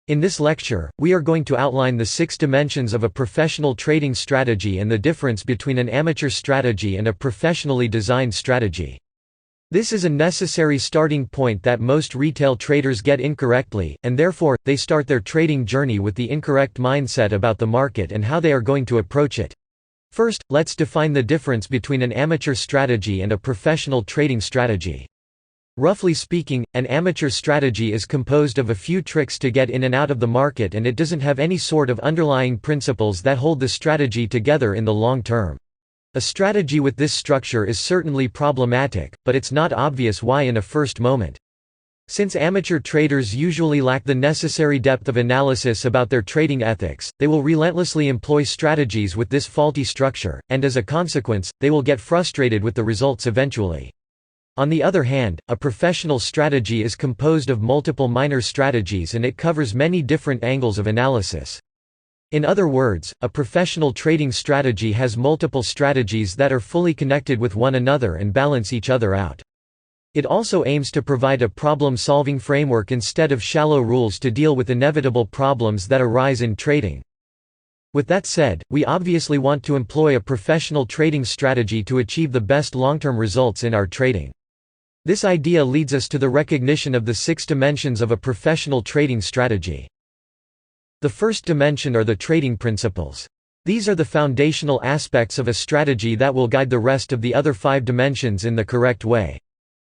In this lecture, we are going to outline the 6 dimensions of a professional trading strategy and the difference between an amateur strategy and a professionally designed strategy. This is a necessary starting point that most retail traders get incorrectly, and therefore, they start their trading journey with the incorrect mindset about the market and how they are going to approach it. First, let's define the difference between an amateur strategy and a professional trading strategy. Roughly speaking, an amateur strategy is composed of a few tricks to get in and out of the market, and it doesn't have any sort of underlying principles that hold the strategy together in the long term. A strategy with this structure is certainly problematic, but it's not obvious why in a first moment. Since amateur traders usually lack the necessary depth of analysis about their trading ethics, they will relentlessly employ strategies with this faulty structure, and as a consequence, they will get frustrated with the results eventually. On the other hand, a professional strategy is composed of multiple minor strategies and it covers many different angles of analysis. In other words, a professional trading strategy has multiple strategies that are fully connected with one another and balance each other out. It also aims to provide a problem-solving framework instead of shallow rules to deal with inevitable problems that arise in trading. With that said, we obviously want to employ a professional trading strategy to achieve the best long-term results in our trading. This idea leads us to the recognition of the 6 dimensions of a professional trading strategy. The first dimension are the trading principles. These are the foundational aspects of a strategy that will guide the rest of the other 5 dimensions in the correct way.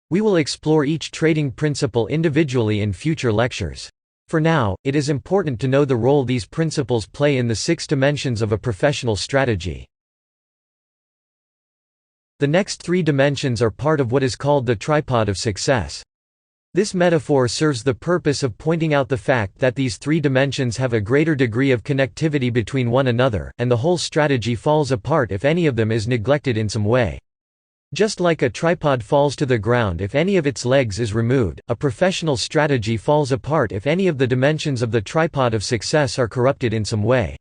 We will explore each trading principle individually in future lectures. For now, it is important to know the role these principles play in the 6 dimensions of a professional strategy. The next 3 dimensions are part of what is called the tripod of success. This metaphor serves the purpose of pointing out the fact that these 3 dimensions have a greater degree of connectivity between one another, and the whole strategy falls apart if any of them is neglected in some way. Just like a tripod falls to the ground if any of its legs is removed, a professional strategy falls apart if any of the dimensions of the tripod of success are corrupted in some way.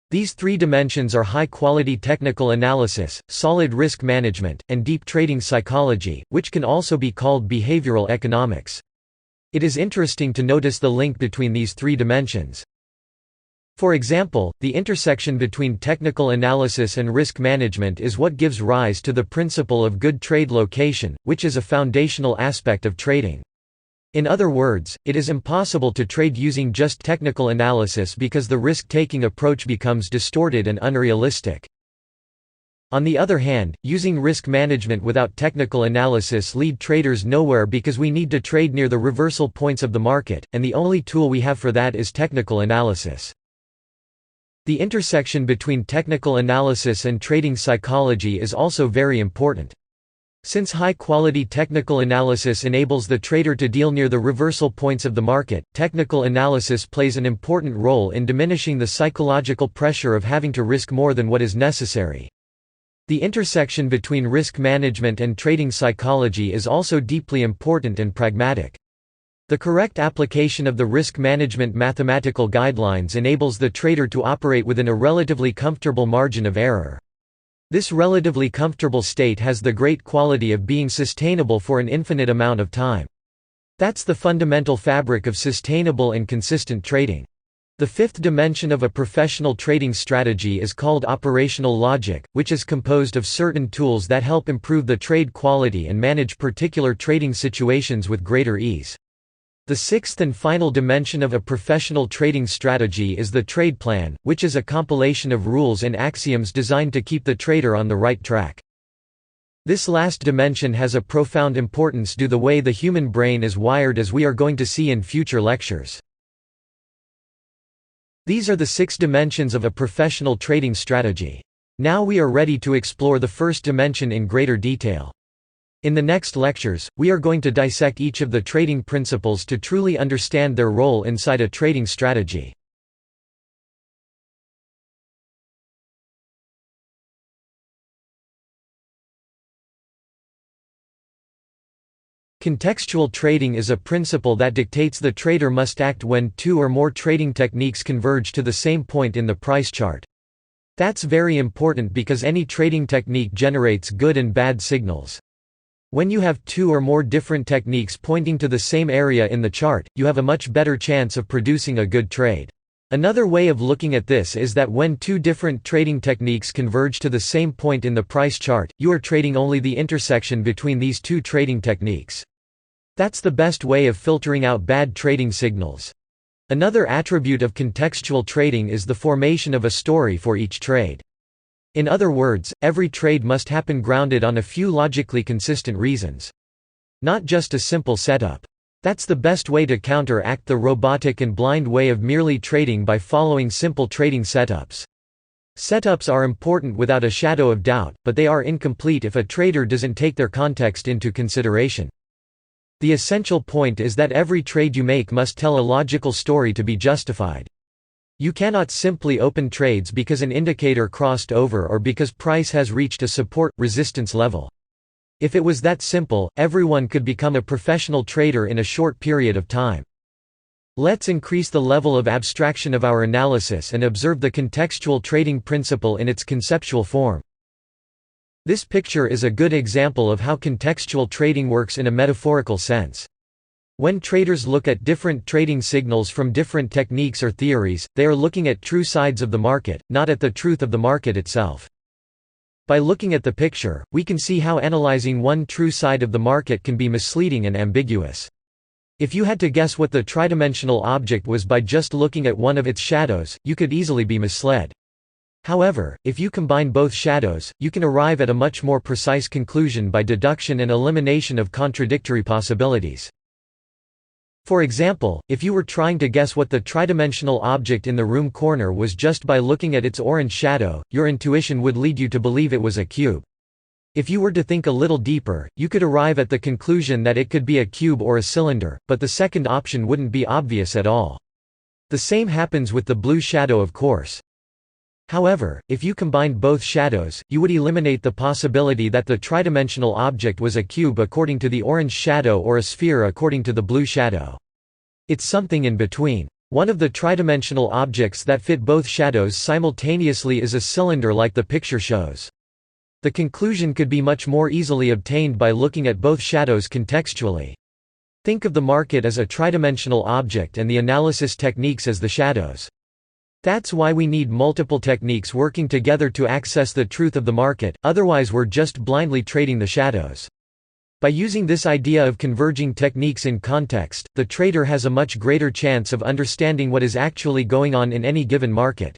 These 3 dimensions are high-quality technical analysis, solid risk management, and deep trading psychology, which can also be called behavioral economics. It is interesting to notice the link between these 3 dimensions. For example, the intersection between technical analysis and risk management is what gives rise to the principle of good trade location, which is a foundational aspect of trading. In other words, it is impossible to trade using just technical analysis because the risk-taking approach becomes distorted and unrealistic. On the other hand, using risk management without technical analysis leads traders nowhere because we need to trade near the reversal points of the market, and the only tool we have for that is technical analysis. The intersection between technical analysis and trading psychology is also very important. Since high-quality technical analysis enables the trader to deal near the reversal points of the market, technical analysis plays an important role in diminishing the psychological pressure of having to risk more than what is necessary. The intersection between risk management and trading psychology is also deeply important and pragmatic. The correct application of the risk management mathematical guidelines enables the trader to operate within a relatively comfortable margin of error. This relatively comfortable state has the great quality of being sustainable for an infinite amount of time. That's the fundamental fabric of sustainable and consistent trading. The 5th dimension of a professional trading strategy is called operational logic, which is composed of certain tools that help improve the trade quality and manage particular trading situations with greater ease. The 6th and final dimension of a professional trading strategy is the trade plan, which is a compilation of rules and axioms designed to keep the trader on the right track. This last dimension has a profound importance due to the way the human brain is wired, as we are going to see in future lectures. These are the 6 dimensions of a professional trading strategy. Now we are ready to explore the first dimension in greater detail. In the next lectures, we are going to dissect each of the trading principles to truly understand their role inside a trading strategy. Contextual trading is a principle that dictates the trader must act when 2 or more trading techniques converge to the same point in the price chart. That's very important because any trading technique generates good and bad signals. When you have two or more different techniques pointing to the same area in the chart, you have a much better chance of producing a good trade. Another way of looking at this is that when two different trading techniques converge to the same point in the price chart, you are trading only the intersection between these two trading techniques. That's the best way of filtering out bad trading signals. Another attribute of contextual trading is the formation of a story for each trade. In other words, every trade must happen grounded on a few logically consistent reasons. Not just a simple setup. That's the best way to counteract the robotic and blind way of merely trading by following simple trading setups. Setups are important without a shadow of doubt, but they are incomplete if a trader doesn't take their context into consideration. The essential point is that every trade you make must tell a logical story to be justified. You cannot simply open trades because an indicator crossed over or because price has reached a support-resistance level. If it was that simple, everyone could become a professional trader in a short period of time. Let's increase the level of abstraction of our analysis and observe the contextual trading principle in its conceptual form. This picture is a good example of how contextual trading works in a metaphorical sense. When traders look at different trading signals from different techniques or theories, they are looking at true sides of the market, not at the truth of the market itself. By looking at the picture, we can see how analyzing one true side of the market can be misleading and ambiguous. If you had to guess what the tridimensional object was by just looking at one of its shadows, you could easily be misled. However, if you combine both shadows, you can arrive at a much more precise conclusion by deduction and elimination of contradictory possibilities. For example, if you were trying to guess what the tridimensional object in the room corner was just by looking at its orange shadow, your intuition would lead you to believe it was a cube. If you were to think a little deeper, you could arrive at the conclusion that it could be a cube or a cylinder, but the second option wouldn't be obvious at all. The same happens with the blue shadow, of course. However, if you combined both shadows, you would eliminate the possibility that the tridimensional object was a cube according to the orange shadow or a sphere according to the blue shadow. It's something in between. One of the tridimensional objects that fit both shadows simultaneously is a cylinder like the picture shows. The conclusion could be much more easily obtained by looking at both shadows contextually. Think of the market as a tridimensional object and the analysis techniques as the shadows. That's why we need multiple techniques working together to access the truth of the market, otherwise we're just blindly trading the shadows. By using this idea of converging techniques in context, the trader has a much greater chance of understanding what is actually going on in any given market.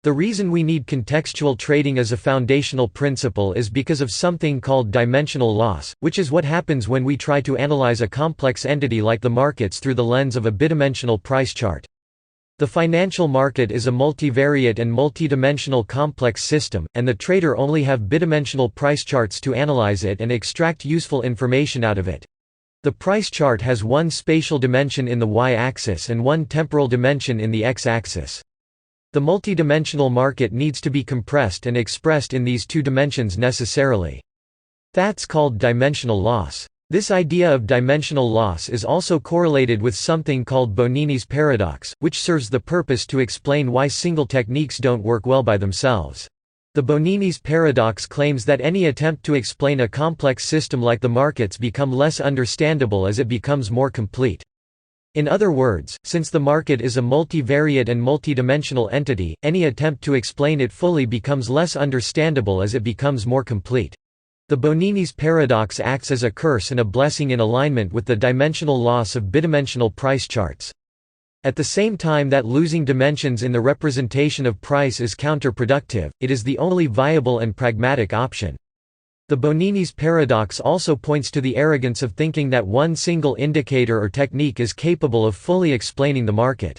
The reason we need contextual trading as a foundational principle is because of something called dimensional loss, which is what happens when we try to analyze a complex entity like the markets through the lens of a bidimensional price chart. The financial market is a multivariate and multidimensional complex system, and the trader only have bidimensional price charts to analyze it and extract useful information out of it. The price chart has one spatial dimension in the y-axis and one temporal dimension in the x-axis. The multidimensional market needs to be compressed and expressed in these two dimensions necessarily. That's called dimensional loss. This idea of dimensional loss is also correlated with something called Bonini's paradox, which serves the purpose to explain why single techniques don't work well by themselves. The Bonini's paradox claims that any attempt to explain a complex system like the markets become less understandable as it becomes more complete. In other words, since the market is a multivariate and multidimensional entity, any attempt to explain it fully becomes less understandable as it becomes more complete. The Bonini's paradox acts as a curse and a blessing in alignment with the dimensional loss of bidimensional price charts. At the same time that losing dimensions in the representation of price is counterproductive, it is the only viable and pragmatic option. The Bonini's paradox also points to the arrogance of thinking that one single indicator or technique is capable of fully explaining the market.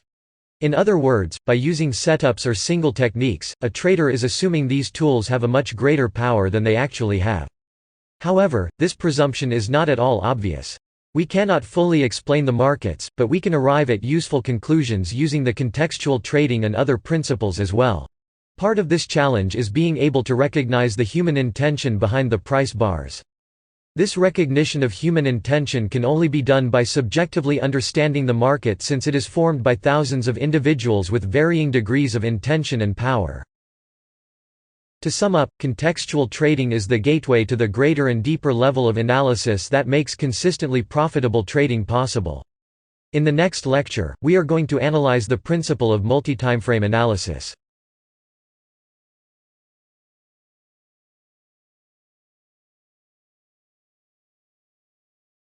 In other words, by using setups or single techniques, a trader is assuming these tools have a much greater power than they actually have. However, this presumption is not at all obvious. We cannot fully explain the markets, but we can arrive at useful conclusions using the contextual trading and other principles as well. Part of this challenge is being able to recognize the human intention behind the price bars. This recognition of human intention can only be done by subjectively understanding the market, since it is formed by thousands of individuals with varying degrees of intention and power. To sum up, contextual trading is the gateway to the greater and deeper level of analysis that makes consistently profitable trading possible. In the next lecture, we are going to analyze the principle of multi-timeframe analysis.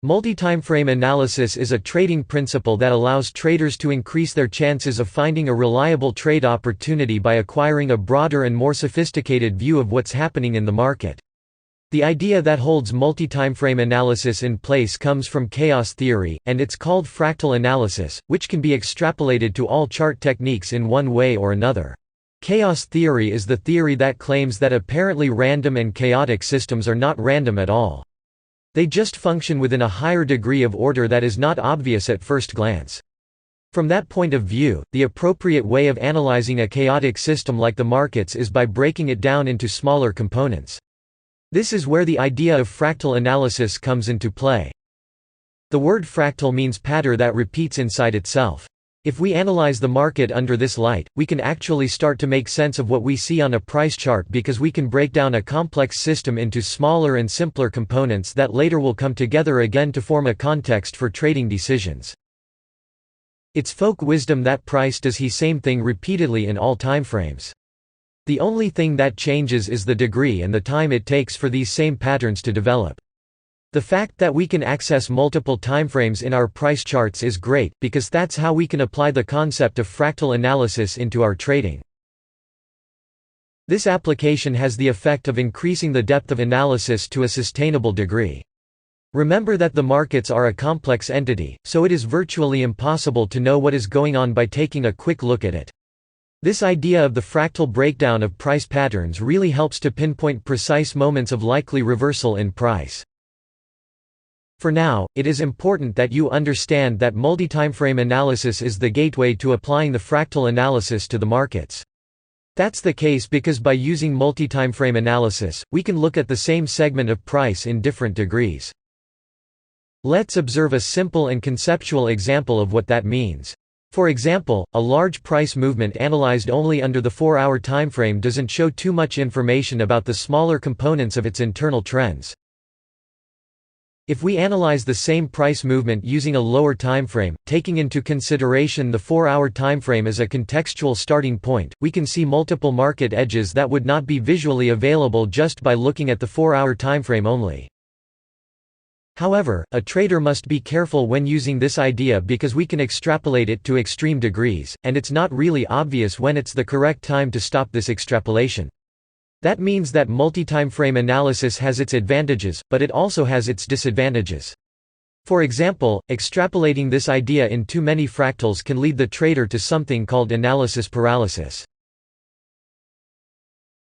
Multi-timeframe analysis is a trading principle that allows traders to increase their chances of finding a reliable trade opportunity by acquiring a broader and more sophisticated view of what's happening in the market. The idea that holds multi-timeframe analysis in place comes from chaos theory, and it's called fractal analysis, which can be extrapolated to all chart techniques in one way or another. Chaos theory is the theory that claims that apparently random and chaotic systems are not random at all. They just function within a higher degree of order that is not obvious at first glance. From that point of view, the appropriate way of analyzing a chaotic system like the markets is by breaking it down into smaller components. This is where the idea of fractal analysis comes into play. The word fractal means pattern that repeats inside itself. If we analyze the market under this light, we can actually start to make sense of what we see on a price chart because we can break down a complex system into smaller and simpler components that later will come together again to form a context for trading decisions. It's folk wisdom that price does the same thing repeatedly in all timeframes. The only thing that changes is the degree and the time it takes for these same patterns to develop. The fact that we can access multiple timeframes in our price charts is great, because that's how we can apply the concept of fractal analysis into our trading. This application has the effect of increasing the depth of analysis to a sustainable degree. Remember that the markets are a complex entity, so it is virtually impossible to know what is going on by taking a quick look at it. This idea of the fractal breakdown of price patterns really helps to pinpoint precise moments of likely reversal in price. For now, it is important that you understand that multi-timeframe analysis is the gateway to applying the fractal analysis to the markets. That's the case because by using multi-timeframe analysis, we can look at the same segment of price in different degrees. Let's observe a simple and conceptual example of what that means. For example, a large price movement analyzed only under the 4-hour timeframe doesn't show too much information about the smaller components of its internal trends. If we analyze the same price movement using a lower timeframe, taking into consideration the 4-hour timeframe as a contextual starting point, we can see multiple market edges that would not be visually available just by looking at the 4-hour timeframe only. However, a trader must be careful when using this idea because we can extrapolate it to extreme degrees, and it's not really obvious when it's the correct time to stop this extrapolation. That means that multi-timeframe analysis has its advantages, but it also has its disadvantages. For example, extrapolating this idea in too many fractals can lead the trader to something called analysis paralysis.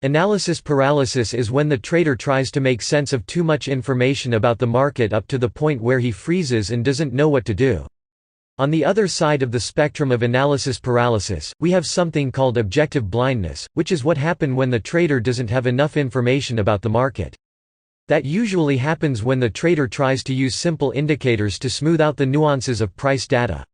Analysis paralysis is when the trader tries to make sense of too much information about the market up to the point where he freezes and doesn't know what to do. On the other side of the spectrum of analysis paralysis, we have something called objective blindness, which is what happens when the trader doesn't have enough information about the market. That usually happens when the trader tries to use simple indicators to smooth out the nuances of price data.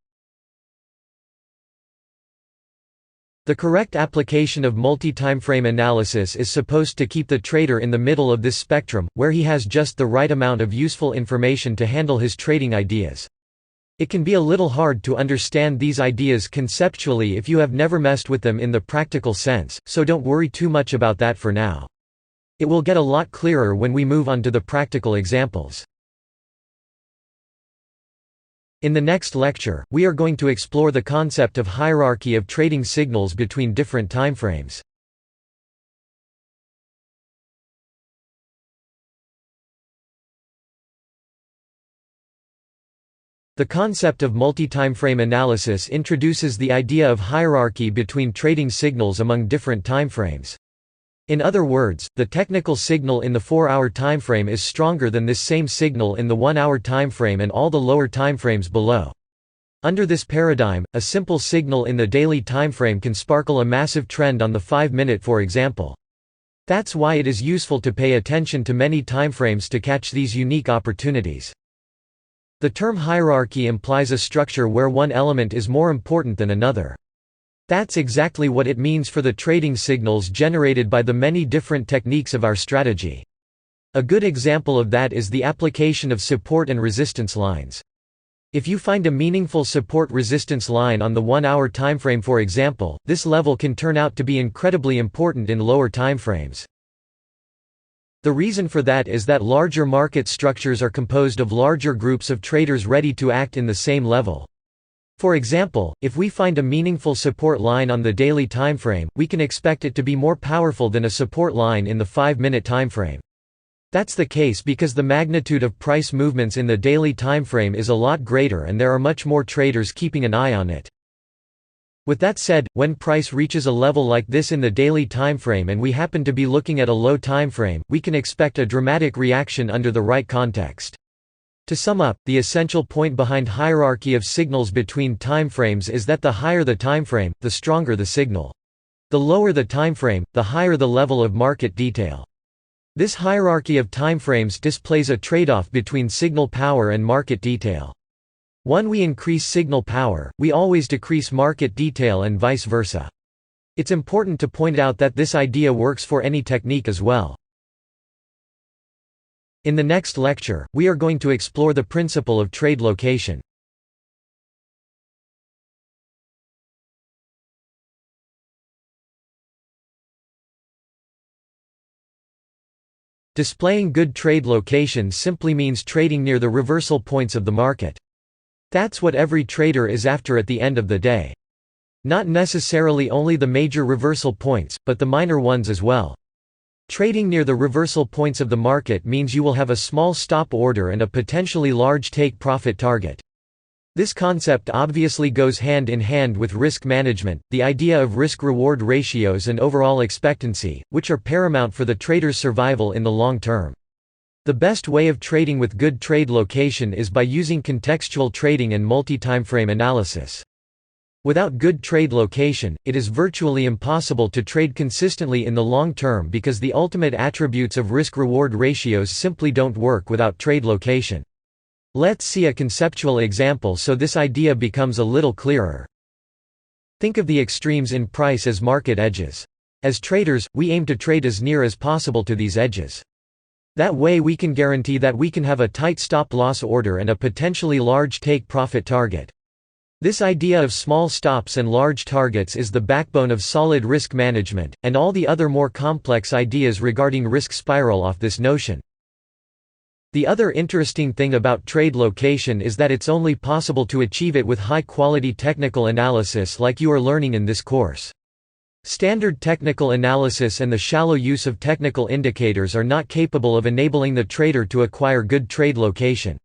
The correct application of multi-timeframe analysis is supposed to keep the trader in the middle of this spectrum, where he has just the right amount of useful information to handle his trading ideas. It can be a little hard to understand these ideas conceptually if you have never messed with them in the practical sense, so don't worry too much about that for now. It will get a lot clearer when we move on to the practical examples. In the next lecture, we are going to explore the concept of hierarchy of trading signals between different timeframes. The concept of multi-timeframe analysis introduces the idea of hierarchy between trading signals among different timeframes. In other words, the technical signal in the 4-hour timeframe is stronger than this same signal in the 1-hour timeframe and all the lower timeframes below. Under this paradigm, a simple signal in the daily timeframe can sparkle a massive trend on the 5-minute, for example. That's why it is useful to pay attention to many timeframes to catch these unique opportunities. The term hierarchy implies a structure where one element is more important than another. That's exactly what it means for the trading signals generated by the many different techniques of our strategy. A good example of that is the application of support and resistance lines. If you find a meaningful support-resistance line on the 1-hour timeframe for example, this level can turn out to be incredibly important in lower timeframes. The reason for that is that larger market structures are composed of larger groups of traders ready to act in the same level. For example, if we find a meaningful support line on the daily timeframe, we can expect it to be more powerful than a support line in the 5-minute timeframe. That's the case because the magnitude of price movements in the daily timeframe is a lot greater and there are much more traders keeping an eye on it. With that said, when price reaches a level like this in the daily timeframe and we happen to be looking at a low timeframe, we can expect a dramatic reaction under the right context. To sum up, the essential point behind hierarchy of signals between timeframes is that the higher the timeframe, the stronger the signal. The lower the timeframe, the higher the level of market detail. This hierarchy of timeframes displays a trade-off between signal power and market detail. When we increase signal power, we always decrease market detail and vice versa. It's important to point out that this idea works for any technique as well. In the next lecture, we are going to explore the principle of trade location. Displaying good trade location simply means trading near the reversal points of the market. That's what every trader is after at the end of the day. Not necessarily only the major reversal points, but the minor ones as well. Trading near the reversal points of the market means you will have a small stop order and a potentially large take-profit target. This concept obviously goes hand in hand with risk management, the idea of risk-reward ratios and overall expectancy, which are paramount for the trader's survival in the long term. The best way of trading with good trade location is by using contextual trading and multi-timeframe analysis. Without good trade location, it is virtually impossible to trade consistently in the long term because the ultimate attributes of risk-reward ratios simply don't work without trade location. Let's see a conceptual example so this idea becomes a little clearer. Think of the extremes in price as market edges. As traders, we aim to trade as near as possible to these edges. That way we can guarantee that we can have a tight stop-loss order and a potentially large take-profit target. This idea of small stops and large targets is the backbone of solid risk management, and all the other more complex ideas regarding risk spiral off this notion. The other interesting thing about trade location is that it's only possible to achieve it with high-quality technical analysis like you are learning in this course. Standard technical analysis and the shallow use of technical indicators are not capable of enabling the trader to acquire good trade location.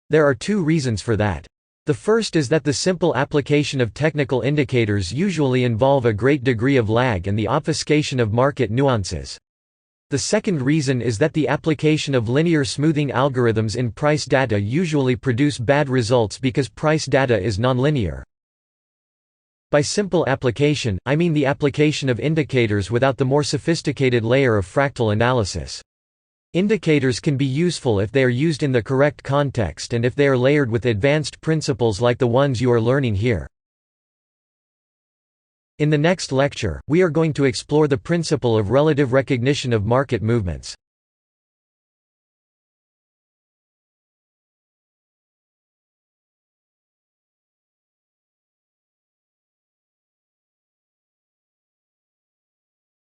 There are two reasons for that. The first is that the simple application of technical indicators usually involve a great degree of lag and the obfuscation of market nuances. The second reason is that the application of linear smoothing algorithms in price data usually produce bad results because price data is nonlinear. By simple application, I mean the application of indicators without the more sophisticated layer of fractal analysis. Indicators can be useful if they are used in the correct context and if they are layered with advanced principles like the ones you are learning here. In the next lecture, we are going to explore the principle of relative recognition of market movements.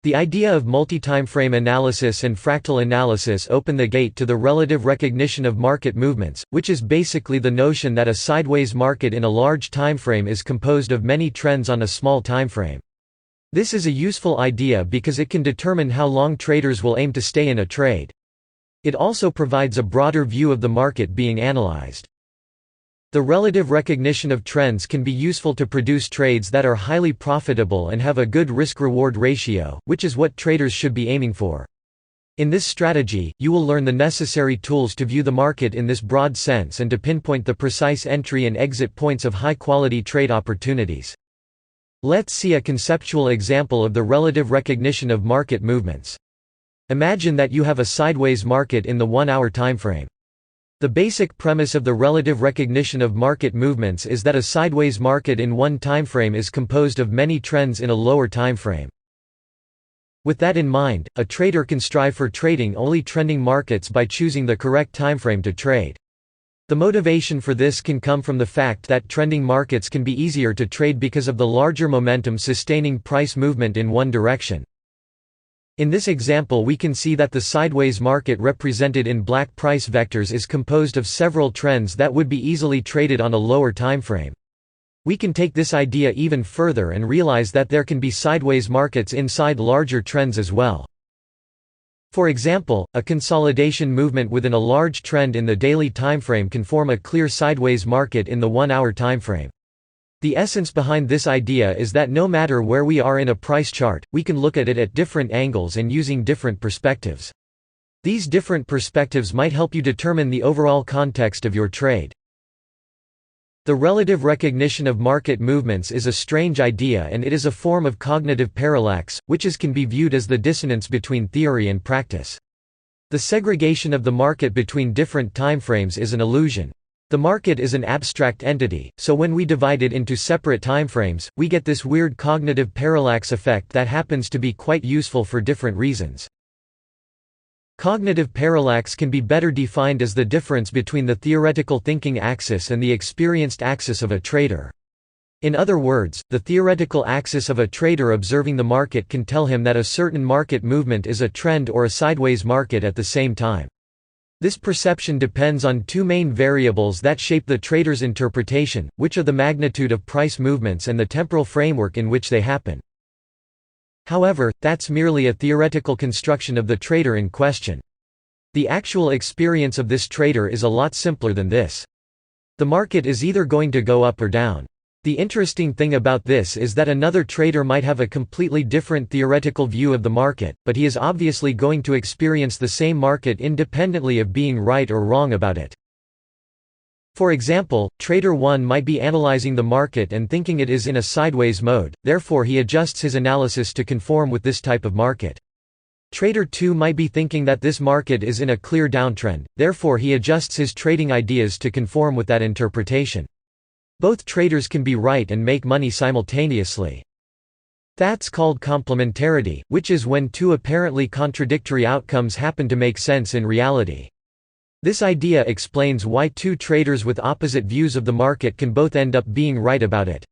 The idea of multi-timeframe analysis and fractal analysis open the gate to the relative recognition of market movements, which is basically the notion that a sideways market in a large timeframe is composed of many trends on a small timeframe. This is a useful idea because it can determine how long traders will aim to stay in a trade. It also provides a broader view of the market being analyzed. The relative recognition of trends can be useful to produce trades that are highly profitable and have a good risk-reward ratio, which is what traders should be aiming for. In this strategy, you will learn the necessary tools to view the market in this broad sense and to pinpoint the precise entry and exit points of high-quality trade opportunities. Let's see a conceptual example of the relative recognition of market movements. Imagine that you have a sideways market in the 1-hour timeframe. The basic premise of the relative recognition of market movements is that a sideways market in one timeframe is composed of many trends in a lower timeframe. With that in mind, a trader can strive for trading only trending markets by choosing the correct timeframe to trade. The motivation for this can come from the fact that trending markets can be easier to trade because of the larger momentum sustaining price movement in one direction. In this example, we can see that the sideways market represented in black price vectors is composed of several trends that would be easily traded on a lower timeframe. We can take this idea even further and realize that there can be sideways markets inside larger trends as well. For example, a consolidation movement within a large trend in the daily timeframe can form a clear sideways market in the 1-hour timeframe. The essence behind this idea is that no matter where we are in a price chart, we can look at it at different angles and using different perspectives. These different perspectives might help you determine the overall context of your trade. The relative recognition of market movements is a strange idea, and it is a form of cognitive parallax, which can be viewed as the dissonance between theory and practice. The segregation of the market between different timeframes is an illusion. The market is an abstract entity, so when we divide it into separate timeframes, we get this weird cognitive parallax effect that happens to be quite useful for different reasons. Cognitive parallax can be better defined as the difference between the theoretical thinking axis and the experienced axis of a trader. In other words, the theoretical axis of a trader observing the market can tell him that a certain market movement is a trend or a sideways market at the same time. This perception depends on two main variables that shape the trader's interpretation, which are the magnitude of price movements and the temporal framework in which they happen. However, that's merely a theoretical construction of the trader in question. The actual experience of this trader is a lot simpler than this. The market is either going to go up or down. The interesting thing about this is that another trader might have a completely different theoretical view of the market, but he is obviously going to experience the same market independently of being right or wrong about it. For example, Trader 1 might be analyzing the market and thinking it is in a sideways mode, therefore he adjusts his analysis to conform with this type of market. Trader 2 might be thinking that this market is in a clear downtrend, therefore he adjusts his trading ideas to conform with that interpretation. Both traders can be right and make money simultaneously. That's called complementarity, which is when two apparently contradictory outcomes happen to make sense in reality. This idea explains why two traders with opposite views of the market can both end up being right about it.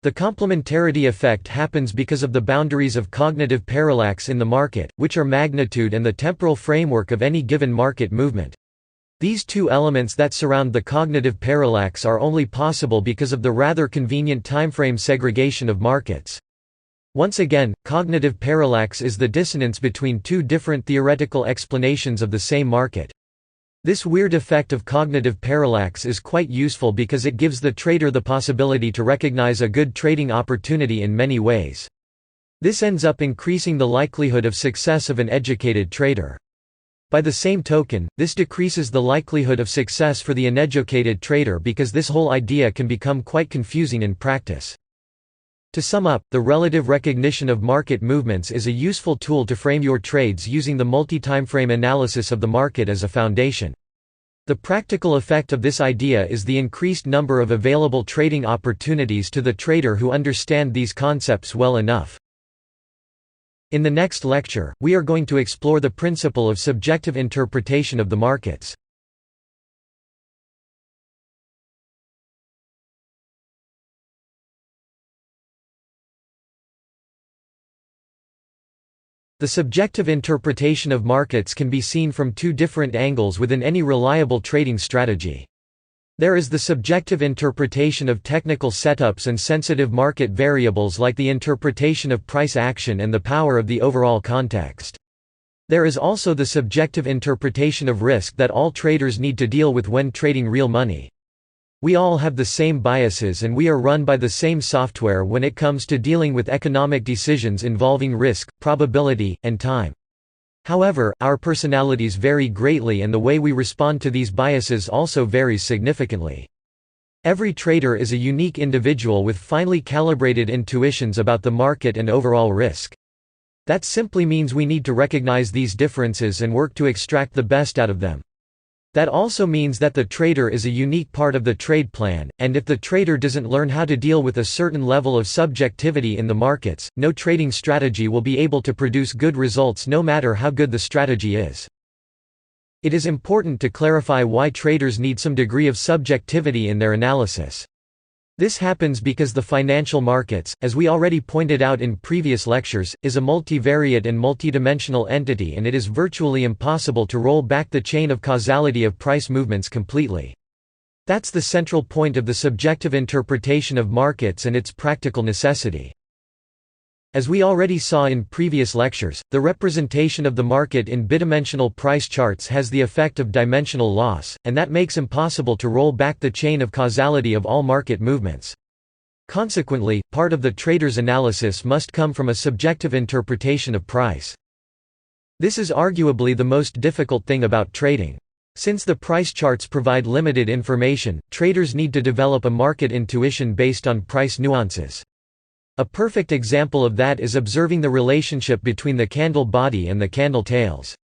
The complementarity effect happens because of the boundaries of cognitive parallax in the market, which are magnitude and the temporal framework of any given market movement. These two elements that surround the cognitive parallax are only possible because of the rather convenient timeframe segregation of markets. Once again, cognitive parallax is the dissonance between two different theoretical explanations of the same market. This weird effect of cognitive parallax is quite useful because it gives the trader the possibility to recognize a good trading opportunity in many ways. This ends up increasing the likelihood of success of an educated trader. By the same token, this decreases the likelihood of success for the uneducated trader because this whole idea can become quite confusing in practice. To sum up, the relative recognition of market movements is a useful tool to frame your trades using the multi-timeframe analysis of the market as a foundation. The practical effect of this idea is the increased number of available trading opportunities to the trader who understand these concepts well enough. In the next lecture, we are going to explore the principle of subjective interpretation of the markets. The subjective interpretation of markets can be seen from two different angles within any reliable trading strategy. There is the subjective interpretation of technical setups and sensitive market variables like the interpretation of price action and the power of the overall context. There is also the subjective interpretation of risk that all traders need to deal with when trading real money. We all have the same biases and we are run by the same software when it comes to dealing with economic decisions involving risk, probability, and time. However, our personalities vary greatly and the way we respond to these biases also varies significantly. Every trader is a unique individual with finely calibrated intuitions about the market and overall risk. That simply means we need to recognize these differences and work to extract the best out of them. That also means that the trader is a unique part of the trade plan, and if the trader doesn't learn how to deal with a certain level of subjectivity in the markets, no trading strategy will be able to produce good results no matter how good the strategy is. It is important to clarify why traders need some degree of subjectivity in their analysis. This happens because the financial markets, as we already pointed out in previous lectures, is a multivariate and multidimensional entity, and it is virtually impossible to roll back the chain of causality of price movements completely. That's the central point of the subjective interpretation of markets and its practical necessity. As we already saw in previous lectures, the representation of the market in bidimensional price charts has the effect of dimensional loss, and that makes impossible to roll back the chain of causality of all market movements. Consequently, part of the trader's analysis must come from a subjective interpretation of price. This is arguably the most difficult thing about trading. Since the price charts provide limited information, traders need to develop a market intuition based on price nuances. A perfect example of that is observing the relationship between the candle body and the candle tails.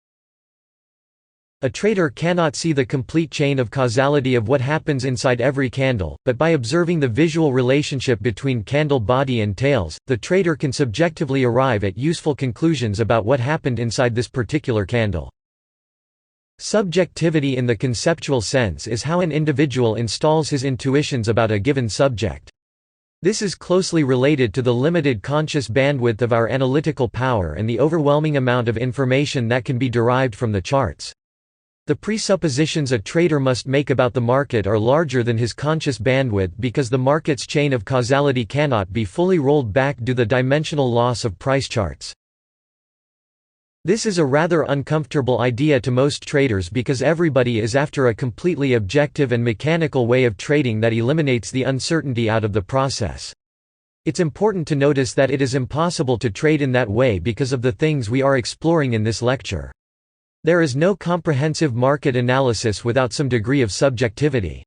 A trader cannot see the complete chain of causality of what happens inside every candle, but by observing the visual relationship between candle body and tails, the trader can subjectively arrive at useful conclusions about what happened inside this particular candle. Subjectivity in the conceptual sense is how an individual installs his intuitions about a given subject. This is closely related to the limited conscious bandwidth of our analytical power and the overwhelming amount of information that can be derived from the charts. The presuppositions a trader must make about the market are larger than his conscious bandwidth because the market's chain of causality cannot be fully rolled back due to the dimensional loss of price charts. This is a rather uncomfortable idea to most traders because everybody is after a completely objective and mechanical way of trading that eliminates the uncertainty out of the process. It's important to notice that it is impossible to trade in that way because of the things we are exploring in this lecture. There is no comprehensive market analysis without some degree of subjectivity.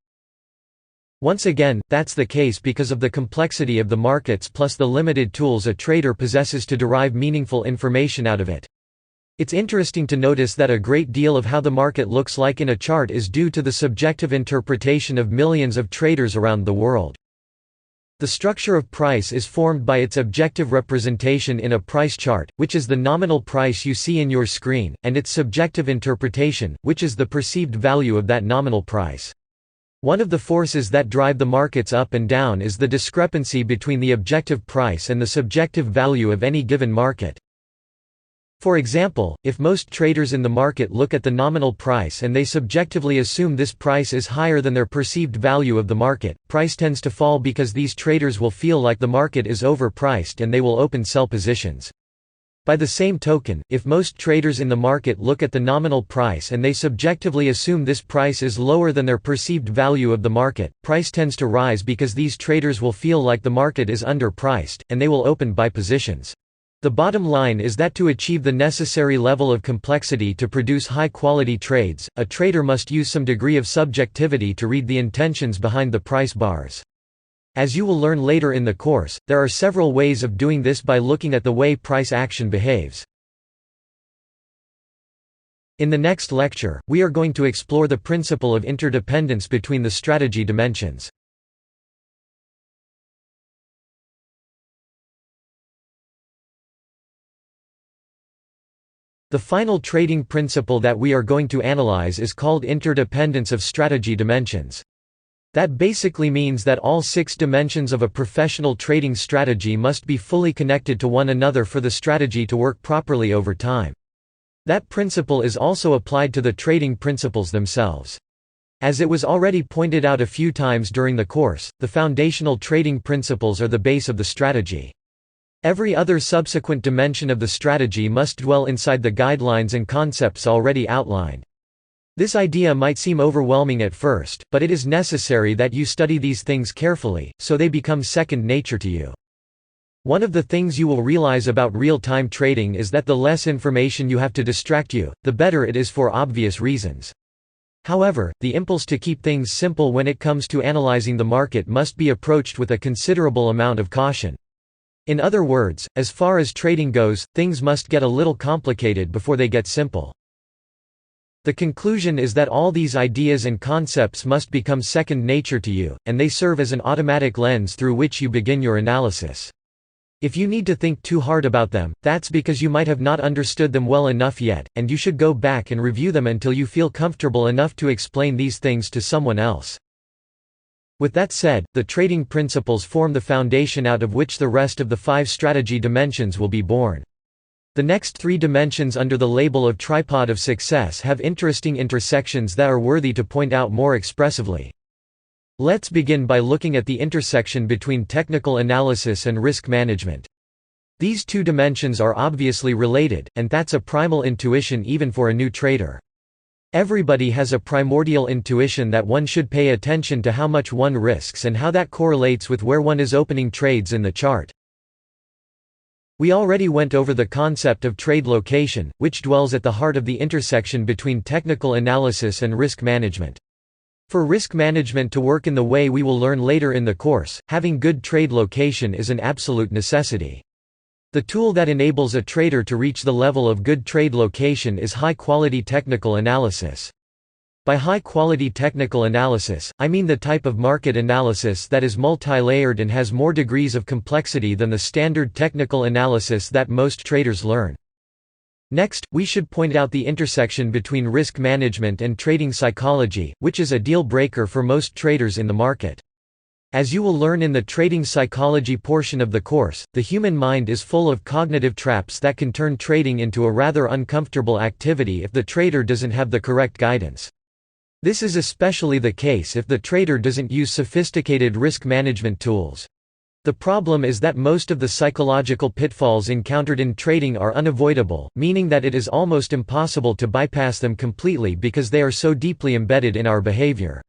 Once again, that's the case because of the complexity of the markets plus the limited tools a trader possesses to derive meaningful information out of it. It's interesting to notice that a great deal of how the market looks like in a chart is due to the subjective interpretation of millions of traders around the world. The structure of price is formed by its objective representation in a price chart, which is the nominal price you see in your screen, and its subjective interpretation, which is the perceived value of that nominal price. One of the forces that drive the markets up and down is the discrepancy between the objective price and the subjective value of any given market. For example, if most traders in the market look at the nominal price and they subjectively assume this price is higher than their perceived value of the market, price tends to fall because these traders will feel like the market is overpriced and they will open sell positions. By the same token, if most traders in the market look at the nominal price and they subjectively assume this price is lower than their perceived value of the market, price tends to rise because these traders will feel like the market is underpriced, and they will open buy positions. The bottom line is that to achieve the necessary level of complexity to produce high-quality trades, a trader must use some degree of subjectivity to read the intentions behind the price bars. As you will learn later in the course, there are several ways of doing this by looking at the way price action behaves. In the next lecture, we are going to explore the principle of interdependence between the strategy dimensions. The final trading principle that we are going to analyze is called interdependence of strategy dimensions. That basically means that all 6 dimensions of a professional trading strategy must be fully connected to one another for the strategy to work properly over time. That principle is also applied to the trading principles themselves. As it was already pointed out a few times during the course, the foundational trading principles are the base of the strategy. Every other subsequent dimension of the strategy must dwell inside the guidelines and concepts already outlined. This idea might seem overwhelming at first, but it is necessary that you study these things carefully, so they become second nature to you. One of the things you will realize about real-time trading is that the less information you have to distract you, the better it is for obvious reasons. However, the impulse to keep things simple when it comes to analyzing the market must be approached with a considerable amount of caution. In other words, as far as trading goes, things must get a little complicated before they get simple. The conclusion is that all these ideas and concepts must become second nature to you, and they serve as an automatic lens through which you begin your analysis. If you need to think too hard about them, that's because you might have not understood them well enough yet, and you should go back and review them until you feel comfortable enough to explain these things to someone else. With that said, the trading principles form the foundation out of which the rest of the 5 strategy dimensions will be born. The next 3 dimensions under the label of tripod of success have interesting intersections that are worthy to point out more expressively. Let's begin by looking at the intersection between technical analysis and risk management. These 2 dimensions are obviously related, and that's a primal intuition even for a new trader. Everybody has a primordial intuition that one should pay attention to how much one risks and how that correlates with where one is opening trades in the chart. We already went over the concept of trade location, which dwells at the heart of the intersection between technical analysis and risk management. For risk management to work in the way we will learn later in the course, having good trade location is an absolute necessity. The tool that enables a trader to reach the level of good trade location is high-quality technical analysis. By high-quality technical analysis, I mean the type of market analysis that is multi-layered and has more degrees of complexity than the standard technical analysis that most traders learn. Next, we should point out the intersection between risk management and trading psychology, which is a deal-breaker for most traders in the market. As you will learn in the trading psychology portion of the course, the human mind is full of cognitive traps that can turn trading into a rather uncomfortable activity if the trader doesn't have the correct guidance. This is especially the case if the trader doesn't use sophisticated risk management tools. The problem is that most of the psychological pitfalls encountered in trading are unavoidable, meaning that it is almost impossible to bypass them completely because they are so deeply embedded in our behavior.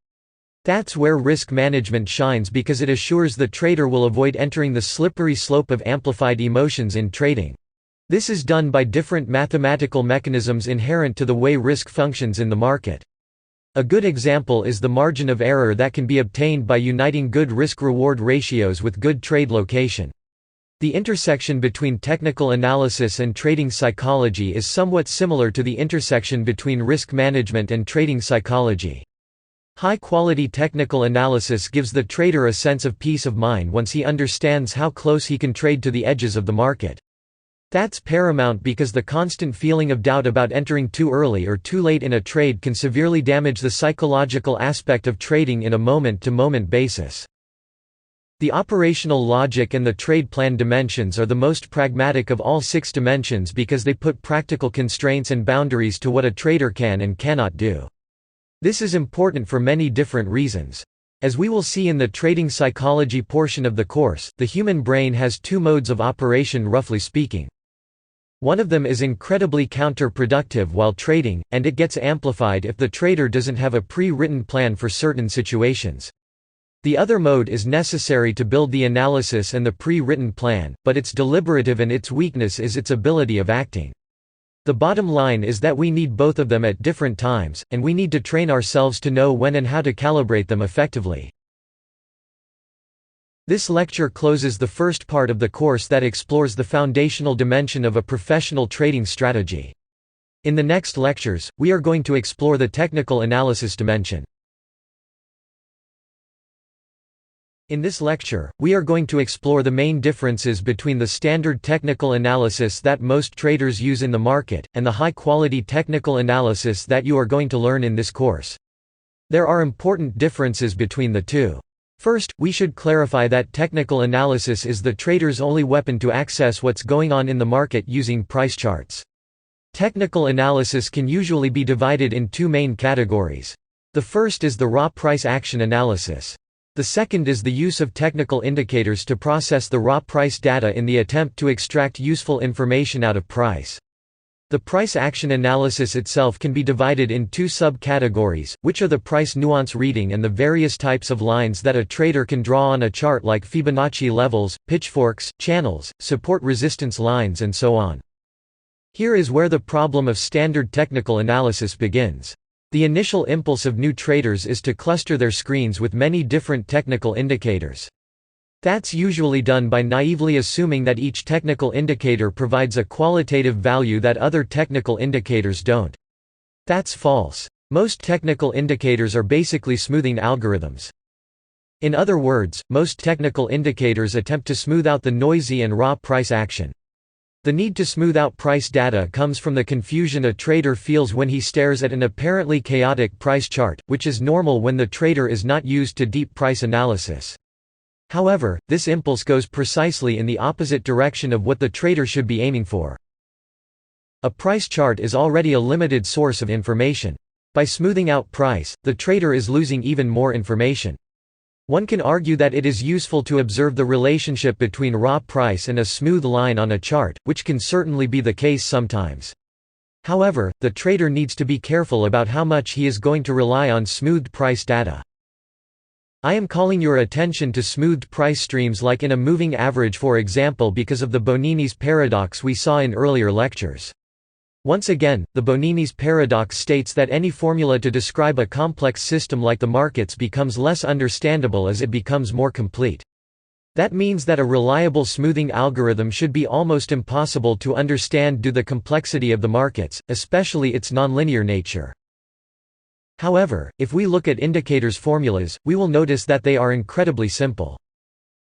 That's where risk management shines because it assures the trader will avoid entering the slippery slope of amplified emotions in trading. This is done by different mathematical mechanisms inherent to the way risk functions in the market. A good example is the margin of error that can be obtained by uniting good risk-reward ratios with good trade location. The intersection between technical analysis and trading psychology is somewhat similar to the intersection between risk management and trading psychology. High-quality technical analysis gives the trader a sense of peace of mind once he understands how close he can trade to the edges of the market. That's paramount because the constant feeling of doubt about entering too early or too late in a trade can severely damage the psychological aspect of trading in a moment-to-moment basis. The operational logic and the trade plan dimensions are the most pragmatic of all 6 dimensions because they put practical constraints and boundaries to what a trader can and cannot do. This is important for many different reasons. As we will see in the trading psychology portion of the course, the human brain has 2 modes of operation roughly speaking. One of them is incredibly counterproductive while trading, and it gets amplified if the trader doesn't have a pre-written plan for certain situations. The other mode is necessary to build the analysis and the pre-written plan, but it's deliberative and its weakness is its ability of acting. The bottom line is that we need both of them at different times, and we need to train ourselves to know when and how to calibrate them effectively. This lecture closes the first part of the course that explores the foundational dimension of a professional trading strategy. In the next lectures, we are going to explore the technical analysis dimension. In this lecture, we are going to explore the main differences between the standard technical analysis that most traders use in the market, and the high-quality technical analysis that you are going to learn in this course. There are important differences between the two. First, we should clarify that technical analysis is the trader's only weapon to access what's going on in the market using price charts. Technical analysis can usually be divided in 2 main categories. The first is the raw price action analysis. The second is the use of technical indicators to process the raw price data in the attempt to extract useful information out of price. The price action analysis itself can be divided in 2 subcategories, which are the price nuance reading and the various types of lines that a trader can draw on a chart like Fibonacci levels, pitchforks, channels, support resistance lines and so on. Here is where the problem of standard technical analysis begins. The initial impulse of new traders is to cluster their screens with many different technical indicators. That's usually done by naively assuming that each technical indicator provides a qualitative value that other technical indicators don't. That's false. Most technical indicators are basically smoothing algorithms. In other words, most technical indicators attempt to smooth out the noisy and raw price action. The need to smooth out price data comes from the confusion a trader feels when he stares at an apparently chaotic price chart, which is normal when the trader is not used to deep price analysis. However, this impulse goes precisely in the opposite direction of what the trader should be aiming for. A price chart is already a limited source of information. By smoothing out price, the trader is losing even more information. One can argue that it is useful to observe the relationship between raw price and a smooth line on a chart, which can certainly be the case sometimes. However, the trader needs to be careful about how much he is going to rely on smoothed price data. I am calling your attention to smoothed price streams like in a moving average, for example, because of the Bonini's paradox we saw in earlier lectures. Once again, the Bonini's paradox states that any formula to describe a complex system like the markets becomes less understandable as it becomes more complete. That means that a reliable smoothing algorithm should be almost impossible to understand due to the complexity of the markets, especially its nonlinear nature. However, if we look at indicators' formulas, we will notice that they are incredibly simple.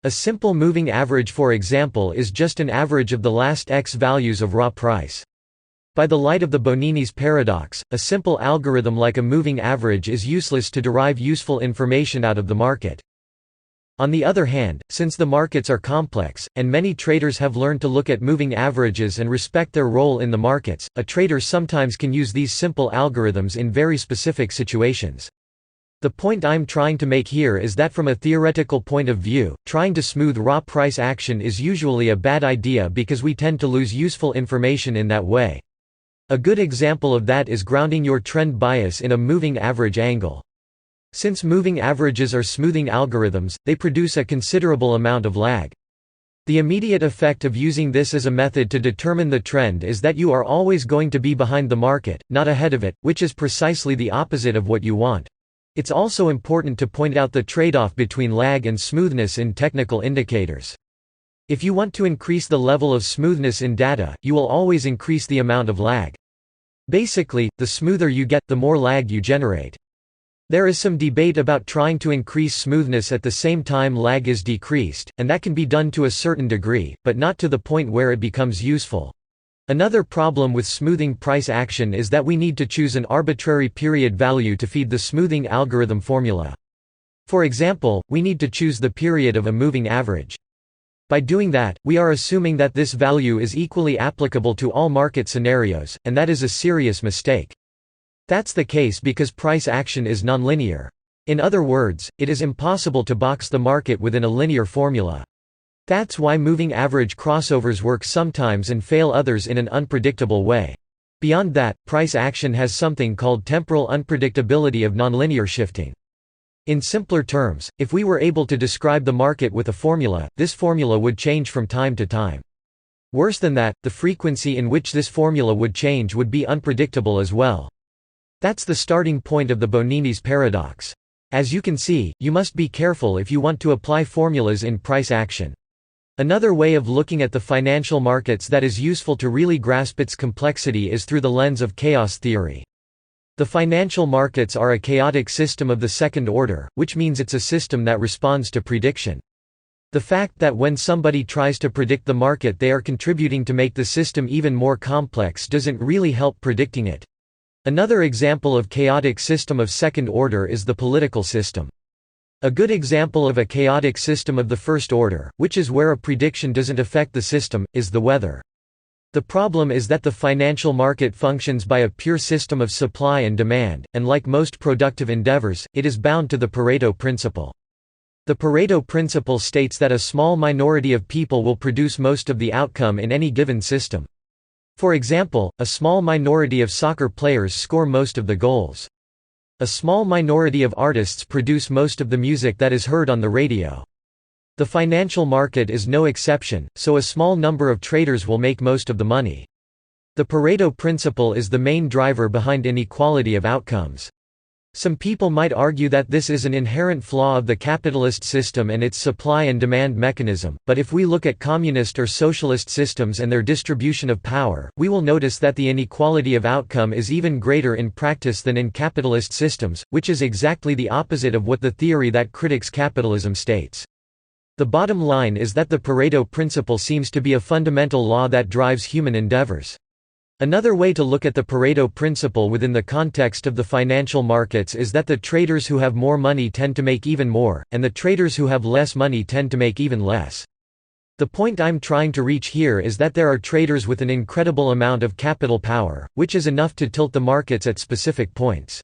A simple moving average, for example, is just an average of the last x values of raw price. By the light of the Bonini's paradox, a simple algorithm like a moving average is useless to derive useful information out of the market. On the other hand, since the markets are complex, and many traders have learned to look at moving averages and respect their role in the markets, a trader sometimes can use these simple algorithms in very specific situations. The point I'm trying to make here is that from a theoretical point of view, trying to smooth raw price action is usually a bad idea because we tend to lose useful information in that way. A good example of that is grounding your trend bias in a moving average angle. Since moving averages are smoothing algorithms, they produce a considerable amount of lag. The immediate effect of using this as a method to determine the trend is that you are always going to be behind the market, not ahead of it, which is precisely the opposite of what you want. It's also important to point out the trade-off between lag and smoothness in technical indicators. If you want to increase the level of smoothness in data, you will always increase the amount of lag. Basically, the smoother you get, the more lag you generate. There is some debate about trying to increase smoothness at the same time lag is decreased, and that can be done to a certain degree, but not to the point where it becomes useful. Another problem with smoothing price action is that we need to choose an arbitrary period value to feed the smoothing algorithm formula. For example, we need to choose the period of a moving average. By doing that, we are assuming that this value is equally applicable to all market scenarios, and that is a serious mistake. That's the case because price action is nonlinear. In other words, it is impossible to box the market within a linear formula. That's why moving average crossovers work sometimes and fail others in an unpredictable way. Beyond that, price action has something called temporal unpredictability of nonlinear shifting. In simpler terms, if we were able to describe the market with a formula, this formula would change from time to time. Worse than that, the frequency in which this formula would change would be unpredictable as well. That's the starting point of the Bonini's paradox. As you can see, you must be careful if you want to apply formulas in price action. Another way of looking at the financial markets that is useful to really grasp its complexity is through the lens of chaos theory. The financial markets are a chaotic system of the second order, which means it's a system that responds to prediction. The fact that when somebody tries to predict the market they are contributing to make the system even more complex doesn't really help predicting it. Another example of chaotic system of second order is the political system. A good example of a chaotic system of the first order, which is where a prediction doesn't affect the system, is the weather. The problem is that the financial market functions by a pure system of supply and demand, and like most productive endeavors, it is bound to the Pareto principle. The Pareto principle states that a small minority of people will produce most of the outcome in any given system. For example, a small minority of soccer players score most of the goals. A small minority of artists produce most of the music that is heard on the radio. The financial market is no exception, so a small number of traders will make most of the money. The Pareto principle is the main driver behind inequality of outcomes. Some people might argue that this is an inherent flaw of the capitalist system and its supply and demand mechanism, but if we look at communist or socialist systems and their distribution of power, we will notice that the inequality of outcome is even greater in practice than in capitalist systems, which is exactly the opposite of what the theory that critiques capitalism states. The bottom line is that the Pareto principle seems to be a fundamental law that drives human endeavors. Another way to look at the Pareto principle within the context of the financial markets is that the traders who have more money tend to make even more, and the traders who have less money tend to make even less. The point I'm trying to reach here is that there are traders with an incredible amount of capital power, which is enough to tilt the markets at specific points.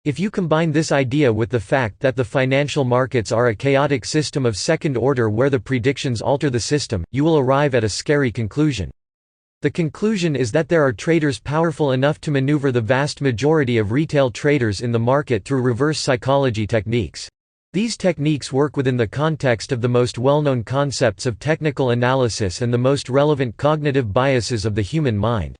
If you combine this idea with the fact that the financial markets are a chaotic system of second order where the predictions alter the system, you will arrive at a scary conclusion. The conclusion is that there are traders powerful enough to maneuver the vast majority of retail traders in the market through reverse psychology techniques. These techniques work within the context of the most well-known concepts of technical analysis and the most relevant cognitive biases of the human mind.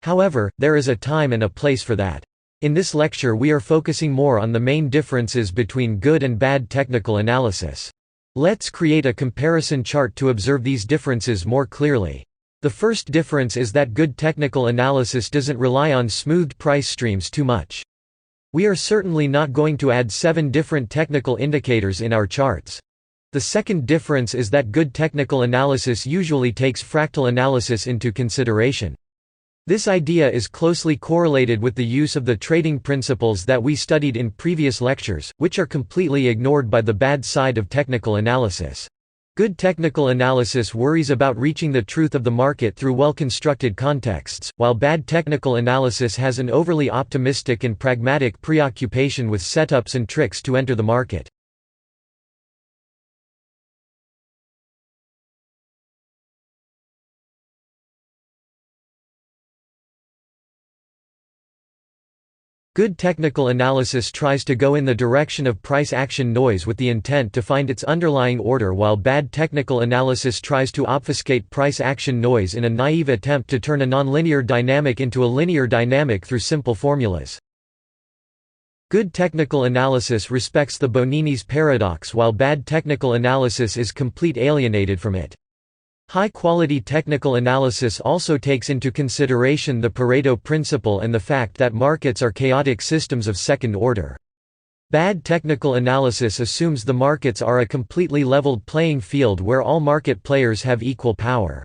However, there is a time and a place for that. In this lecture we are focusing more on the main differences between good and bad technical analysis. Let's create a comparison chart to observe these differences more clearly. The first difference is that good technical analysis doesn't rely on smoothed price streams too much. We are certainly not going to add 7 different technical indicators in our charts. The second difference is that good technical analysis usually takes fractal analysis into consideration. This idea is closely correlated with the use of the trading principles that we studied in previous lectures, which are completely ignored by the bad side of technical analysis. Good technical analysis worries about reaching the truth of the market through well-constructed contexts, while bad technical analysis has an overly optimistic and pragmatic preoccupation with setups and tricks to enter the market. Good technical analysis tries to go in the direction of price-action noise with the intent to find its underlying order, while bad technical analysis tries to obfuscate price-action noise in a naive attempt to turn a nonlinear dynamic into a linear dynamic through simple formulas. Good technical analysis respects the Bonini's paradox, while bad technical analysis is completely alienated from it. High-quality technical analysis also takes into consideration the Pareto principle and the fact that markets are chaotic systems of second order. Bad technical analysis assumes the markets are a completely leveled playing field where all market players have equal power.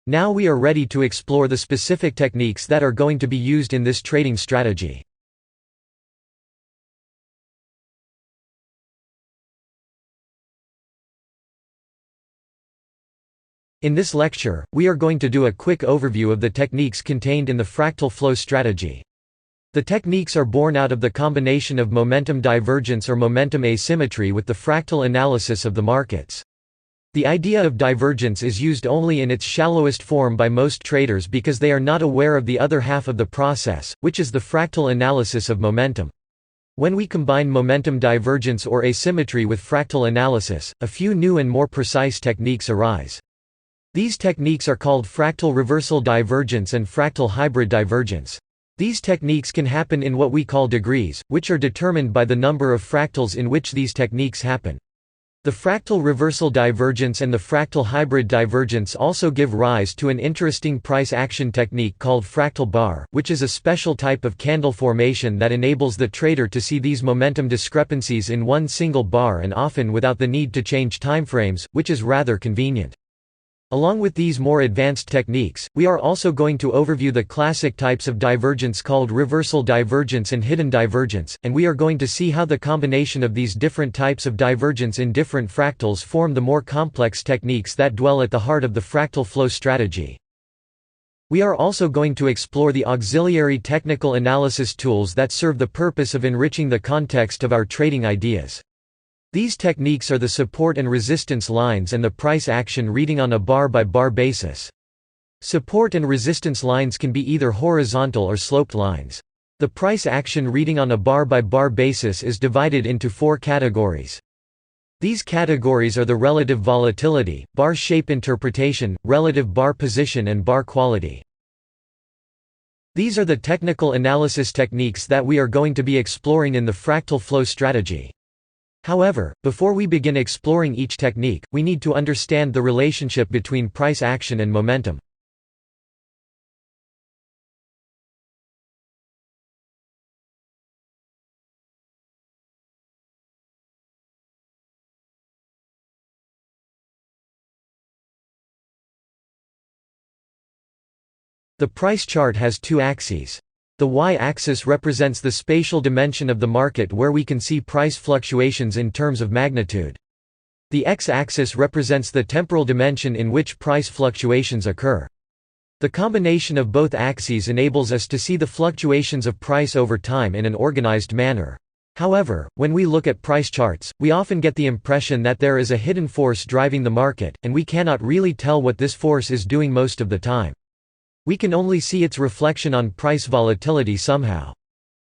Now we are ready to explore the specific techniques that are going to be used in this trading strategy. In this lecture, we are going to do a quick overview of the techniques contained in the fractal flow strategy. The techniques are born out of the combination of momentum divergence or momentum asymmetry with the fractal analysis of the markets. The idea of divergence is used only in its shallowest form by most traders because they are not aware of the other half of the process, which is the fractal analysis of momentum. When we combine momentum divergence or asymmetry with fractal analysis, a few new and more precise techniques arise. These techniques are called fractal reversal divergence and fractal hybrid divergence. These techniques can happen in what we call degrees, which are determined by the number of fractals in which these techniques happen. The fractal reversal divergence and the fractal hybrid divergence also give rise to an interesting price action technique called fractal bar, which is a special type of candle formation that enables the trader to see these momentum discrepancies in one single bar and often without the need to change timeframes, which is rather convenient. Along with these more advanced techniques, we are also going to overview the classic types of divergence called reversal divergence and hidden divergence, and we are going to see how the combination of these different types of divergence in different fractals form the more complex techniques that dwell at the heart of the fractal flow strategy. We are also going to explore the auxiliary technical analysis tools that serve the purpose of enriching the context of our trading ideas. These techniques are the support and resistance lines and the price action reading on a bar-by-bar basis. Support and resistance lines can be either horizontal or sloped lines. The price action reading on a bar-by-bar basis is divided into 4 categories. These categories are the relative volatility, bar shape interpretation, relative bar position and bar quality. These are the technical analysis techniques that we are going to be exploring in the fractal flow strategy. However, before we begin exploring each technique, we need to understand the relationship between price action and momentum. The price chart has two axes. The y-axis represents the spatial dimension of the market where we can see price fluctuations in terms of magnitude. The x-axis represents the temporal dimension in which price fluctuations occur. The combination of both axes enables us to see the fluctuations of price over time in an organized manner. However, when we look at price charts, we often get the impression that there is a hidden force driving the market, and we cannot really tell what this force is doing most of the time. We can only see its reflection on price volatility somehow.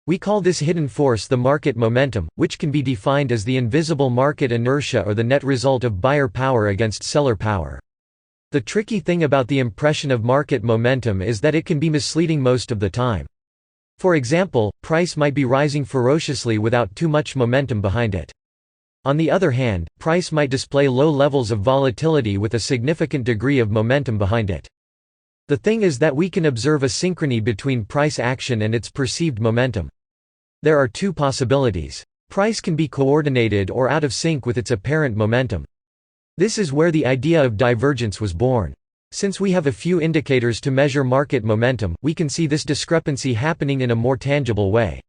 We call this hidden force the market momentum, which can be defined as the invisible market inertia or the net result of buyer power against seller power. The tricky thing about the impression of market momentum is that it can be misleading most of the time. For example, price might be rising ferociously without too much momentum behind it. On the other hand, price might display low levels of volatility with a significant degree of momentum behind it. The thing is that we can observe a synchrony between price action and its perceived momentum. There are two possibilities. Price can be coordinated or out of sync with its apparent momentum. This is where the idea of divergence was born. Since we have a few indicators to measure market momentum, we can see this discrepancy happening in a more tangible way.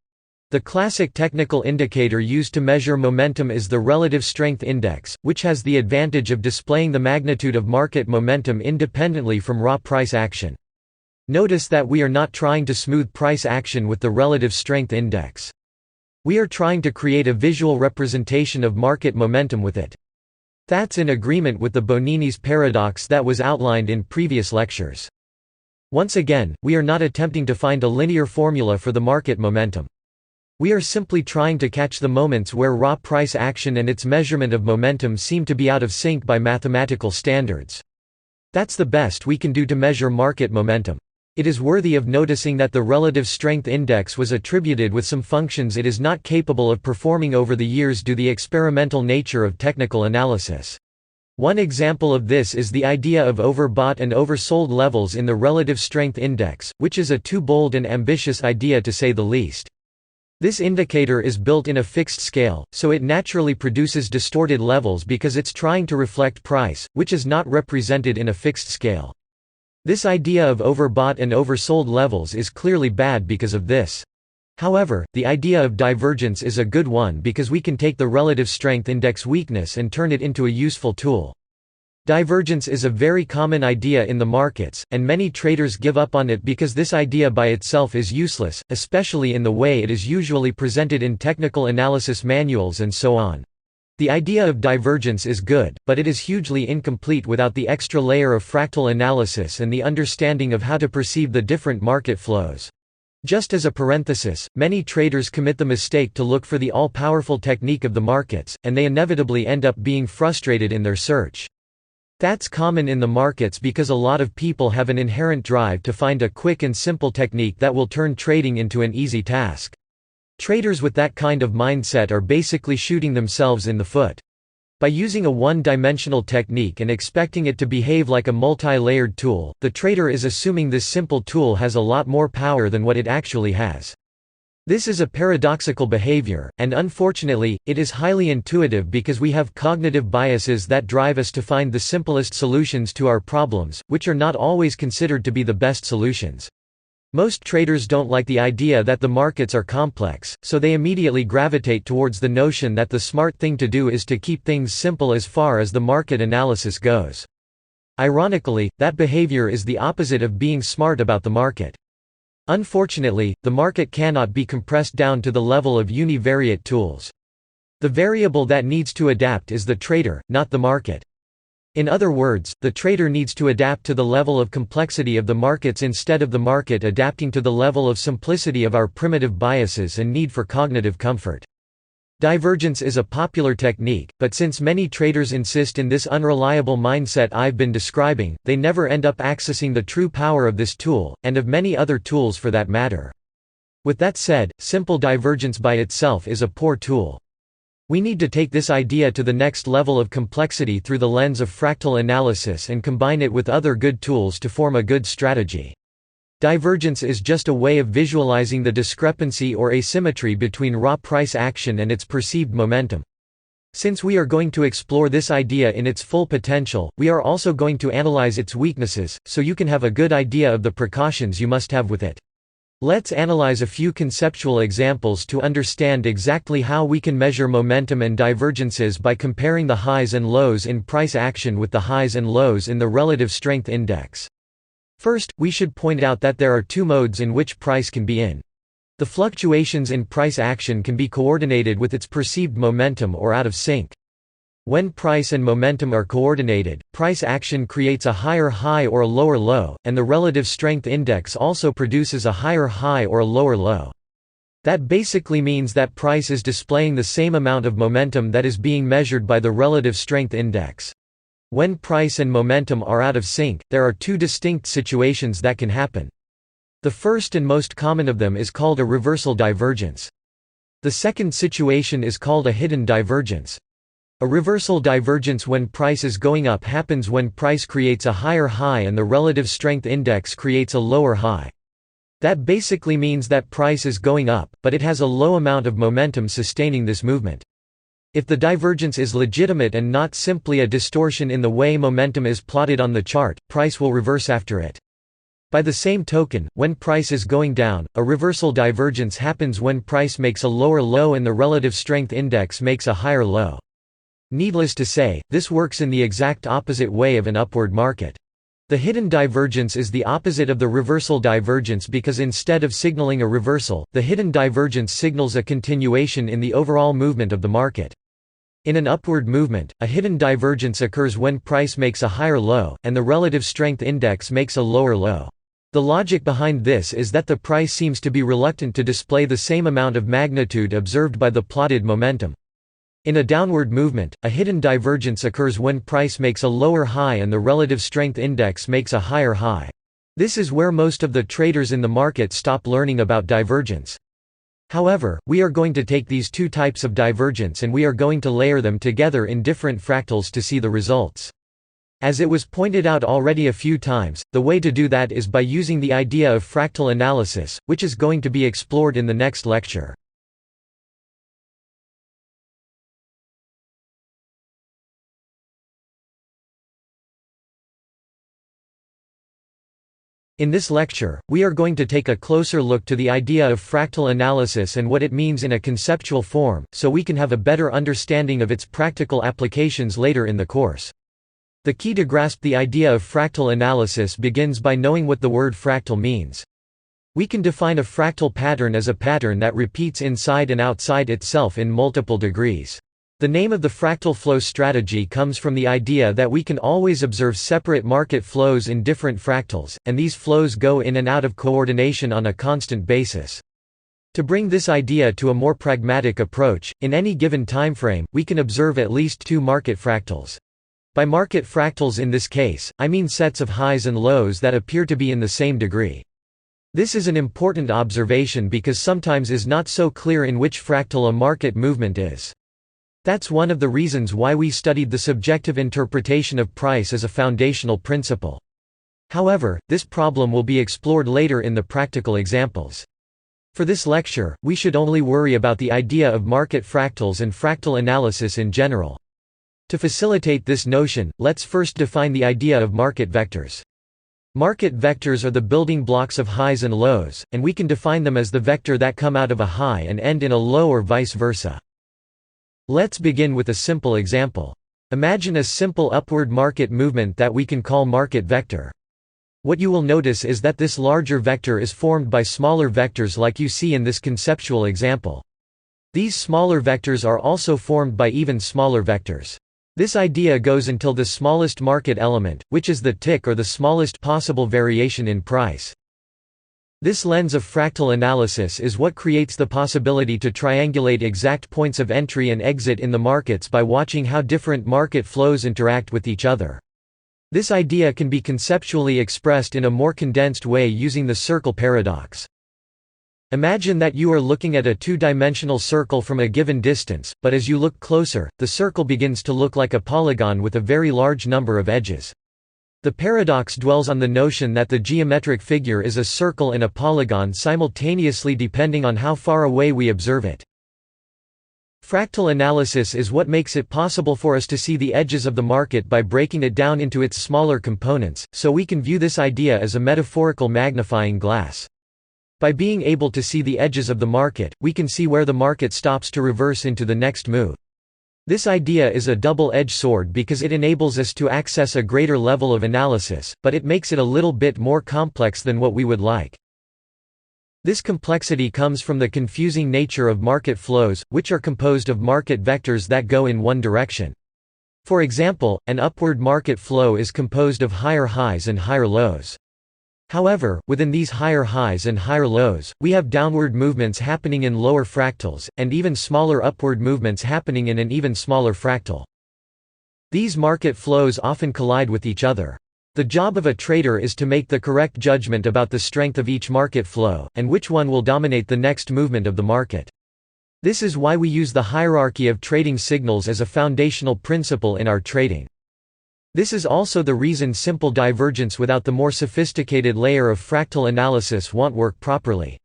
The classic technical indicator used to measure momentum is the relative strength index, which has the advantage of displaying the magnitude of market momentum independently from raw price action. Notice that we are not trying to smooth price action with the relative strength index. We are trying to create a visual representation of market momentum with it. That's in agreement with the Bonini's paradox that was outlined in previous lectures. Once again, we are not attempting to find a linear formula for the market momentum. We are simply trying to catch the moments where raw price action and its measurement of momentum seem to be out of sync by mathematical standards. That's the best we can do to measure market momentum. It is worthy of noticing that the relative strength index was attributed with some functions it is not capable of performing over the years due to the experimental nature of technical analysis. One example of this is the idea of overbought and oversold levels in the relative strength index, which is a too bold and ambitious idea to say the least. This indicator is built in a fixed scale, so it naturally produces distorted levels because it's trying to reflect price, which is not represented in a fixed scale. This idea of overbought and oversold levels is clearly bad because of this. However, the idea of divergence is a good one because we can take the relative strength index weakness and turn it into a useful tool. Divergence is a very common idea in the markets, and many traders give up on it because this idea by itself is useless, especially in the way it is usually presented in technical analysis manuals and so on. The idea of divergence is good, but it is hugely incomplete without the extra layer of fractal analysis and the understanding of how to perceive the different market flows. Just as a parenthesis, many traders commit the mistake to look for the all-powerful technique of the markets, and they inevitably end up being frustrated in their search. That's common in the markets because a lot of people have an inherent drive to find a quick and simple technique that will turn trading into an easy task. Traders with that kind of mindset are basically shooting themselves in the foot. By using a one-dimensional technique and expecting it to behave like a multi-layered tool, the trader is assuming this simple tool has a lot more power than what it actually has. This is a paradoxical behavior, and unfortunately, it is highly intuitive because we have cognitive biases that drive us to find the simplest solutions to our problems, which are not always considered to be the best solutions. Most traders don't like the idea that the markets are complex, so they immediately gravitate towards the notion that the smart thing to do is to keep things simple as far as the market analysis goes. Ironically, that behavior is the opposite of being smart about the market. Unfortunately, the market cannot be compressed down to the level of univariate tools. The variable that needs to adapt is the trader, not the market. In other words, the trader needs to adapt to the level of complexity of the markets instead of the market adapting to the level of simplicity of our primitive biases and need for cognitive comfort. Divergence is a popular technique, but since many traders insist in this unreliable mindset I've been describing, they never end up accessing the true power of this tool, and of many other tools for that matter. With that said, simple divergence by itself is a poor tool. We need to take this idea to the next level of complexity through the lens of fractal analysis and combine it with other good tools to form a good strategy. Divergence is just a way of visualizing the discrepancy or asymmetry between raw price action and its perceived momentum. Since we are going to explore this idea in its full potential, we are also going to analyze its weaknesses, so you can have a good idea of the precautions you must have with it. Let's analyze a few conceptual examples to understand exactly how we can measure momentum and divergences by comparing the highs and lows in price action with the highs and lows in the relative strength index. First, we should point out that there are two modes in which price can be in. The fluctuations in price action can be coordinated with its perceived momentum or out of sync. When price and momentum are coordinated, price action creates a higher high or a lower low, and the relative strength index also produces a higher high or a lower low. That basically means that price is displaying the same amount of momentum that is being measured by the relative strength index. When price and momentum are out of sync, there are two distinct situations that can happen. The first and most common of them is called a reversal divergence. The second situation is called a hidden divergence. A reversal divergence when price is going up happens when price creates a higher high and the relative strength index creates a lower high. That basically means that price is going up, but it has a low amount of momentum sustaining this movement. If the divergence is legitimate and not simply a distortion in the way momentum is plotted on the chart, price will reverse after it. By the same token, when price is going down, a reversal divergence happens when price makes a lower low and the relative strength index makes a higher low. Needless to say, this works in the exact opposite way of an upward market. The hidden divergence is the opposite of the reversal divergence because instead of signaling a reversal, the hidden divergence signals a continuation in the overall movement of the market. In an upward movement, a hidden divergence occurs when price makes a higher low, and the relative strength index makes a lower low. The logic behind this is that the price seems to be reluctant to display the same amount of magnitude observed by the plotted momentum. In a downward movement, a hidden divergence occurs when price makes a lower high and the relative strength index makes a higher high. This is where most of the traders in the market stop learning about divergence. However, we are going to take these two types of divergence and we are going to layer them together in different fractals to see the results. As it was pointed out already a few times, the way to do that is by using the idea of fractal analysis, which is going to be explored in the next lecture. In this lecture, we are going to take a closer look to the idea of fractal analysis and what it means in a conceptual form, so we can have a better understanding of its practical applications later in the course. The key to grasp the idea of fractal analysis begins by knowing what the word fractal means. We can define a fractal pattern as a pattern that repeats inside and outside itself in multiple degrees. The name of the fractal flow strategy comes from the idea that we can always observe separate market flows in different fractals, and these flows go in and out of coordination on a constant basis. To bring this idea to a more pragmatic approach, in any given timeframe, we can observe at least two market fractals. By market fractals in this case, I mean sets of highs and lows that appear to be in the same degree. This is an important observation because sometimes is not so clear in which fractal a market movement is. That's one of the reasons why we studied the subjective interpretation of price as a foundational principle. However, this problem will be explored later in the practical examples. For this lecture, we should only worry about the idea of market fractals and fractal analysis in general. To facilitate this notion, let's first define the idea of market vectors. Market vectors are the building blocks of highs and lows, and we can define them as the vector that come out of a high and end in a low or vice versa. Let's begin with a simple example. Imagine a simple upward market movement that we can call market vector. What you will notice is that this larger vector is formed by smaller vectors like you see in this conceptual example. These smaller vectors are also formed by even smaller vectors. This idea goes until the smallest market element, which is the tick or the smallest possible variation in price. This lens of fractal analysis is what creates the possibility to triangulate exact points of entry and exit in the markets by watching how different market flows interact with each other. This idea can be conceptually expressed in a more condensed way using the circle paradox. Imagine that you are looking at a two-dimensional circle from a given distance, but as you look closer, the circle begins to look like a polygon with a very large number of edges. The paradox dwells on the notion that the geometric figure is a circle and a polygon simultaneously depending on how far away we observe it. Fractal analysis is what makes it possible for us to see the edges of the market by breaking it down into its smaller components, so we can view this idea as a metaphorical magnifying glass. By being able to see the edges of the market, we can see where the market stops to reverse into the next move. This idea is a double-edged sword because it enables us to access a greater level of analysis, but it makes it a little bit more complex than what we would like. This complexity comes from the confusing nature of market flows, which are composed of market vectors that go in one direction. For example, an upward market flow is composed of higher highs and higher lows. However, within these higher highs and higher lows, we have downward movements happening in lower fractals, and even smaller upward movements happening in an even smaller fractal. These market flows often collide with each other. The job of a trader is to make the correct judgment about the strength of each market flow, and which one will dominate the next movement of the market. This is why we use the hierarchy of trading signals as a foundational principle in our trading. This is also the reason simple divergence without the more sophisticated layer of fractal analysis won't work properly.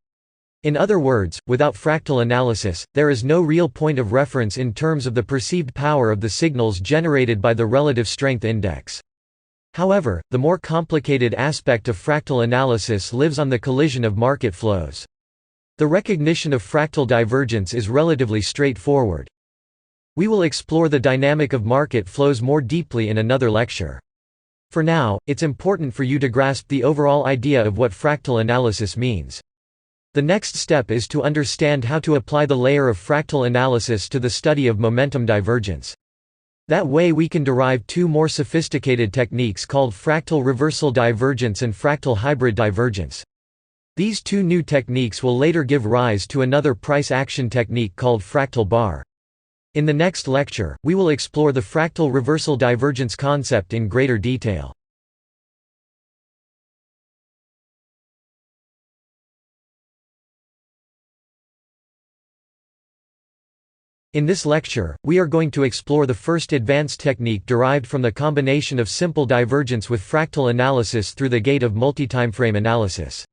In other words, without fractal analysis, there is no real point of reference in terms of the perceived power of the signals generated by the relative strength index. However, the more complicated aspect of fractal analysis lives on the collision of market flows. The recognition of fractal divergence is relatively straightforward. We will explore the dynamic of market flows more deeply in another lecture. For now, it's important for you to grasp the overall idea of what fractal analysis means. The next step is to understand how to apply the layer of fractal analysis to the study of momentum divergence. That way we can derive two more sophisticated techniques called fractal reversal divergence and fractal hybrid divergence. These two new techniques will later give rise to another price action technique called fractal bar. In the next lecture, we will explore the fractal reversal divergence concept in greater detail. In this lecture, we are going to explore the first advanced technique derived from the combination of simple divergence with fractal analysis through the gate of multitimeframe analysis.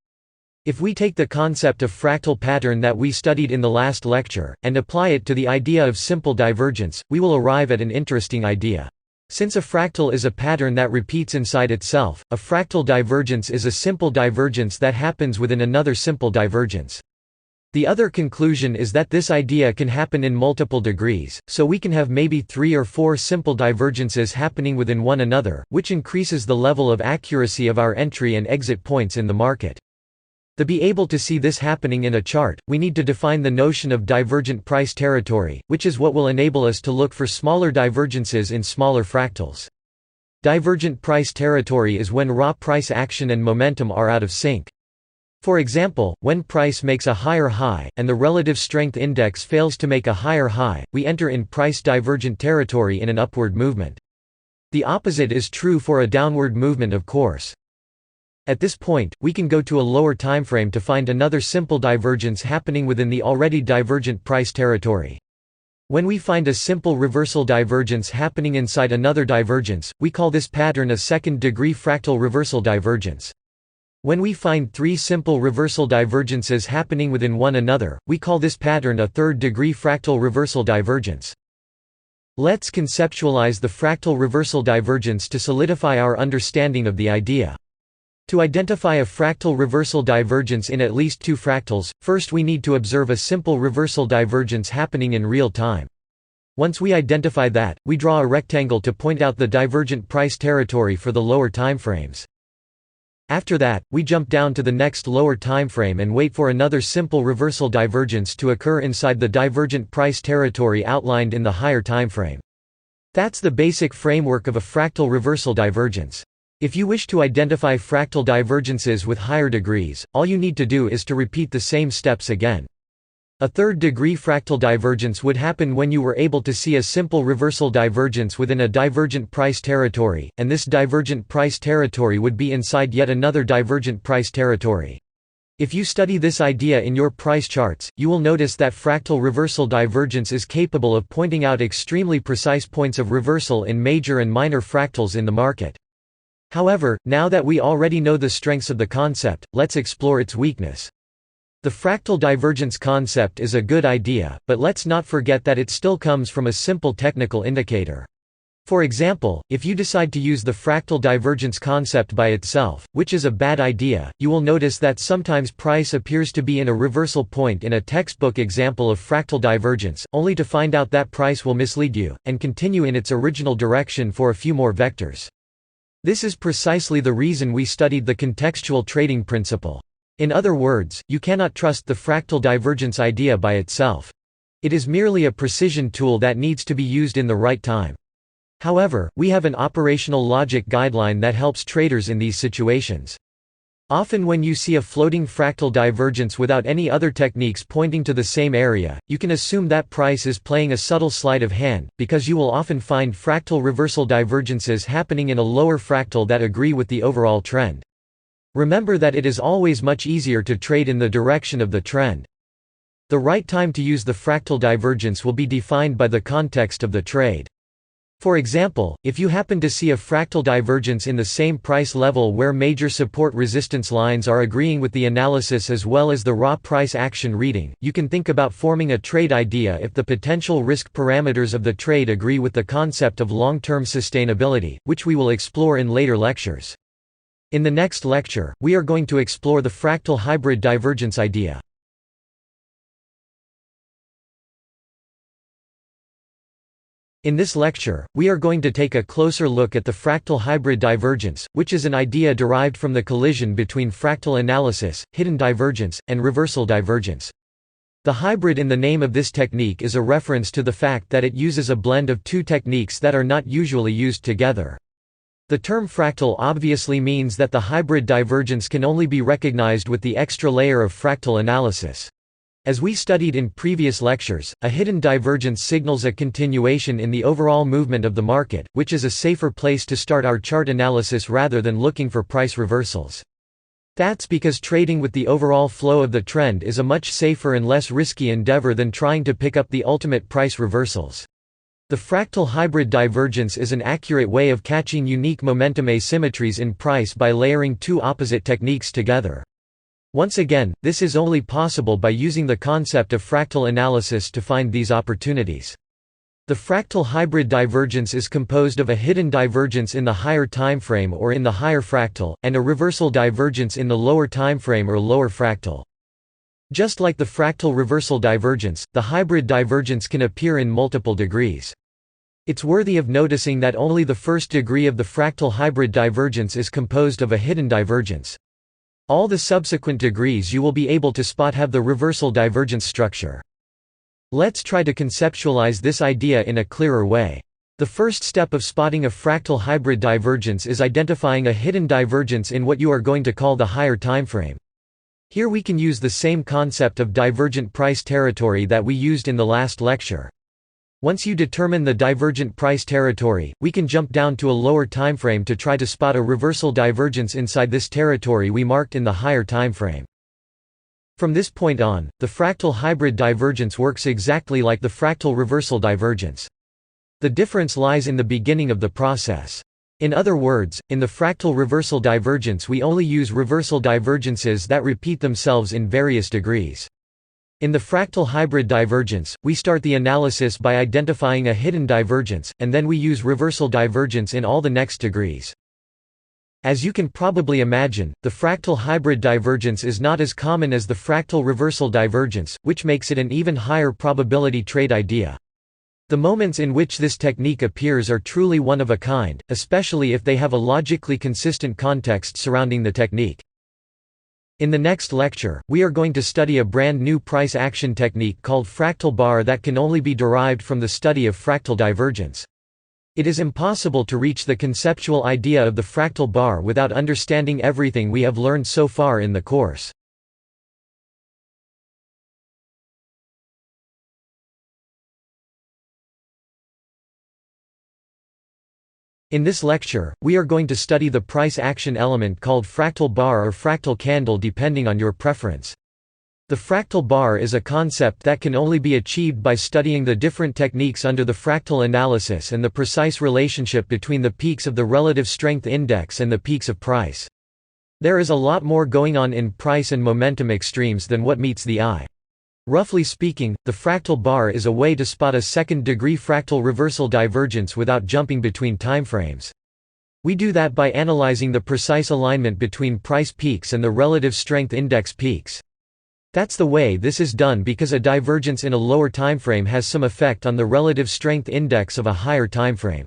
If we take the concept of fractal pattern that we studied in the last lecture, and apply it to the idea of simple divergence, we will arrive at an interesting idea. Since a fractal is a pattern that repeats inside itself, a fractal divergence is a simple divergence that happens within another simple divergence. The other conclusion is that this idea can happen in multiple degrees, so we can have maybe 3 or 4 simple divergences happening within one another, which increases the level of accuracy of our entry and exit points in the market. To be able to see this happening in a chart, we need to define the notion of divergent price territory, which is what will enable us to look for smaller divergences in smaller fractals. Divergent price territory is when raw price action and momentum are out of sync. For example, when price makes a higher high, and the relative strength index fails to make a higher high, we enter in price divergent territory in an upward movement. The opposite is true for a downward movement, of course. At this point, we can go to a lower timeframe to find another simple divergence happening within the already divergent price territory. When we find a simple reversal divergence happening inside another divergence, we call this pattern a second-degree fractal reversal divergence. When we find 3 simple reversal divergences happening within one another, we call this pattern a third-degree fractal reversal divergence. Let's conceptualize the fractal reversal divergence to solidify our understanding of the idea. To identify a fractal reversal divergence in at least 2 fractals, first we need to observe a simple reversal divergence happening in real time. Once we identify that, we draw a rectangle to point out the divergent price territory for the lower timeframes. After that, we jump down to the next lower timeframe and wait for another simple reversal divergence to occur inside the divergent price territory outlined in the higher timeframe. That's the basic framework of a fractal reversal divergence. If you wish to identify fractal divergences with higher degrees, all you need to do is to repeat the same steps again. A third-degree fractal divergence would happen when you were able to see a simple reversal divergence within a divergent price territory, and this divergent price territory would be inside yet another divergent price territory. If you study this idea in your price charts, you will notice that fractal reversal divergence is capable of pointing out extremely precise points of reversal in major and minor fractals in the market. However, now that we already know the strengths of the concept, let's explore its weakness. The fractal divergence concept is a good idea, but let's not forget that it still comes from a simple technical indicator. For example, if you decide to use the fractal divergence concept by itself, which is a bad idea, you will notice that sometimes price appears to be in a reversal point in a textbook example of fractal divergence, only to find out that price will mislead you, and continue in its original direction for a few more vectors. This is precisely the reason we studied the contextual trading principle. In other words, you cannot trust the fractal divergence idea by itself. It is merely a precision tool that needs to be used in the right time. However, we have an operational logic guideline that helps traders in these situations. Often when you see a floating fractal divergence without any other techniques pointing to the same area, you can assume that price is playing a subtle sleight of hand, because you will often find fractal reversal divergences happening in a lower fractal that agree with the overall trend. Remember that it is always much easier to trade in the direction of the trend. The right time to use the fractal divergence will be defined by the context of the trade. For example, if you happen to see a fractal divergence in the same price level where major support resistance lines are agreeing with the analysis as well as the raw price action reading, you can think about forming a trade idea if the potential risk parameters of the trade agree with the concept of long-term sustainability, which we will explore in later lectures. In the next lecture, we are going to explore the fractal hybrid divergence idea. In this lecture, we are going to take a closer look at the fractal hybrid divergence, which is an idea derived from the collision between fractal analysis, hidden divergence, and reversal divergence. The hybrid in the name of this technique is a reference to the fact that it uses a blend of two techniques that are not usually used together. The term fractal obviously means that the hybrid divergence can only be recognized with the extra layer of fractal analysis. As we studied in previous lectures, a hidden divergence signals a continuation in the overall movement of the market, which is a safer place to start our chart analysis rather than looking for price reversals. That's because trading with the overall flow of the trend is a much safer and less risky endeavor than trying to pick up the ultimate price reversals. The fractal hybrid divergence is an accurate way of catching unique momentum asymmetries in price by layering two opposite techniques together. Once again, this is only possible by using the concept of fractal analysis to find these opportunities. The fractal hybrid divergence is composed of a hidden divergence in the higher timeframe or in the higher fractal, and a reversal divergence in the lower timeframe or lower fractal. Just like the fractal reversal divergence, the hybrid divergence can appear in multiple degrees. It's worthy of noticing that only the first degree of the fractal hybrid divergence is composed of a hidden divergence. All the subsequent degrees you will be able to spot have the reversal divergence structure. Let's try to conceptualize this idea in a clearer way. The first step of spotting a fractal hybrid divergence is identifying a hidden divergence in what you are going to call the higher timeframe. Here we can use the same concept of divergent price territory that we used in the last lecture. Once you determine the divergent price territory, we can jump down to a lower timeframe to try to spot a reversal divergence inside this territory we marked in the higher timeframe. From this point on, the fractal hybrid divergence works exactly like the fractal reversal divergence. The difference lies in the beginning of the process. In other words, in the fractal reversal divergence we only use reversal divergences that repeat themselves in various degrees. In the fractal hybrid divergence, we start the analysis by identifying a hidden divergence, and then we use reversal divergence in all the next degrees. As you can probably imagine, the fractal hybrid divergence is not as common as the fractal reversal divergence, which makes it an even higher probability trade idea. The moments in which this technique appears are truly one of a kind, especially if they have a logically consistent context surrounding the technique. In the next lecture, we are going to study a brand new price action technique called fractal bar that can only be derived from the study of fractal divergence. It is impossible to reach the conceptual idea of the fractal bar without understanding everything we have learned so far in the course. In this lecture, we are going to study the price action element called fractal bar or fractal candle depending on your preference. The fractal bar is a concept that can only be achieved by studying the different techniques under the fractal analysis and the precise relationship between the peaks of the relative strength index and the peaks of price. There is a lot more going on in price and momentum extremes than what meets the eye. Roughly speaking, the fractal bar is a way to spot a second-degree fractal reversal divergence without jumping between timeframes. We do that by analyzing the precise alignment between price peaks and the relative strength index peaks. That's the way this is done because a divergence in a lower timeframe has some effect on the relative strength index of a higher timeframe.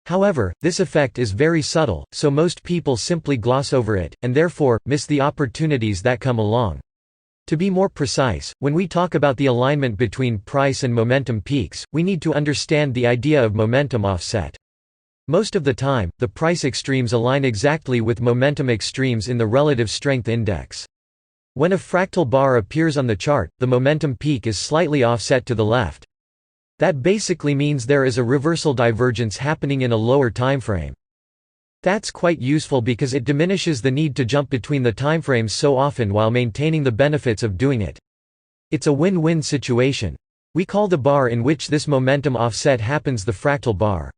However, this effect is very subtle, so most people simply gloss over it, and therefore, miss the opportunities that come along. To be more precise, when we talk about the alignment between price and momentum peaks, we need to understand the idea of momentum offset. Most of the time, the price extremes align exactly with momentum extremes in the relative strength index. When a fractal bar appears on the chart, the momentum peak is slightly offset to the left. That basically means there is a reversal divergence happening in a lower timeframe. That's quite useful because it diminishes the need to jump between the timeframes so often while maintaining the benefits of doing it. It's a win-win situation. We call the bar in which this momentum offset happens the fractal bar.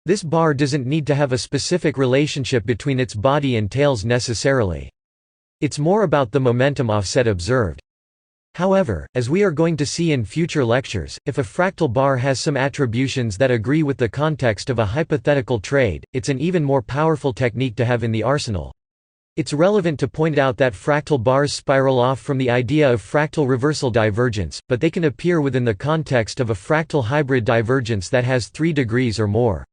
This bar doesn't need to have a specific relationship between its body and tails necessarily. It's more about the momentum offset observed. However, as we are going to see in future lectures, if a fractal bar has some attributions that agree with the context of a hypothetical trade, it's an even more powerful technique to have in the arsenal. It's relevant to point out that fractal bars spiral off from the idea of fractal reversal divergence, but they can appear within the context of a fractal hybrid divergence that has 3 degrees or more.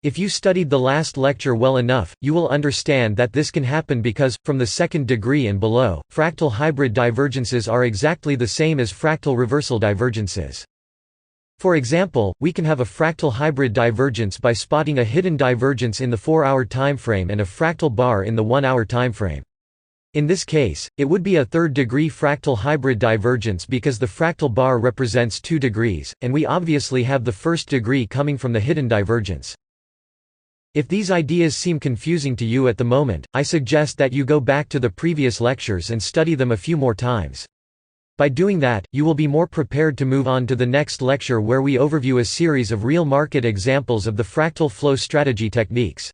If you studied the last lecture well enough, you will understand that this can happen because, from the second degree and below, fractal hybrid divergences are exactly the same as fractal reversal divergences. For example, we can have a fractal hybrid divergence by spotting a hidden divergence in the 4-hour timeframe and a fractal bar in the 1-hour timeframe. In this case, it would be a third-degree fractal hybrid divergence because the fractal bar represents 2 degrees, and we obviously have the first degree coming from the hidden divergence. If these ideas seem confusing to you at the moment, I suggest that you go back to the previous lectures and study them a few more times. By doing that, you will be more prepared to move on to the next lecture where we overview a series of real market examples of the fractal flow strategy techniques.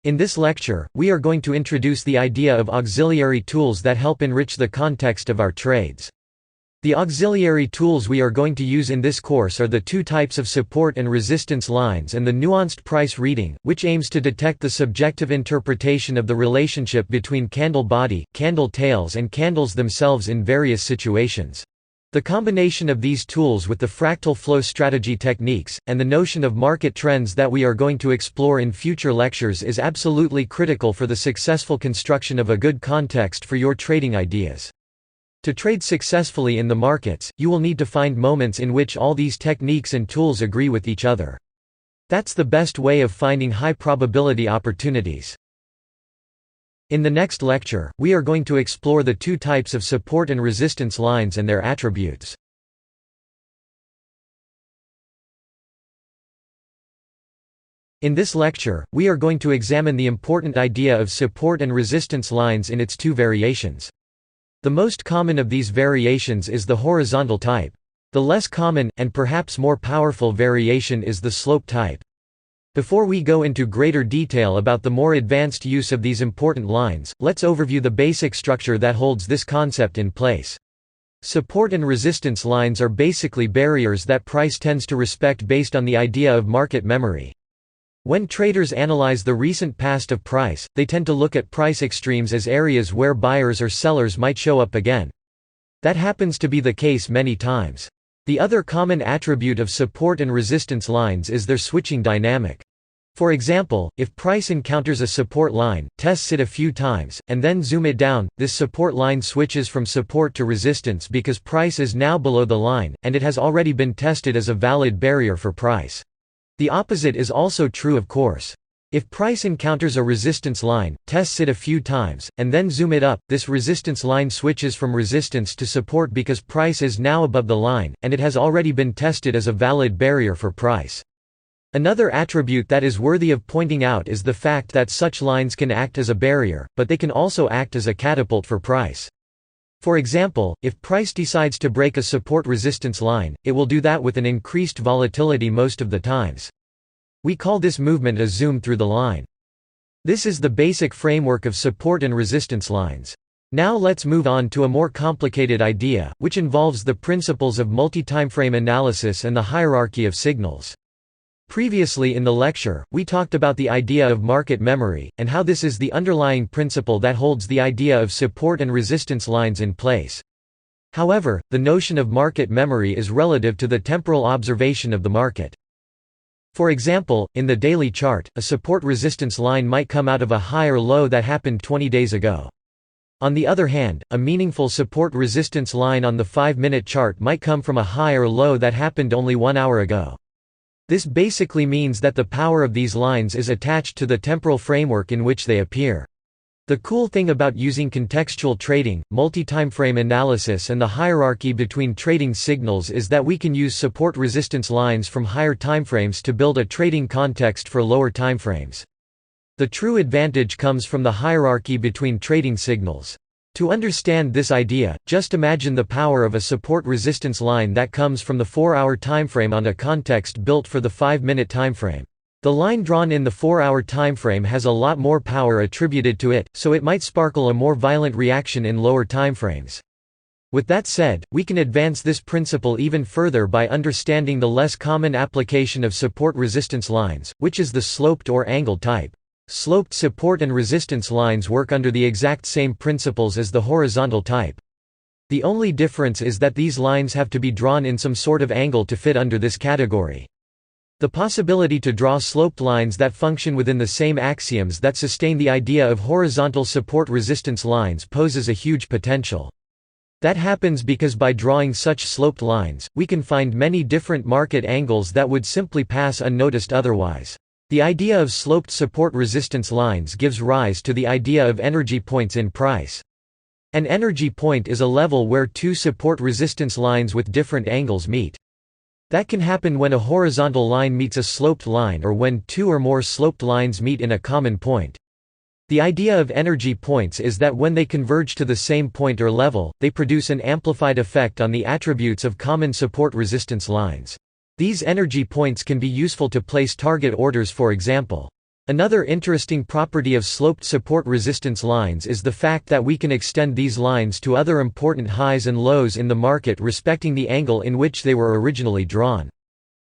In this lecture, we are going to introduce the idea of auxiliary tools that help enrich the context of our trades. The auxiliary tools we are going to use in this course are the 2 types of support and resistance lines and the nuanced price reading, which aims to detect the subjective interpretation of the relationship between candle body, candle tails and candles themselves in various situations. The combination of these tools with the fractal flow strategy techniques, and the notion of market trends that we are going to explore in future lectures is absolutely critical for the successful construction of a good context for your trading ideas. To trade successfully in the markets, you will need to find moments in which all these techniques and tools agree with each other. That's the best way of finding high-probability opportunities. In the next lecture, we are going to explore the 2 types of support and resistance lines and their attributes. In this lecture, we are going to examine the important idea of support and resistance lines in its 2 variations. The most common of these variations is the horizontal type. The less common, and perhaps more powerful variation is the slope type. Before we go into greater detail about the more advanced use of these important lines, let's overview the basic structure that holds this concept in place. Support and resistance lines are basically barriers that price tends to respect based on the idea of market memory. When traders analyze the recent past of price, they tend to look at price extremes as areas where buyers or sellers might show up again. That happens to be the case many times. The other common attribute of support and resistance lines is their switching dynamic. For example, if price encounters a support line, tests it a few times, and then zoom it down, this support line switches from support to resistance because price is now below the line, and it has already been tested as a valid barrier for price. The opposite is also true, of course. If price encounters a resistance line, tests it a few times, and then zoom it up, this resistance line switches from resistance to support because price is now above the line, and it has already been tested as a valid barrier for price. Another attribute that is worthy of pointing out is the fact that such lines can act as a barrier, but they can also act as a catapult for price. For example, if price decides to break a support-resistance line, it will do that with an increased volatility most of the times. We call this movement a zoom through the line. This is the basic framework of support and resistance lines. Now let's move on to a more complicated idea, which involves the principles of multi-timeframe analysis and the hierarchy of signals. Previously in the lecture, we talked about the idea of market memory, and how this is the underlying principle that holds the idea of support and resistance lines in place. However, the notion of market memory is relative to the temporal observation of the market. For example, in the daily chart, a support-resistance line might come out of a high or low that happened 20 days ago. On the other hand, a meaningful support-resistance line on the 5-minute chart might come from a high or low that happened only 1 hour ago. This basically means that the power of these lines is attached to the temporal framework in which they appear. The cool thing about using contextual trading, multi-timeframe analysis and the hierarchy between trading signals is that we can use support-resistance lines from higher timeframes to build a trading context for lower timeframes. The true advantage comes from the hierarchy between trading signals. To understand this idea, just imagine the power of a support-resistance line that comes from the 4-hour timeframe on a context built for the 5-minute timeframe. The line drawn in the 4-hour timeframe has a lot more power attributed to it, so it might sparkle a more violent reaction in lower timeframes. With that said, we can advance this principle even further by understanding the less common application of support-resistance lines, which is the sloped or angled type. Sloped support and resistance lines work under the exact same principles as the horizontal type. The only difference is that these lines have to be drawn in some sort of angle to fit under this category. The possibility to draw sloped lines that function within the same axioms that sustain the idea of horizontal support-resistance lines poses a huge potential. That happens because by drawing such sloped lines, we can find many different market angles that would simply pass unnoticed otherwise. The idea of sloped support-resistance lines gives rise to the idea of energy points in price. An energy point is a level where two support-resistance lines with different angles meet. That can happen when a horizontal line meets a sloped line or when two or more sloped lines meet in a common point. The idea of energy points is that when they converge to the same point or level, they produce an amplified effect on the attributes of common support-resistance lines. These energy points can be useful to place target orders, for example. Another interesting property of sloped support-resistance lines is the fact that we can extend these lines to other important highs and lows in the market respecting the angle in which they were originally drawn.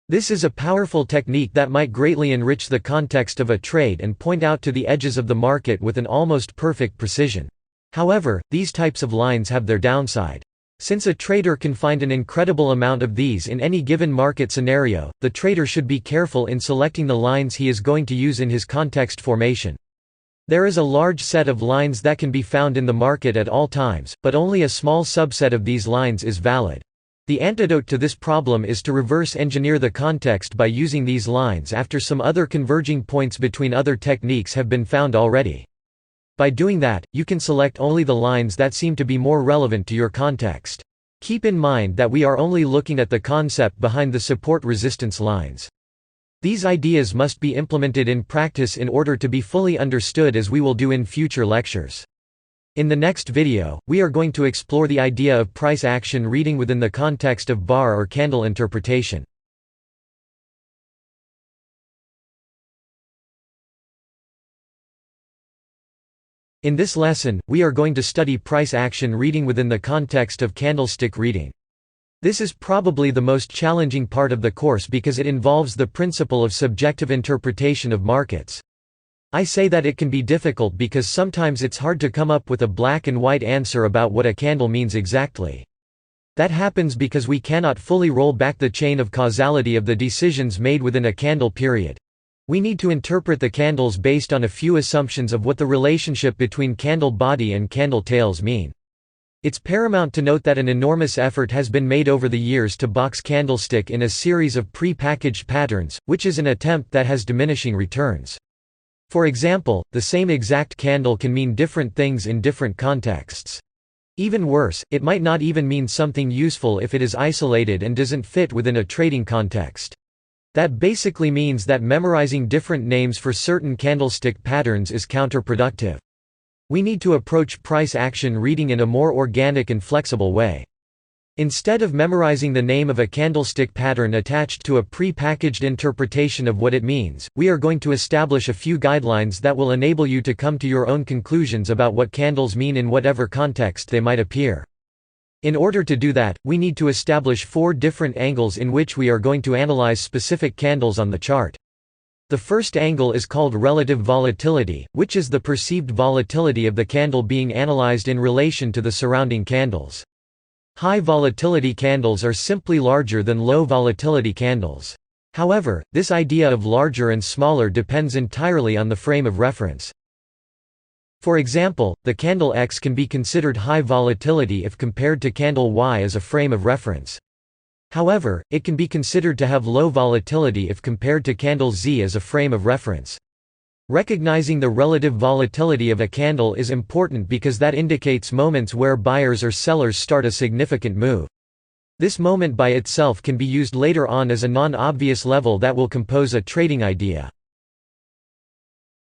This is a powerful technique that might greatly enrich the context of a trade and point out to the edges of the market with an almost perfect precision. However, these types of lines have their downside. Since a trader can find an incredible amount of these in any given market scenario, the trader should be careful in selecting the lines he is going to use in his context formation. There is a large set of lines that can be found in the market at all times, but only a small subset of these lines is valid. The antidote to this problem is to reverse engineer the context by using these lines after some other converging points between other techniques have been found already. By doing that, you can select only the lines that seem to be more relevant to your context. Keep in mind that we are only looking at the concept behind the support-resistance lines. These ideas must be implemented in practice in order to be fully understood, as we will do in future lectures. In the next video, we are going to explore the idea of price action reading within the context of bar or candle interpretation. In this lesson, we are going to study price action reading within the context of candlestick reading. This is probably the most challenging part of the course because it involves the principle of subjective interpretation of markets. I say that it can be difficult because sometimes it's hard to come up with a black and white answer about what a candle means exactly. That happens because we cannot fully roll back the chain of causality of the decisions made within a candle period. We need to interpret the candles based on a few assumptions of what the relationship between candle body and candle tails mean. It's paramount to note that an enormous effort has been made over the years to box candlestick in a series of pre-packaged patterns, which is an attempt that has diminishing returns. For example, the same exact candle can mean different things in different contexts. Even worse, it might not even mean something useful if it is isolated and doesn't fit within a trading context. That basically means that memorizing different names for certain candlestick patterns is counterproductive. We need to approach price action reading in a more organic and flexible way. Instead of memorizing the name of a candlestick pattern attached to a pre-packaged interpretation of what it means, we are going to establish a few guidelines that will enable you to come to your own conclusions about what candles mean in whatever context they might appear. In order to do that, we need to establish 4 different angles in which we are going to analyze specific candles on the chart. The first angle is called relative volatility, which is the perceived volatility of the candle being analyzed in relation to the surrounding candles. High volatility candles are simply larger than low volatility candles. However, this idea of larger and smaller depends entirely on the frame of reference. For example, the candle X can be considered high volatility if compared to candle Y as a frame of reference. However, it can be considered to have low volatility if compared to candle Z as a frame of reference. Recognizing the relative volatility of a candle is important because that indicates moments where buyers or sellers start a significant move. This moment by itself can be used later on as a non-obvious level that will compose a trading idea.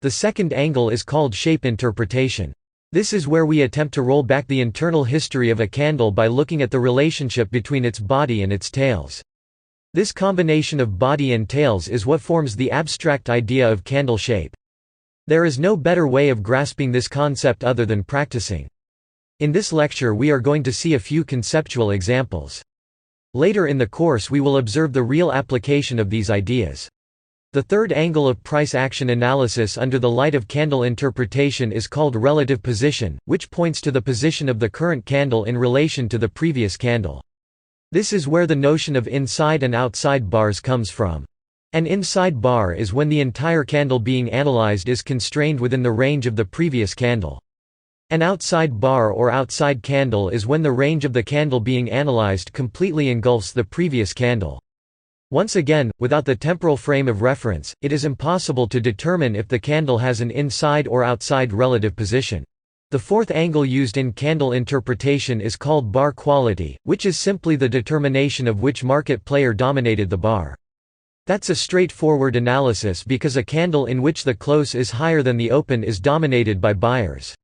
The second angle is called shape interpretation. This is where we attempt to roll back the internal history of a candle by looking at the relationship between its body and its tails. This combination of body and tails is what forms the abstract idea of candle shape. There is no better way of grasping this concept other than practicing. In this lecture we are going to see a few conceptual examples. Later in the course we will observe the real application of these ideas. The third angle of price action analysis under the light of candle interpretation is called relative position, which points to the position of the current candle in relation to the previous candle. This is where the notion of inside and outside bars comes from. An inside bar is when the entire candle being analyzed is constrained within the range of the previous candle. An outside bar or outside candle is when the range of the candle being analyzed completely engulfs the previous candle. Once again, without the temporal frame of reference, it is impossible to determine if the candle has an inside or outside relative position. The fourth angle used in candle interpretation is called bar quality, which is simply the determination of which market player dominated the bar. That's a straightforward analysis because a candle in which the close is higher than the open is dominated by buyers.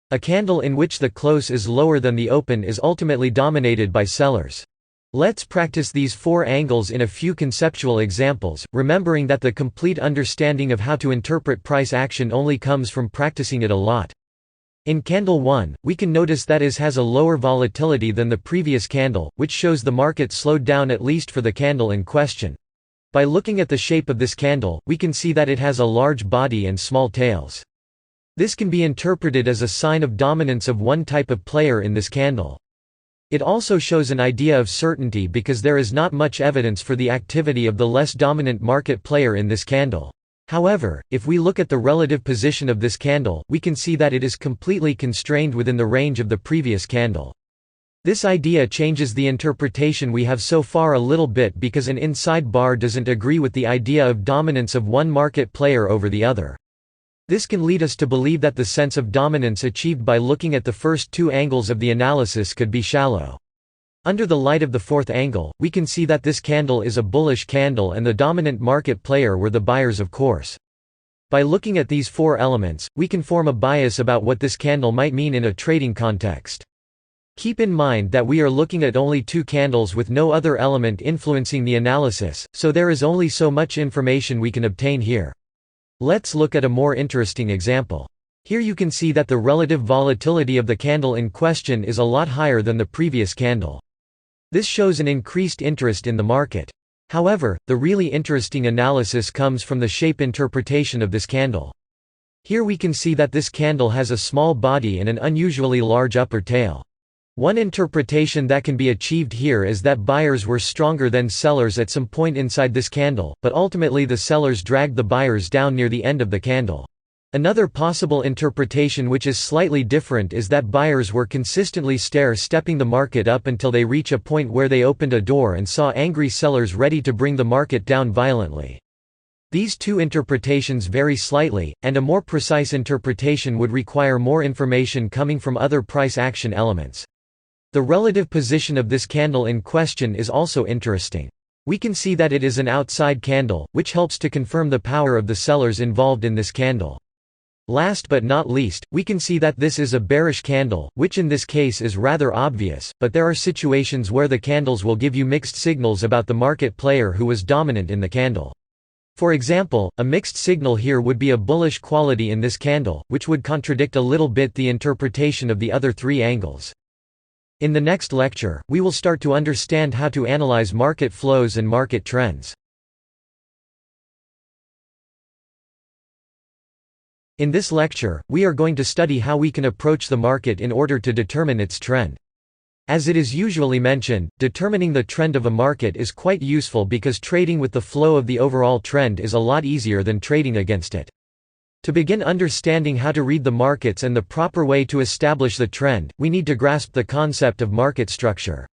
A candle in which the close is lower than the open is ultimately dominated by sellers. Let's practice these 4 angles in a few conceptual examples, remembering that the complete understanding of how to interpret price action only comes from practicing it a lot. In candle 1, we can notice that it has a lower volatility than the previous candle, which shows the market slowed down at least for the candle in question. By looking at the shape of this candle, we can see that it has a large body and small tails. This can be interpreted as a sign of dominance of one type of player in this candle. It also shows an idea of certainty because there is not much evidence for the activity of the less dominant market player in this candle. However, if we look at the relative position of this candle, we can see that it is completely constrained within the range of the previous candle. This idea changes the interpretation we have so far a little bit because an inside bar doesn't agree with the idea of dominance of one market player over the other. This can lead us to believe that the sense of dominance achieved by looking at the first 2 angles of the analysis could be shallow. Under the light of the fourth angle, we can see that this candle is a bullish candle and the dominant market player were the buyers, of course. By looking at these 4 elements, we can form a bias about what this candle might mean in a trading context. Keep in mind that we are looking at only 2 candles with no other element influencing the analysis, so there is only so much information we can obtain here. Let's look at a more interesting example. Here you can see that the relative volatility of the candle in question is a lot higher than the previous candle. This shows an increased interest in the market. However, the really interesting analysis comes from the shape interpretation of this candle. Here we can see that this candle has a small body and an unusually large upper tail. One interpretation that can be achieved here is that buyers were stronger than sellers at some point inside this candle, but ultimately the sellers dragged the buyers down near the end of the candle. Another possible interpretation, which is slightly different, is that buyers were consistently stair-stepping the market up until they reach a point where they opened a door and saw angry sellers ready to bring the market down violently. These two interpretations vary slightly, and a more precise interpretation would require more information coming from other price action elements. The relative position of this candle in question is also interesting. We can see that it is an outside candle, which helps to confirm the power of the sellers involved in this candle. Last but not least, we can see that this is a bearish candle, which in this case is rather obvious, but there are situations where the candles will give you mixed signals about the market player who was dominant in the candle. For example, a mixed signal here would be a bullish quality in this candle, which would contradict a little bit the interpretation of the other three angles. In the next lecture, we will start to understand how to analyze market flows and market trends. In this lecture, we are going to study how we can approach the market in order to determine its trend. As it is usually mentioned, determining the trend of a market is quite useful because trading with the flow of the overall trend is a lot easier than trading against it. To begin understanding how to read the markets and the proper way to establish the trend, we need to grasp the concept of market structure.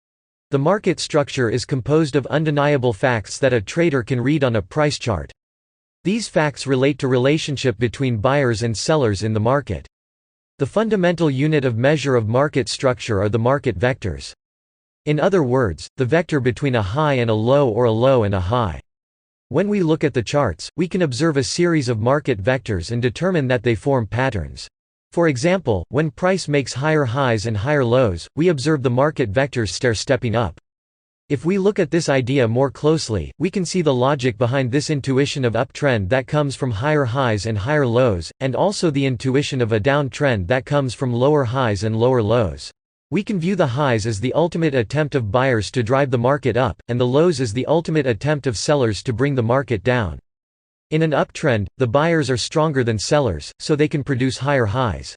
The market structure is composed of undeniable facts that a trader can read on a price chart. These facts relate to relationship between buyers and sellers in the market. The fundamental unit of measure of market structure are the market vectors. In other words, the vector between a high and a low or a low and a high. When we look at the charts, we can observe a series of market vectors and determine that they form patterns. For example, when price makes higher highs and higher lows, we observe the market vectors stair-stepping up. If we look at this idea more closely, we can see the logic behind this intuition of uptrend that comes from higher highs and higher lows, and also the intuition of a downtrend that comes from lower highs and lower lows. We can view the highs as the ultimate attempt of buyers to drive the market up, and the lows as the ultimate attempt of sellers to bring the market down. In an uptrend, the buyers are stronger than sellers, so they can produce higher highs.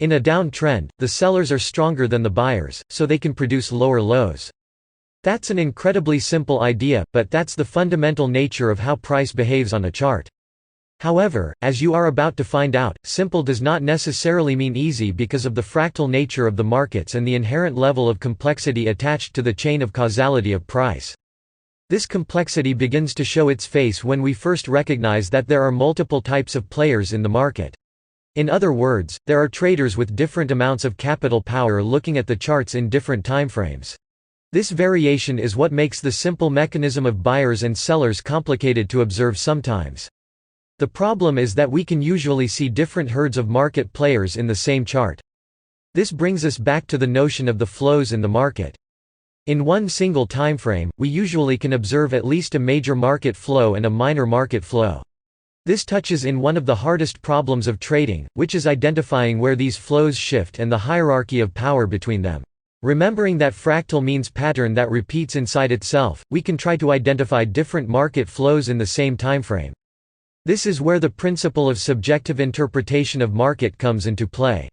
In a downtrend, the sellers are stronger than the buyers, so they can produce lower lows. That's an incredibly simple idea, but that's the fundamental nature of how price behaves on a chart. However, as you are about to find out, simple does not necessarily mean easy because of the fractal nature of the markets and the inherent level of complexity attached to the chain of causality of price. This complexity begins to show its face when we first recognize that there are multiple types of players in the market. In other words, there are traders with different amounts of capital power looking at the charts in different timeframes. This variation is what makes the simple mechanism of buyers and sellers complicated to observe sometimes. The problem is that we can usually see different herds of market players in the same chart. This brings us back to the notion of the flows in the market. In one single timeframe, we usually can observe at least a major market flow and a minor market flow. This touches in one of the hardest problems of trading, which is identifying where these flows shift and the hierarchy of power between them. Remembering that fractal means pattern that repeats inside itself, we can try to identify different market flows in the same timeframe. This is where the principle of subjective interpretation of market comes into play.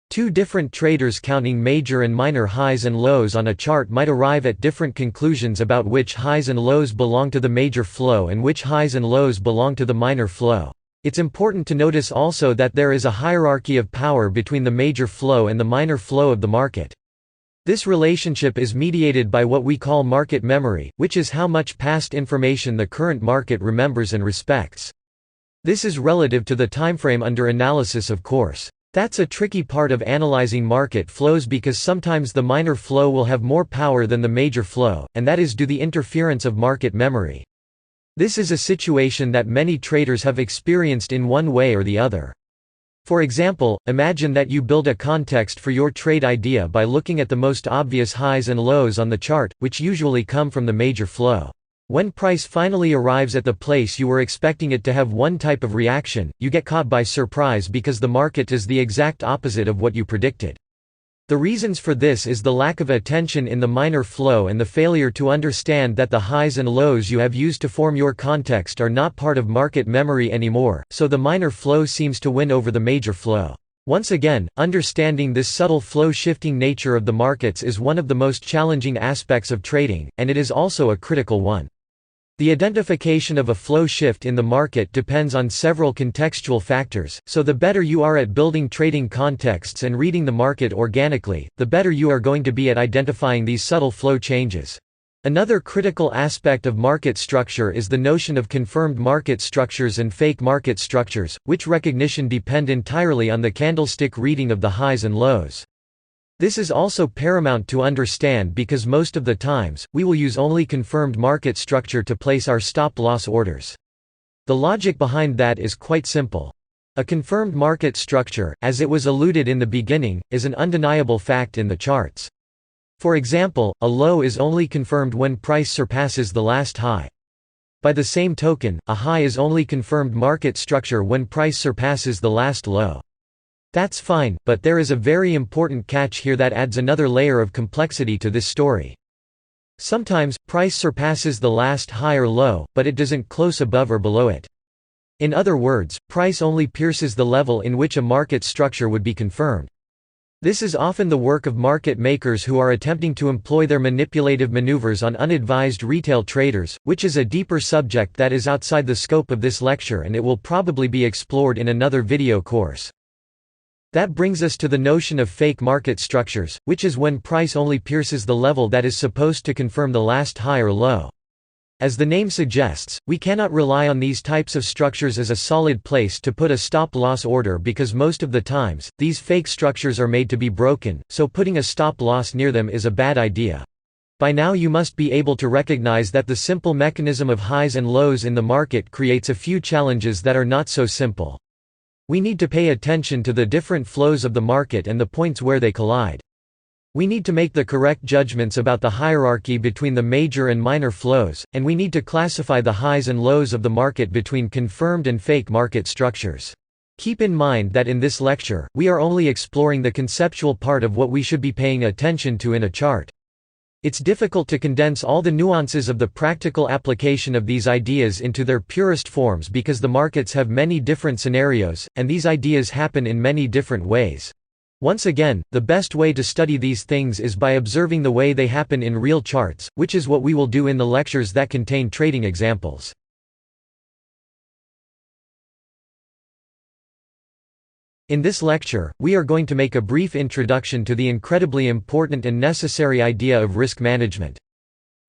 Two different traders counting major and minor highs and lows on a chart might arrive at different conclusions about which highs and lows belong to the major flow and which highs and lows belong to the minor flow. It's important to notice also that there is a hierarchy of power between the major flow and the minor flow of the market. This relationship is mediated by what we call market memory, which is how much past information the current market remembers and respects. This is relative to the timeframe under analysis, of course. That's a tricky part of analyzing market flows because sometimes the minor flow will have more power than the major flow, and that is due to the interference of market memory. This is a situation that many traders have experienced in one way or the other. For example, imagine that you build a context for your trade idea by looking at the most obvious highs and lows on the chart, which usually come from the major flow. When price finally arrives at the place you were expecting it to have one type of reaction, you get caught by surprise because the market is the exact opposite of what you predicted. The reasons for this is the lack of attention in the minor flow and the failure to understand that the highs and lows you have used to form your context are not part of market memory anymore, so the minor flow seems to win over the major flow. Once again, understanding this subtle flow-shifting nature of the markets is one of the most challenging aspects of trading, and it is also a critical one. The identification of a flow shift in the market depends on several contextual factors, so the better you are at building trading contexts and reading the market organically, the better you are going to be at identifying these subtle flow changes. Another critical aspect of market structure is the notion of confirmed market structures and fake market structures, which recognition depend entirely on the candlestick reading of the highs and lows. This is also paramount to understand because most of the times, we will use only confirmed market structure to place our stop-loss orders. The logic behind that is quite simple. A confirmed market structure, as it was alluded in the beginning, is an undeniable fact in the charts. For example, a low is only confirmed when price surpasses the last high. By the same token, a high is only confirmed market structure when price surpasses the last low. That's fine, but there is a very important catch here that adds another layer of complexity to this story. Sometimes, price surpasses the last high or low, but it doesn't close above or below it. In other words, price only pierces the level in which a market structure would be confirmed. This is often the work of market makers who are attempting to employ their manipulative maneuvers on unadvised retail traders, which is a deeper subject that is outside the scope of this lecture and it will probably be explored in another video course. That brings us to the notion of fake market structures, which is when price only pierces the level that is supposed to confirm the last high or low. As the name suggests, we cannot rely on these types of structures as a solid place to put a stop-loss order because most of the times, these fake structures are made to be broken, so putting a stop-loss near them is a bad idea. By now you must be able to recognize that the simple mechanism of highs and lows in the market creates a few challenges that are not so simple. We need to pay attention to the different flows of the market and the points where they collide. We need to make the correct judgments about the hierarchy between the major and minor flows, and we need to classify the highs and lows of the market between confirmed and fake market structures. Keep in mind that in this lecture, we are only exploring the conceptual part of what we should be paying attention to in a chart. It's difficult to condense all the nuances of the practical application of these ideas into their purest forms because the markets have many different scenarios, and these ideas happen in many different ways. Once again, the best way to study these things is by observing the way they happen in real charts, which is what we will do in the lectures that contain trading examples. In this lecture, we are going to make a brief introduction to the incredibly important and necessary idea of risk management.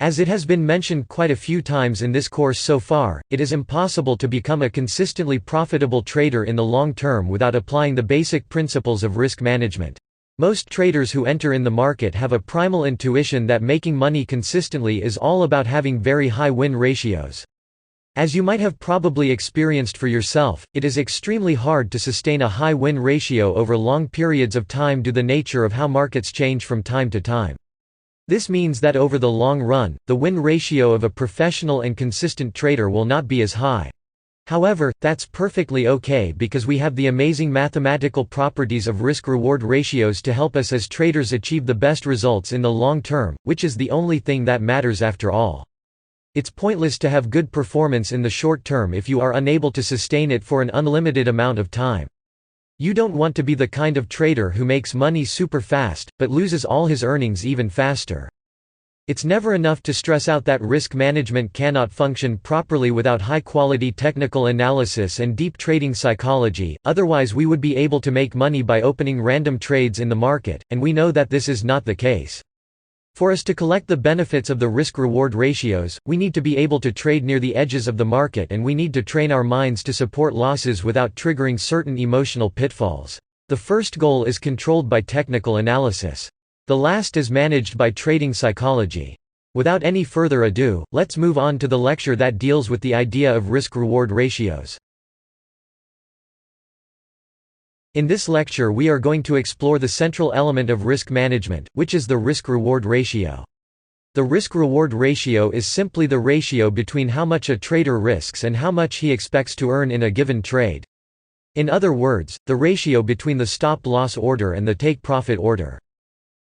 As it has been mentioned quite a few times in this course so far, it is impossible to become a consistently profitable trader in the long term without applying the basic principles of risk management. Most traders who enter in the market have a primal intuition that making money consistently is all about having very high win ratios. As you might have probably experienced for yourself, it is extremely hard to sustain a high win ratio over long periods of time due to the nature of how markets change from time to time. This means that over the long run, the win ratio of a professional and consistent trader will not be as high. However, that's perfectly okay because we have the amazing mathematical properties of risk-reward ratios to help us as traders achieve the best results in the long term, which is the only thing that matters after all. It's pointless to have good performance in the short term if you are unable to sustain it for an unlimited amount of time. You don't want to be the kind of trader who makes money super fast, but loses all his earnings even faster. It's never enough to stress out that risk management cannot function properly without high-quality technical analysis and deep trading psychology, otherwise we would be able to make money by opening random trades in the market, and we know that this is not the case. For us to collect the benefits of the risk-reward ratios, we need to be able to trade near the edges of the market and we need to train our minds to support losses without triggering certain emotional pitfalls. The first goal is controlled by technical analysis. The last is managed by trading psychology. Without any further ado, let's move on to the lecture that deals with the idea of risk-reward ratios. In this lecture we are going to explore the central element of risk management, which is the risk-reward ratio. The risk-reward ratio is simply the ratio between how much a trader risks and how much he expects to earn in a given trade. In other words, the ratio between the stop-loss order and the take-profit order.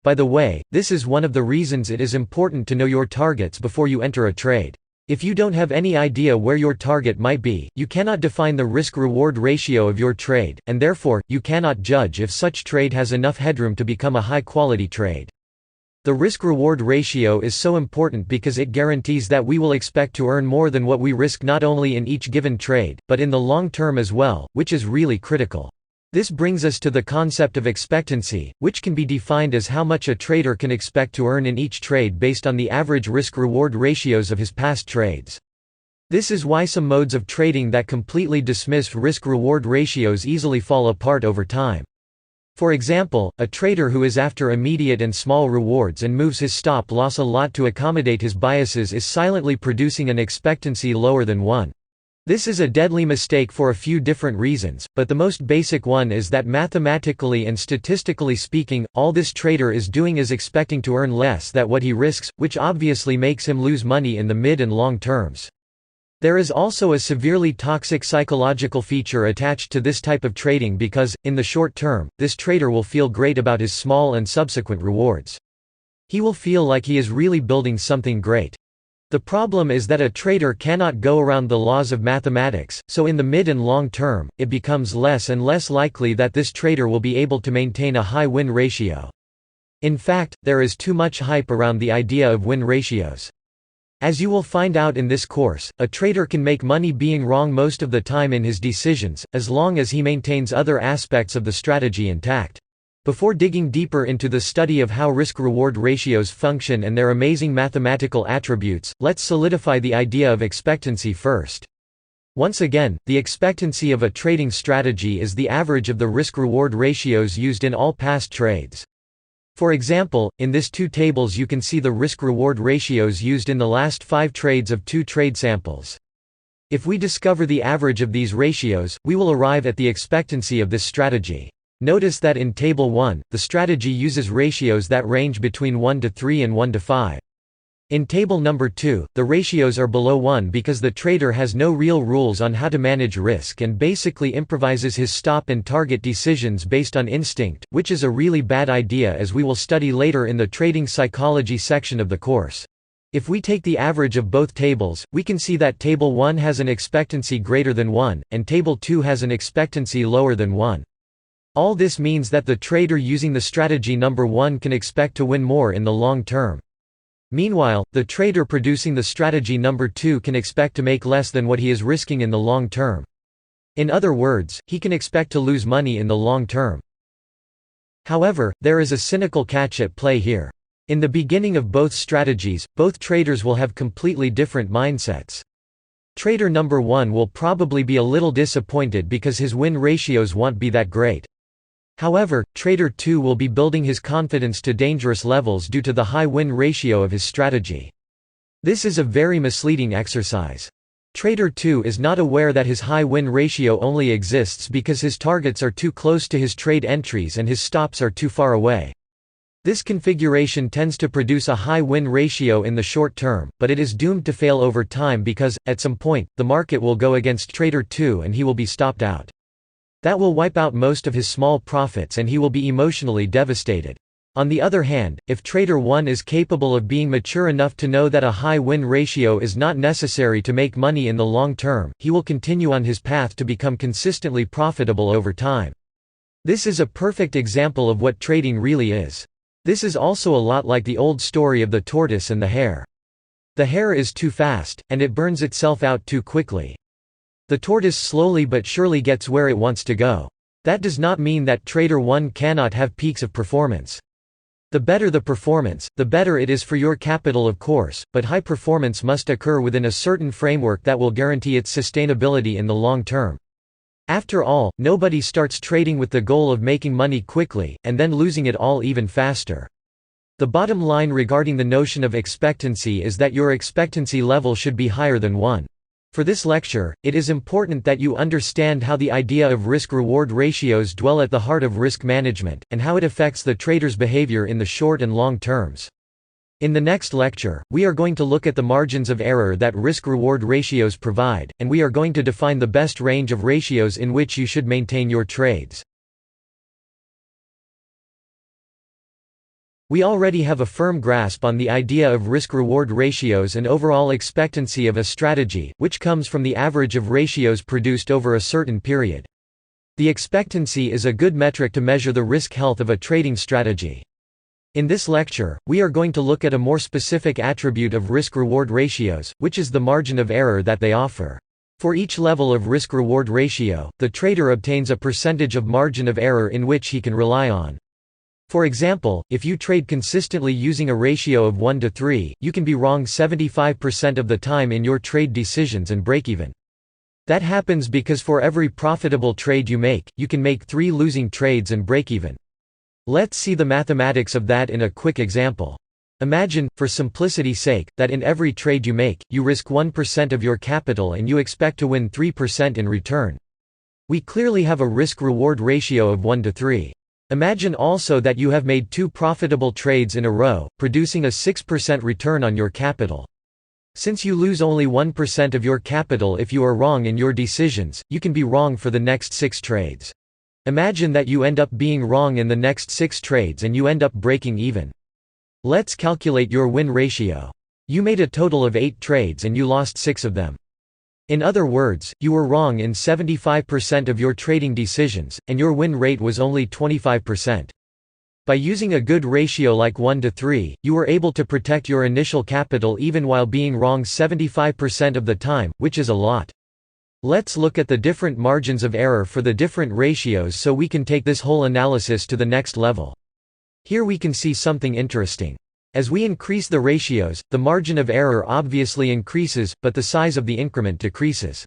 By the way, this is one of the reasons it is important to know your targets before you enter a trade. If you don't have any idea where your target might be, you cannot define the risk-reward ratio of your trade, and therefore, you cannot judge if such trade has enough headroom to become a high-quality trade. The risk-reward ratio is so important because it guarantees that we will expect to earn more than what we risk not only in each given trade, but in the long term as well, which is really critical. This brings us to the concept of expectancy, which can be defined as how much a trader can expect to earn in each trade based on the average risk-reward ratios of his past trades. This is why some modes of trading that completely dismiss risk-reward ratios easily fall apart over time. For example, a trader who is after immediate and small rewards and moves his stop loss a lot to accommodate his biases is silently producing an expectancy lower than 1. This is a deadly mistake for a few different reasons, but the most basic one is that mathematically and statistically speaking, all this trader is doing is expecting to earn less than what he risks, which obviously makes him lose money in the mid and long terms. There is also a severely toxic psychological feature attached to this type of trading because, in the short term, this trader will feel great about his small and subsequent rewards. He will feel like he is really building something great. The problem is that a trader cannot go around the laws of mathematics, so in the mid and long term, it becomes less and less likely that this trader will be able to maintain a high win ratio. In fact, there is too much hype around the idea of win ratios. As you will find out in this course, a trader can make money being wrong most of the time in his decisions, as long as he maintains other aspects of the strategy intact. Before digging deeper into the study of how risk-reward ratios function and their amazing mathematical attributes, let's solidify the idea of expectancy first. Once again, the expectancy of a trading strategy is the average of the risk-reward ratios used in all past trades. For example, in this two tables you can see the risk-reward ratios used in the last 5 trades of 2 trade samples. If we discover the average of these ratios, we will arrive at the expectancy of this strategy. Notice that in Table 1, the strategy uses ratios that range between 1 to 3 and 1 to 5. In Table number 2, the ratios are below 1 because the trader has no real rules on how to manage risk and basically improvises his stop and target decisions based on instinct, which is a really bad idea as we will study later in the trading psychology section of the course. If we take the average of both tables, we can see that Table 1 has an expectancy greater than 1, and Table 2 has an expectancy lower than 1. All this means that the trader using the strategy number 1 can expect to win more in the long term. Meanwhile, the trader producing the strategy number 2 can expect to make less than what he is risking in the long term. In other words, he can expect to lose money in the long term. However, there is a cynical catch at play here. In the beginning of both strategies, both traders will have completely different mindsets. Trader number 1 will probably be a little disappointed because his win ratios won't be that great. However, Trader 2 will be building his confidence to dangerous levels due to the high win ratio of his strategy. This is a very misleading exercise. Trader 2 is not aware that his high win ratio only exists because his targets are too close to his trade entries and his stops are too far away. This configuration tends to produce a high win ratio in the short term, but it is doomed to fail over time because, at some point, the market will go against Trader 2 and he will be stopped out. That will wipe out most of his small profits and he will be emotionally devastated. On the other hand, if Trader 1 is capable of being mature enough to know that a high win ratio is not necessary to make money in the long term, he will continue on his path to become consistently profitable over time. This is a perfect example of what trading really is. This is also a lot like the old story of the tortoise and the hare. The hare is too fast, and it burns itself out too quickly. The tortoise slowly but surely gets where it wants to go. That does not mean that Trader 1 cannot have peaks of performance. The better the performance, the better it is for your capital of course, but high performance must occur within a certain framework that will guarantee its sustainability in the long term. After all, nobody starts trading with the goal of making money quickly, and then losing it all even faster. The bottom line regarding the notion of expectancy is that your expectancy level should be higher than 1. For this lecture, it is important that you understand how the idea of risk-reward ratios dwell at the heart of risk management, and how it affects the trader's behavior in the short and long terms. In the next lecture, we are going to look at the margins of error that risk-reward ratios provide, and we are going to define the best range of ratios in which you should maintain your trades. We already have a firm grasp on the idea of risk-reward ratios and overall expectancy of a strategy, which comes from the average of ratios produced over a certain period. The expectancy is a good metric to measure the risk health of a trading strategy. In this lecture, we are going to look at a more specific attribute of risk-reward ratios, which is the margin of error that they offer. For each level of risk-reward ratio, the trader obtains a percentage of margin of error in which he can rely on. For example, if you trade consistently using a ratio of 1 to 3, you can be wrong 75% of the time in your trade decisions and break even. That happens because for every profitable trade you can make 3 losing trades and break even. Let's see the mathematics of that in a quick example. Imagine, for simplicity's sake, that in every trade you make, you risk 1% of your capital and you expect to win 3% in return. We clearly have a risk-reward ratio of 1 to 3. Imagine also that you have made 2 profitable trades in a row, producing a 6% return on your capital. Since you lose only 1% of your capital if you are wrong in your decisions, you can be wrong for the next 6 trades. Imagine that you end up being wrong in the next 6 trades and you end up breaking even. Let's calculate your win ratio. You made a total of 8 trades and you lost 6 of them. In other words, you were wrong in 75% of your trading decisions, and your win rate was only 25%. By using a good ratio like 1 to 3, you were able to protect your initial capital even while being wrong 75% of the time, which is a lot. Let's look at the different margins of error for the different ratios so we can take this whole analysis to the next level. Here we can see something interesting. As we increase the ratios, the margin of error obviously increases, but the size of the increment decreases.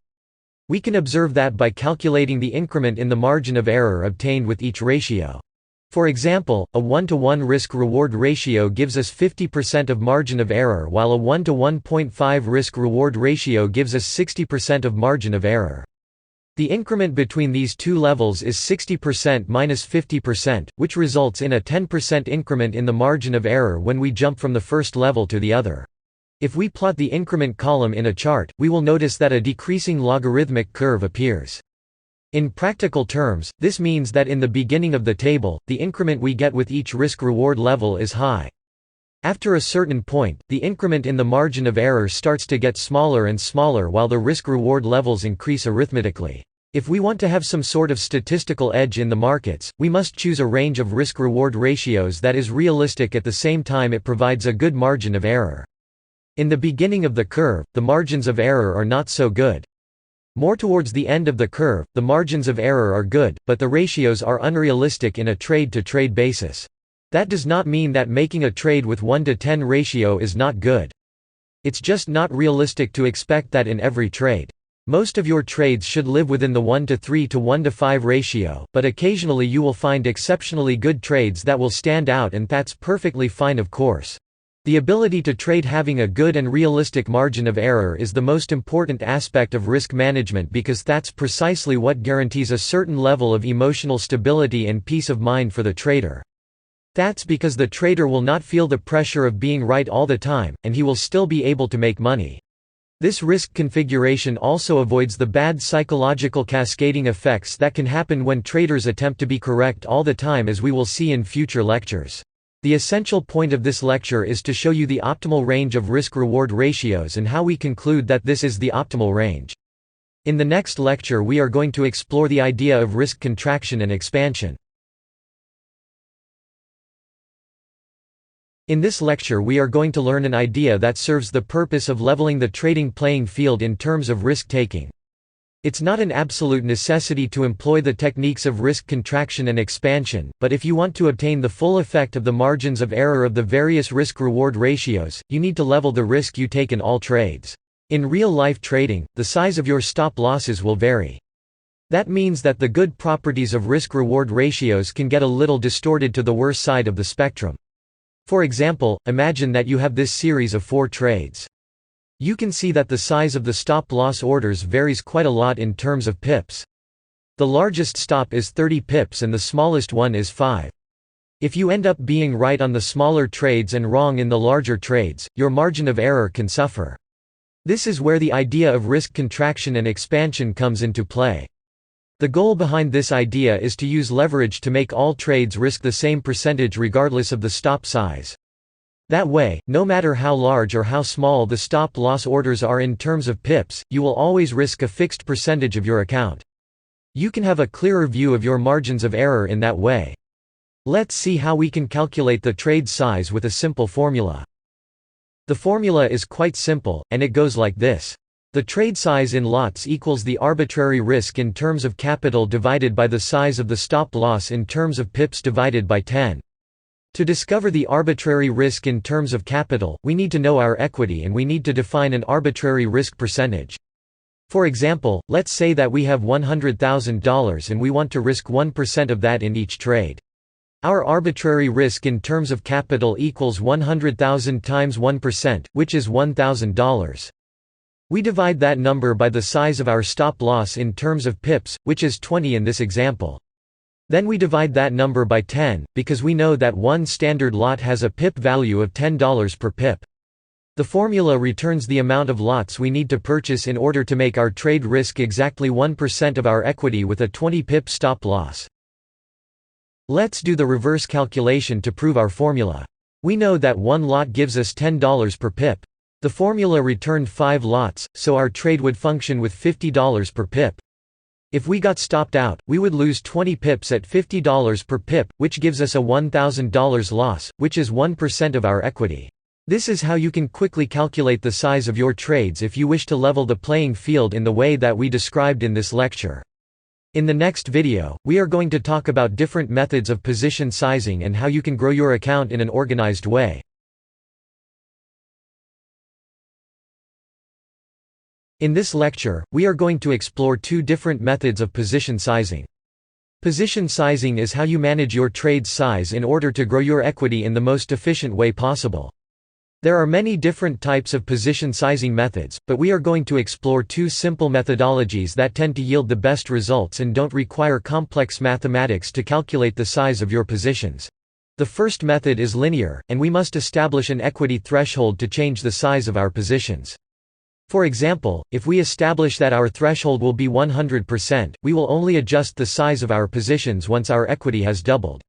We can observe that by calculating the increment in the margin of error obtained with each ratio. For example, a 1-to-1 risk-reward ratio gives us 50% of margin of error while a 1 to 1.5 risk-reward ratio gives us 60% of margin of error. The increment between these two levels is 60% minus 50%, which results in a 10% increment in the margin of error when we jump from the first level to the other. If we plot the increment column in a chart, we will notice that a decreasing logarithmic curve appears. In practical terms, this means that in the beginning of the table, the increment we get with each risk-reward level is high. After a certain point, the increment in the margin of error starts to get smaller and smaller while the risk-reward levels increase arithmetically. If we want to have some sort of statistical edge in the markets, we must choose a range of risk-reward ratios that is realistic at the same time it provides a good margin of error. In the beginning of the curve, the margins of error are not so good. More towards the end of the curve, the margins of error are good, but the ratios are unrealistic in a trade-to-trade basis. That does not mean that making a trade with 1 to 10 ratio is not good. It's just not realistic to expect that in every trade. Most of your trades should live within the 1 to 3 to 1 to 5 ratio, but occasionally you will find exceptionally good trades that will stand out, and that's perfectly fine, of course. The ability to trade having a good and realistic margin of error is the most important aspect of risk management because that's precisely what guarantees a certain level of emotional stability and peace of mind for the trader. That's because the trader will not feel the pressure of being right all the time, and he will still be able to make money. This risk configuration also avoids the bad psychological cascading effects that can happen when traders attempt to be correct all the time, as we will see in future lectures. The essential point of this lecture is to show you the optimal range of risk-reward ratios and how we conclude that this is the optimal range. In the next lecture we are going to explore the idea of risk contraction and expansion. In this lecture we are going to learn an idea that serves the purpose of leveling the trading playing field in terms of risk-taking. It's not an absolute necessity to employ the techniques of risk contraction and expansion, but if you want to obtain the full effect of the margins of error of the various risk-reward ratios, you need to level the risk you take in all trades. In real-life trading, the size of your stop losses will vary. That means that the good properties of risk-reward ratios can get a little distorted to the worse side of the spectrum. For example, imagine that you have this series of 4 trades. You can see that the size of the stop-loss orders varies quite a lot in terms of pips. The largest stop is 30 pips and the smallest one is 5. If you end up being right on the smaller trades and wrong in the larger trades, your margin of error can suffer. This is where the idea of risk contraction and expansion comes into play. The goal behind this idea is to use leverage to make all trades risk the same percentage regardless of the stop size. That way, no matter how large or how small the stop-loss orders are in terms of pips, you will always risk a fixed percentage of your account. You can have a clearer view of your margins of error in that way. Let's see how we can calculate the trade size with a simple formula. The formula is quite simple, and it goes like this. The trade size in lots equals the arbitrary risk in terms of capital divided by the size of the stop loss in terms of pips divided by 10. To discover the arbitrary risk in terms of capital, we need to know our equity and we need to define an arbitrary risk percentage. For example, let's say that we have $100,000 and we want to risk 1% of that in each trade. Our arbitrary risk in terms of capital equals 100,000 times 1%, which is $1,000. We divide that number by the size of our stop loss in terms of pips, which is 20 in this example. Then we divide that number by 10, because we know that one standard lot has a pip value of $10 per pip. The formula returns the amount of lots we need to purchase in order to make our trade risk exactly 1% of our equity with a 20 pip stop loss. Let's do the reverse calculation to prove our formula. We know that one lot gives us $10 per pip. The formula returned 5 lots, so our trade would function with $50 per pip. If we got stopped out, we would lose 20 pips at $50 per pip, which gives us a $1,000 loss, which is 1% of our equity. This is how you can quickly calculate the size of your trades if you wish to level the playing field in the way that we described in this lecture. In the next video, we are going to talk about different methods of position sizing and how you can grow your account in an organized way. In this lecture, we are going to explore 2 different methods of position sizing. Position sizing is how you manage your trade's size in order to grow your equity in the most efficient way possible. There are many different types of position sizing methods, but we are going to explore 2 simple methodologies that tend to yield the best results and don't require complex mathematics to calculate the size of your positions. The first method is linear, and we must establish an equity threshold to change the size of our positions. For example, if we establish that our threshold will be 100%, we will only adjust the size of our positions once our equity has doubled.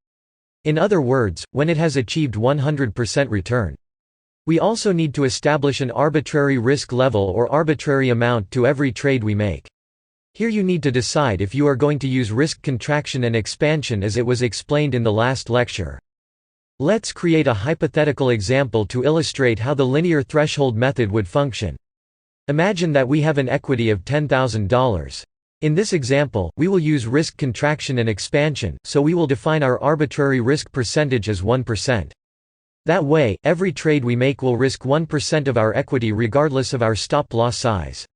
In other words, when it has achieved 100% return. We also need to establish an arbitrary risk level or arbitrary amount to every trade we make. Here you need to decide if you are going to use risk contraction and expansion as it was explained in the last lecture. Let's create a hypothetical example to illustrate how the linear threshold method would function. Imagine that we have an equity of $10,000. In this example, we will use risk contraction and expansion, so we will define our arbitrary risk percentage as 1%. That way, every trade we make will risk 1% of our equity regardless of our stop-loss size.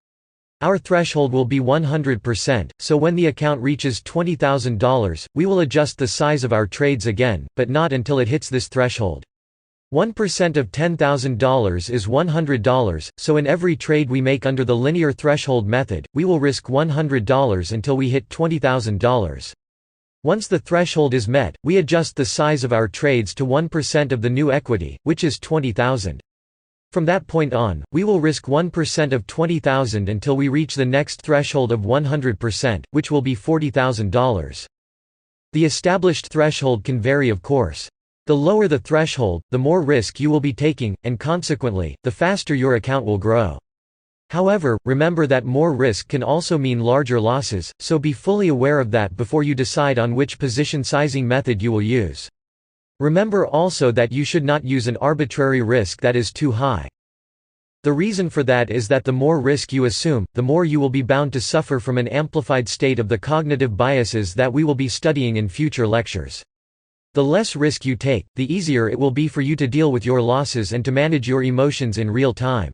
Our threshold will be 100%, so when the account reaches $20,000, we will adjust the size of our trades again, but not until it hits this threshold. 1% of $10,000 is $100, so in every trade we make under the linear threshold method, we will risk $100 until we hit $20,000. Once the threshold is met, we adjust the size of our trades to 1% of the new equity, which is $20,000. From that point on, we will risk 1% of $20,000 until we reach the next threshold of 100%, which will be $40,000. The established threshold can vary, of course. The lower the threshold, the more risk you will be taking, and consequently, the faster your account will grow. However, remember that more risk can also mean larger losses, so be fully aware of that before you decide on which position sizing method you will use. Remember also that you should not use an arbitrary risk that is too high. The reason for that is that the more risk you assume, the more you will be bound to suffer from an amplified state of the cognitive biases that we will be studying in future lectures. The less risk you take, the easier it will be for you to deal with your losses and to manage your emotions in real time.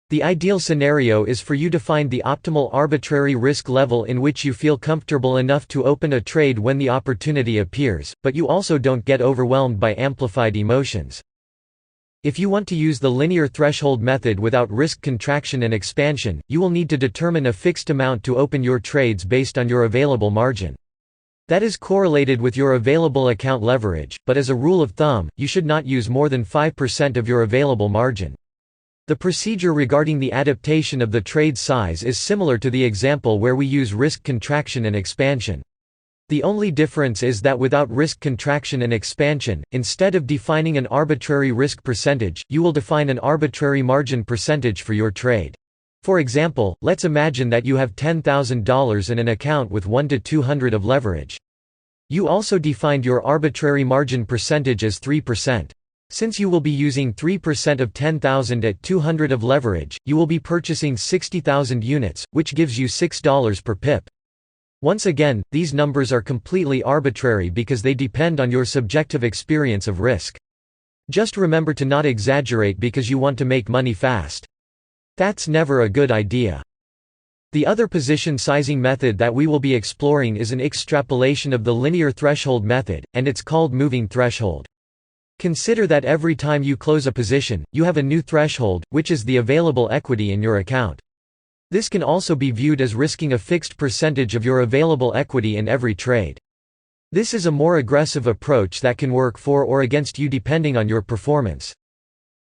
The ideal scenario is for you to find the optimal arbitrary risk level in which you feel comfortable enough to open a trade when the opportunity appears, but you also don't get overwhelmed by amplified emotions. If you want to use the linear threshold method without risk contraction and expansion, you will need to determine a fixed amount to open your trades based on your available margin. That is correlated with your available account leverage, but as a rule of thumb, you should not use more than 5% of your available margin. The procedure regarding the adaptation of the trade size is similar to the example where we use risk contraction and expansion. The only difference is that without risk contraction and expansion, instead of defining an arbitrary risk percentage, you will define an arbitrary margin percentage for your trade. For example, let's imagine that you have $10,000 in an account with 1 to 200 of leverage. You also defined your arbitrary margin percentage as 3%. Since you will be using 3% of 10,000 at 200 of leverage, you will be purchasing 60,000 units, which gives you $6 per pip. Once again, these numbers are completely arbitrary because they depend on your subjective experience of risk. Just remember to not exaggerate because you want to make money fast. That's never a good idea. The other position sizing method that we will be exploring is an extrapolation of the linear threshold method, and it's called moving threshold. Consider that every time you close a position, you have a new threshold, which is the available equity in your account. This can also be viewed as risking a fixed percentage of your available equity in every trade. This is a more aggressive approach that can work for or against you depending on your performance.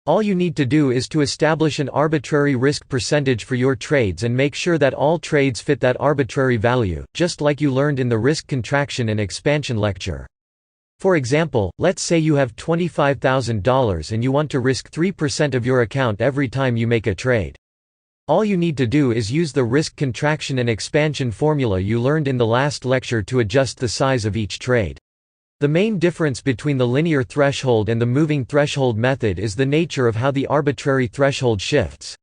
All you need to do is to establish an arbitrary risk percentage for your trades and make sure that all trades fit that arbitrary value, just like you learned in the risk contraction and expansion lecture. For example, let's say you have $25,000 and you want to risk 3% of your account every time you make a trade. All you need to do is use the risk contraction and expansion formula you learned in the last lecture to adjust the size of each trade. The main difference between the linear threshold and the moving threshold method is the nature of how the arbitrary threshold shifts.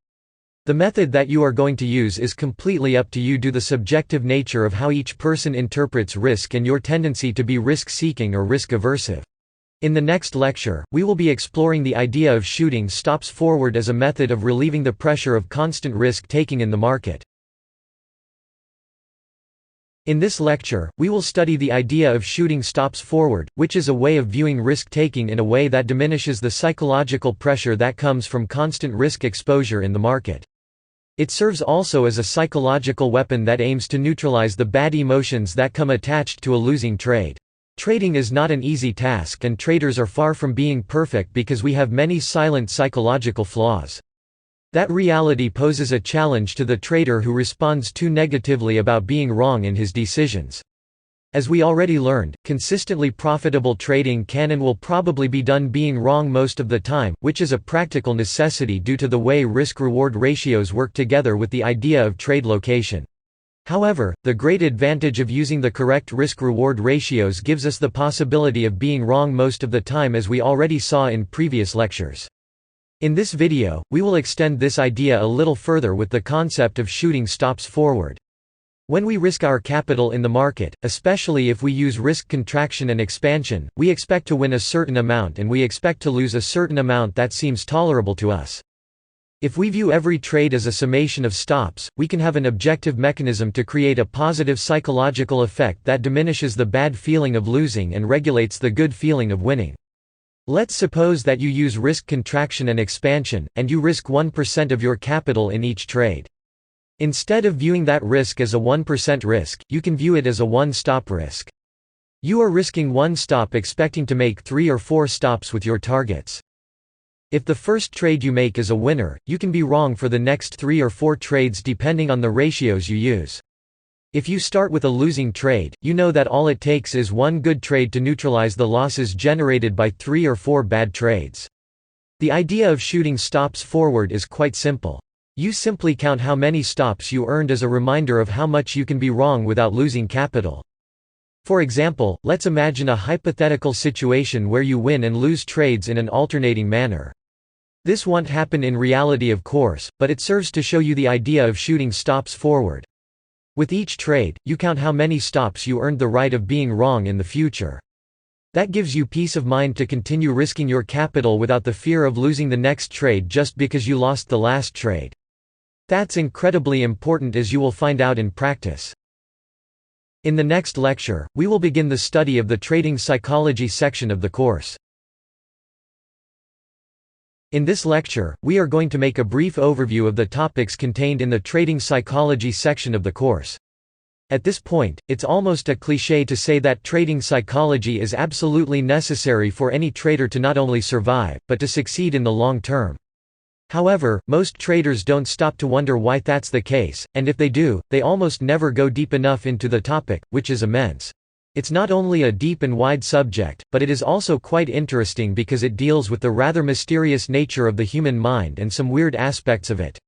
The method that you are going to use is completely up to you due to the subjective nature of how each person interprets risk and your tendency to be risk-seeking or risk-aversive. In the next lecture, we will be exploring the idea of shooting stops forward as a method of relieving the pressure of constant risk-taking in the market. In this lecture, we will study the idea of shooting stops forward, which is a way of viewing risk-taking in a way that diminishes the psychological pressure that comes from constant risk exposure in the market. It serves also as a psychological weapon that aims to neutralize the bad emotions that come attached to a losing trade. Trading is not an easy task and traders are far from being perfect because we have many silent psychological flaws. That reality poses a challenge to the trader who responds too negatively about being wrong in his decisions. As we already learned, consistently profitable trading can and will probably be done being wrong most of the time, which is a practical necessity due to the way risk-reward ratios work together with the idea of trade location. However, the great advantage of using the correct risk-reward ratios gives us the possibility of being wrong most of the time, as we already saw in previous lectures. In this video, we will extend this idea a little further with the concept of shooting stops forward. When we risk our capital in the market, especially if we use risk contraction and expansion, we expect to win a certain amount and we expect to lose a certain amount that seems tolerable to us. If we view every trade as a summation of stops, we can have an objective mechanism to create a positive psychological effect that diminishes the bad feeling of losing and regulates the good feeling of winning. Let's suppose that you use risk contraction and expansion, and you risk 1% of your capital in each trade. Instead of viewing that risk as a 1% risk, you can view it as a one-stop risk. You are risking one stop expecting to make 3 or 4 stops with your targets. If the first trade you make is a winner, you can be wrong for the next 3 or 4 trades depending on the ratios you use. If you start with a losing trade, you know that all it takes is one good trade to neutralize the losses generated by 3 or 4 bad trades. The idea of shooting stops forward is quite simple. You simply count how many stops you earned as a reminder of how much you can be wrong without losing capital. For example, let's imagine a hypothetical situation where you win and lose trades in an alternating manner. This won't happen in reality, of course, but it serves to show you the idea of shooting stops forward. With each trade, you count how many stops you earned the right of being wrong in the future. That gives you peace of mind to continue risking your capital without the fear of losing the next trade just because you lost the last trade. That's incredibly important, as you will find out in practice. In the next lecture, we will begin the study of the trading psychology section of the course. In this lecture, we are going to make a brief overview of the topics contained in the trading psychology section of the course. At this point, it's almost a cliché to say that trading psychology is absolutely necessary for any trader to not only survive, but to succeed in the long term. However, most traders don't stop to wonder why that's the case, and if they do, they almost never go deep enough into the topic, which is immense. It's not only a deep and wide subject, but it is also quite interesting because it deals with the rather mysterious nature of the human mind and some weird aspects of it.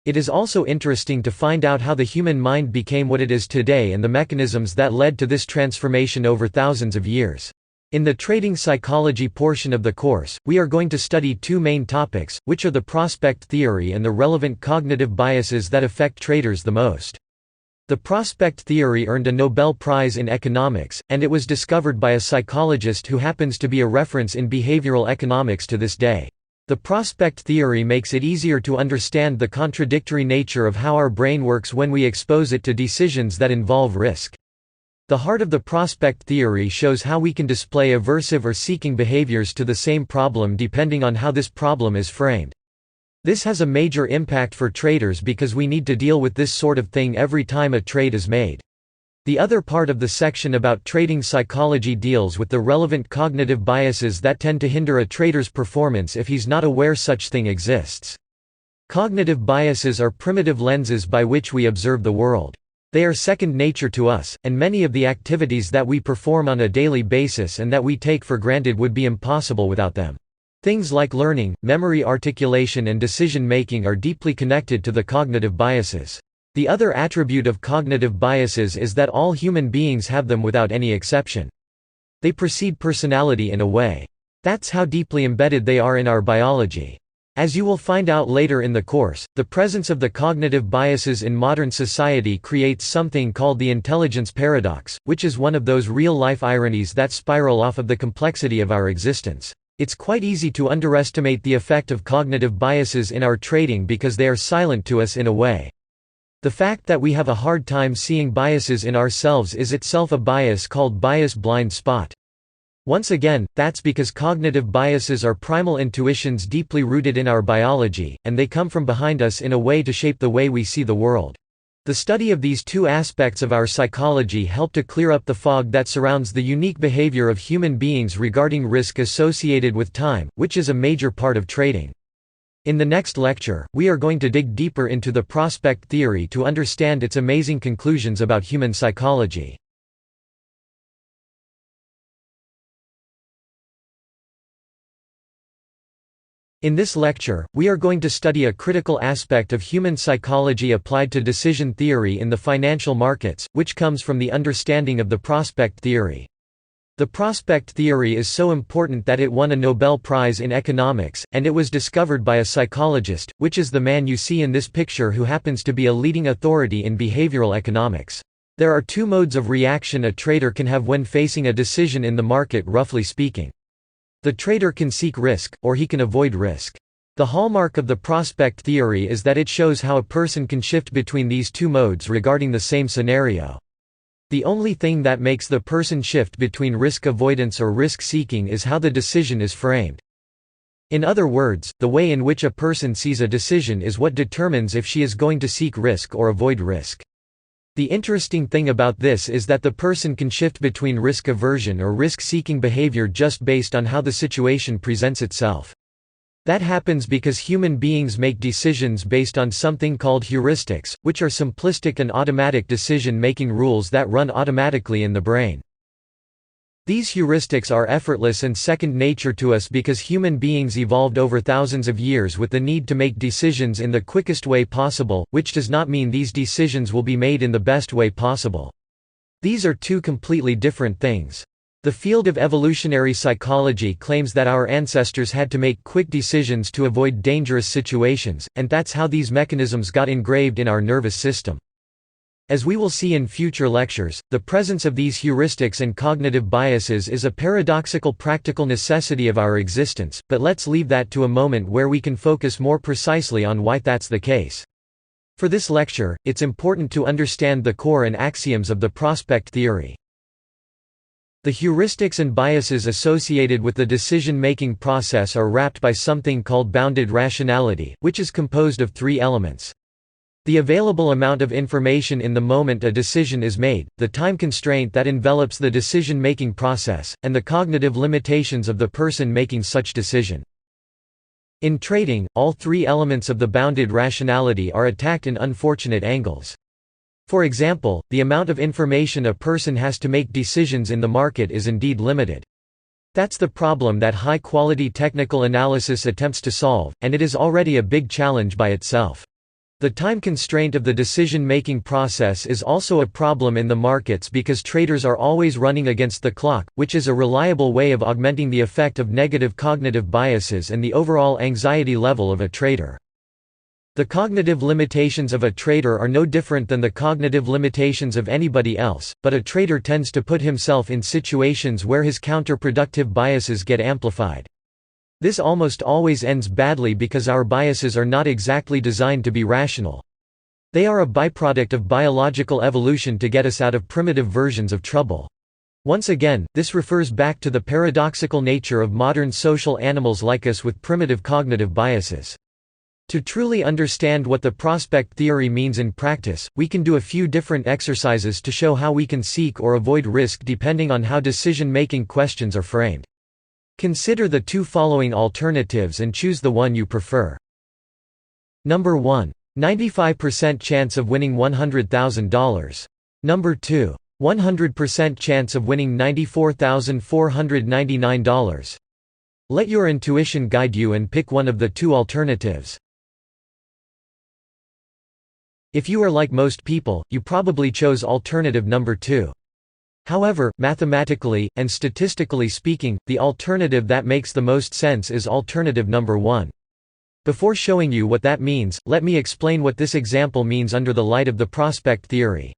It is also interesting to find out how the human mind became what it is today and the mechanisms that led to this transformation over thousands of years. In the trading psychology portion of the course, we are going to study two main topics, which are the prospect theory and the relevant cognitive biases that affect traders the most. The prospect theory earned a Nobel Prize in economics, and it was discovered by a psychologist who happens to be a reference in behavioral economics to this day. The prospect theory makes it easier to understand the contradictory nature of how our brain works when we expose it to decisions that involve risk. The heart of the prospect theory shows how we can display aversive or seeking behaviors to the same problem depending on how this problem is framed. This has a major impact for traders because we need to deal with this sort of thing every time a trade is made. The other part of the section about trading psychology deals with the relevant cognitive biases that tend to hinder a trader's performance if he's not aware such thing exists. Cognitive biases are primitive lenses by which we observe the world. They are second nature to us, and many of the activities that we perform on a daily basis and that we take for granted would be impossible without them. Things like learning, memory articulation and decision-making are deeply connected to the cognitive biases. The other attribute of cognitive biases is that all human beings have them without any exception. They precede personality in a way. That's how deeply embedded they are in our biology. As you will find out later in the course, the presence of the cognitive biases in modern society creates something called the intelligence paradox, which is one of those real-life ironies that spiral off of the complexity of our existence. It's quite easy to underestimate the effect of cognitive biases in our trading because they are silent to us in a way. The fact that we have a hard time seeing biases in ourselves is itself a bias called bias blind spot. Once again, that's because cognitive biases are primal intuitions deeply rooted in our biology, and they come from behind us in a way to shape the way we see the world. The study of these two aspects of our psychology help to clear up the fog that surrounds the unique behavior of human beings regarding risk associated with time, which is a major part of trading. In the next lecture, we are going to dig deeper into the prospect theory to understand its amazing conclusions about human psychology. In this lecture, we are going to study a critical aspect of human psychology applied to decision theory in the financial markets, which comes from the understanding of the prospect theory. The prospect theory is so important that it won a Nobel Prize in economics, and it was discovered by a psychologist, which is the man you see in this picture who happens to be a leading authority in behavioral economics. There are two modes of reaction a trader can have when facing a decision in the market, roughly speaking. The trader can seek risk, or he can avoid risk. The hallmark of the prospect theory is that it shows how a person can shift between these two modes regarding the same scenario. The only thing that makes the person shift between risk avoidance or risk seeking is how the decision is framed. In other words, the way in which a person sees a decision is what determines if she is going to seek risk or avoid risk. The interesting thing about this is that the person can shift between risk aversion or risk-seeking behavior just based on how the situation presents itself. That happens because human beings make decisions based on something called heuristics, which are simplistic and automatic decision-making rules that run automatically in the brain. These heuristics are effortless and second nature to us because human beings evolved over thousands of years with the need to make decisions in the quickest way possible, which does not mean these decisions will be made in the best way possible. These are two completely different things. The field of evolutionary psychology claims that our ancestors had to make quick decisions to avoid dangerous situations, and that's how these mechanisms got engraved in our nervous system. As we will see in future lectures, the presence of these heuristics and cognitive biases is a paradoxical practical necessity of our existence, but let's leave that to a moment where we can focus more precisely on why that's the case. For this lecture, it's important to understand the core and axioms of the prospect theory. The heuristics and biases associated with the decision-making process are wrapped by something called bounded rationality, which is composed of three elements. The available amount of information in the moment a decision is made, the time constraint that envelops the decision-making process, and the cognitive limitations of the person making such decision. In trading, all three elements of the bounded rationality are attacked in unfortunate angles. For example, the amount of information a person has to make decisions in the market is indeed limited. That's the problem that high-quality technical analysis attempts to solve, and it is already a big challenge by itself. The time constraint of the decision-making process is also a problem in the markets because traders are always running against the clock, which is a reliable way of augmenting the effect of negative cognitive biases and the overall anxiety level of a trader. The cognitive limitations of a trader are no different than the cognitive limitations of anybody else, but a trader tends to put himself in situations where his counterproductive biases get amplified. This almost always ends badly because our biases are not exactly designed to be rational. They are a byproduct of biological evolution to get us out of primitive versions of trouble. Once again, this refers back to the paradoxical nature of modern social animals like us with primitive cognitive biases. To truly understand what the prospect theory means in practice, we can do a few different exercises to show how we can seek or avoid risk depending on how decision-making questions are framed. Consider the two following alternatives and choose the one you prefer. Number 1. 95% chance of winning $100,000. Number 2. 100% chance of winning $94,499. Let your intuition guide you and pick one of the two alternatives. If you are like most people, you probably chose alternative number 2. However, mathematically, and statistically speaking, the alternative that makes the most sense is alternative number 1. Before showing you what that means, let me explain what this example means under the light of the prospect theory.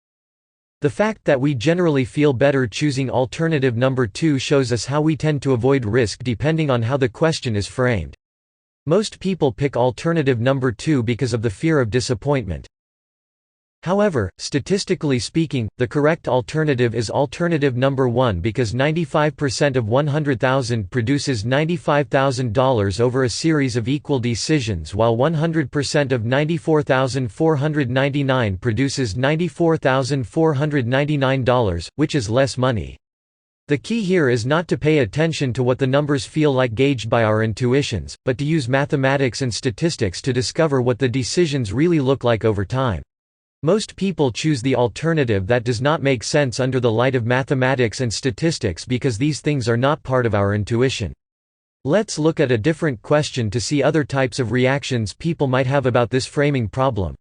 The fact that we generally feel better choosing alternative number 2 shows us how we tend to avoid risk depending on how the question is framed. Most people pick alternative number 2 because of the fear of disappointment. However, statistically speaking, the correct alternative is alternative number 1 because 95% of 100,000 produces $95,000 over a series of equal decisions, while 100% of 94,499 produces $94,499, which is less money. The key here is not to pay attention to what the numbers feel like gauged by our intuitions, but to use mathematics and statistics to discover what the decisions really look like over time. Most people choose the alternative that does not make sense under the light of mathematics and statistics because these things are not part of our intuition. Let's look at a different question to see other types of reactions people might have about this framing problem.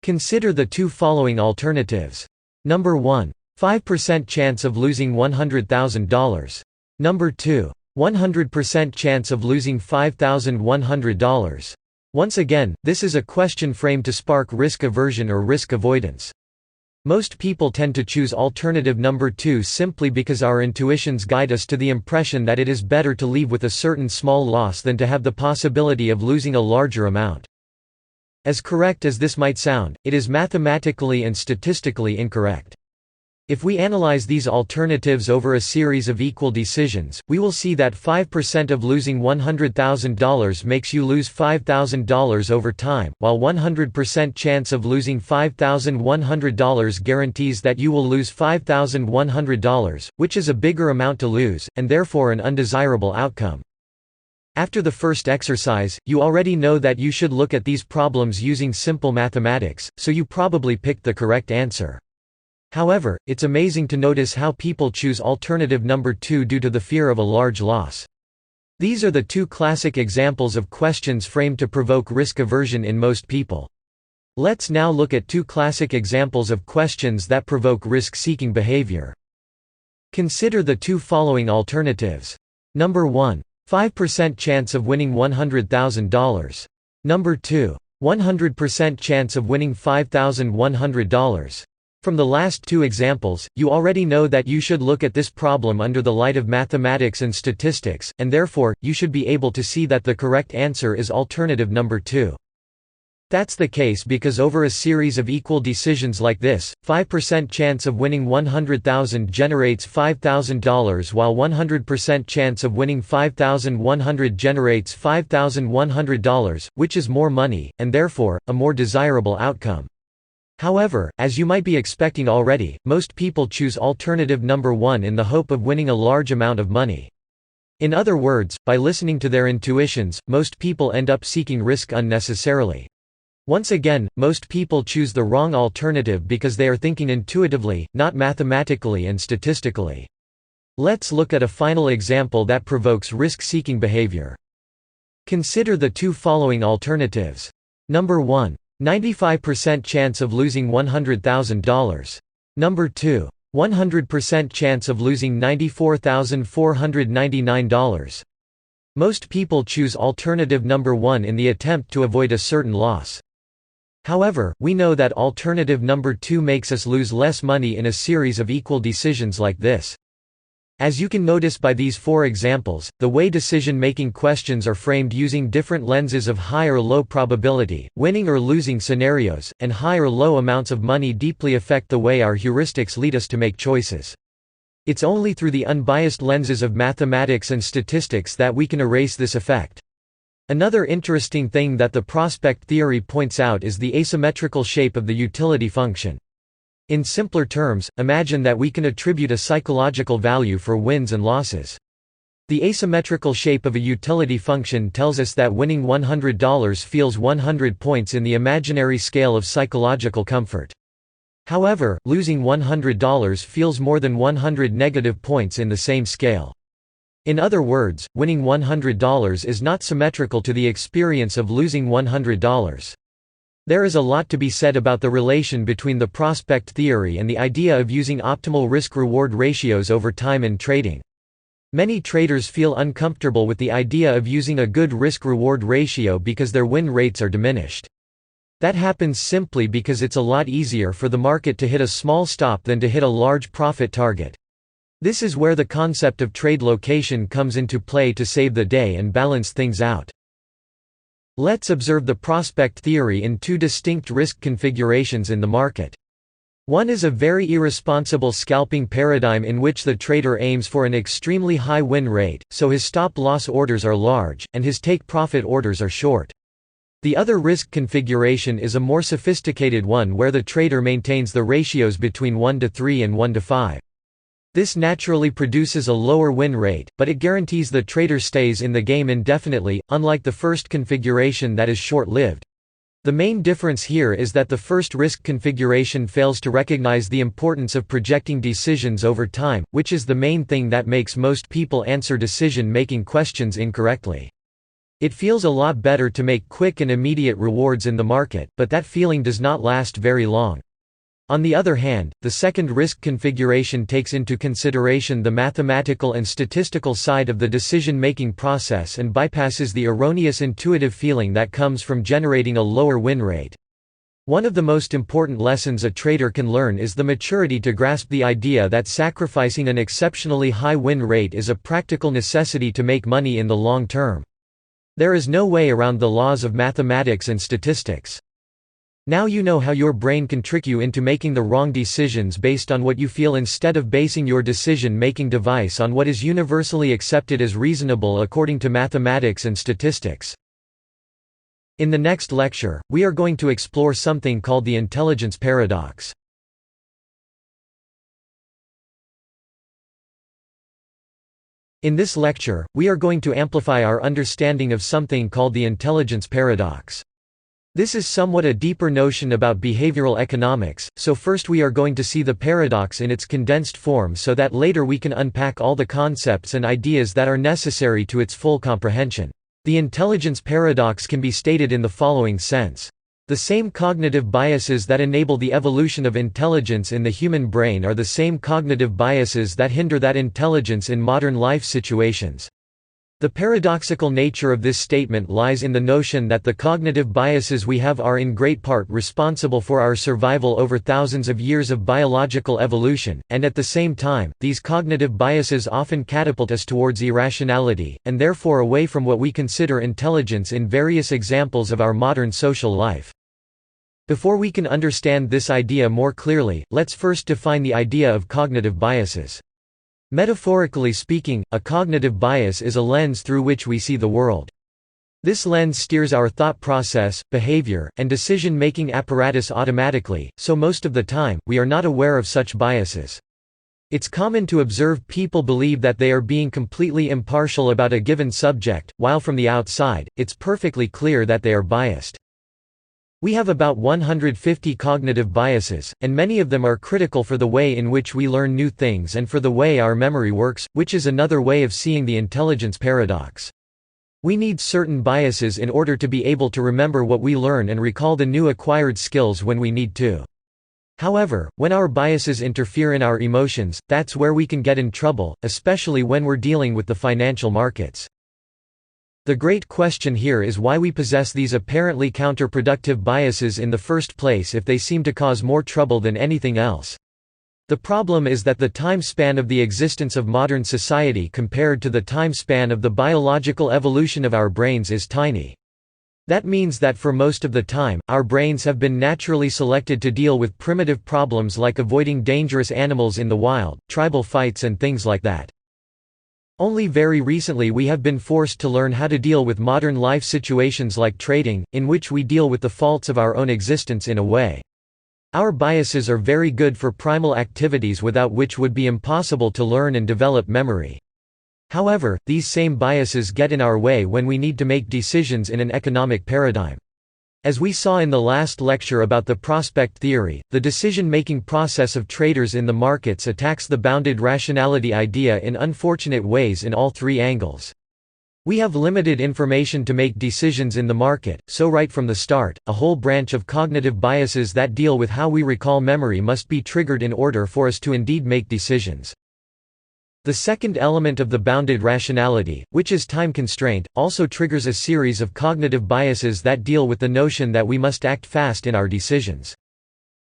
Consider the two following alternatives. Number 1. 5% chance of losing $100,000. Number 2. 100% chance of losing $5,100. Once again, this is a question framed to spark risk aversion or risk avoidance. Most people tend to choose alternative number 2 simply because our intuitions guide us to the impression that it is better to leave with a certain small loss than to have the possibility of losing a larger amount. As correct as this might sound, it is mathematically and statistically incorrect. If we analyze these alternatives over a series of equal decisions, we will see that 5% of losing $100,000 makes you lose $5,000 over time, while 100% chance of losing $5,100 guarantees that you will lose $5,100, which is a bigger amount to lose, and therefore an undesirable outcome. After the first exercise, you already know that you should look at these problems using simple mathematics, so you probably picked the correct answer. However, it's amazing to notice how people choose alternative number 2 due to the fear of a large loss. These are the two classic examples of questions framed to provoke risk aversion in most people. Let's now look at two classic examples of questions that provoke risk-seeking behavior. Consider the two following alternatives. Number 1. 5% chance of winning $100,000. Number 2. 100% chance of winning $5,100. From the last two examples, you already know that you should look at this problem under the light of mathematics and statistics, and therefore, you should be able to see that the correct answer is alternative number 2. That's the case because over a series of equal decisions like this, 5% chance of winning $100,000 generates $5,000 while 100% chance of winning $5,100 generates $5,100, which is more money, and therefore, a more desirable outcome. However, as you might be expecting already, most people choose alternative number 1 in the hope of winning a large amount of money. In other words, by listening to their intuitions, most people end up seeking risk unnecessarily. Once again, most people choose the wrong alternative because they are thinking intuitively, not mathematically and statistically. Let's look at a final example that provokes risk-seeking behavior. Consider the two following alternatives. Number 1. 95% chance of losing $100,000. Number 2. 100% chance of losing $94,499. Most people choose alternative number 1 in the attempt to avoid a certain loss. However, we know that alternative number 2 makes us lose less money in a series of equal decisions like this. As you can notice by these 4 examples, the way decision-making questions are framed using different lenses of high or low probability, winning or losing scenarios, and high or low amounts of money deeply affect the way our heuristics lead us to make choices. It's only through the unbiased lenses of mathematics and statistics that we can erase this effect. Another interesting thing that the prospect theory points out is the asymmetrical shape of the utility function. In simpler terms, imagine that we can attribute a psychological value for wins and losses. The asymmetrical shape of a utility function tells us that winning $100 feels 100 points in the imaginary scale of psychological comfort. However, losing $100 feels more than 100 negative points in the same scale. In other words, winning $100 is not symmetrical to the experience of losing $100. There is a lot to be said about the relation between the prospect theory and the idea of using optimal risk-reward ratios over time in trading. Many traders feel uncomfortable with the idea of using a good risk-reward ratio because their win rates are diminished. That happens simply because it's a lot easier for the market to hit a small stop than to hit a large profit target. This is where the concept of trade location comes into play to save the day and balance things out. Let's observe the prospect theory in 2 distinct risk configurations in the market. One is a very irresponsible scalping paradigm in which the trader aims for an extremely high win rate, so his stop-loss orders are large, and his take-profit orders are short. The other risk configuration is a more sophisticated one where the trader maintains the ratios between 1:3 and 1:5. This naturally produces a lower win rate, but it guarantees the trader stays in the game indefinitely, unlike the first configuration that is short-lived. The main difference here is that the first risk configuration fails to recognize the importance of projecting decisions over time, which is the main thing that makes most people answer decision-making questions incorrectly. It feels a lot better to make quick and immediate rewards in the market, but that feeling does not last very long. On the other hand, the second risk configuration takes into consideration the mathematical and statistical side of the decision-making process and bypasses the erroneous intuitive feeling that comes from generating a lower win rate. One of the most important lessons a trader can learn is the maturity to grasp the idea that sacrificing an exceptionally high win rate is a practical necessity to make money in the long term. There is no way around the laws of mathematics and statistics. Now you know how your brain can trick you into making the wrong decisions based on what you feel instead of basing your decision-making device on what is universally accepted as reasonable according to mathematics and statistics. In the next lecture, we are going to explore something called the intelligence paradox. In this lecture, we are going to amplify our understanding of something called the intelligence paradox. This is somewhat a deeper notion about behavioral economics, so first we are going to see the paradox in its condensed form so that later we can unpack all the concepts and ideas that are necessary to its full comprehension. The intelligence paradox can be stated in the following sense. The same cognitive biases that enable the evolution of intelligence in the human brain are the same cognitive biases that hinder that intelligence in modern life situations. The paradoxical nature of this statement lies in the notion that the cognitive biases we have are in great part responsible for our survival over thousands of years of biological evolution, and at the same time, these cognitive biases often catapult us towards irrationality, and therefore away from what we consider intelligence in various examples of our modern social life. Before we can understand this idea more clearly, let's first define the idea of cognitive biases. Metaphorically speaking, a cognitive bias is a lens through which we see the world. This lens steers our thought process, behavior, and decision-making apparatus automatically, so most of the time, we are not aware of such biases. It's common to observe people believe that they are being completely impartial about a given subject, while from the outside, it's perfectly clear that they are biased. We have about 150 cognitive biases, and many of them are critical for the way in which we learn new things and for the way our memory works, which is another way of seeing the intelligence paradox. We need certain biases in order to be able to remember what we learn and recall the new acquired skills when we need to. However, when our biases interfere in our emotions, that's where we can get in trouble, especially when we're dealing with the financial markets. The great question here is why we possess these apparently counterproductive biases in the first place if they seem to cause more trouble than anything else. The problem is that the time span of the existence of modern society compared to the time span of the biological evolution of our brains is tiny. That means that for most of the time, our brains have been naturally selected to deal with primitive problems like avoiding dangerous animals in the wild, tribal fights and things like that. Only very recently we have been forced to learn how to deal with modern life situations like trading, in which we deal with the faults of our own existence in a way. Our biases are very good for primal activities without which would be impossible to learn and develop memory. However, these same biases get in our way when we need to make decisions in an economic paradigm. As we saw in the last lecture about the prospect theory, the decision-making process of traders in the markets attacks the bounded rationality idea in unfortunate ways in all three angles. We have limited information to make decisions in the market, so right from the start, a whole branch of cognitive biases that deal with how we recall memory must be triggered in order for us to indeed make decisions. The second element of the bounded rationality, which is time constraint, also triggers a series of cognitive biases that deal with the notion that we must act fast in our decisions.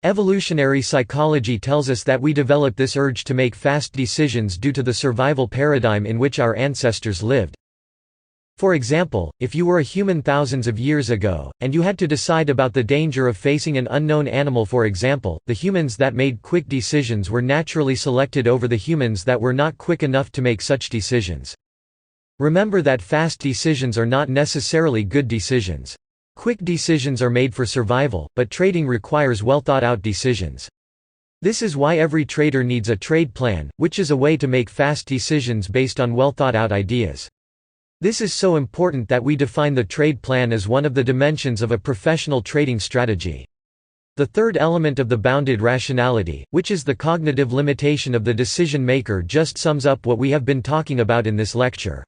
Evolutionary psychology tells us that we develop this urge to make fast decisions due to the survival paradigm in which our ancestors lived. For example, if you were a human thousands of years ago, and you had to decide about the danger of facing an unknown animal, for example, the humans that made quick decisions were naturally selected over the humans that were not quick enough to make such decisions. Remember that fast decisions are not necessarily good decisions. Quick decisions are made for survival, but trading requires well-thought-out decisions. This is why every trader needs a trade plan, which is a way to make fast decisions based on well-thought-out ideas. This is so important that we define the trade plan as one of the dimensions of a professional trading strategy. The third element of the bounded rationality, which is the cognitive limitation of the decision maker, just sums up what we have been talking about in this lecture.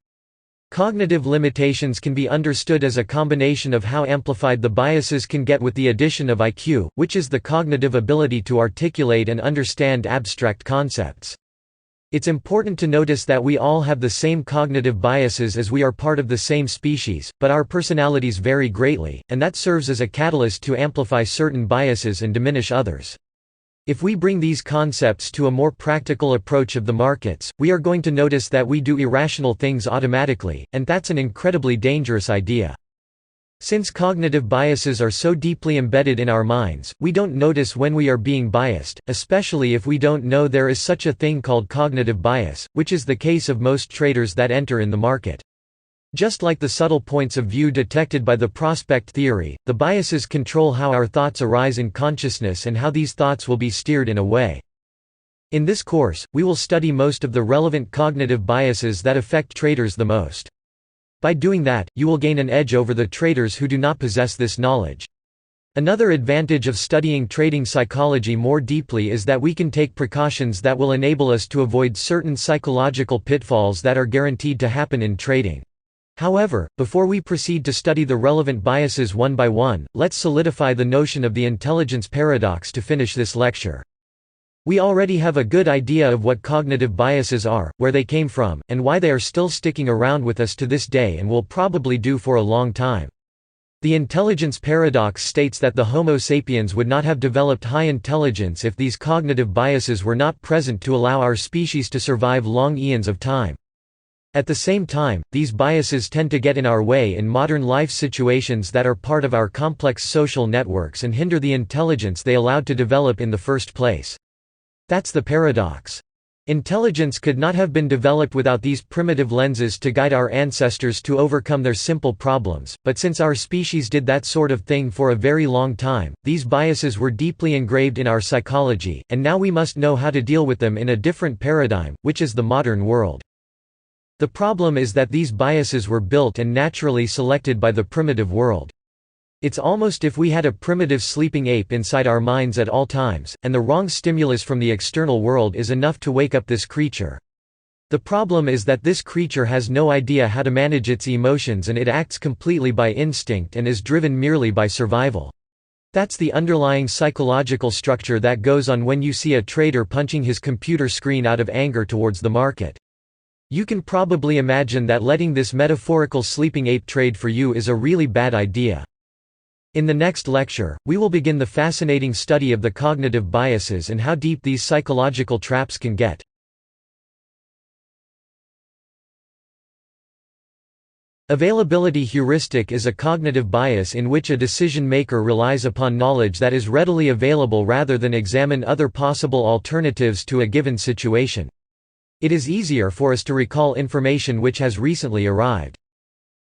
Cognitive limitations can be understood as a combination of how amplified the biases can get with the addition of IQ, which is the cognitive ability to articulate and understand abstract concepts. It's important to notice that we all have the same cognitive biases as we are part of the same species, but our personalities vary greatly, and that serves as a catalyst to amplify certain biases and diminish others. If we bring these concepts to a more practical approach of the markets, we are going to notice that we do irrational things automatically, and that's an incredibly dangerous idea. Since cognitive biases are so deeply embedded in our minds, we don't notice when we are being biased, especially if we don't know there is such a thing called cognitive bias, which is the case of most traders that enter in the market. Just like the subtle points of view detected by the prospect theory, the biases control how our thoughts arise in consciousness and how these thoughts will be steered in a way. In this course, we will study most of the relevant cognitive biases that affect traders the most. By doing that, you will gain an edge over the traders who do not possess this knowledge. Another advantage of studying trading psychology more deeply is that we can take precautions that will enable us to avoid certain psychological pitfalls that are guaranteed to happen in trading. However, before we proceed to study the relevant biases one by one, let's solidify the notion of the intelligence paradox to finish this lecture. We already have a good idea of what cognitive biases are, where they came from, and why they are still sticking around with us to this day and will probably do for a long time. The intelligence paradox states that the Homo sapiens would not have developed high intelligence if these cognitive biases were not present to allow our species to survive long eons of time. At the same time, these biases tend to get in our way in modern life situations that are part of our complex social networks and hinder the intelligence they allowed to develop in the first place. That's the paradox. Intelligence could not have been developed without these primitive lenses to guide our ancestors to overcome their simple problems, but since our species did that sort of thing for a very long time, these biases were deeply engraved in our psychology, and now we must know how to deal with them in a different paradigm, which is the modern world. The problem is that these biases were built and naturally selected by the primitive world. It's almost if we had a primitive sleeping ape inside our minds at all times, and the wrong stimulus from the external world is enough to wake up this creature. The problem is that this creature has no idea how to manage its emotions, and it acts completely by instinct and is driven merely by survival. That's the underlying psychological structure that goes on when you see a trader punching his computer screen out of anger towards the market. You can probably imagine that letting this metaphorical sleeping ape trade for you is a really bad idea. In the next lecture, we will begin the fascinating study of the cognitive biases and how deep these psychological traps can get. Availability heuristic is a cognitive bias in which a decision maker relies upon knowledge that is readily available rather than examine other possible alternatives to a given situation. It is easier for us to recall information which has recently arrived.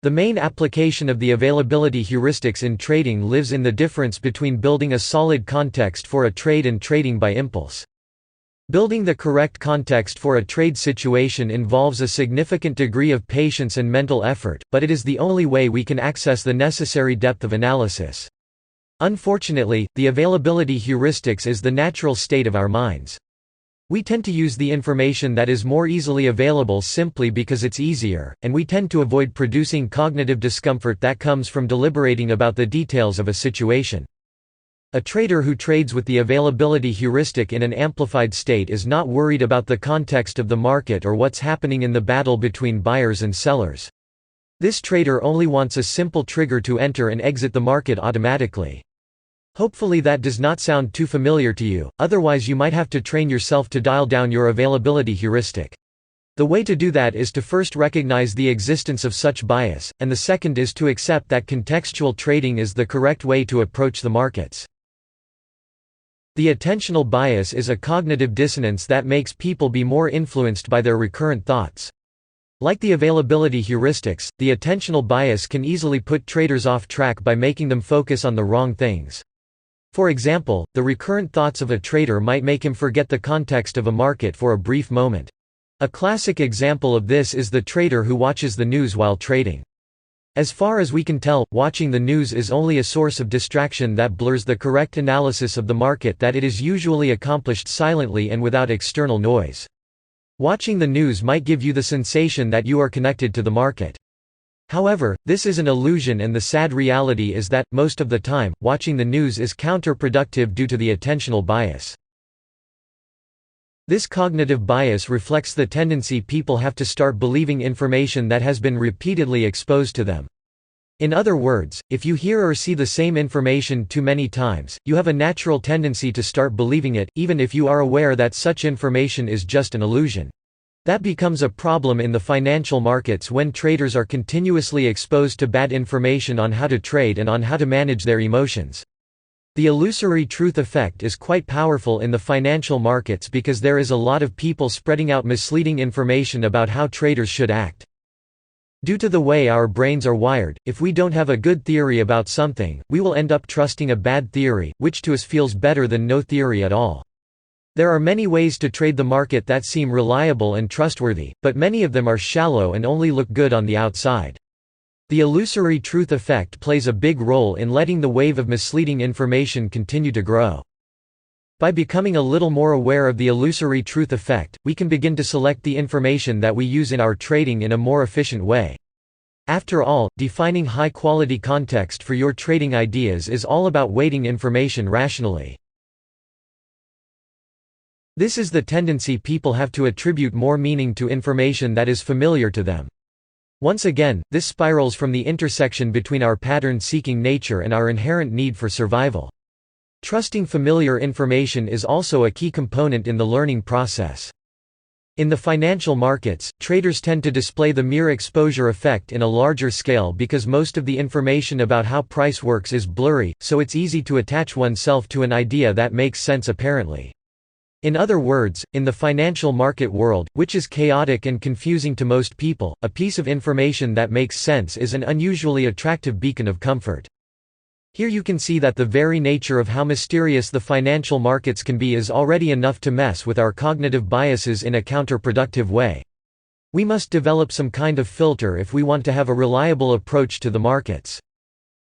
The main application of the availability heuristics in trading lives in the difference between building a solid context for a trade and trading by impulse. Building the correct context for a trade situation involves a significant degree of patience and mental effort, but it is the only way we can access the necessary depth of analysis. Unfortunately, the availability heuristics is the natural state of our minds. We tend to use the information that is more easily available simply because it's easier, and we tend to avoid producing cognitive discomfort that comes from deliberating about the details of a situation. A trader who trades with the availability heuristic in an amplified state is not worried about the context of the market or what's happening in the battle between buyers and sellers. This trader only wants a simple trigger to enter and exit the market automatically. Hopefully that does not sound too familiar to you, otherwise you might have to train yourself to dial down your availability heuristic. The way to do that is to first recognize the existence of such bias, and the second is to accept that contextual trading is the correct way to approach the markets. The attentional bias is a cognitive dissonance that makes people be more influenced by their recurrent thoughts. Like the availability heuristics, the attentional bias can easily put traders off track by making them focus on the wrong things. For example, the recurrent thoughts of a trader might make him forget the context of a market for a brief moment. A classic example of this is the trader who watches the news while trading. As far as we can tell, watching the news is only a source of distraction that blurs the correct analysis of the market that it is usually accomplished silently and without external noise. Watching the news might give you the sensation that you are connected to the market. However, this is an illusion, and the sad reality is that, most of the time, watching the news is counterproductive due to the attentional bias. This cognitive bias reflects the tendency people have to start believing information that has been repeatedly exposed to them. In other words, if you hear or see the same information too many times, you have a natural tendency to start believing it, even if you are aware that such information is just an illusion. That becomes a problem in the financial markets when traders are continuously exposed to bad information on how to trade and on how to manage their emotions. The illusory truth effect is quite powerful in the financial markets because there is a lot of people spreading out misleading information about how traders should act. Due to the way our brains are wired, if we don't have a good theory about something, we will end up trusting a bad theory, which to us feels better than no theory at all. There are many ways to trade the market that seem reliable and trustworthy, but many of them are shallow and only look good on the outside. The illusory truth effect plays a big role in letting the wave of misleading information continue to grow. By becoming a little more aware of the illusory truth effect, we can begin to select the information that we use in our trading in a more efficient way. After all, defining high-quality context for your trading ideas is all about weighting information rationally. This is the tendency people have to attribute more meaning to information that is familiar to them. Once again, this spirals from the intersection between our pattern-seeking nature and our inherent need for survival. Trusting familiar information is also a key component in the learning process. In the financial markets, traders tend to display the mere exposure effect in a larger scale because most of the information about how price works is blurry, so it's easy to attach oneself to an idea that makes sense apparently. In other words, in the financial market world, which is chaotic and confusing to most people, a piece of information that makes sense is an unusually attractive beacon of comfort. Here you can see that the very nature of how mysterious the financial markets can be is already enough to mess with our cognitive biases in a counterproductive way. We must develop some kind of filter if we want to have a reliable approach to the markets.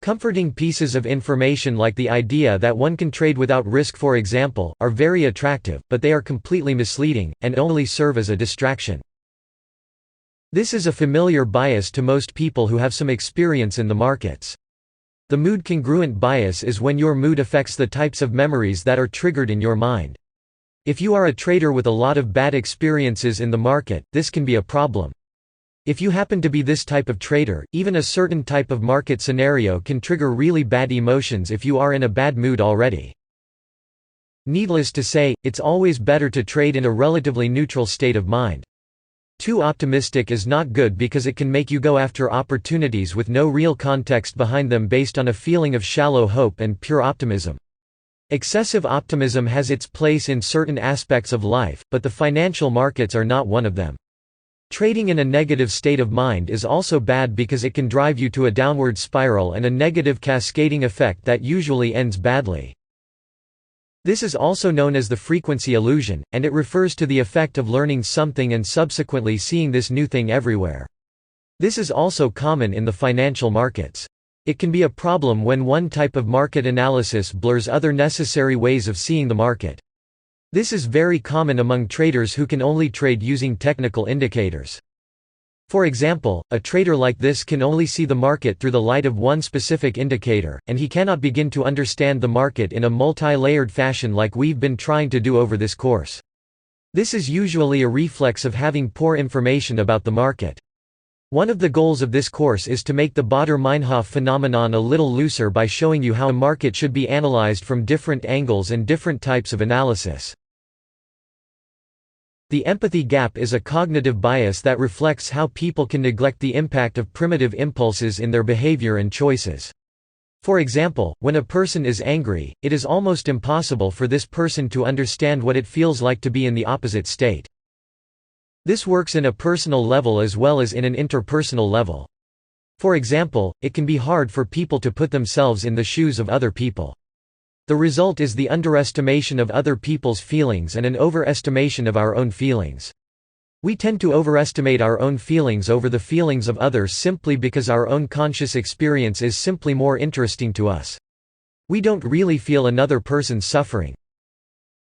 Comforting pieces of information like the idea that one can trade without risk, for example, are very attractive, but they are completely misleading, and only serve as a distraction. This is a familiar bias to most people who have some experience in the markets. The mood congruent bias is when your mood affects the types of memories that are triggered in your mind. If you are a trader with a lot of bad experiences in the market, this can be a problem. If you happen to be this type of trader, even a certain type of market scenario can trigger really bad emotions if you are in a bad mood already. Needless to say, it's always better to trade in a relatively neutral state of mind. Too optimistic is not good because it can make you go after opportunities with no real context behind them based on a feeling of shallow hope and pure optimism. Excessive optimism has its place in certain aspects of life, but the financial markets are not one of them. Trading in a negative state of mind is also bad because it can drive you to a downward spiral and a negative cascading effect that usually ends badly. This is also known as the frequency illusion, and it refers to the effect of learning something and subsequently seeing this new thing everywhere. This is also common in the financial markets. It can be a problem when one type of market analysis blurs other necessary ways of seeing the market. This is very common among traders who can only trade using technical indicators. For example, a trader like this can only see the market through the light of one specific indicator, and he cannot begin to understand the market in a multi-layered fashion like we've been trying to do over this course. This is usually a reflex of having poor information about the market. One of the goals of this course is to make the Baader-Meinhof phenomenon a little looser by showing you how a market should be analyzed from different angles and different types of analysis. The empathy gap is a cognitive bias that reflects how people can neglect the impact of primitive impulses in their behavior and choices. For example, when a person is angry, it is almost impossible for this person to understand what it feels like to be in the opposite state. This works in a personal level as well as in an interpersonal level. For example, it can be hard for people to put themselves in the shoes of other people. The result is the underestimation of other people's feelings and an overestimation of our own feelings. We tend to overestimate our own feelings over the feelings of others simply because our own conscious experience is simply more interesting to us. We don't really feel another person's suffering.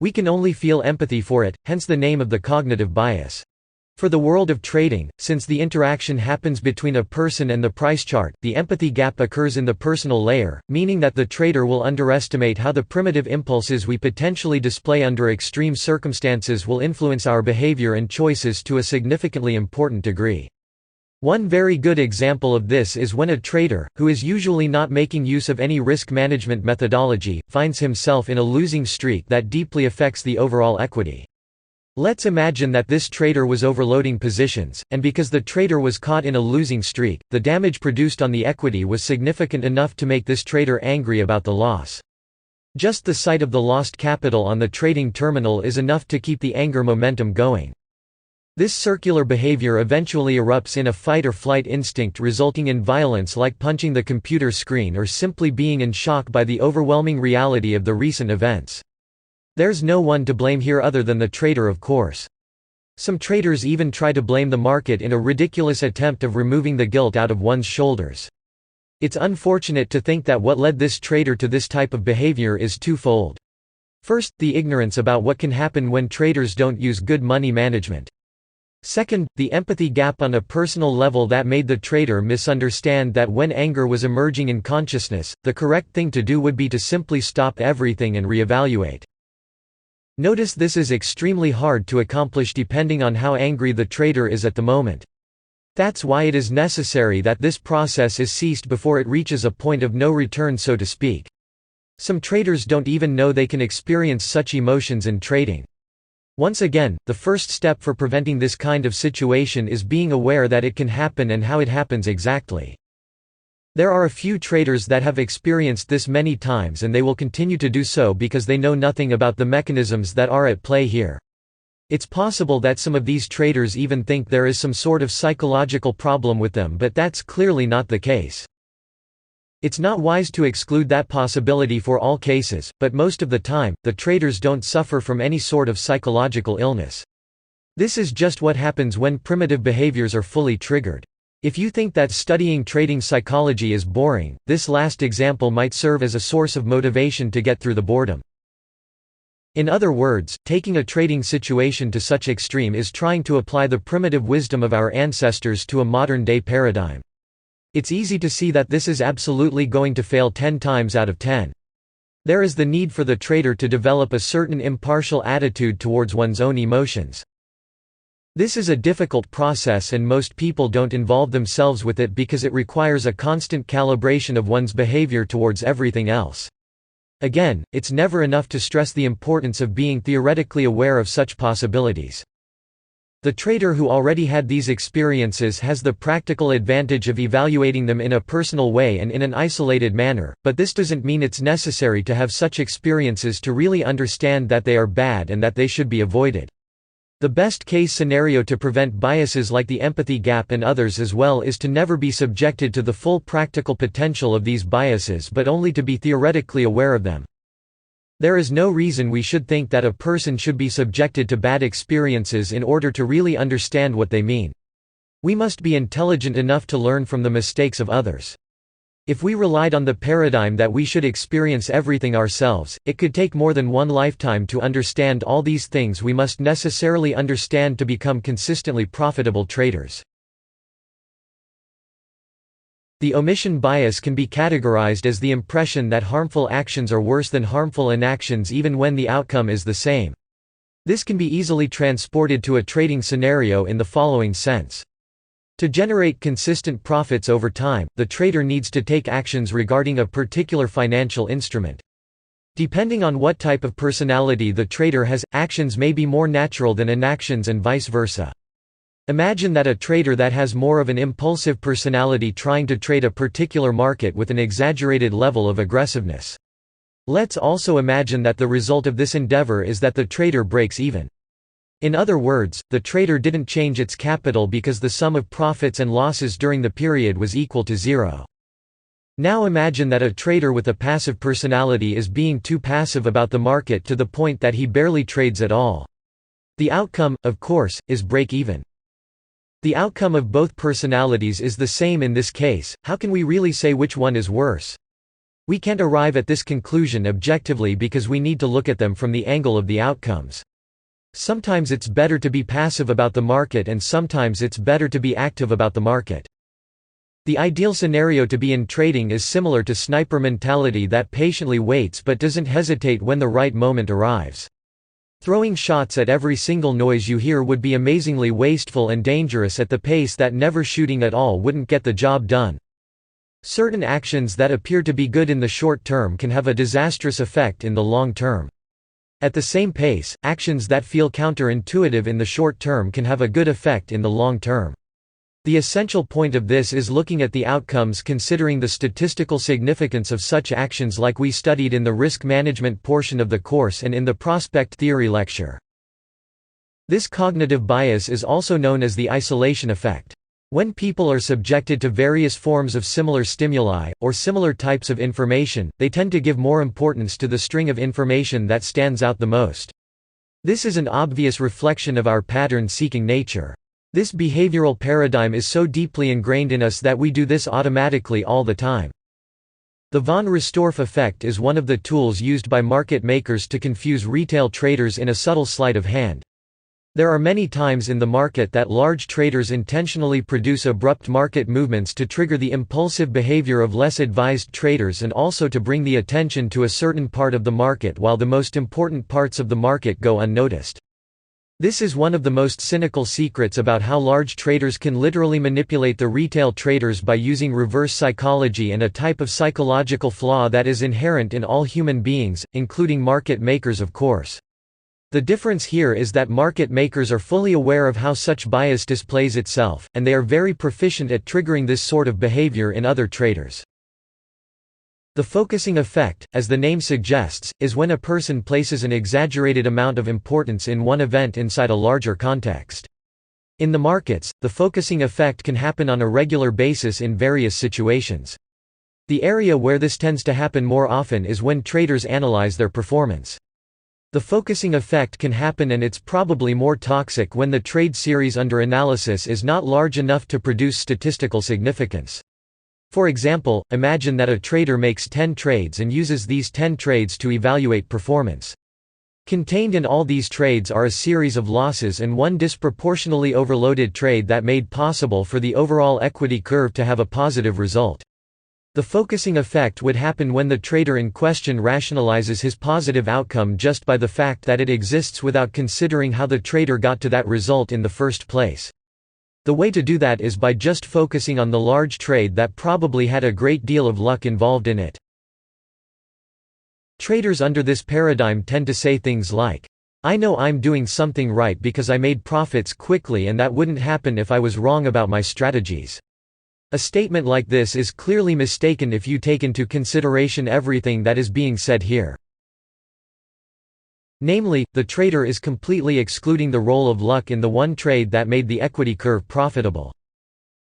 We can only feel empathy for it, hence the name of the cognitive bias. For the world of trading, since the interaction happens between a person and the price chart, the empathy gap occurs in the personal layer, meaning that the trader will underestimate how the primitive impulses we potentially display under extreme circumstances will influence our behavior and choices to a significantly important degree. One very good example of this is when a trader, who is usually not making use of any risk management methodology, finds himself in a losing streak that deeply affects the overall equity. Let's imagine that this trader was overloading positions, and because the trader was caught in a losing streak, the damage produced on the equity was significant enough to make this trader angry about the loss. Just the sight of the lost capital on the trading terminal is enough to keep the anger momentum going. This circular behavior eventually erupts in a fight-or-flight instinct resulting in violence like punching the computer screen or simply being in shock by the overwhelming reality of the recent events. There's no one to blame here other than the trader, of course. Some traders even try to blame the market in a ridiculous attempt of removing the guilt out of one's shoulders. It's unfortunate to think that what led this trader to this type of behavior is twofold. First, the ignorance about what can happen when traders don't use good money management. Second, the empathy gap on a personal level that made the trader misunderstand that when anger was emerging in consciousness, the correct thing to do would be to simply stop everything and reevaluate. Notice this is extremely hard to accomplish depending on how angry the trader is at the moment. That's why it is necessary that this process is ceased before it reaches a point of no return, so to speak. Some traders don't even know they can experience such emotions in trading. Once again, the first step for preventing this kind of situation is being aware that it can happen and how it happens exactly. There are a few traders that have experienced this many times, and they will continue to do so because they know nothing about the mechanisms that are at play here. It's possible that some of these traders even think there is some sort of psychological problem with them, but that's clearly not the case. It's not wise to exclude that possibility for all cases, but most of the time, the traders don't suffer from any sort of psychological illness. This is just what happens when primitive behaviors are fully triggered. If you think that studying trading psychology is boring, this last example might serve as a source of motivation to get through the boredom. In other words, taking a trading situation to such extreme is trying to apply the primitive wisdom of our ancestors to a modern-day paradigm. It's easy to see that this is absolutely going to fail 10 times out of 10. There is the need for the trader to develop a certain impartial attitude towards one's own emotions. This is a difficult process, and most people don't involve themselves with it because it requires a constant calibration of one's behavior towards everything else. Again, it's never enough to stress the importance of being theoretically aware of such possibilities. The trader who already had these experiences has the practical advantage of evaluating them in a personal way and in an isolated manner, but this doesn't mean it's necessary to have such experiences to really understand that they are bad and that they should be avoided. The best case scenario to prevent biases like the empathy gap and others as well is to never be subjected to the full practical potential of these biases, but only to be theoretically aware of them. There is no reason we should think that a person should be subjected to bad experiences in order to really understand what they mean. We must be intelligent enough to learn from the mistakes of others. If we relied on the paradigm that we should experience everything ourselves, it could take more than one lifetime to understand all these things we must necessarily understand to become consistently profitable traders. The omission bias can be categorized as the impression that harmful actions are worse than harmful inactions even when the outcome is the same. This can be easily transported to a trading scenario in the following sense. To generate consistent profits over time, the trader needs to take actions regarding a particular financial instrument. Depending on what type of personality the trader has, actions may be more natural than inactions and vice versa. Imagine that a trader that has more of an impulsive personality trying to trade a particular market with an exaggerated level of aggressiveness. Let's also imagine that the result of this endeavor is that the trader breaks even. In other words, the trader didn't change its capital because the sum of profits and losses during the period was equal to zero. Now imagine that a trader with a passive personality is being too passive about the market to the point that he barely trades at all. The outcome, of course, is break even. The outcome of both personalities is the same in this case. How can we really say which one is worse? We can't arrive at this conclusion objectively because we need to look at them from the angle of the outcomes. Sometimes it's better to be passive about the market, and sometimes it's better to be active about the market. The ideal scenario to be in trading is similar to sniper mentality that patiently waits but doesn't hesitate when the right moment arrives. Throwing shots at every single noise you hear would be amazingly wasteful and dangerous at the pace that never shooting at all wouldn't get the job done. Certain actions that appear to be good in the short term can have a disastrous effect in the long term. At the same pace, actions that feel counterintuitive in the short term can have a good effect in the long term. The essential point of this is looking at the outcomes considering the statistical significance of such actions like we studied in the risk management portion of the course and in the prospect theory lecture. This cognitive bias is also known as the isolation effect. When people are subjected to various forms of similar stimuli, or similar types of information, they tend to give more importance to the string of information that stands out the most. This is an obvious reflection of our pattern-seeking nature. This behavioral paradigm is so deeply ingrained in us that we do this automatically all the time. The von Restorff effect is one of the tools used by market makers to confuse retail traders in a subtle sleight of hand. There are many times in the market that large traders intentionally produce abrupt market movements to trigger the impulsive behavior of less advised traders and also to bring the attention to a certain part of the market while the most important parts of the market go unnoticed. This is one of the most cynical secrets about how large traders can literally manipulate the retail traders by using reverse psychology and a type of psychological flaw that is inherent in all human beings, including market makers of course. The difference here is that market makers are fully aware of how such bias displays itself, and they are very proficient at triggering this sort of behavior in other traders. The focusing effect, as the name suggests, is when a person places an exaggerated amount of importance in one event inside a larger context. In the markets, the focusing effect can happen on a regular basis in various situations. The area where this tends to happen more often is when traders analyze their performance. The focusing effect can happen, and it's probably more toxic when the trade series under analysis is not large enough to produce statistical significance. For example, imagine that a trader makes 10 trades and uses these 10 trades to evaluate performance. Contained in all these trades are a series of losses and one disproportionately overloaded trade that made possible for the overall equity curve to have a positive result. The focusing effect would happen when the trader in question rationalizes his positive outcome just by the fact that it exists without considering how the trader got to that result in the first place. The way to do that is by just focusing on the large trade that probably had a great deal of luck involved in it. Traders under this paradigm tend to say things like, "I know I'm doing something right because I made profits quickly, and that wouldn't happen if I was wrong about my strategies." A statement like this is clearly mistaken if you take into consideration everything that is being said here. Namely, the trader is completely excluding the role of luck in the one trade that made the equity curve profitable.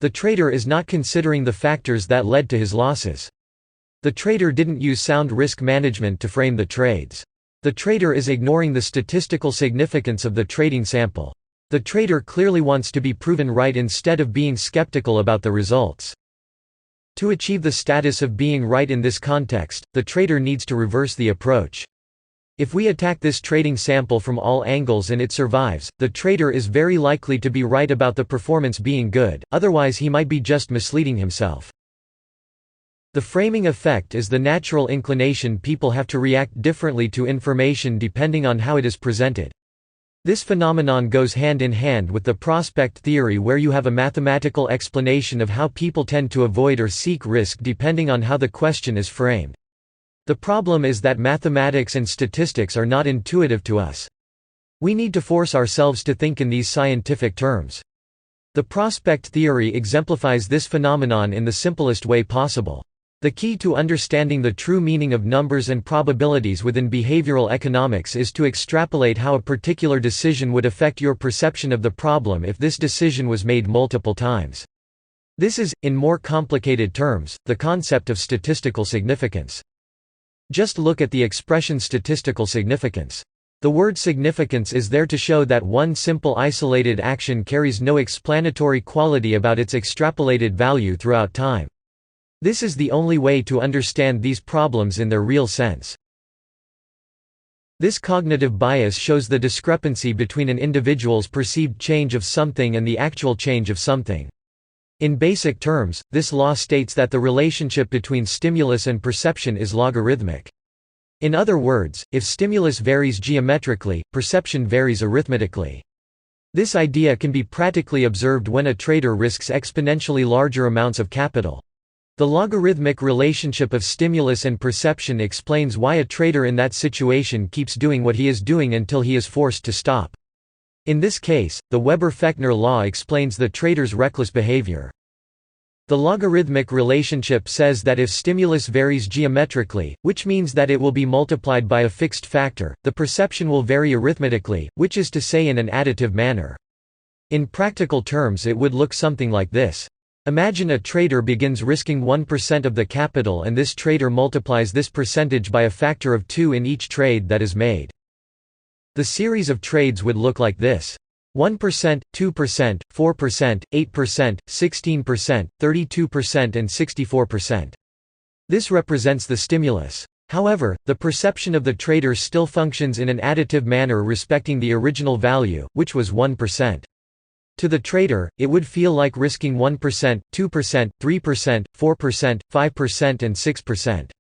The trader is not considering the factors that led to his losses. The trader didn't use sound risk management to frame the trades. The trader is ignoring the statistical significance of the trading sample. The trader clearly wants to be proven right instead of being skeptical about the results. To achieve the status of being right in this context, the trader needs to reverse the approach. If we attack this trading sample from all angles and it survives, the trader is very likely to be right about the performance being good, otherwise he might be just misleading himself. The framing effect is the natural inclination people have to react differently to information depending on how it is presented. This phenomenon goes hand in hand with the prospect theory, where you have a mathematical explanation of how people tend to avoid or seek risk depending on how the question is framed. The problem is that mathematics and statistics are not intuitive to us. We need to force ourselves to think in these scientific terms. The prospect theory exemplifies this phenomenon in the simplest way possible. The key to understanding the true meaning of numbers and probabilities within behavioral economics is to extrapolate how a particular decision would affect your perception of the problem if this decision was made multiple times. This is, in more complicated terms, the concept of statistical significance. Just look at the expression statistical significance. The word significance is there to show that one simple isolated action carries no explanatory quality about its extrapolated value throughout time. This is the only way to understand these problems in their real sense. This cognitive bias shows the discrepancy between an individual's perceived change of something and the actual change of something. In basic terms, this law states that the relationship between stimulus and perception is logarithmic. In other words, if stimulus varies geometrically, perception varies arithmetically. This idea can be practically observed when a trader risks exponentially larger amounts of capital. The logarithmic relationship of stimulus and perception explains why a trader in that situation keeps doing what he is doing until he is forced to stop. In this case, the Weber-Fechner law explains the trader's reckless behavior. The logarithmic relationship says that if stimulus varies geometrically, which means that it will be multiplied by a fixed factor, the perception will vary arithmetically, which is to say in an additive manner. In practical terms, it would look something like this. Imagine a trader begins risking 1% of the capital, and this trader multiplies this percentage by a factor of 2 in each trade that is made. The series of trades would look like this: 1%, 2%, 4%, 8%, 16%, 32% and 64%. This represents the stimulus. However, the perception of the trader still functions in an additive manner respecting the original value, which was 1%. To the trader, it would feel like risking 1%, 2%, 3%, 4%, 5% and 6%.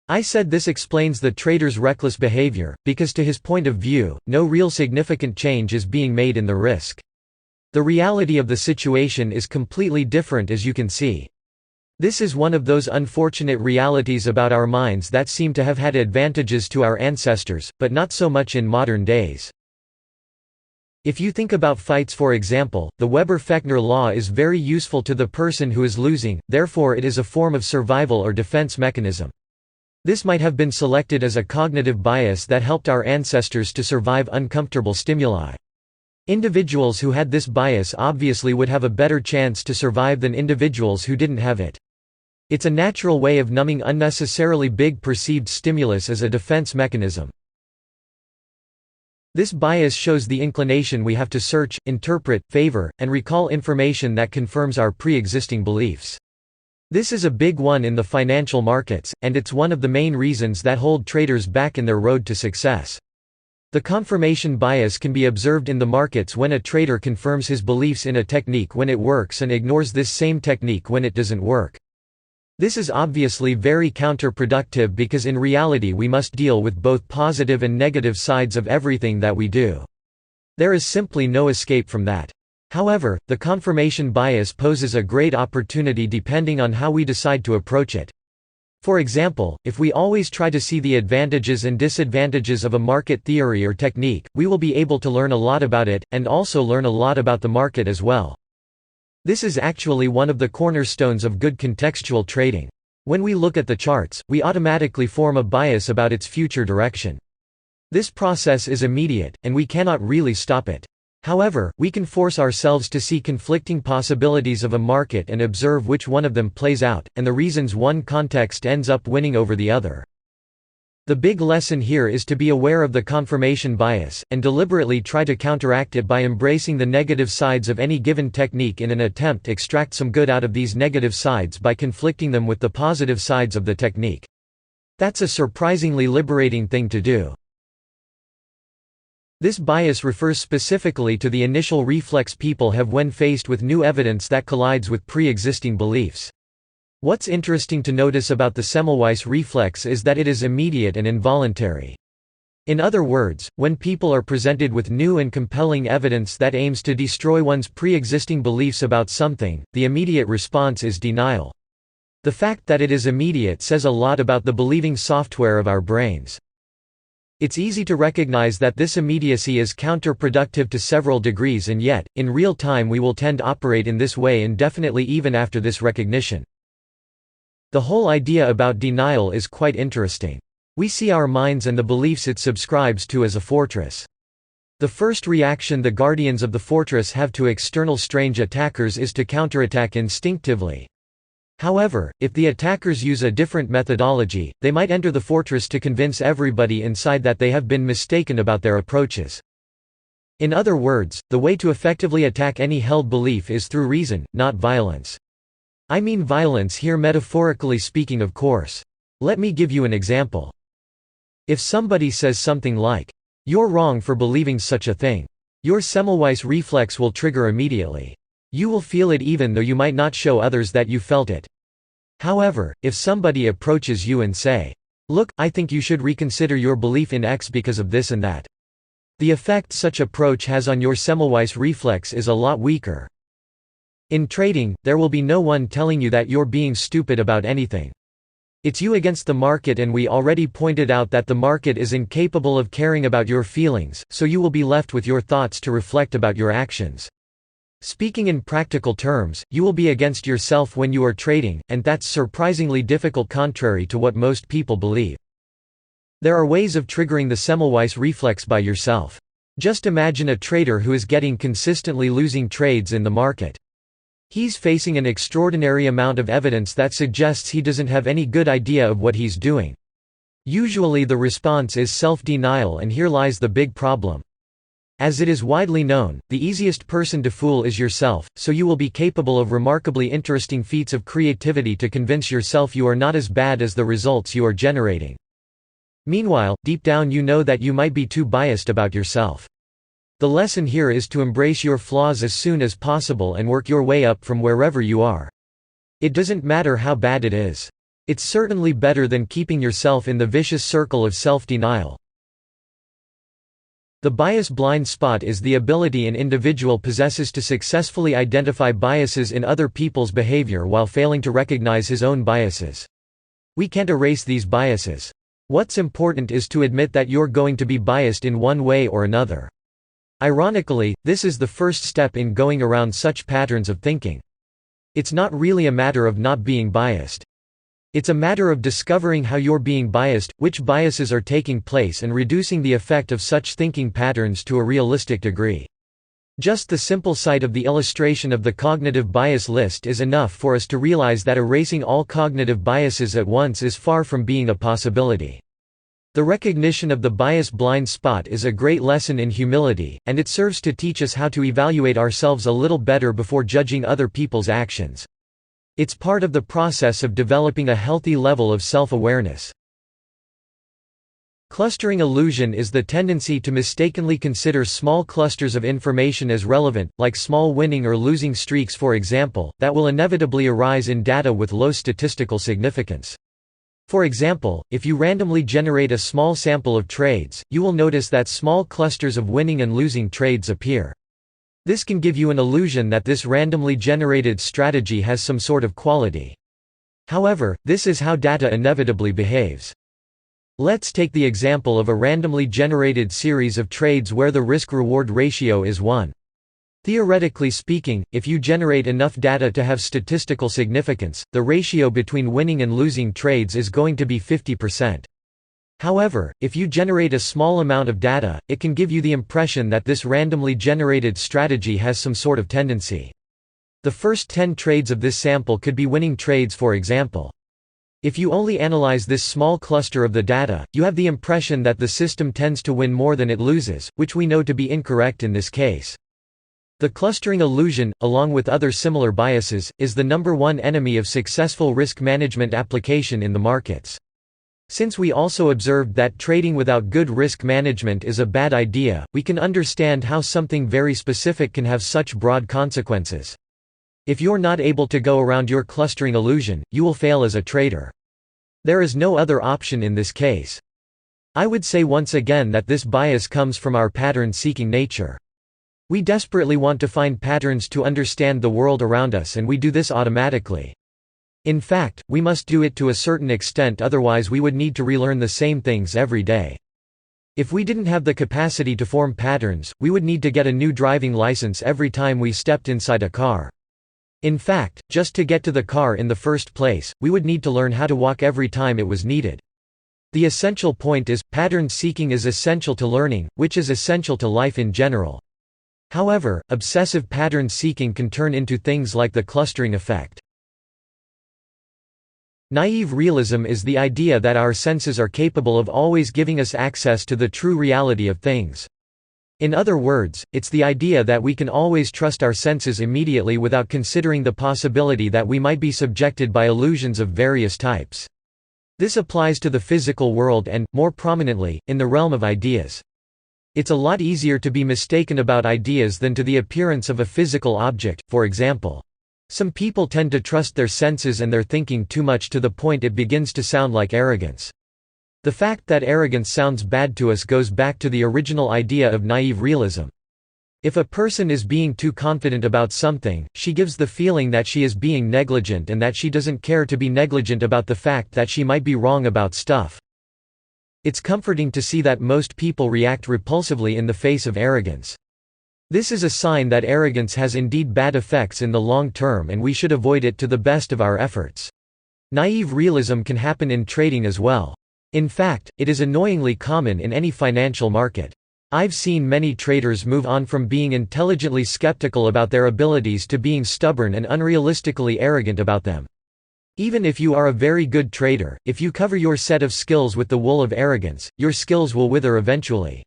I said this explains the trader's reckless behavior, because to his point of view, no real significant change is being made in the risk. The reality of the situation is completely different, as you can see. This is one of those unfortunate realities about our minds that seem to have had advantages to our ancestors, but not so much in modern days. If you think about fights, for example, the Weber-Fechner law is very useful to the person who is losing, therefore it is a form of survival or defense mechanism. This might have been selected as a cognitive bias that helped our ancestors to survive uncomfortable stimuli. Individuals who had this bias obviously would have a better chance to survive than individuals who didn't have it. It's a natural way of numbing unnecessarily big perceived stimulus as a defense mechanism. This bias shows the inclination we have to search, interpret, favor, and recall information that confirms our pre-existing beliefs. This is a big one in the financial markets, and it's one of the main reasons that hold traders back in their road to success. The confirmation bias can be observed in the markets when a trader confirms his beliefs in a technique when it works and ignores this same technique when it doesn't work. This is obviously very counterproductive because in reality we must deal with both positive and negative sides of everything that we do. There is simply no escape from that. However, the confirmation bias poses a great opportunity depending on how we decide to approach it. For example, if we always try to see the advantages and disadvantages of a market theory or technique, we will be able to learn a lot about it, and also learn a lot about the market as well. This is actually one of the cornerstones of good contextual trading. When we look at the charts, we automatically form a bias about its future direction. This process is immediate, and we cannot really stop it. However, we can force ourselves to see conflicting possibilities of a market and observe which one of them plays out, and the reasons one context ends up winning over the other. The big lesson here is to be aware of the confirmation bias, and deliberately try to counteract it by embracing the negative sides of any given technique in an attempt to extract some good out of these negative sides by conflicting them with the positive sides of the technique. That's a surprisingly liberating thing to do. This bias refers specifically to the initial reflex people have when faced with new evidence that collides with pre-existing beliefs. What's interesting to notice about the Semmelweis reflex is that it is immediate and involuntary. In other words, when people are presented with new and compelling evidence that aims to destroy one's pre-existing beliefs about something, the immediate response is denial. The fact that it is immediate says a lot about the believing software of our brains. It's easy to recognize that this immediacy is counterproductive to several degrees, and yet, in real time we will tend to operate in this way indefinitely even after this recognition. The whole idea about denial is quite interesting. We see our minds and the beliefs it subscribes to as a fortress. The first reaction the guardians of the fortress have to external strange attackers is to counterattack instinctively. However, if the attackers use a different methodology, they might enter the fortress to convince everybody inside that they have been mistaken about their approaches. In other words, the way to effectively attack any held belief is through reason, not violence. I mean violence here metaphorically speaking, of course. Let me give you an example. If somebody says something like, "You're wrong for believing such a thing," your Semmelweis reflex will trigger immediately. You will feel it even though you might not show others that you felt it. However, if somebody approaches you and say, "Look, I think you should reconsider your belief in X because of this and that," the effect such approach has on your Semmelweis reflex is a lot weaker. In trading, there will be no one telling you that you're being stupid about anything. It's you against the market, and we already pointed out that the market is incapable of caring about your feelings, so you will be left with your thoughts to reflect about your actions. Speaking in practical terms, you will be against yourself when you are trading, and that's surprisingly difficult contrary to what most people believe. There are ways of triggering the Semmelweis reflex by yourself. Just imagine a trader who is getting consistently losing trades in the market. He's facing an extraordinary amount of evidence that suggests he doesn't have any good idea of what he's doing. Usually the response is self-denial, and here lies the big problem. As it is widely known, the easiest person to fool is yourself, so you will be capable of remarkably interesting feats of creativity to convince yourself you are not as bad as the results you are generating. Meanwhile, deep down you know that you might be too biased about yourself. The lesson here is to embrace your flaws as soon as possible and work your way up from wherever you are. It doesn't matter how bad it is. It's certainly better than keeping yourself in the vicious circle of self-denial. The bias blind spot is the ability an individual possesses to successfully identify biases in other people's behavior while failing to recognize his own biases. We can't erase these biases. What's important is to admit that you're going to be biased in one way or another. Ironically, this is the first step in going around such patterns of thinking. It's not really a matter of not being biased. It's a matter of discovering how you're being biased, which biases are taking place, and reducing the effect of such thinking patterns to a realistic degree. Just the simple sight of the illustration of the cognitive bias list is enough for us to realize that erasing all cognitive biases at once is far from being a possibility. The recognition of the bias blind spot is a great lesson in humility, and it serves to teach us how to evaluate ourselves a little better before judging other people's actions. It's part of the process of developing a healthy level of self-awareness. Clustering illusion is the tendency to mistakenly consider small clusters of information as relevant, like small winning or losing streaks for example, that will inevitably arise in data with low statistical significance. For example, if you randomly generate a small sample of trades, you will notice that small clusters of winning and losing trades appear. This can give you an illusion that this randomly generated strategy has some sort of quality. However, this is how data inevitably behaves. Let's take the example of a randomly generated series of trades where the risk-reward ratio is 1. Theoretically speaking, if you generate enough data to have statistical significance, the ratio between winning and losing trades is going to be 50%. However, if you generate a small amount of data, it can give you the impression that this randomly generated strategy has some sort of tendency. The first 10 trades of this sample could be winning trades for example. If you only analyze this small cluster of the data, you have the impression that the system tends to win more than it loses, which we know to be incorrect in this case. The clustering illusion, along with other similar biases, is the number one enemy of successful risk management application in the markets. Since we also observed that trading without good risk management is a bad idea, we can understand how something very specific can have such broad consequences. If you're not able to go around your clustering illusion, you will fail as a trader. There is no other option in this case. I would say once again that this bias comes from our pattern-seeking nature. We desperately want to find patterns to understand the world around us, and we do this automatically. In fact, we must do it to a certain extent, otherwise we would need to relearn the same things every day. If we didn't have the capacity to form patterns, we would need to get a new driving license every time we stepped inside a car. In fact, just to get to the car in the first place, we would need to learn how to walk every time it was needed. The essential point is, pattern seeking is essential to learning, which is essential to life in general. However, obsessive pattern seeking can turn into things like the clustering effect. Naive realism is the idea that our senses are capable of always giving us access to the true reality of things. In other words, it's the idea that we can always trust our senses immediately without considering the possibility that we might be subjected by illusions of various types. This applies to the physical world and, more prominently, in the realm of ideas. It's a lot easier to be mistaken about ideas than to the appearance of a physical object, for example. Some people tend to trust their senses and their thinking too much to the point it begins to sound like arrogance. The fact that arrogance sounds bad to us goes back to the original idea of naive realism. If a person is being too confident about something, she gives the feeling that she is being negligent and that she doesn't care to be negligent about the fact that she might be wrong about stuff. It's comforting to see that most people react repulsively in the face of arrogance. This is a sign that arrogance has indeed bad effects in the long term, and we should avoid it to the best of our efforts. Naive realism can happen in trading as well. In fact, it is annoyingly common in any financial market. I've seen many traders move on from being intelligently skeptical about their abilities to being stubborn and unrealistically arrogant about them. Even if you are a very good trader, if you cover your set of skills with the wool of arrogance, your skills will wither eventually.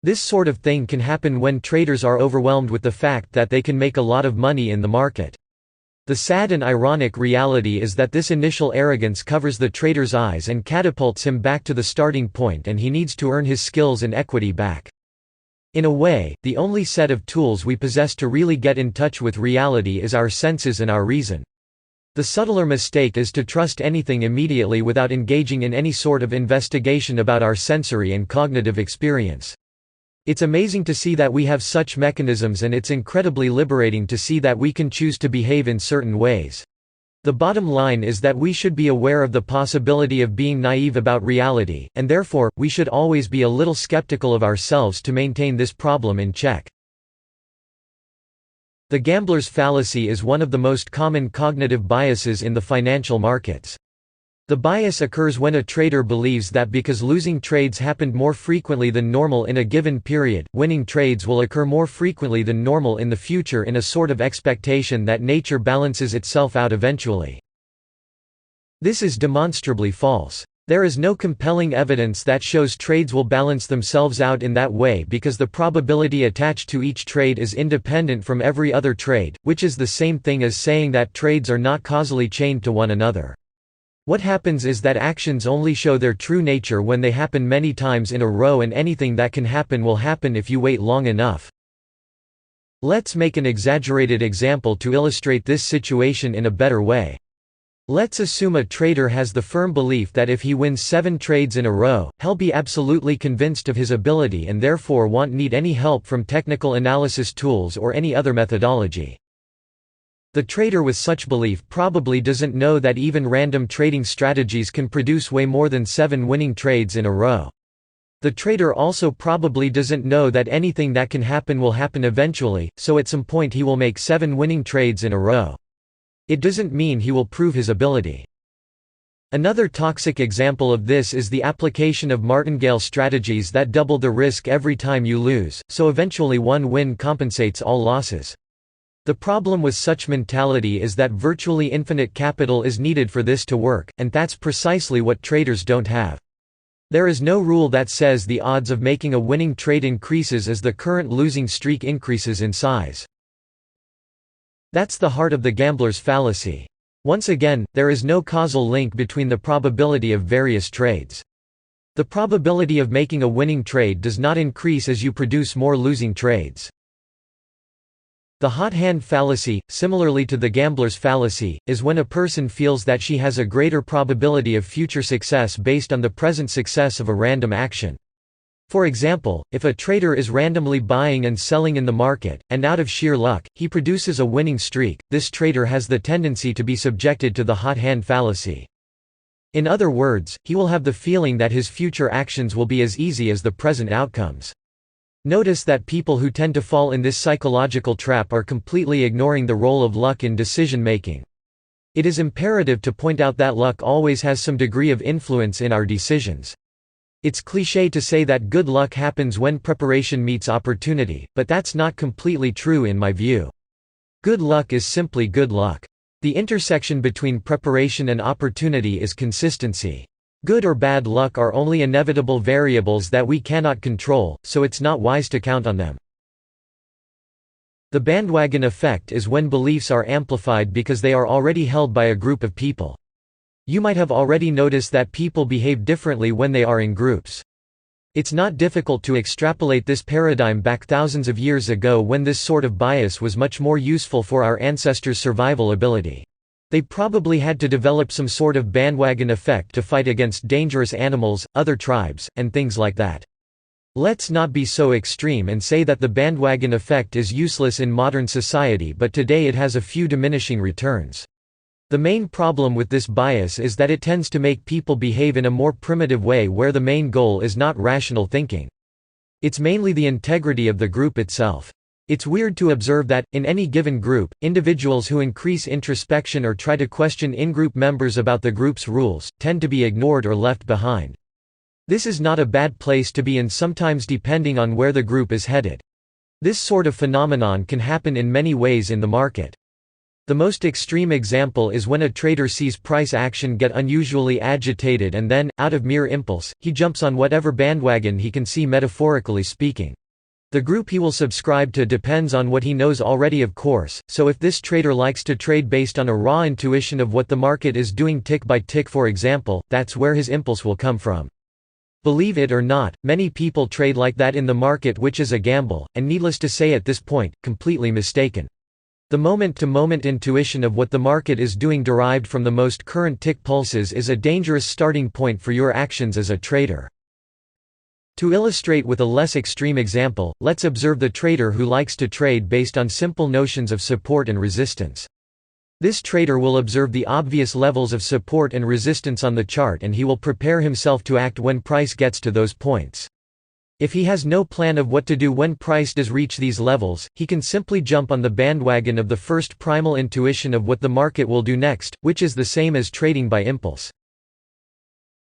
This sort of thing can happen when traders are overwhelmed with the fact that they can make a lot of money in the market. The sad and ironic reality is that this initial arrogance covers the trader's eyes and catapults him back to the starting point, and he needs to earn his skills and equity back. In a way, the only set of tools we possess to really get in touch with reality is our senses and our reason. The subtler mistake is to trust anything immediately without engaging in any sort of investigation about our sensory and cognitive experience. It's amazing to see that we have such mechanisms, and it's incredibly liberating to see that we can choose to behave in certain ways. The bottom line is that we should be aware of the possibility of being naive about reality, and therefore, we should always be a little skeptical of ourselves to maintain this problem in check. The gambler's fallacy is one of the most common cognitive biases in the financial markets. The bias occurs when a trader believes that because losing trades happened more frequently than normal in a given period, winning trades will occur more frequently than normal in the future, in a sort of expectation that nature balances itself out eventually. This is demonstrably false. There is no compelling evidence that shows trades will balance themselves out in that way, because the probability attached to each trade is independent from every other trade, which is the same thing as saying that trades are not causally chained to one another. What happens is that actions only show their true nature when they happen many times in a row, and anything that can happen will happen if you wait long enough. Let's make an exaggerated example to illustrate this situation in a better way. Let's assume a trader has the firm belief that if he wins 7 trades in a row, he'll be absolutely convinced of his ability and therefore won't need any help from technical analysis tools or any other methodology. The trader with such belief probably doesn't know that even random trading strategies can produce way more than 7 winning trades in a row. The trader also probably doesn't know that anything that can happen will happen eventually, so at some point he will make 7 winning trades in a row. It doesn't mean he will prove his ability. Another toxic example of this is the application of martingale strategies that double the risk every time you lose, so eventually one win compensates all losses. The problem with such mentality is that virtually infinite capital is needed for this to work, and that's precisely what traders don't have. There is no rule that says the odds of making a winning trade increases as the current losing streak increases in size. That's the heart of the gambler's fallacy. Once again, there is no causal link between the probability of various trades. The probability of making a winning trade does not increase as you produce more losing trades. The hot hand fallacy, similarly to the gambler's fallacy, is when a person feels that she has a greater probability of future success based on the present success of a random action. For example, if a trader is randomly buying and selling in the market, and out of sheer luck, he produces a winning streak, this trader has the tendency to be subjected to the hot hand fallacy. In other words, he will have the feeling that his future actions will be as easy as the present outcomes. Notice that people who tend to fall in this psychological trap are completely ignoring the role of luck in decision-making. It is imperative to point out that luck always has some degree of influence in our decisions. It's cliché to say that good luck happens when preparation meets opportunity, but that's not completely true in my view. Good luck is simply good luck. The intersection between preparation and opportunity is consistency. Good or bad luck are only inevitable variables that we cannot control, so it's not wise to count on them. The bandwagon effect is when beliefs are amplified because they are already held by a group of people. You might have already noticed that people behave differently when they are in groups. It's not difficult to extrapolate this paradigm back thousands of years ago, when this sort of bias was much more useful for our ancestors' survival ability. They probably had to develop some sort of bandwagon effect to fight against dangerous animals, other tribes, and things like that. Let's not be so extreme and say that the bandwagon effect is useless in modern society, but today it has a few diminishing returns. The main problem with this bias is that it tends to make people behave in a more primitive way, where the main goal is not rational thinking. It's mainly the integrity of the group itself. It's weird to observe that, in any given group, individuals who increase introspection or try to question in-group members about the group's rules, tend to be ignored or left behind. This is not a bad place to be in, sometimes depending on where the group is headed. This sort of phenomenon can happen in many ways in the market. The most extreme example is when a trader sees price action get unusually agitated and then, out of mere impulse, he jumps on whatever bandwagon he can see, metaphorically speaking. The group he will subscribe to depends on what he knows already, of course, so if this trader likes to trade based on a raw intuition of what the market is doing tick by tick, for example, that's where his impulse will come from. Believe it or not, many people trade like that in the market, which is a gamble, and needless to say at this point, completely mistaken. The moment-to-moment intuition of what the market is doing derived from the most current tick pulses is a dangerous starting point for your actions as a trader. To illustrate with a less extreme example, let's observe the trader who likes to trade based on simple notions of support and resistance. This trader will observe the obvious levels of support and resistance on the chart, and he will prepare himself to act when price gets to those points. If he has no plan of what to do when price does reach these levels, he can simply jump on the bandwagon of the first primal intuition of what the market will do next, which is the same as trading by impulse.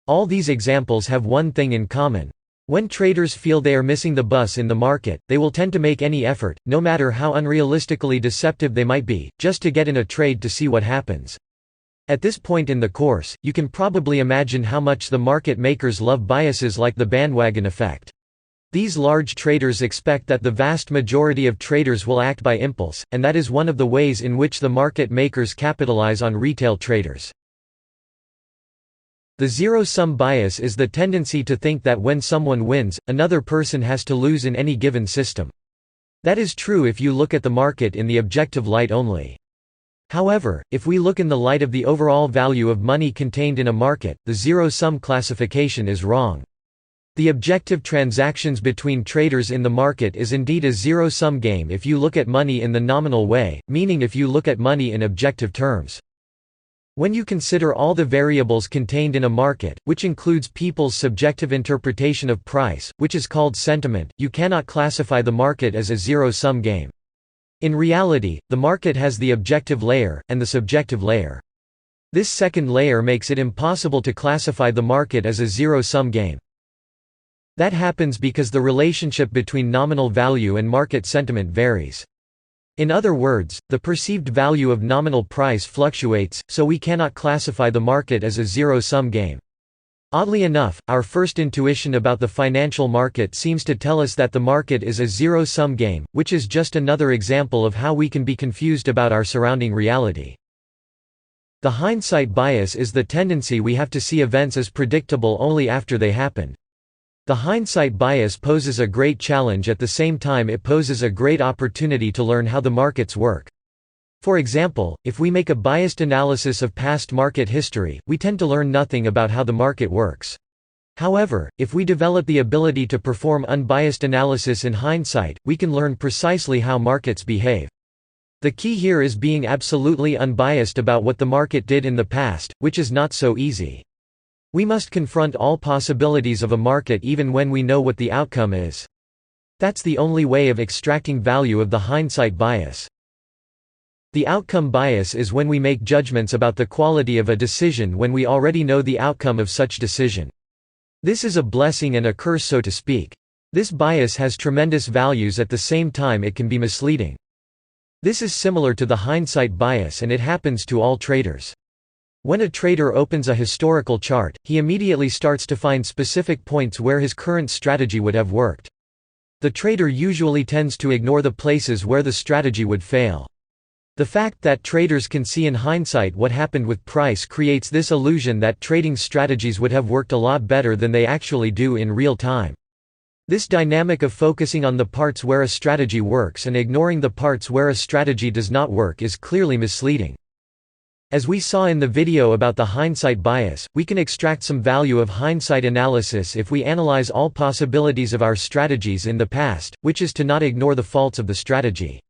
All these examples have one thing in common. When traders feel they are missing the bus in the market, they will tend to make any effort, no matter how unrealistically deceptive they might be, just to get in a trade to see what happens. At this point in the course, you can probably imagine how much the market makers love biases like the bandwagon effect. These large traders expect that the vast majority of traders will act by impulse, and that is one of the ways in which the market makers capitalize on retail traders. The zero-sum bias is the tendency to think that when someone wins, another person has to lose in any given system. That is true if you look at the market in the objective light only. However, if we look in the light of the overall value of money contained in a market, the zero-sum classification is wrong. The objective transactions between traders in the market is indeed a zero-sum game if you look at money in the nominal way, meaning if you look at money in objective terms. When you consider all the variables contained in a market, which includes people's subjective interpretation of price, which is called sentiment, you cannot classify the market as a zero-sum game. In reality, the market has the objective layer, and the subjective layer. This second layer makes it impossible to classify the market as a zero-sum game. That happens because the relationship between nominal value and market sentiment varies. In other words, the perceived value of nominal price fluctuates, so we cannot classify the market as a zero-sum game. Oddly enough, our first intuition about the financial market seems to tell us that the market is a zero-sum game, which is just another example of how we can be confused about our surrounding reality. The hindsight bias is the tendency we have to see events as predictable only after they happened. The hindsight bias poses a great challenge. At the same time it poses a great opportunity to learn how the markets work. For example, if we make a biased analysis of past market history, we tend to learn nothing about how the market works. However, if we develop the ability to perform unbiased analysis in hindsight, we can learn precisely how markets behave. The key here is being absolutely unbiased about what the market did in the past, which is not so easy. We must confront all possibilities of a market even when we know what the outcome is. That's the only way of extracting value of the hindsight bias. The outcome bias is when we make judgments about the quality of a decision when we already know the outcome of such decision. This is a blessing and a curse, so to speak. This bias has tremendous values, at the same time it can be misleading. This is similar to the hindsight bias, and it happens to all traders. When a trader opens a historical chart, he immediately starts to find specific points where his current strategy would have worked. The trader usually tends to ignore the places where the strategy would fail. The fact that traders can see in hindsight what happened with price creates this illusion that trading strategies would have worked a lot better than they actually do in real time. This dynamic of focusing on the parts where a strategy works and ignoring the parts where a strategy does not work is clearly misleading. As we saw in the video about the hindsight bias, we can extract some value of hindsight analysis if we analyze all possibilities of our strategies in the past, which is to not ignore the faults of the strategy.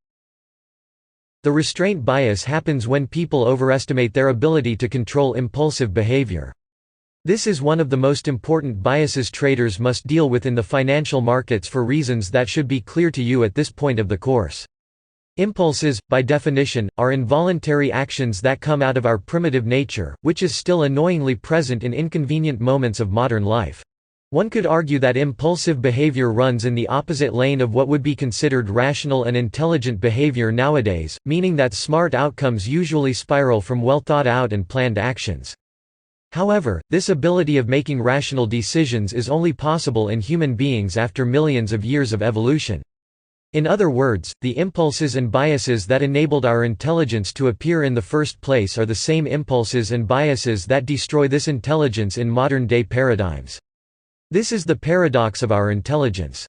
The restraint bias happens when people overestimate their ability to control impulsive behavior. This is one of the most important biases traders must deal with in the financial markets for reasons that should be clear to you at this point of the course. Impulses, by definition, are involuntary actions that come out of our primitive nature, which is still annoyingly present in inconvenient moments of modern life. One could argue that impulsive behavior runs in the opposite lane of what would be considered rational and intelligent behavior nowadays, meaning that smart outcomes usually spiral from well-thought-out and planned actions. However, this ability of making rational decisions is only possible in human beings after millions of years of evolution. In other words, the impulses and biases that enabled our intelligence to appear in the first place are the same impulses and biases that destroy this intelligence in modern-day paradigms. This is the paradox of our intelligence.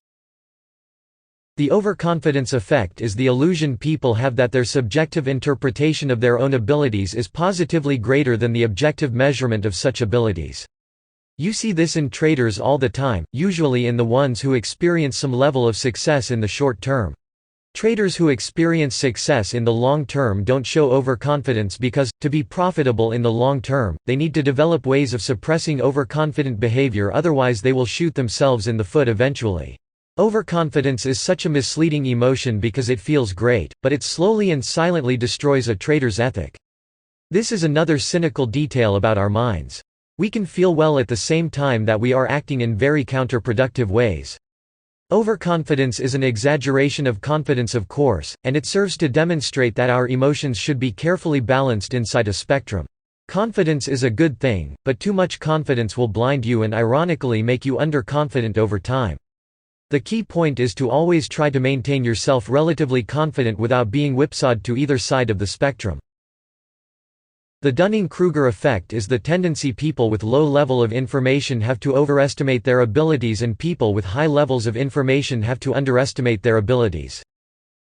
The overconfidence effect is the illusion people have that their subjective interpretation of their own abilities is positively greater than the objective measurement of such abilities. You see this in traders all the time, usually in the ones who experience some level of success in the short term. Traders who experience success in the long term don't show overconfidence because, to be profitable in the long term, they need to develop ways of suppressing overconfident behavior, otherwise they will shoot themselves in the foot eventually. Overconfidence is such a misleading emotion because it feels great, but it slowly and silently destroys a trader's ethic. This is another cynical detail about our minds. We can feel well at the same time that we are acting in very counterproductive ways. Overconfidence is an exaggeration of confidence, of course, and it serves to demonstrate that our emotions should be carefully balanced inside a spectrum. Confidence is a good thing, but too much confidence will blind you and ironically make you underconfident over time. The key point is to always try to maintain yourself relatively confident without being whipsawed to either side of the spectrum. The Dunning-Kruger effect is the tendency people with low level of information have to overestimate their abilities and people with high levels of information have to underestimate their abilities.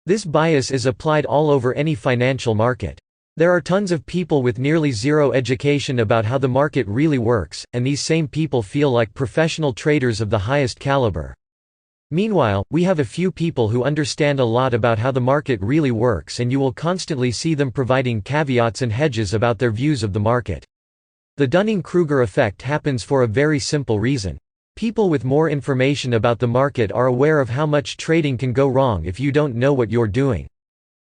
This bias is applied all over any financial market. There are tons of people with nearly zero education about how the market really works, and these same people feel like professional traders of the highest caliber. Meanwhile, we have a few people who understand a lot about how the market really works, and you will constantly see them providing caveats and hedges about their views of the market. The Dunning-Kruger effect happens for a very simple reason. People with more information about the market are aware of how much trading can go wrong if you don't know what you're doing.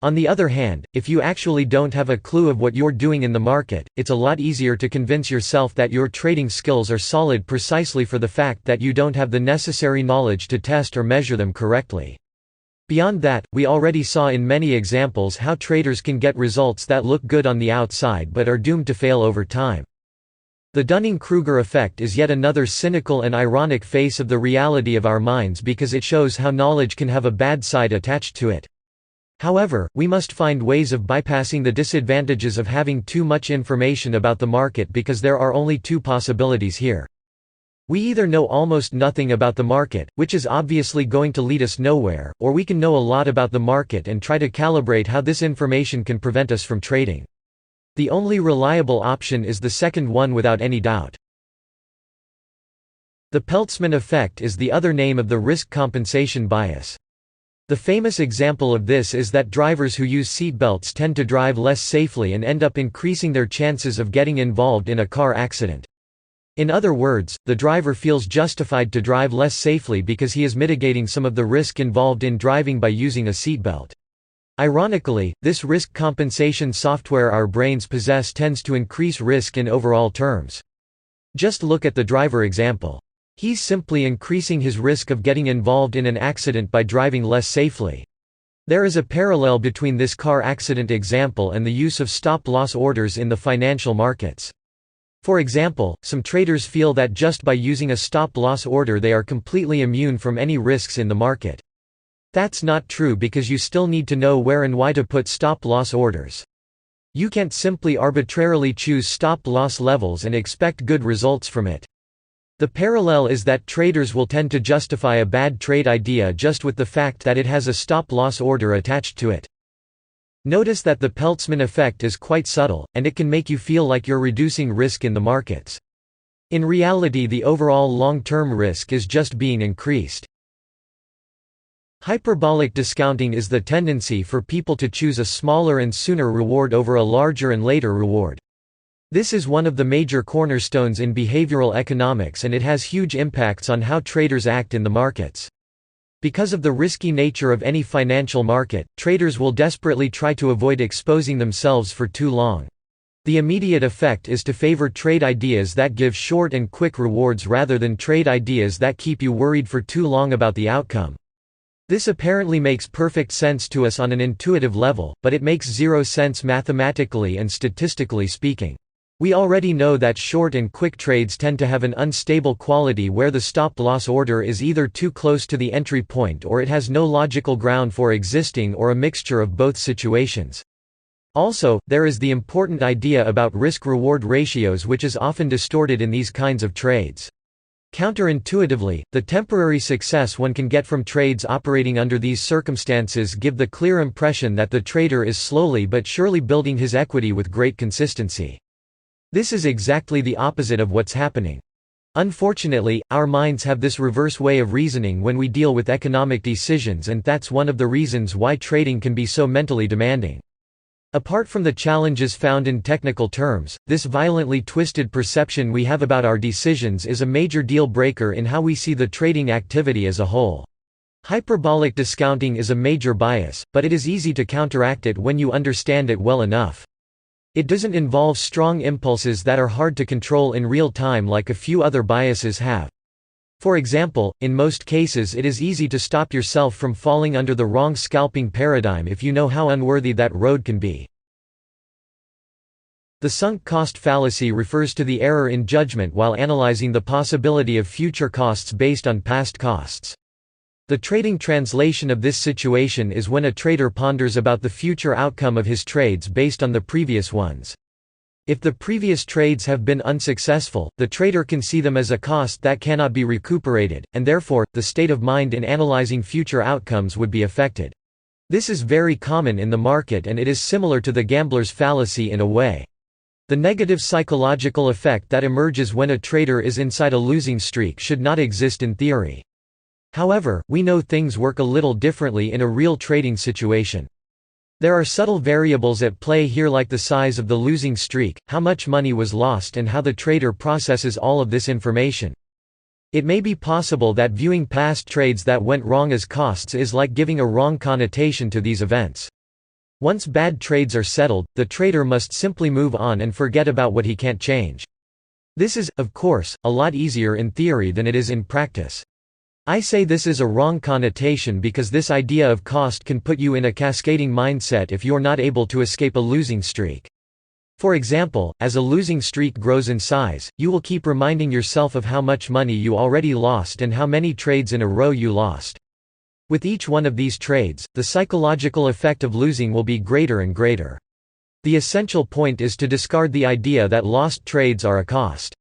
On the other hand, if you actually don't have a clue of what you're doing in the market, it's a lot easier to convince yourself that your trading skills are solid precisely for the fact that you don't have the necessary knowledge to test or measure them correctly. Beyond that, we already saw in many examples how traders can get results that look good on the outside but are doomed to fail over time. The Dunning-Kruger effect is yet another cynical and ironic face of the reality of our minds because it shows how knowledge can have a bad side attached to it. However, we must find ways of bypassing the disadvantages of having too much information about the market because there are only two possibilities here. We either know almost nothing about the market, which is obviously going to lead us nowhere, or we can know a lot about the market and try to calibrate how this information can prevent us from trading. The only reliable option is the second one without any doubt. The Peltzman effect is the other name of the risk compensation bias. The famous example of this is that drivers who use seatbelts tend to drive less safely and end up increasing their chances of getting involved in a car accident. In other words, the driver feels justified to drive less safely because he is mitigating some of the risk involved in driving by using a seatbelt. Ironically, this risk compensation software our brains possess tends to increase risk in overall terms. Just look at the driver example. He's simply increasing his risk of getting involved in an accident by driving less safely. There is a parallel between this car accident example and the use of stop-loss orders in the financial markets. For example, some traders feel that just by using a stop-loss order they are completely immune from any risks in the market. That's not true because you still need to know where and why to put stop-loss orders. You can't simply arbitrarily choose stop-loss levels and expect good results from it. The parallel is that traders will tend to justify a bad trade idea just with the fact that it has a stop-loss order attached to it. Notice that the Peltzman effect is quite subtle, and it can make you feel like you're reducing risk in the markets. In reality, the overall long-term risk is just being increased. Hyperbolic discounting is the tendency for people to choose a smaller and sooner reward over a larger and later reward. This is one of the major cornerstones in behavioral economics, and it has huge impacts on how traders act in the markets. Because of the risky nature of any financial market, traders will desperately try to avoid exposing themselves for too long. The immediate effect is to favor trade ideas that give short and quick rewards rather than trade ideas that keep you worried for too long about the outcome. This apparently makes perfect sense to us on an intuitive level, but it makes zero sense mathematically and statistically speaking. We already know that short and quick trades tend to have an unstable quality where the stop-loss order is either too close to the entry point or it has no logical ground for existing, or a mixture of both situations. Also, there is the important idea about risk-reward ratios, which is often distorted in these kinds of trades. Counterintuitively, the temporary success one can get from trades operating under these circumstances give the clear impression that the trader is slowly but surely building his equity with great consistency. This is exactly the opposite of what's happening. Unfortunately, our minds have this reverse way of reasoning when we deal with economic decisions, and that's one of the reasons why trading can be so mentally demanding. Apart from the challenges found in technical terms, this violently twisted perception we have about our decisions is a major deal breaker in how we see the trading activity as a whole. Hyperbolic discounting is a major bias, but it is easy to counteract it when you understand it well enough. It doesn't involve strong impulses that are hard to control in real time like a few other biases have. For example, in most cases it is easy to stop yourself from falling under the wrong scalping paradigm if you know how unworthy that road can be. The sunk cost fallacy refers to the error in judgment while analyzing the possibility of future costs based on past costs. The trading translation of this situation is when a trader ponders about the future outcome of his trades based on the previous ones. If the previous trades have been unsuccessful, the trader can see them as a cost that cannot be recuperated, and therefore, the state of mind in analyzing future outcomes would be affected. This is very common in the market, and it is similar to the gambler's fallacy in a way. The negative psychological effect that emerges when a trader is inside a losing streak should not exist in theory. However, we know things work a little differently in a real trading situation. There are subtle variables at play here, like the size of the losing streak, how much money was lost, and how the trader processes all of this information. It may be possible that viewing past trades that went wrong as costs is like giving a wrong connotation to these events. Once bad trades are settled, the trader must simply move on and forget about what he can't change. This is, of course, a lot easier in theory than it is in practice. I say this is a wrong connotation because this idea of cost can put you in a cascading mindset if you're not able to escape a losing streak. For example, as a losing streak grows in size, you will keep reminding yourself of how much money you already lost and how many trades in a row you lost. With each one of these trades, the psychological effect of losing will be greater and greater. The essential point is to discard the idea that lost trades are a cost.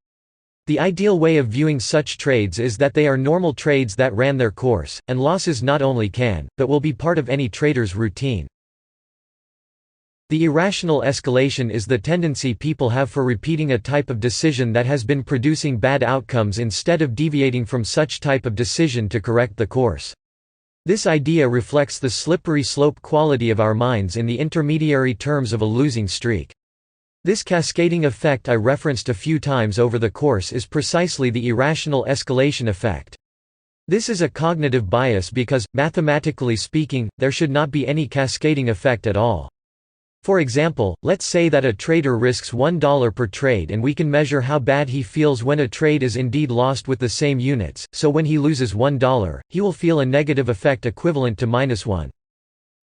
The ideal way of viewing such trades is that they are normal trades that ran their course, and losses not only can, but will be part of any trader's routine. The irrational escalation is the tendency people have for repeating a type of decision that has been producing bad outcomes instead of deviating from such type of decision to correct the course. This idea reflects the slippery slope quality of our minds in the intermediary terms of a losing streak. This cascading effect I referenced a few times over the course is precisely the irrational escalation effect. This is a cognitive bias because, mathematically speaking, there should not be any cascading effect at all. For example, let's say that a trader risks $1 per trade, and we can measure how bad he feels when a trade is indeed lost with the same units, so when he loses $1, he will feel a negative effect equivalent to -1.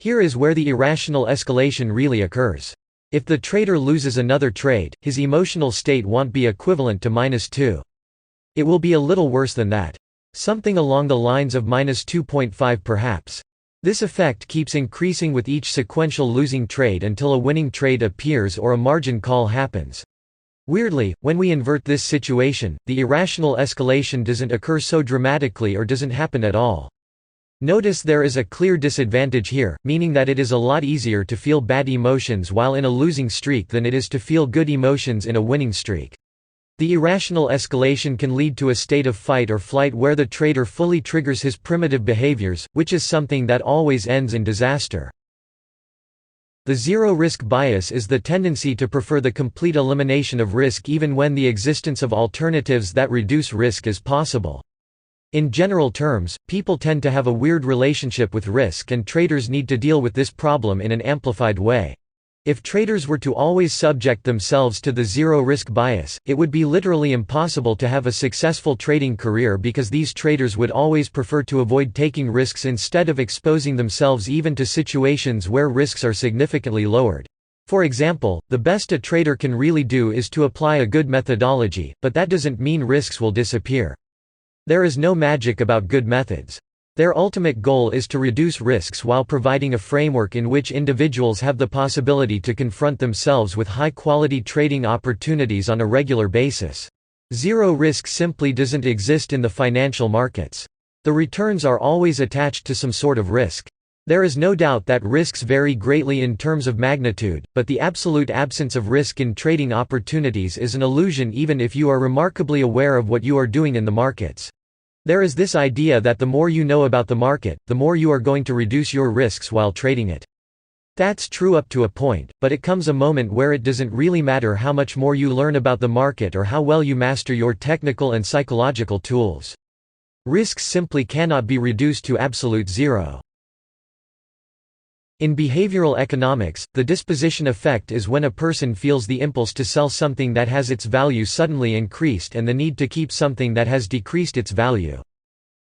Here is where the irrational escalation really occurs. If the trader loses another trade, his emotional state won't be equivalent to -2. It will be a little worse than that. Something along the lines of -2.5 perhaps. This effect keeps increasing with each sequential losing trade until a winning trade appears or a margin call happens. Weirdly, when we invert this situation, the irrational escalation doesn't occur so dramatically or doesn't happen at all. Notice there is a clear disadvantage here, meaning that it is a lot easier to feel bad emotions while in a losing streak than it is to feel good emotions in a winning streak. The irrational escalation can lead to a state of fight or flight where the trader fully triggers his primitive behaviors, which is something that always ends in disaster. The zero-risk bias is the tendency to prefer the complete elimination of risk even when the existence of alternatives that reduce risk is possible. In general terms, people tend to have a weird relationship with risk, and traders need to deal with this problem in an amplified way. If traders were to always subject themselves to the zero-risk bias, it would be literally impossible to have a successful trading career because these traders would always prefer to avoid taking risks instead of exposing themselves even to situations where risks are significantly lowered. For example, the best a trader can really do is to apply a good methodology, but that doesn't mean risks will disappear. There is no magic about good methods. Their ultimate goal is to reduce risks while providing a framework in which individuals have the possibility to confront themselves with high-quality trading opportunities on a regular basis. Zero risk simply doesn't exist in the financial markets. The returns are always attached to some sort of risk. There is no doubt that risks vary greatly in terms of magnitude, but the absolute absence of risk in trading opportunities is an illusion even if you are remarkably aware of what you are doing in the markets. There is this idea that the more you know about the market, the more you are going to reduce your risks while trading it. That's true up to a point, but it comes a moment where it doesn't really matter how much more you learn about the market or how well you master your technical and psychological tools. Risks simply cannot be reduced to absolute zero. In behavioral economics, the disposition effect is when a person feels the impulse to sell something that has its value suddenly increased and the need to keep something that has decreased its value.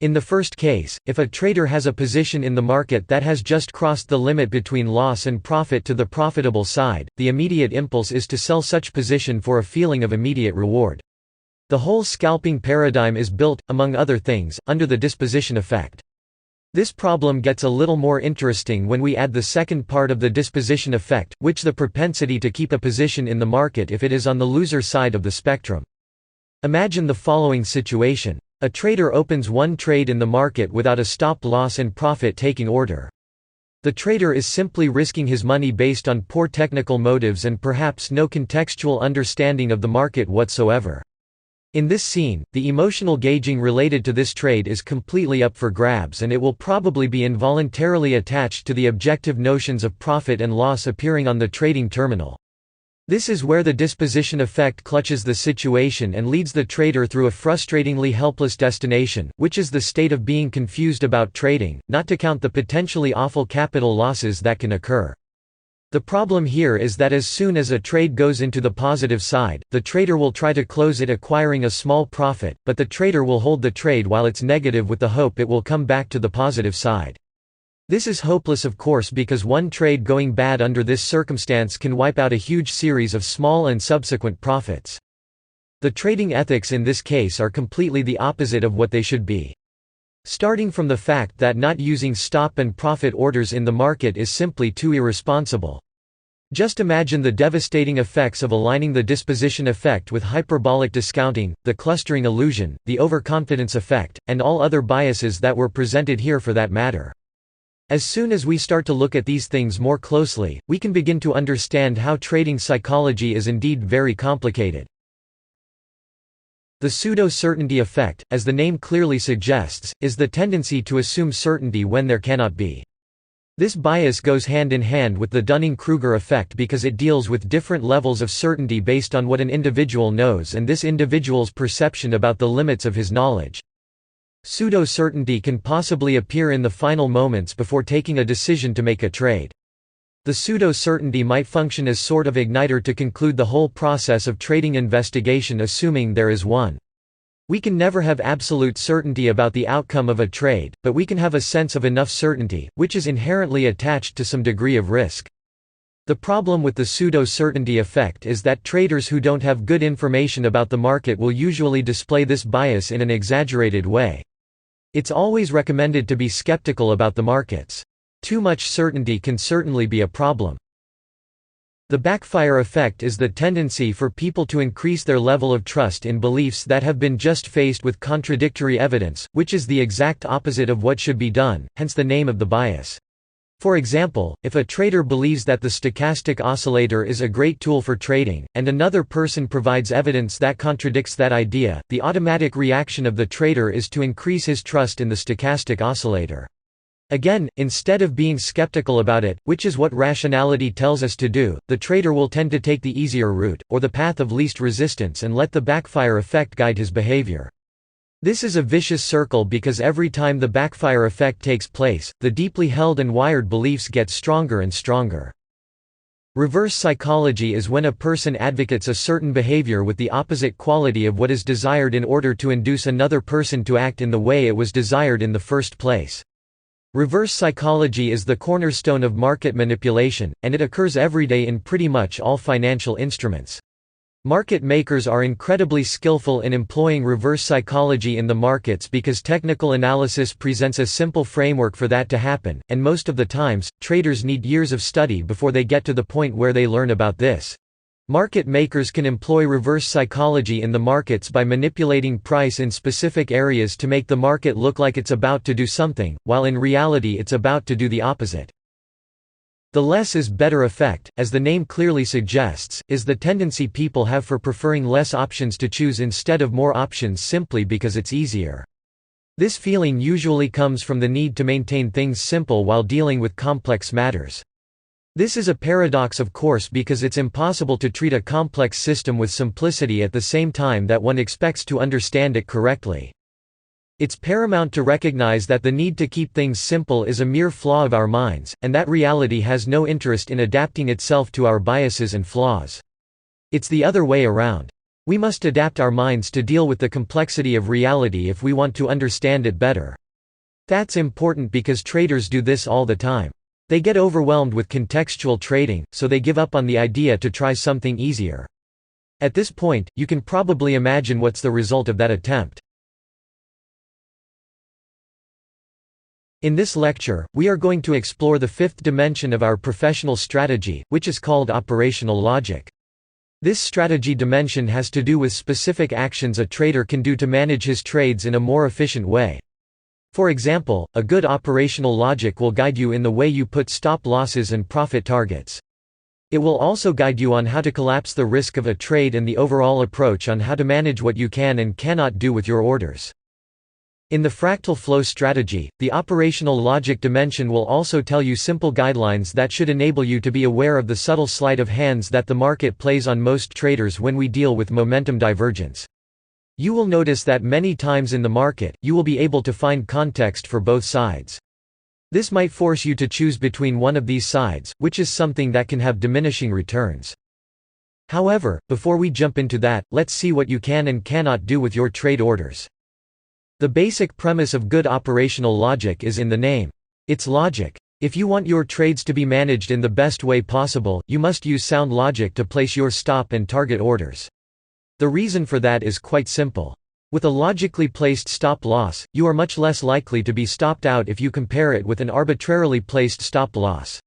In the first case, if a trader has a position in the market that has just crossed the limit between loss and profit to the profitable side, the immediate impulse is to sell such position for a feeling of immediate reward. The whole scalping paradigm is built, among other things, under the disposition effect. This problem gets a little more interesting when we add the second part of the disposition effect, which is the propensity to keep a position in the market if it is on the loser side of the spectrum. Imagine the following situation. A trader opens one trade in the market without a stop-loss and profit-taking order. The trader is simply risking his money based on poor technical motives and perhaps no contextual understanding of the market whatsoever. In this scene, the emotional gauging related to this trade is completely up for grabs and it will probably be involuntarily attached to the objective notions of profit and loss appearing on the trading terminal. This is where the disposition effect clutches the situation and leads the trader through a frustratingly helpless destination, which is the state of being confused about trading, not to count the potentially awful capital losses that can occur. The problem here is that as soon as a trade goes into the positive side, the trader will try to close it acquiring a small profit, but the trader will hold the trade while it's negative with the hope it will come back to the positive side. This is hopeless of course because one trade going bad under this circumstance can wipe out a huge series of small and subsequent profits. The trading ethics in this case are completely the opposite of what they should be. Starting from the fact that not using stop and profit orders in the market is simply too irresponsible. Just imagine the devastating effects of aligning the disposition effect with hyperbolic discounting, the clustering illusion, the overconfidence effect, and all other biases that were presented here for that matter. As soon as we start to look at these things more closely, we can begin to understand how trading psychology is indeed very complicated. The pseudo-certainty effect, as the name clearly suggests, is the tendency to assume certainty when there cannot be. This bias goes hand in hand with the Dunning-Kruger effect because it deals with different levels of certainty based on what an individual knows and this individual's perception about the limits of his knowledge. Pseudo-certainty can possibly appear in the final moments before taking a decision to make a trade. The pseudo-certainty might function as sort of igniter to conclude the whole process of trading investigation assuming there is one. We can never have absolute certainty about the outcome of a trade, but we can have a sense of enough certainty, which is inherently attached to some degree of risk. The problem with the pseudo-certainty effect is that traders who don't have good information about the market will usually display this bias in an exaggerated way. It's always recommended to be skeptical about the markets. Too much certainty can certainly be a problem. The backfire effect is the tendency for people to increase their level of trust in beliefs that have been just faced with contradictory evidence, which is the exact opposite of what should be done, hence the name of the bias. For example, if a trader believes that the stochastic oscillator is a great tool for trading, and another person provides evidence that contradicts that idea, the automatic reaction of the trader is to increase his trust in the stochastic oscillator. Again, instead of being skeptical about it, which is what rationality tells us to do, the trader will tend to take the easier route, or the path of least resistance and let the backfire effect guide his behavior. This is a vicious circle because every time the backfire effect takes place, the deeply held and wired beliefs get stronger and stronger. Reverse psychology is when a person advocates a certain behavior with the opposite quality of what is desired in order to induce another person to act in the way it was desired in the first place. Reverse psychology is the cornerstone of market manipulation, and it occurs every day in pretty much all financial instruments. Market makers are incredibly skillful in employing reverse psychology in the markets because technical analysis presents a simple framework for that to happen, and most of the times, traders need years of study before they get to the point where they learn about this. Market makers can employ reverse psychology in the markets by manipulating price in specific areas to make the market look like it's about to do something, while in reality it's about to do the opposite. The less is better effect, as the name clearly suggests, is the tendency people have for preferring less options to choose instead of more options simply because it's easier. This feeling usually comes from the need to maintain things simple while dealing with complex matters. This is a paradox, of course, because it's impossible to treat a complex system with simplicity at the same time that one expects to understand it correctly. It's paramount to recognize that the need to keep things simple is a mere flaw of our minds, and that reality has no interest in adapting itself to our biases and flaws. It's the other way around. We must adapt our minds to deal with the complexity of reality if we want to understand it better. That's important because traders do this all the time. They get overwhelmed with contextual trading, so they give up on the idea to try something easier. At this point, you can probably imagine what's the result of that attempt. In this lecture, we are going to explore the fifth dimension of our professional strategy, which is called operational logic. This strategy dimension has to do with specific actions a trader can do to manage his trades in a more efficient way. For example, a good operational logic will guide you in the way you put stop losses and profit targets. It will also guide you on how to collapse the risk of a trade and the overall approach on how to manage what you can and cannot do with your orders. In the fractal flow strategy, the operational logic dimension will also tell you simple guidelines that should enable you to be aware of the subtle sleight of hands that the market plays on most traders when we deal with momentum divergence. You will notice that many times in the market, you will be able to find context for both sides. This might force you to choose between one of these sides, which is something that can have diminishing returns. However, before we jump into that, let's see what you can and cannot do with your trade orders. The basic premise of good operational logic is in the name. It's logic. If you want your trades to be managed in the best way possible, you must use sound logic to place your stop and target orders. The reason for that is quite simple. With a logically placed stop loss, you are much less likely to be stopped out if you compare it with an arbitrarily placed stop loss.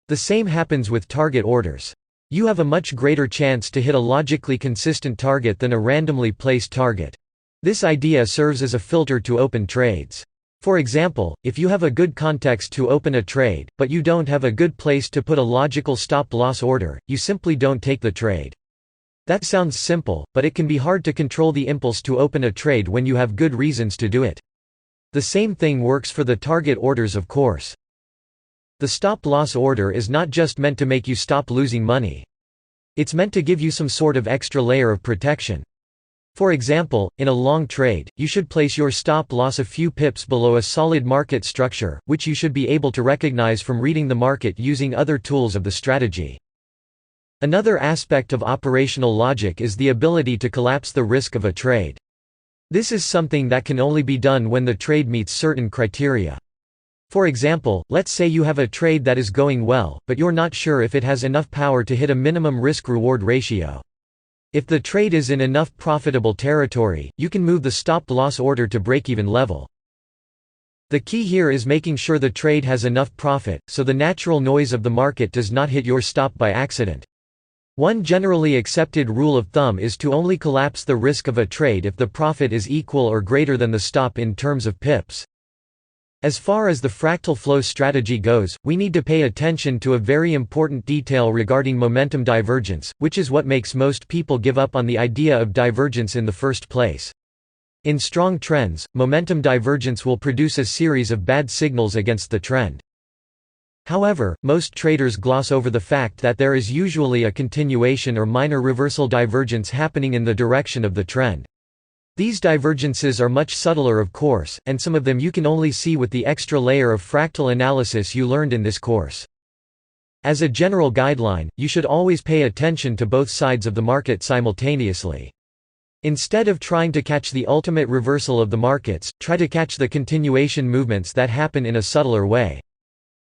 The same happens with target orders. You have a much greater chance to hit a logically consistent target than a randomly placed target. This idea serves as a filter to open trades. For example, if you have a good context to open a trade, but you don't have a good place to put a logical stop-loss order, you simply don't take the trade. That sounds simple, but it can be hard to control the impulse to open a trade when you have good reasons to do it. The same thing works for the target orders, of course. The stop-loss order is not just meant to make you stop losing money. It's meant to give you some sort of extra layer of protection. For example, in a long trade, you should place your stop-loss a few pips below a solid market structure, which you should be able to recognize from reading the market using other tools of the strategy. Another aspect of operational logic is the ability to collapse the risk of a trade. This is something that can only be done when the trade meets certain criteria. For example, let's say you have a trade that is going well, but you're not sure if it has enough power to hit a minimum risk-reward ratio. If the trade is in enough profitable territory, you can move the stop-loss order to break-even level. The key here is making sure the trade has enough profit, so the natural noise of the market does not hit your stop by accident. One generally accepted rule of thumb is to only collapse the risk of a trade if the profit is equal or greater than the stop in terms of pips. As far as the fractal flow strategy goes, we need to pay attention to a very important detail regarding momentum divergence, which is what makes most people give up on the idea of divergence in the first place. In strong trends, momentum divergence will produce a series of bad signals against the trend. However, most traders gloss over the fact that there is usually a continuation or minor reversal divergence happening in the direction of the trend. These divergences are much subtler, of course, and some of them you can only see with the extra layer of fractal analysis you learned in this course. As a general guideline, you should always pay attention to both sides of the market simultaneously. Instead of trying to catch the ultimate reversal of the markets, try to catch the continuation movements that happen in a subtler way.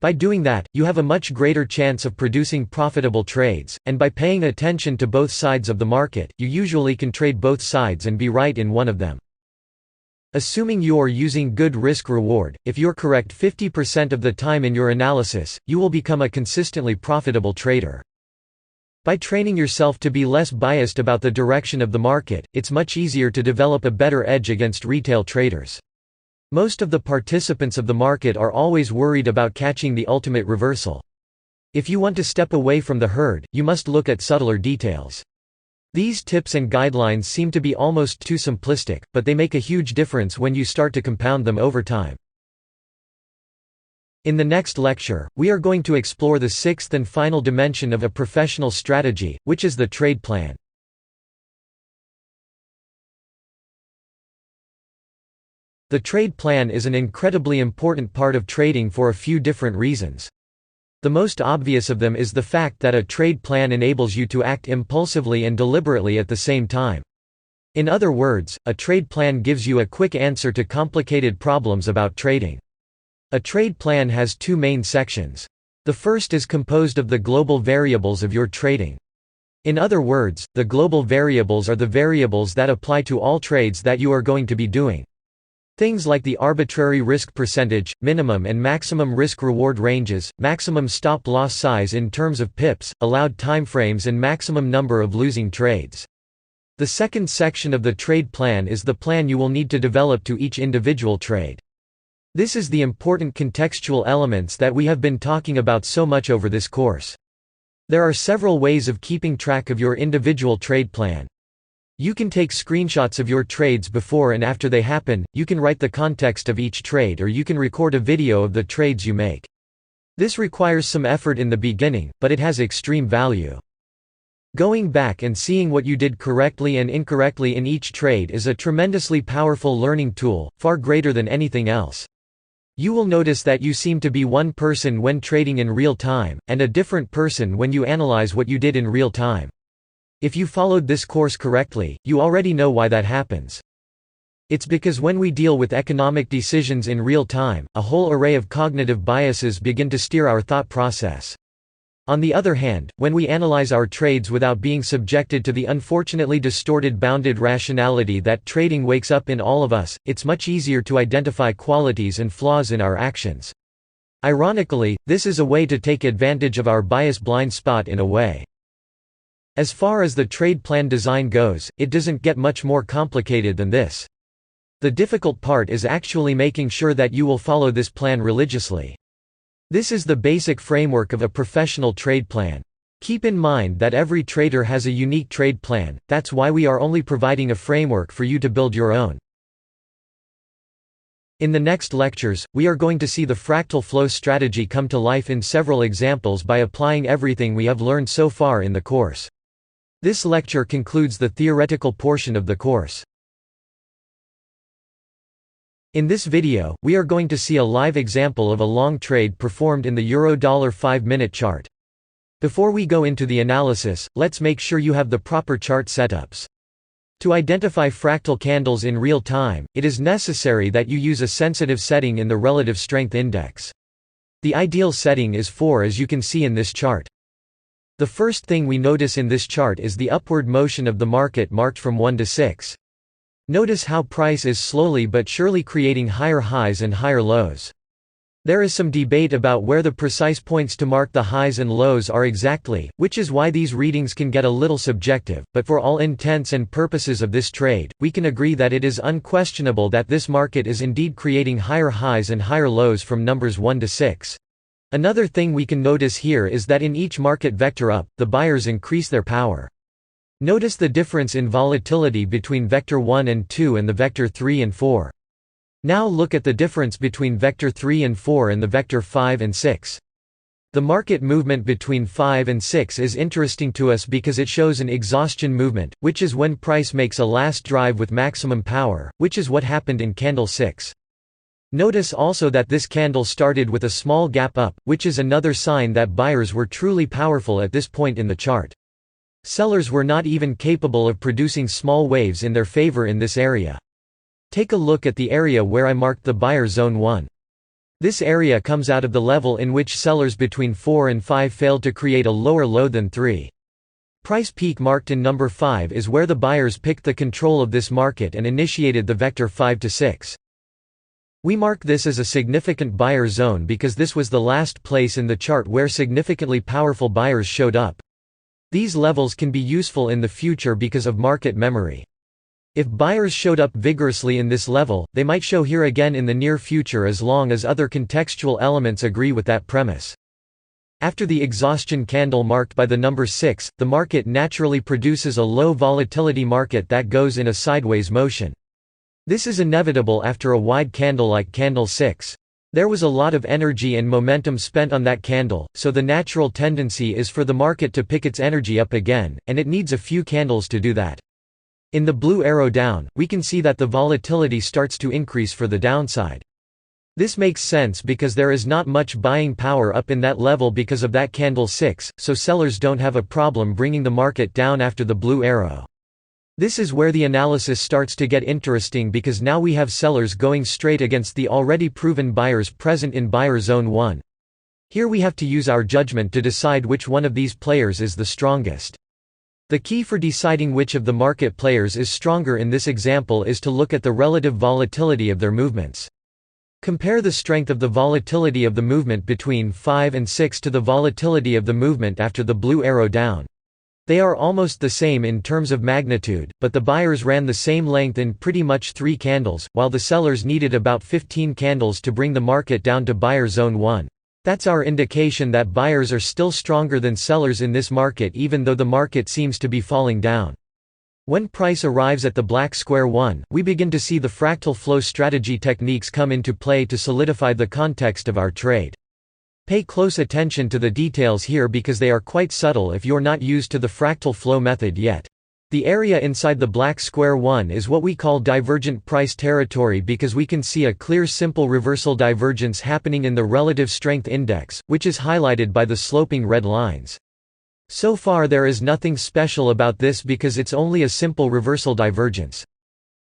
By doing that, you have a much greater chance of producing profitable trades, and by paying attention to both sides of the market, you usually can trade both sides and be right in one of them. Assuming you're using good risk-reward, if you're correct 50% of the time in your analysis, you will become a consistently profitable trader. By training yourself to be less biased about the direction of the market, it's much easier to develop a better edge against retail traders. Most of the participants of the market are always worried about catching the ultimate reversal. If you want to step away from the herd, you must look at subtler details. These tips and guidelines seem to be almost too simplistic, but they make a huge difference when you start to compound them over time. In the next lecture, we are going to explore the sixth and final dimension of a professional strategy, which is the trade plan. The trade plan is an incredibly important part of trading for a few different reasons. The most obvious of them is the fact that a trade plan enables you to act impulsively and deliberately at the same time. In other words, a trade plan gives you a quick answer to complicated problems about trading. A trade plan has two main sections. The first is composed of the global variables of your trading. In other words, the global variables are the variables that apply to all trades that you are going to be doing. Things like the arbitrary risk percentage, minimum and maximum risk-reward ranges, maximum stop-loss size in terms of pips, allowed timeframes and maximum number of losing trades. The second section of the trade plan is the plan you will need to develop to each individual trade. This is the important contextual elements that we have been talking about so much over this course. There are several ways of keeping track of your individual trade plan. You can take screenshots of your trades before and after they happen, you can write the context of each trade, or you can record a video of the trades you make. This requires some effort in the beginning, but it has extreme value. Going back and seeing what you did correctly and incorrectly in each trade is a tremendously powerful learning tool, far greater than anything else. You will notice that you seem to be one person when trading in real time, and a different person when you analyze what you did in real time. If you followed this course correctly, you already know why that happens. It's because when we deal with economic decisions in real time, a whole array of cognitive biases begin to steer our thought process. On the other hand, when we analyze our trades without being subjected to the unfortunately distorted bounded rationality that trading wakes up in all of us, it's much easier to identify qualities and flaws in our actions. Ironically, this is a way to take advantage of our bias blind spot in a way. As far as the trade plan design goes, it doesn't get much more complicated than this. The difficult part is actually making sure that you will follow this plan religiously. This is the basic framework of a professional trade plan. Keep in mind that every trader has a unique trade plan, that's why we are only providing a framework for you to build your own. In the next lectures, we are going to see the fractal flow strategy come to life in several examples by applying everything we have learned so far in the course. This lecture concludes the theoretical portion of the course. In this video, we are going to see a live example of a long trade performed in the Euro-dollar 5-minute chart. Before we go into the analysis, let's make sure you have the proper chart setups. To identify fractal candles in real time, it is necessary that you use a sensitive setting in the relative strength index. The ideal setting is 4, as you can see in this chart. The first thing we notice in this chart is the upward motion of the market marked from 1 to 6. Notice how price is slowly but surely creating higher highs and higher lows. There is some debate about where the precise points to mark the highs and lows are exactly, which is why these readings can get a little subjective, but for all intents and purposes of this trade, we can agree that it is unquestionable that this market is indeed creating higher highs and higher lows from numbers 1 to 6. Another thing we can notice here is that in each market vector up, the buyers increase their power. Notice the difference in volatility between vector 1 and 2 and the vector 3 and 4. Now look at the difference between vector 3 and 4 and the vector 5 and 6. The market movement between 5 and 6 is interesting to us because it shows an exhaustion movement, which is when price makes a last drive with maximum power, which is what happened in candle 6. Notice also that this candle started with a small gap up, which is another sign that buyers were truly powerful at this point in the chart. Sellers were not even capable of producing small waves in their favor in this area. Take a look at the area where I marked the buyer zone 1. This area comes out of the level in which sellers between 4 and 5 failed to create a lower low than 3. Price peak marked in number 5 is where the buyers picked the control of this market and initiated the vector 5 to 6. We mark this as a significant buyer zone because this was the last place in the chart where significantly powerful buyers showed up. These levels can be useful in the future because of market memory. If buyers showed up vigorously in this level, they might show here again in the near future as long as other contextual elements agree with that premise. After the exhaustion candle marked by the number 6, the market naturally produces a low volatility market that goes in a sideways motion. This is inevitable after a wide candle like candle 6. There was a lot of energy and momentum spent on that candle, so the natural tendency is for the market to pick its energy up again, and it needs a few candles to do that. In the blue arrow down, we can see that the volatility starts to increase for the downside. This makes sense because there is not much buying power up in that level because of that candle 6, so sellers don't have a problem bringing the market down after the blue arrow. This is where the analysis starts to get interesting because now we have sellers going straight against the already proven buyers present in buyer zone 1. Here we have to use our judgment to decide which one of these players is the strongest. The key for deciding which of the market players is stronger in this example is to look at the relative volatility of their movements. Compare the strength of the volatility of the movement between 5 and 6 to the volatility of the movement after the blue arrow down. They are almost the same in terms of magnitude, but the buyers ran the same length in pretty much 3 candles, while the sellers needed about 15 candles to bring the market down to buyer zone 1. That's our indication that buyers are still stronger than sellers in this market even though the market seems to be falling down. When price arrives at the black square 1, we begin to see the fractal flow strategy techniques come into play to solidify the context of our trade. Pay close attention to the details here because they are quite subtle if you're not used to the fractal flow method yet. The area inside the black square 1 is what we call divergent price territory because we can see a clear simple reversal divergence happening in the relative strength index, which is highlighted by the sloping red lines. So far there is nothing special about this because it's only a simple reversal divergence.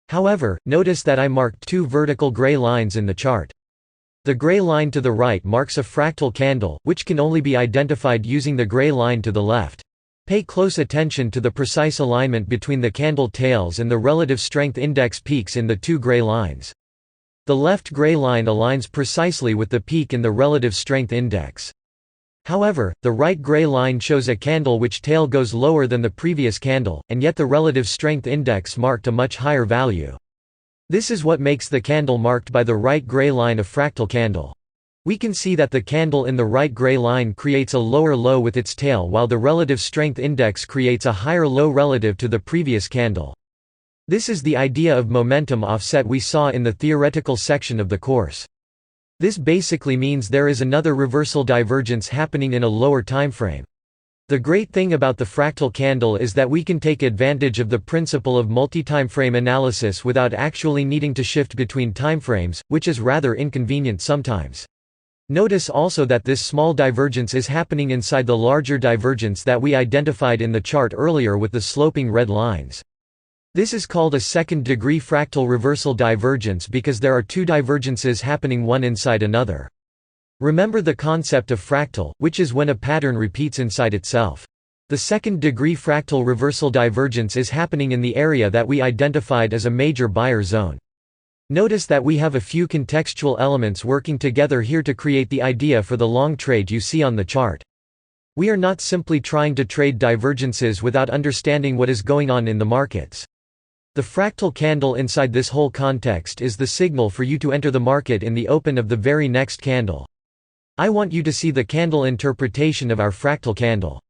However, notice that I marked 2 vertical gray lines in the chart. The gray line to the right marks a fractal candle, which can only be identified using the gray line to the left. Pay close attention to the precise alignment between the candle tails and the relative strength index peaks in the 2 gray lines. The left gray line aligns precisely with the peak in the relative strength index. However, the right gray line shows a candle which tail goes lower than the previous candle, and yet the relative strength index marked a much higher value. This is what makes the candle marked by the right gray line a fractal candle. We can see that the candle in the right gray line creates a lower low with its tail while the relative strength index creates a higher low relative to the previous candle. This is the idea of momentum offset we saw in the theoretical section of the course. This basically means there is another reversal divergence happening in a lower timeframe. The great thing about the fractal candle is that we can take advantage of the principle of multi-timeframe analysis without actually needing to shift between timeframes, which is rather inconvenient sometimes. Notice also that this small divergence is happening inside the larger divergence that we identified in the chart earlier with the sloping red lines. This is called a second-degree fractal reversal divergence because there are 2 divergences happening one inside another. Remember the concept of fractal, which is when a pattern repeats inside itself. The second-degree fractal reversal divergence is happening in the area that we identified as a major buyer zone. Notice that we have a few contextual elements working together here to create the idea for the long trade you see on the chart. We are not simply trying to trade divergences without understanding what is going on in the markets. The fractal candle inside this whole context is the signal for you to enter the market in the open of the very next candle. I want you to see the candle interpretation of our fractal candle.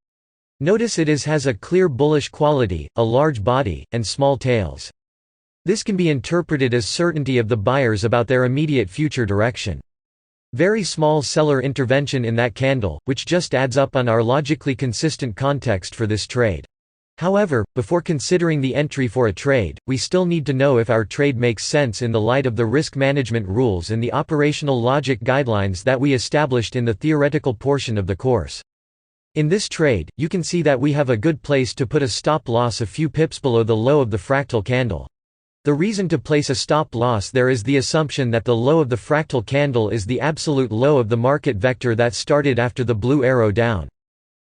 Notice it has a clear bullish quality, a large body, and small tails. This can be interpreted as certainty of the buyers about their immediate future direction. Very small seller intervention in that candle, which just adds up on our logically consistent context for this trade. However, before considering the entry for a trade, we still need to know if our trade makes sense in the light of the risk management rules and the operational logic guidelines that we established in the theoretical portion of the course. In this trade, you can see that we have a good place to put a stop loss a few pips below the low of the fractal candle. The reason to place a stop loss there is the assumption that the low of the fractal candle is the absolute low of the market vector that started after the blue arrow down.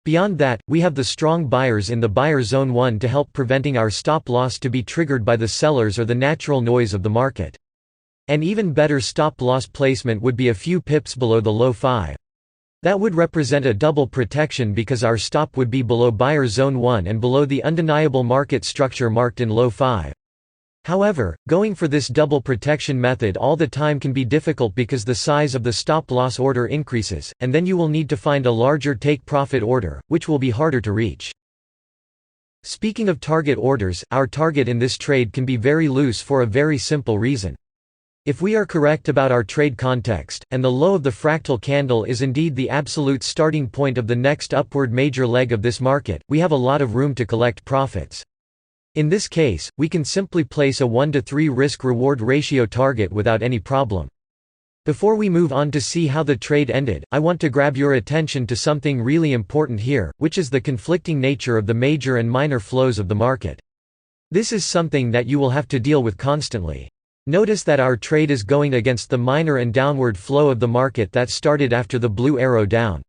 Beyond that, we have the strong buyers in the buyer zone 1 to help preventing our stop loss to be triggered by the sellers or the natural noise of the market. An even better stop loss placement would be a few pips below the low 5. That would represent a double protection because our stop would be below buyer zone 1 and below the undeniable market structure marked in low 5. However, going for this double protection method all the time can be difficult because the size of the stop-loss order increases, and then you will need to find a larger take-profit order, which will be harder to reach. Speaking of target orders, our target in this trade can be very loose for a very simple reason. If we are correct about our trade context, and the low of the fractal candle is indeed the absolute starting point of the next upward major leg of this market, we have a lot of room to collect profits. In this case, we can simply place a 1-to-3 risk-reward ratio target without any problem. Before we move on to see how the trade ended, I want to grab your attention to something really important here, which is the conflicting nature of the major and minor flows of the market. This is something that you will have to deal with constantly. Notice that our trade is going against the minor and downward flow of the market that started after the blue arrow down.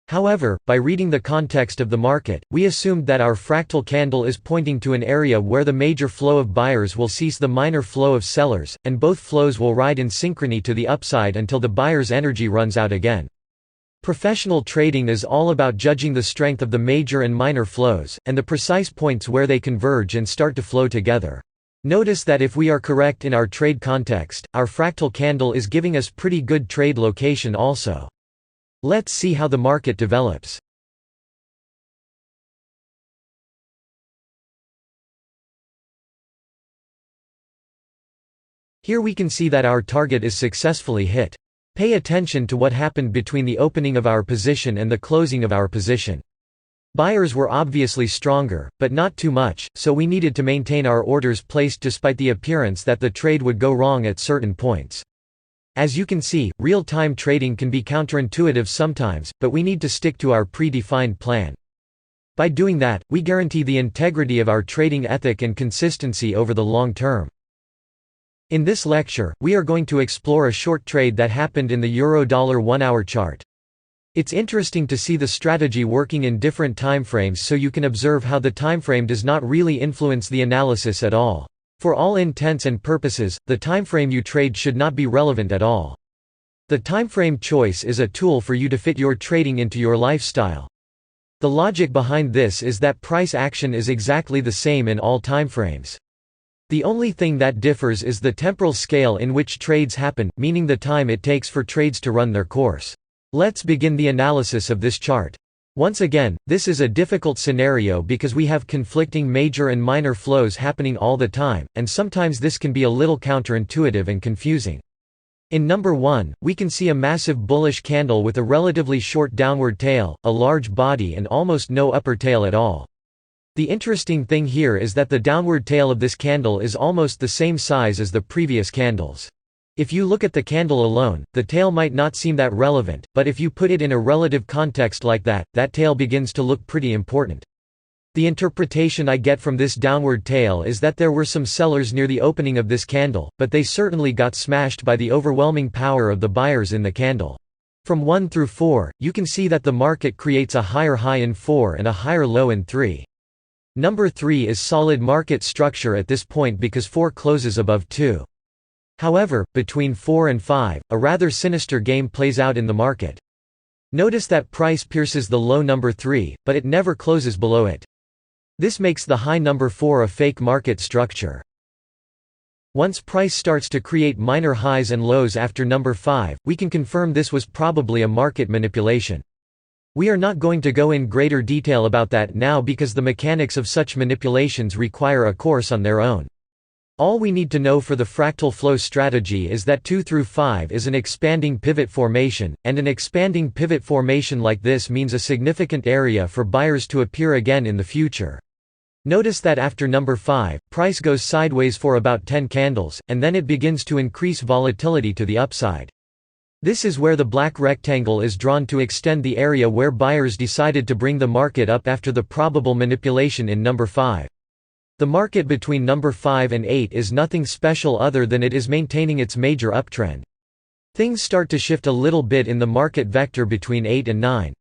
However, by reading the context of the market, we assumed that our fractal candle is pointing to an area where the major flow of buyers will cease the minor flow of sellers, and both flows will ride in synchrony to the upside until the buyer's energy runs out again. Professional trading is all about judging the strength of the major and minor flows, and the precise points where they converge and start to flow together. Notice that if we are correct in our trade context, our fractal candle is giving us pretty good trade location also. Let's see how the market develops. Here we can see that our target is successfully hit. Pay attention to what happened between the opening of our position and the closing of our position. Buyers were obviously stronger, but not too much, so we needed to maintain our orders placed despite the appearance that the trade would go wrong at certain points. As you can see, real-time trading can be counterintuitive sometimes, but we need to stick to our predefined plan. By doing that, we guarantee the integrity of our trading ethic and consistency over the long term. In this lecture, we are going to explore a short trade that happened in the Euro-Dollar 1-hour chart. It's interesting to see the strategy working in different timeframes so you can observe how the timeframe does not really influence the analysis at all. For all intents and purposes, the timeframe you trade should not be relevant at all. The timeframe choice is a tool for you to fit your trading into your lifestyle. The logic behind this is that price action is exactly the same in all timeframes. The only thing that differs is the temporal scale in which trades happen, meaning the time it takes for trades to run their course. Let's begin the analysis of this chart. Once again, this is a difficult scenario because we have conflicting major and minor flows happening all the time, and sometimes this can be a little counterintuitive and confusing. In number 1, we can see a massive bullish candle with a relatively short downward tail, a large body and almost no upper tail at all. The interesting thing here is that the downward tail of this candle is almost the same size as the previous candles. If you look at the candle alone, the tail might not seem that relevant, but if you put it in a relative context like that, that tail begins to look pretty important. The interpretation I get from this downward tail is that there were some sellers near the opening of this candle, but they certainly got smashed by the overwhelming power of the buyers in the candle. From 1 through 4, you can see that the market creates a higher high in 4 and a higher low in 3. Number 3 is solid market structure at this point because 4 closes above 2. However, between 4 and 5, a rather sinister game plays out in the market. Notice that price pierces the low number 3, but it never closes below it. This makes the high number 4 a fake market structure. Once price starts to create minor highs and lows after number 5, we can confirm this was probably a market manipulation. We are not going to go in greater detail about that now because the mechanics of such manipulations require a course on their own. All we need to know for the fractal flow strategy is that 2 through 5 is an expanding pivot formation, and an expanding pivot formation like this means a significant area for buyers to appear again in the future. Notice that after number 5, price goes sideways for about 10 candles, and then it begins to increase volatility to the upside. This is where the black rectangle is drawn to extend the area where buyers decided to bring the market up after the probable manipulation in number 5. The market between number 5 and 8 is nothing special other than it is maintaining its major uptrend. Things start to shift a little bit in the market vector between 8 and 9.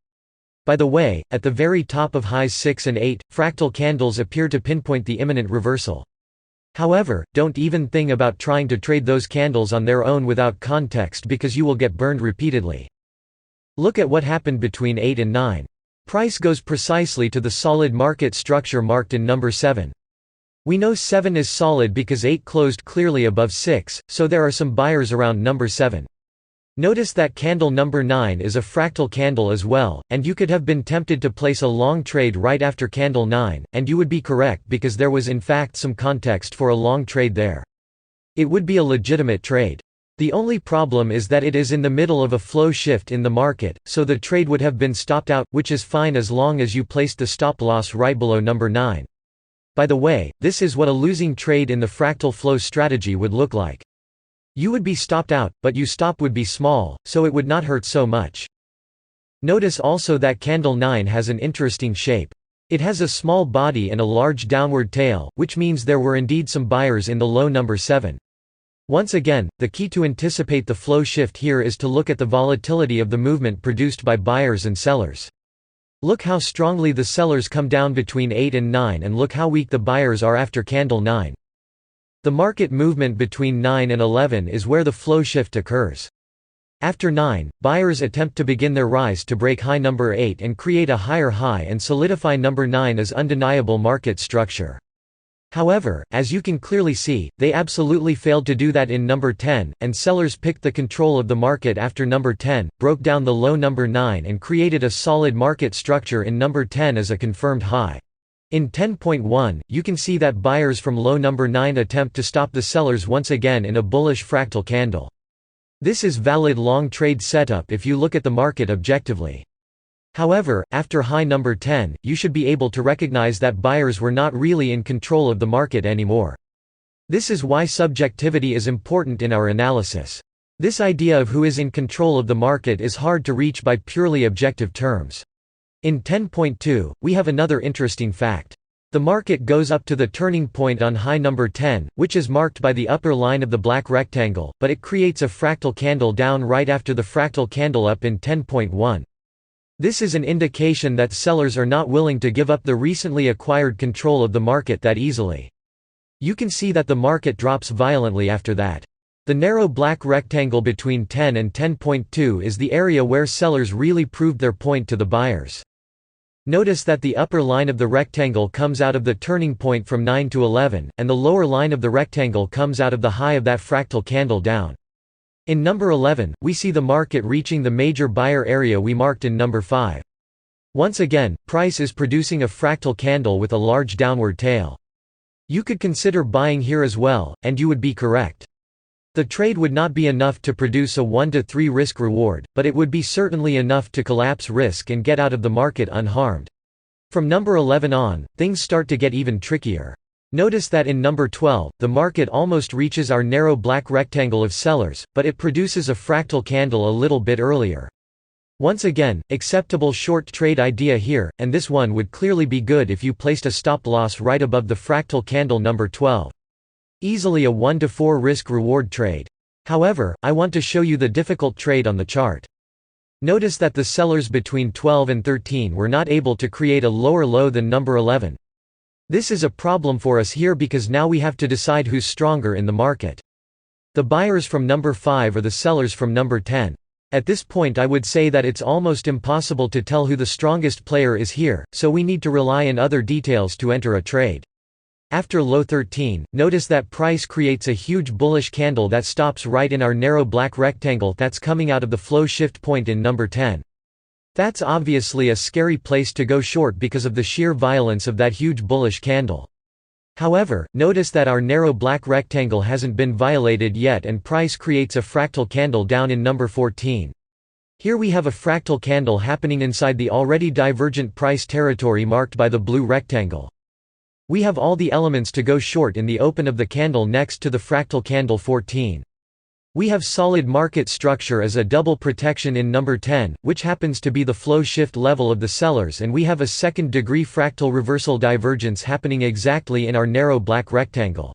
By the way, at the very top of highs 6 and 8, fractal candles appear to pinpoint the imminent reversal. However, don't even think about trying to trade those candles on their own without context because you will get burned repeatedly. Look at what happened between 8 and 9. Price goes precisely to the solid market structure marked in number 7. We know 7 is solid because 8 closed clearly above 6, so there are some buyers around number 7. Notice that candle number 9 is a fractal candle as well, and you could have been tempted to place a long trade right after candle 9, and you would be correct because there was in fact some context for a long trade there. It would be a legitimate trade. The only problem is that it is in the middle of a flow shift in the market, so the trade would have been stopped out, which is fine as long as you placed the stop loss right below number 9. By the way, this is what a losing trade in the fractal flow strategy would look like. You would be stopped out, but your stop would be small, so it would not hurt so much. Notice also that candle 9 has an interesting shape. It has a small body and a large downward tail, which means there were indeed some buyers in the low number 7. Once again, the key to anticipate the flow shift here is to look at the volatility of the movement produced by buyers and sellers. Look how strongly the sellers come down between 8 and 9 and look how weak the buyers are after candle 9. The market movement between 9 and 11 is where the flow shift occurs. After 9, buyers attempt to begin their rise to break high number 8 and create a higher high and solidify number 9 as undeniable market structure. However, as you can clearly see, they absolutely failed to do that in number 10, and sellers picked the control of the market after number 10, broke down the low number 9 and created a solid market structure in number 10 as a confirmed high. In 10.1, you can see that buyers from low number 9 attempt to stop the sellers once again in a bullish fractal candle. This is valid long trade setup if you look at the market objectively. However, after high number 10, you should be able to recognize that buyers were not really in control of the market anymore. This is why subjectivity is important in our analysis. This idea of who is in control of the market is hard to reach by purely objective terms. In 10.2, we have another interesting fact. The market goes up to the turning point on high number 10, which is marked by the upper line of the black rectangle, but it creates a fractal candle down right after the fractal candle up in 10.1. This is an indication that sellers are not willing to give up the recently acquired control of the market that easily. You can see that the market drops violently after that. The narrow black rectangle between 10 and 10.2 is the area where sellers really proved their point to the buyers. Notice that the upper line of the rectangle comes out of the turning point from 9 to 11, and the lower line of the rectangle comes out of the high of that fractal candle down. In number 11, we see the market reaching the major buyer area we marked in number 5. Once again, price is producing a fractal candle with a large downward tail. You could consider buying here as well, and you would be correct. The trade would not be enough to produce a 1 to 3 risk reward, but it would be certainly enough to collapse risk and get out of the market unharmed. From number 11 on, things start to get even trickier. Notice that in number 12, the market almost reaches our narrow black rectangle of sellers, but it produces a fractal candle a little bit earlier. Once again, acceptable short trade idea here, and this one would clearly be good if you placed a stop loss right above the fractal candle number 12. Easily a 1 to 4 risk-reward trade. However, I want to show you the difficult trade on the chart. Notice that the sellers between 12 and 13 were not able to create a lower low than number 11. This is a problem for us here because now we have to decide who's stronger in the market. The buyers from number 5 or the sellers from number 10. At this point I would say that it's almost impossible to tell who the strongest player is here, so we need to rely on other details to enter a trade. After low 13, notice that price creates a huge bullish candle that stops right in our narrow black rectangle that's coming out of the flow shift point in number 10. That's obviously a scary place to go short because of the sheer violence of that huge bullish candle. However, notice that our narrow black rectangle hasn't been violated yet and price creates a fractal candle down in number 14. Here we have a fractal candle happening inside the already divergent price territory marked by the blue rectangle. We have all the elements to go short in the open of the candle next to the fractal candle 14. We have solid market structure as a double protection in number 10, which happens to be the flow shift level of the sellers, and we have a second-degree fractal reversal divergence happening exactly in our narrow black rectangle.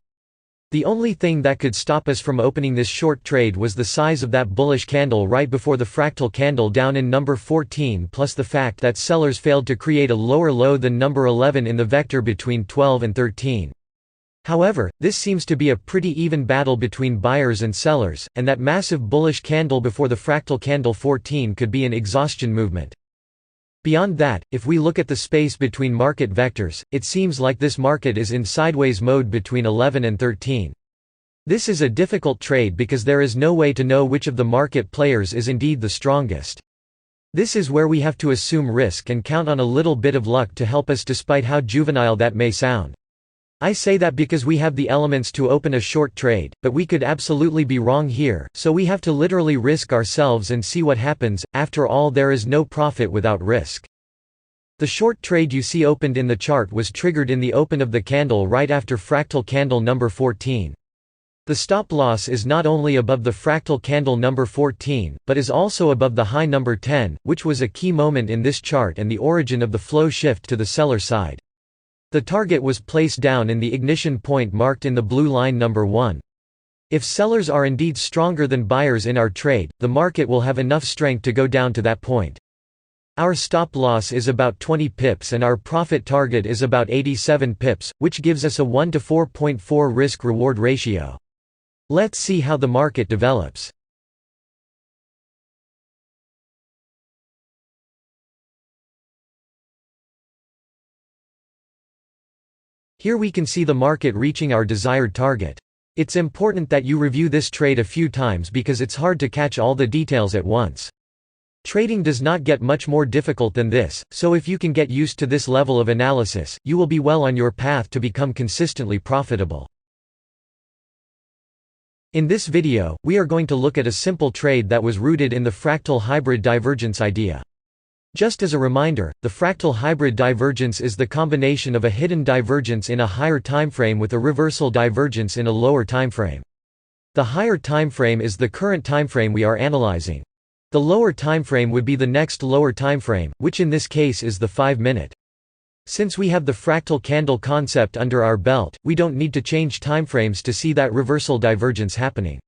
The only thing that could stop us from opening this short trade was the size of that bullish candle right before the fractal candle down in number 14 plus the fact that sellers failed to create a lower low than number 11 in the vector between 12 and 13. However, this seems to be a pretty even battle between buyers and sellers, and that massive bullish candle before the fractal candle 14 could be an exhaustion movement. Beyond that, if we look at the space between market vectors, it seems like this market is in sideways mode between 11 and 13. This is a difficult trade because there is no way to know which of the market players is indeed the strongest. This is where we have to assume risk and count on a little bit of luck to help us, despite how juvenile that may sound. I say that because we have the elements to open a short trade, but we could absolutely be wrong here, so we have to literally risk ourselves and see what happens. After all, there is no profit without risk. The short trade you see opened in the chart was triggered in the open of the candle right after fractal candle number 14. The stop loss is not only above the fractal candle number 14, but is also above the high number 10, which was a key moment in this chart and the origin of the flow shift to the seller side. The target was placed down in the ignition point marked in the blue line number 1. If sellers are indeed stronger than buyers in our trade, the market will have enough strength to go down to that point. Our stop loss is about 20 pips and our profit target is about 87 pips, which gives us a 1 to 4.4 risk-reward ratio. Let's see how the market develops. Here we can see the market reaching our desired target. It's important that you review this trade a few times because it's hard to catch all the details at once. Trading does not get much more difficult than this, so if you can get used to this level of analysis, you will be well on your path to become consistently profitable. In this video, we are going to look at a simple trade that was rooted in the fractal hybrid divergence idea. Just as a reminder, the fractal hybrid divergence is the combination of a hidden divergence in a higher timeframe with a reversal divergence in a lower timeframe. The higher timeframe is the current timeframe we are analyzing. The lower timeframe would be the next lower timeframe, which in this case is the 5-minute. Since we have the fractal candle concept under our belt, we don't need to change timeframes to see that reversal divergence happening.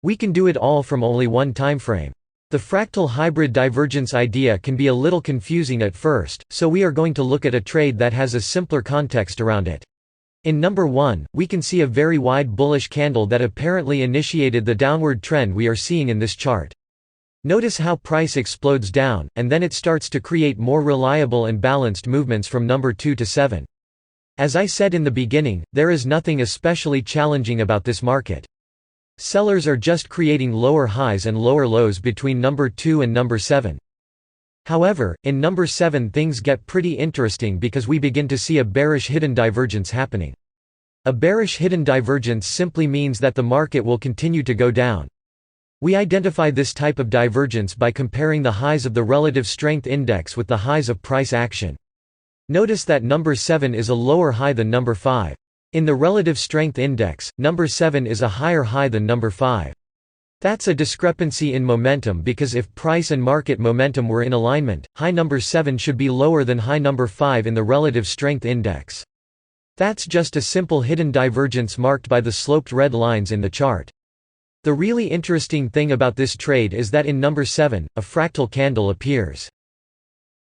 We can do it all from only one timeframe. The fractal hybrid divergence idea can be a little confusing at first, so we are going to look at a trade that has a simpler context around it. In number 1, we can see a very wide bullish candle that apparently initiated the downward trend we are seeing in this chart. Notice how price explodes down, and then it starts to create more reliable and balanced movements from number 2 to 7. As I said in the beginning, there is nothing especially challenging about this market. Sellers are just creating lower highs and lower lows between number 2 and number 7. However, in number 7 things get pretty interesting because we begin to see a bearish hidden divergence happening. A bearish hidden divergence simply means that the market will continue to go down. We identify this type of divergence by comparing the highs of the relative strength index with the highs of price action. Notice that number 7 is a lower high than number 5. In the relative strength index, number 7 is a higher high than number 5. That's a discrepancy in momentum because if price and market momentum were in alignment, high number 7 should be lower than high number 5 in the relative strength index. That's just a simple hidden divergence marked by the sloped red lines in the chart. The really interesting thing about this trade is that in number 7, a fractal candle appears.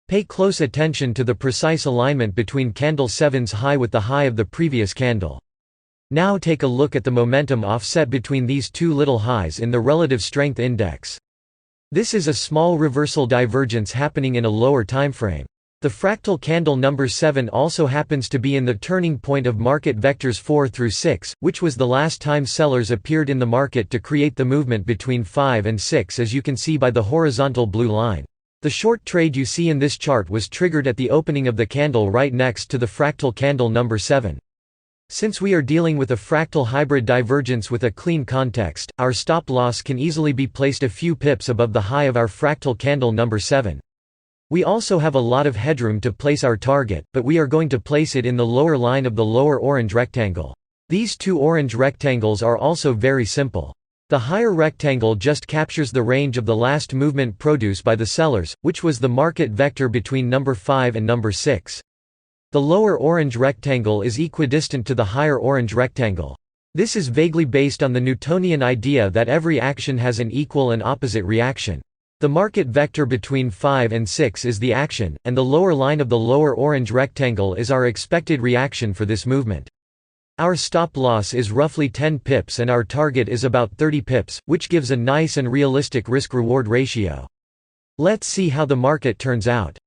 Pay close attention to the precise alignment between candle 7's high with the high of the previous candle. Now take a look at the momentum offset between these two little highs in the relative strength index. This is a small reversal divergence happening in a lower timeframe. The fractal candle number 7 also happens to be in the turning point of market vectors 4 through 6, which was the last time sellers appeared in the market to create the movement between 5 and 6, as you can see by the horizontal blue line. The short trade you see in this chart was triggered at the opening of the candle right next to the fractal candle number 7. Since we are dealing with a fractal hybrid divergence with a clean context, our stop loss can easily be placed a few pips above the high of our fractal candle number 7. We also have a lot of headroom to place our target, but we are going to place it in the lower line of the lower orange rectangle. These two orange rectangles are also very simple. The higher rectangle just captures the range of the last movement produced by the sellers, which was the market vector between number 5 and number 6. The lower orange rectangle is equidistant to the higher orange rectangle. This is vaguely based on the Newtonian idea that every action has an equal and opposite reaction. The market vector between 5 and 6 is the action, and the lower line of the lower orange rectangle is our expected reaction for this movement. Our stop loss is roughly 10 pips and our target is about 30 pips, which gives a nice and realistic risk-reward ratio. Let's see how the market turns out.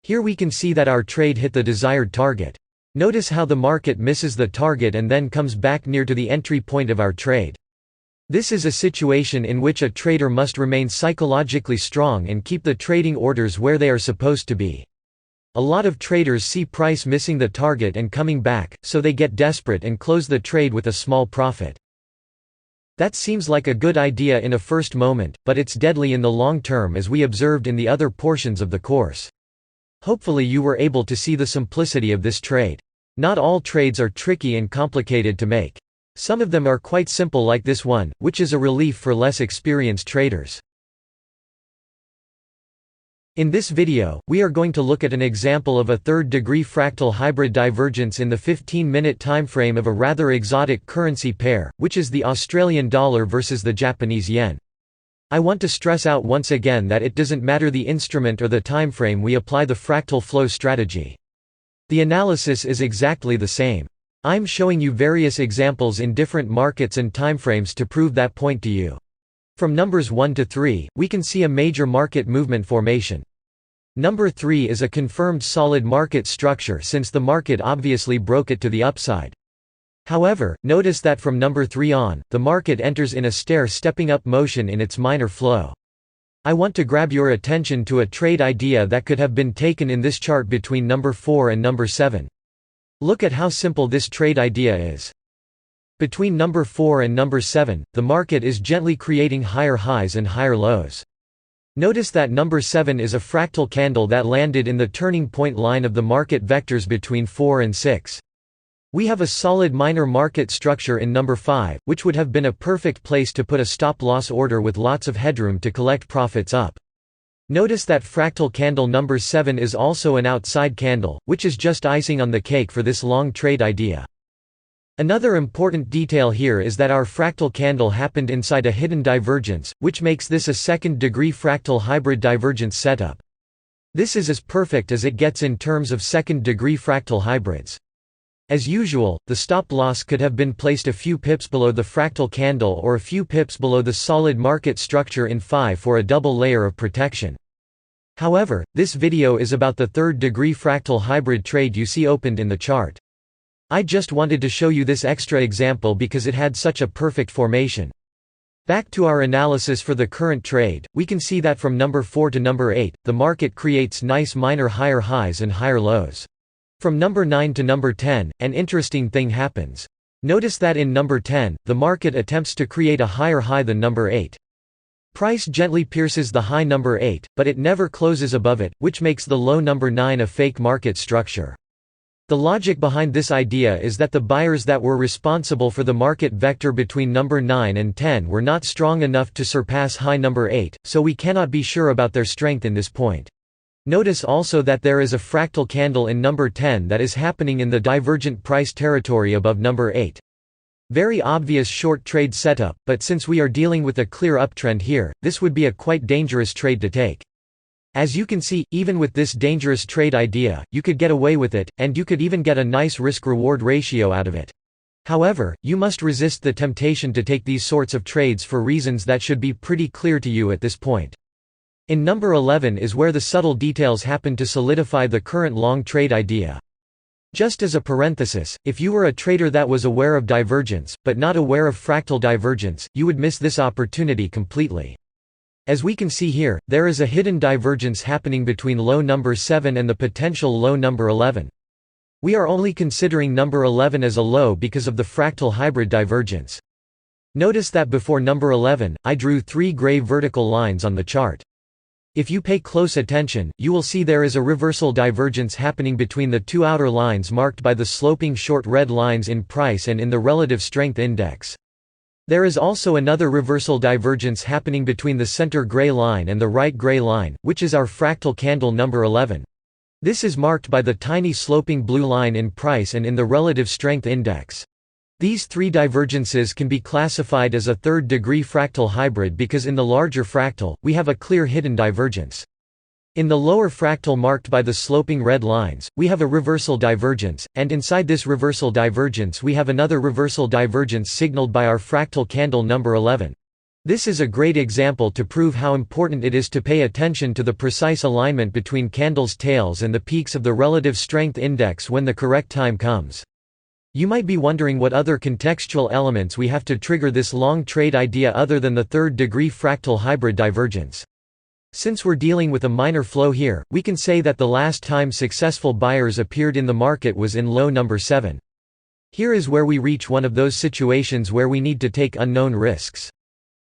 Here we can see that our trade hit the desired target. Notice how the market misses the target and then comes back near to the entry point of our trade. This is a situation in which a trader must remain psychologically strong and keep the trading orders where they are supposed to be. A lot of traders see price missing the target and coming back, so they get desperate and close the trade with a small profit. That seems like a good idea in a first moment, but it's deadly in the long term, as we observed in the other portions of the course. Hopefully you were able to see the simplicity of this trade. Not all trades are tricky and complicated to make. Some of them are quite simple, like this one, which is a relief for less experienced traders. In this video, we are going to look at an example of a third-degree fractal hybrid divergence in the 15-minute timeframe of a rather exotic currency pair, which is the Australian dollar versus the Japanese yen. I want to stress out once again that it doesn't matter the instrument or the timeframe we apply the fractal flow strategy. The analysis is exactly the same. I'm showing you various examples in different markets and timeframes to prove that point to you. From numbers 1 to 3, we can see a major market movement formation. Number 3 is a confirmed solid market structure since the market obviously broke it to the upside. However, notice that from number 3 on, the market enters in a stair-stepping up motion in its minor flow. I want to grab your attention to a trade idea that could have been taken in this chart between number 4 and number 7. Look at how simple this trade idea is. Between number 4 and number 7, the market is gently creating higher highs and higher lows. Notice that number 7 is a fractal candle that landed in the turning point line of the market vectors between 4 and 6. We have a solid minor market structure in number 5, which would have been a perfect place to put a stop-loss order with lots of headroom to collect profits up. Notice that fractal candle number 7 is also an outside candle, which is just icing on the cake for this long trade idea. Another important detail here is that our fractal candle happened inside a hidden divergence, which makes this a second-degree fractal hybrid divergence setup. This is as perfect as it gets in terms of second-degree fractal hybrids. As usual, the stop-loss could have been placed a few pips below the fractal candle or a few pips below the solid market structure in 5 for a double layer of protection. However, this video is about the third-degree fractal hybrid trade you see opened in the chart. I just wanted to show you this extra example because it had such a perfect formation. Back to our analysis for the current trade, we can see that from number 4 to number 8, the market creates nice minor higher highs and higher lows. From number 9 to number 10, an interesting thing happens. Notice that in number 10, the market attempts to create a higher high than number 8. Price gently pierces the high number 8, but it never closes above it, which makes the low number 9 a fake market structure. The logic behind this idea is that the buyers that were responsible for the market vector between number 9 and 10 were not strong enough to surpass high number 8, so we cannot be sure about their strength in this point. Notice also that there is a fractal candle in number 10 that is happening in the divergent price territory above number 8. Very obvious short trade setup, but since we are dealing with a clear uptrend here, this would be a quite dangerous trade to take. As you can see, even with this dangerous trade idea, you could get away with it, and you could even get a nice risk-reward ratio out of it. However, you must resist the temptation to take these sorts of trades for reasons that should be pretty clear to you at this point. In number 11 is where the subtle details happen to solidify the current long trade idea. Just as a parenthesis, if you were a trader that was aware of divergence, but not aware of fractal divergence, you would miss this opportunity completely. As we can see here, there is a hidden divergence happening between low number 7 and the potential low number 11. We are only considering number 11 as a low because of the fractal hybrid divergence. Notice that before number 11, I drew 3 gray vertical lines on the chart. If you pay close attention, you will see there is a reversal divergence happening between the 2 outer lines marked by the sloping short red lines in price and in the relative strength index. There is also another reversal divergence happening between the center gray line and the right gray line, which is our fractal candle number 11. This is marked by the tiny sloping blue line in price and in the relative strength index. These three divergences can be classified as a third-degree fractal hybrid because in the larger fractal, we have a clear hidden divergence. In the lower fractal marked by the sloping red lines, we have a reversal divergence, and inside this reversal divergence we have another reversal divergence signaled by our fractal candle number 11. This is a great example to prove how important it is to pay attention to the precise alignment between candles' tails and the peaks of the relative strength index when the correct time comes. You might be wondering what other contextual elements we have to trigger this long trade idea other than the third-degree fractal hybrid divergence. Since we're dealing with a minor flow here, we can say that the last time successful buyers appeared in the market was in low number 7. Here is where we reach one of those situations where we need to take unknown risks.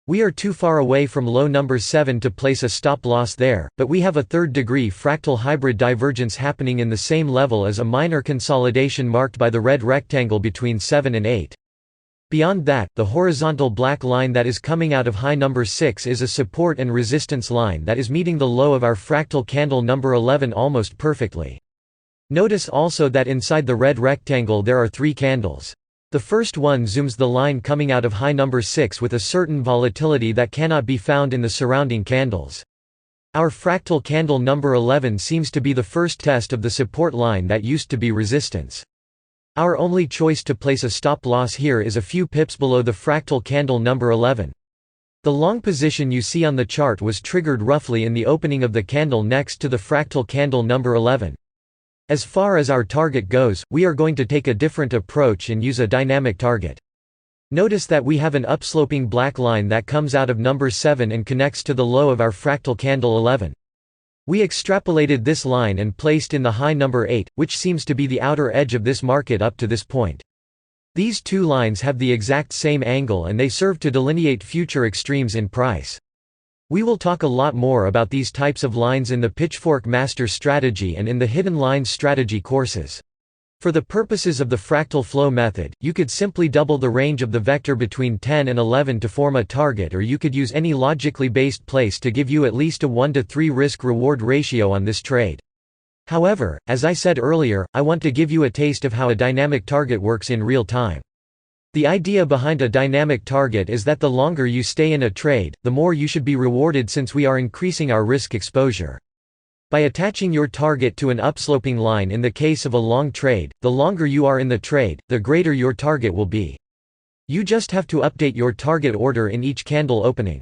We are too far away from low number 7 to place a stop loss there, but we have a third-degree fractal hybrid divergence happening in the same level as a minor consolidation marked by the red rectangle between 7 and 8. Beyond that, the horizontal black line that is coming out of high number 6 is a support and resistance line that is meeting the low of our fractal candle number 11 almost perfectly. Notice also that inside the red rectangle there are 3 candles. The first one zooms the line coming out of high number 6 with a certain volatility that cannot be found in the surrounding candles. Our fractal candle number 11 seems to be the first test of the support line that used to be resistance. Our only choice to place a stop loss here is a few pips below the fractal candle number 11. The long position you see on the chart was triggered roughly in the opening of the candle next to the fractal candle number 11. As far as our target goes, we are going to take a different approach and use a dynamic target. Notice that we have an upsloping black line that comes out of number 7 and connects to the low of our fractal candle 11. We extrapolated this line and placed in the high number 8, which seems to be the outer edge of this market up to this point. These two lines have the exact same angle and they serve to delineate future extremes in price. We will talk a lot more about these types of lines in the Pitchfork Master Strategy and in the Hidden Lines Strategy courses. For the purposes of the fractal flow method, you could simply double the range of the vector between 10 and 11 to form a target, or you could use any logically based place to give you at least a 1 to 3 risk-reward ratio on this trade. However, as I said earlier, I want to give you a taste of how a dynamic target works in real time. The idea behind a dynamic target is that the longer you stay in a trade, the more you should be rewarded since we are increasing our risk exposure. By attaching your target to an upsloping line in the case of a long trade, the longer you are in the trade, the greater your target will be. You just have to update your target order in each candle opening.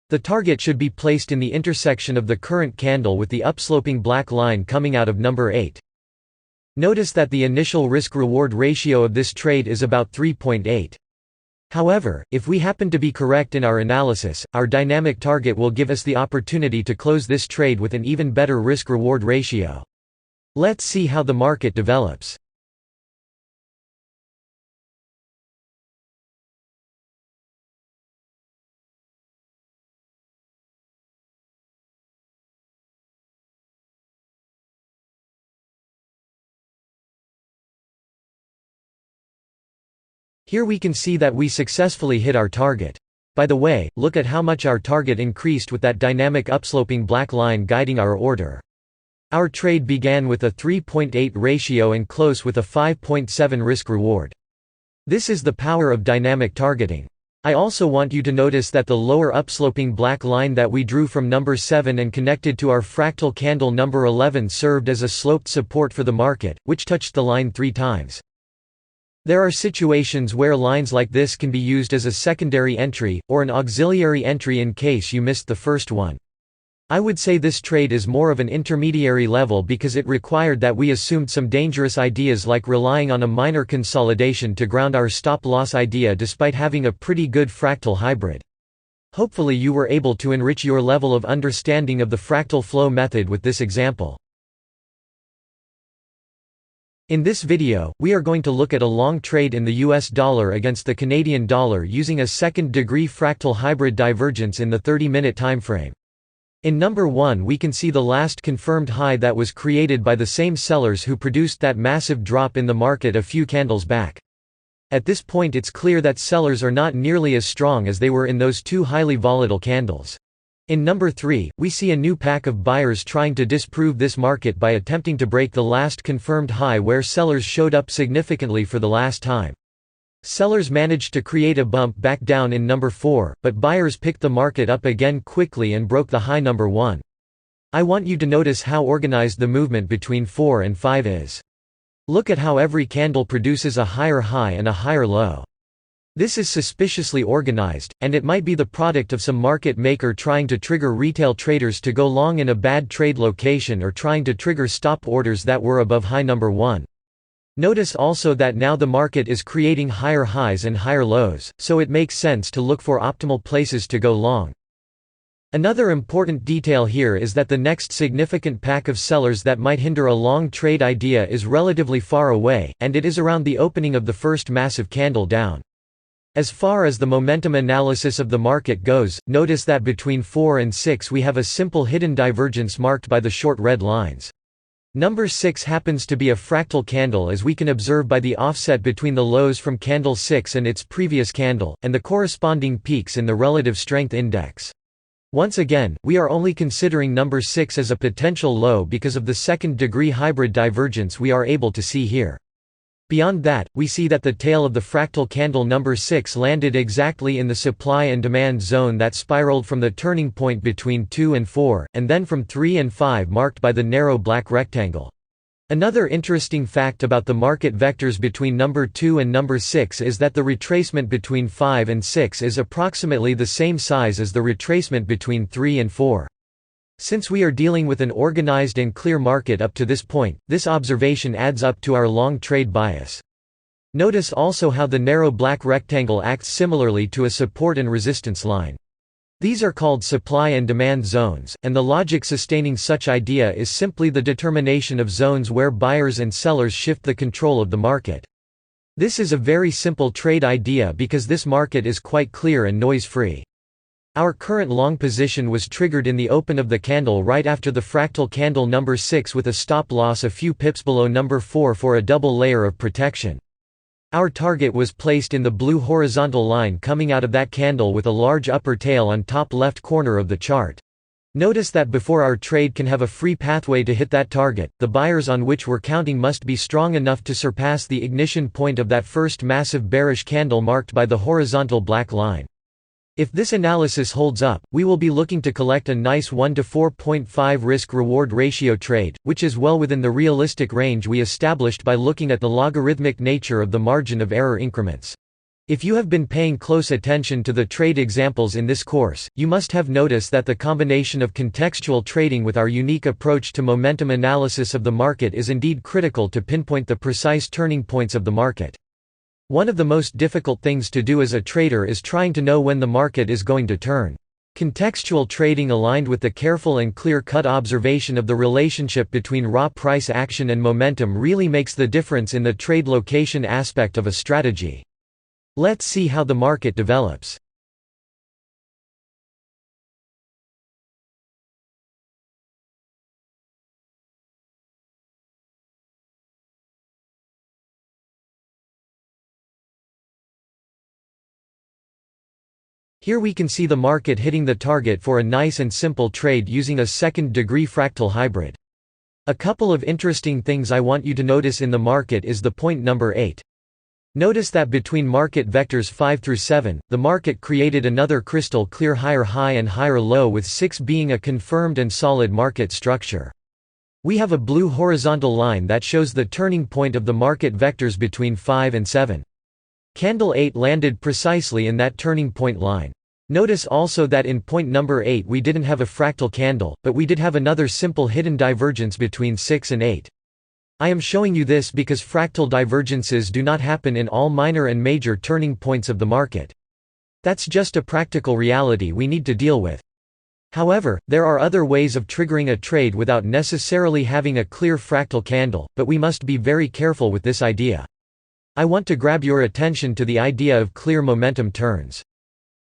The target should be placed in the intersection of the current candle with the upsloping black line coming out of number 8. Notice that the initial risk-reward ratio of this trade is about 3.8. However, if we happen to be correct in our analysis, our dynamic target will give us the opportunity to close this trade with an even better risk-reward ratio. Let's see how the market develops. Here we can see that we successfully hit our target. By the way, look at how much our target increased with that dynamic upsloping black line guiding our order. Our trade began with a 3.8 ratio and closed with a 5.7 risk-reward. This is the power of dynamic targeting. I also want you to notice that the lower upsloping black line that we drew from number 7 and connected to our fractal candle number 11 served as a sloped support for the market, which touched the line 3 times. There are situations where lines like this can be used as a secondary entry, or an auxiliary entry in case you missed the first one. I would say this trade is more of an intermediary level because it required that we assumed some dangerous ideas like relying on a minor consolidation to ground our stop-loss idea despite having a pretty good fractal hybrid. Hopefully you were able to enrich your level of understanding of the fractal flow method with this example. In this video, we are going to look at a long trade in the US dollar against the Canadian dollar using a second-degree fractal hybrid divergence in the 30-minute timeframe. In number 1 we can see the last confirmed high that was created by the same sellers who produced that massive drop in the market a few candles back. At this point it's clear that sellers are not nearly as strong as they were in those 2 highly volatile candles. In number 3, we see a new pack of buyers trying to disprove this market by attempting to break the last confirmed high where sellers showed up significantly for the last time. Sellers managed to create a bump back down in number 4, but buyers picked the market up again quickly and broke the high number 1. I want you to notice how organized the movement between 4 and 5 is. Look at how every candle produces a higher high and a higher low. This is suspiciously organized, and it might be the product of some market maker trying to trigger retail traders to go long in a bad trade location or trying to trigger stop orders that were above high number 1. Notice also that now the market is creating higher highs and higher lows, so it makes sense to look for optimal places to go long. Another important detail here is that the next significant pack of sellers that might hinder a long trade idea is relatively far away, and it is around the opening of the first massive candle down. As far as the momentum analysis of the market goes, notice that between 4 and 6 we have a simple hidden divergence marked by the short red lines. Number 6 happens to be a fractal candle, as we can observe by the offset between the lows from candle 6 and its previous candle, and the corresponding peaks in the relative strength index. Once again, we are only considering number 6 as a potential low because of the second-degree hybrid divergence we are able to see here. Beyond that, we see that the tail of the fractal candle number 6 landed exactly in the supply and demand zone that spiraled from the turning point between 2 and 4, and then from 3 and 5 marked by the narrow black rectangle. Another interesting fact about the market vectors between number 2 and number 6 is that the retracement between 5 and 6 is approximately the same size as the retracement between 3 and 4. Since we are dealing with an organized and clear market up to this point, this observation adds up to our long trade bias. Notice also how the narrow black rectangle acts similarly to a support and resistance line. These are called supply and demand zones, and the logic sustaining such idea is simply the determination of zones where buyers and sellers shift the control of the market. This is a very simple trade idea because this market is quite clear and noise-free. Our current long position was triggered in the open of the candle right after the fractal candle number 6 with a stop loss a few pips below number 4 for a double layer of protection. Our target was placed in the blue horizontal line coming out of that candle with a large upper tail on top left corner of the chart. Notice that before our trade can have a free pathway to hit that target, the buyers on which we're counting must be strong enough to surpass the ignition point of that first massive bearish candle marked by the horizontal black line. If this analysis holds up, we will be looking to collect a nice 1 to 4.5 risk-reward ratio trade, which is well within the realistic range we established by looking at the logarithmic nature of the margin of error increments. If you have been paying close attention to the trade examples in this course, you must have noticed that the combination of contextual trading with our unique approach to momentum analysis of the market is indeed critical to pinpoint the precise turning points of the market. One of the most difficult things to do as a trader is trying to know when the market is going to turn. Contextual trading aligned with the careful and clear-cut observation of the relationship between raw price action and momentum really makes the difference in the trade location aspect of a strategy. Let's see how the market develops. Here we can see the market hitting the target for a nice and simple trade using a second-degree fractal hybrid. A couple of interesting things I want you to notice in the market is the point number 8. Notice that between market vectors 5 through 7, the market created another crystal clear higher high and higher low, with 6 being a confirmed and solid market structure. We have a blue horizontal line that shows the turning point of the market vectors between 5 and 7. Candle 8 landed precisely in that turning point line. Notice also that in point number 8 we didn't have a fractal candle, but we did have another simple hidden divergence between 6 and 8. I am showing you this because fractal divergences do not happen in all minor and major turning points of the market. That's just a practical reality we need to deal with. However, there are other ways of triggering a trade without necessarily having a clear fractal candle, but we must be very careful with this idea. I want to grab your attention to the idea of clear momentum turns.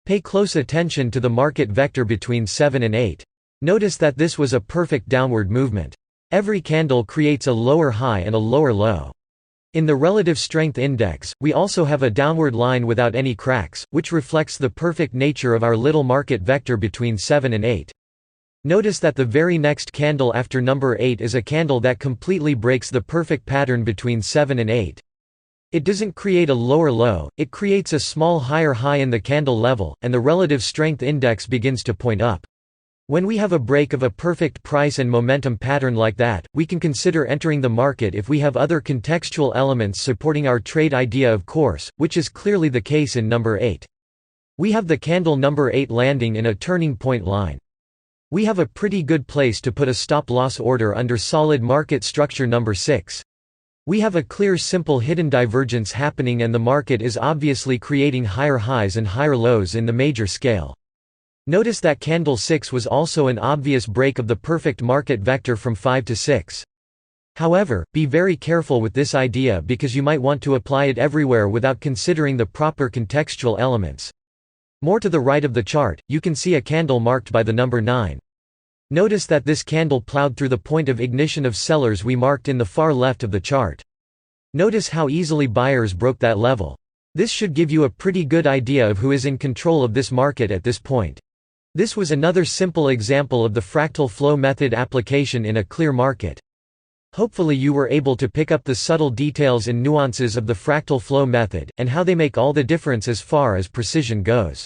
Pay close attention to the market vector between 7 and 8. Notice that this was a perfect downward movement. Every candle creates a lower high and a lower low. In the relative strength index, we also have a downward line without any cracks, which reflects the perfect nature of our little market vector between 7 and 8. Notice that the very next candle after number 8 is a candle that completely breaks the perfect pattern between 7 and 8. It doesn't create a lower low, it creates a small higher high in the candle level, and the relative strength index begins to point up. When we have a break of a perfect price and momentum pattern like that, we can consider entering the market if we have other contextual elements supporting our trade idea, of course, which is clearly the case in number 8. We have the candle number 8 landing in a turning point line. We have a pretty good place to put a stop-loss order under solid market structure number 6. We have a clear simple hidden divergence happening and the market is obviously creating higher highs and higher lows in the major scale. Notice that candle 6 was also an obvious break of the perfect market vector from 5 to 6. However, be very careful with this idea because you might want to apply it everywhere without considering the proper contextual elements. More to the right of the chart, you can see a candle marked by the number 9. Notice that this candle plowed through the point of ignition of sellers we marked in the far left of the chart. Notice how easily buyers broke that level. This should give you a pretty good idea of who is in control of this market at this point. This was another simple example of the fractal flow method application in a clear market. Hopefully you were able to pick up the subtle details and nuances of the fractal flow method, and how they make all the difference as far as precision goes.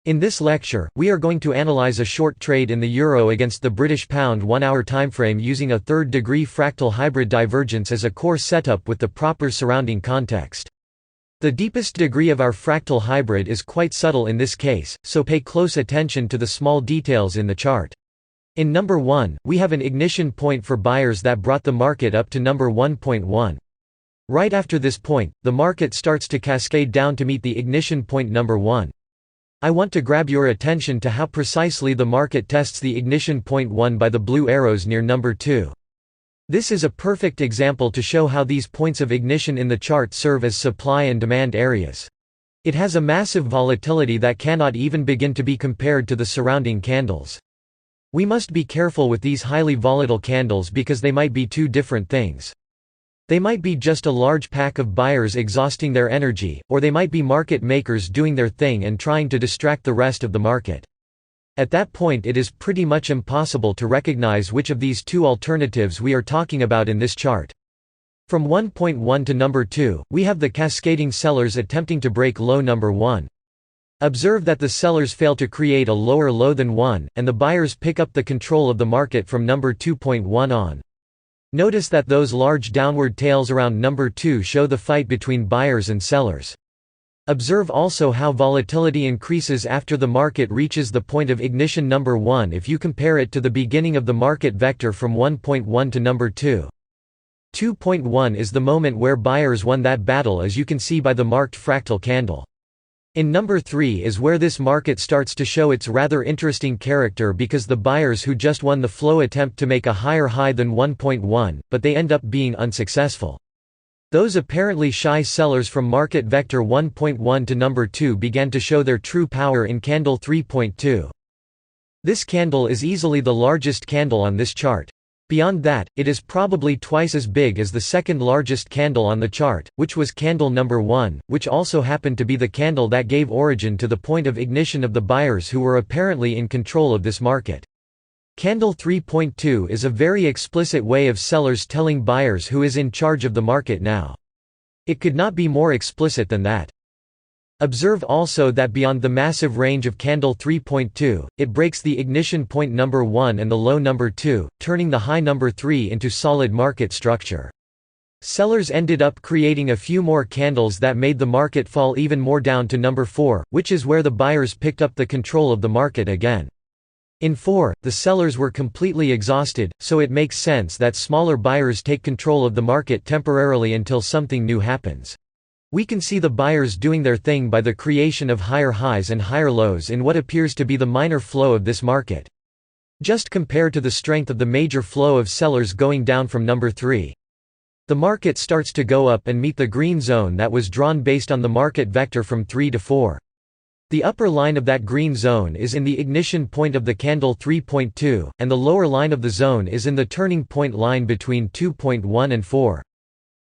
In this lecture, we are going to analyze a short trade in the euro against the British pound 1-hour timeframe using a third-degree fractal hybrid divergence as a core setup with the proper surrounding context. The deepest degree of our fractal hybrid is quite subtle in this case, so pay close attention to the small details in the chart. In number 1, we have an ignition point for buyers that brought the market up to number 1.1. Right after this point, the market starts to cascade down to meet the ignition point number 1. I want to grab your attention to how precisely the market tests the ignition point 1 by the blue arrows near number 2. This is a perfect example to show how these points of ignition in the chart serve as supply and demand areas. It has a massive volatility that cannot even begin to be compared to the surrounding candles. We must be careful with these highly volatile candles because they might be two different things. They might be just a large pack of buyers exhausting their energy, or they might be market makers doing their thing and trying to distract the rest of the market. At that point it is pretty much impossible to recognize which of these two alternatives we are talking about in this chart. From 1.1 to number 2, we have the cascading sellers attempting to break low number 1. Observe that the sellers fail to create a lower low than 1, and the buyers pick up the control of the market from number 2.1 on. Notice that those large downward tails around number 2 show the fight between buyers and sellers. Observe also how volatility increases after the market reaches the point of ignition number 1 if you compare it to the beginning of the market vector from 1.1 to number 2. 2.1 is the moment where buyers won that battle, as you can see by the marked fractal candle. In number 3 is where this market starts to show its rather interesting character because the buyers who just won the flow attempt to make a higher high than 1.1, but they end up being unsuccessful. Those apparently shy sellers from market vector 1.1 to number 2 began to show their true power in candle 3.2. This candle is easily the largest candle on this chart. Beyond that, it is probably twice as big as the second largest candle on the chart, which was candle number 1, which also happened to be the candle that gave origin to the point of ignition of the buyers who were apparently in control of this market. Candle 3.2 is a very explicit way of sellers telling buyers who is in charge of the market now. It could not be more explicit than that. Observe also that beyond the massive range of candle 3.2, it breaks the ignition point number 1 and the low number 2, turning the high number 3 into solid market structure. Sellers ended up creating a few more candles that made the market fall even more down to number 4, which is where the buyers picked up the control of the market again. In 4, the sellers were completely exhausted, so it makes sense that smaller buyers take control of the market temporarily until something new happens. We can see the buyers doing their thing by the creation of higher highs and higher lows in what appears to be the minor flow of this market. Just compare to the strength of the major flow of sellers going down from number 3. The market starts to go up and meet the green zone that was drawn based on the market vector from 3 to 4. The upper line of that green zone is in the ignition point of the candle 3.2, and the lower line of the zone is in the turning point line between 2.1 and 4.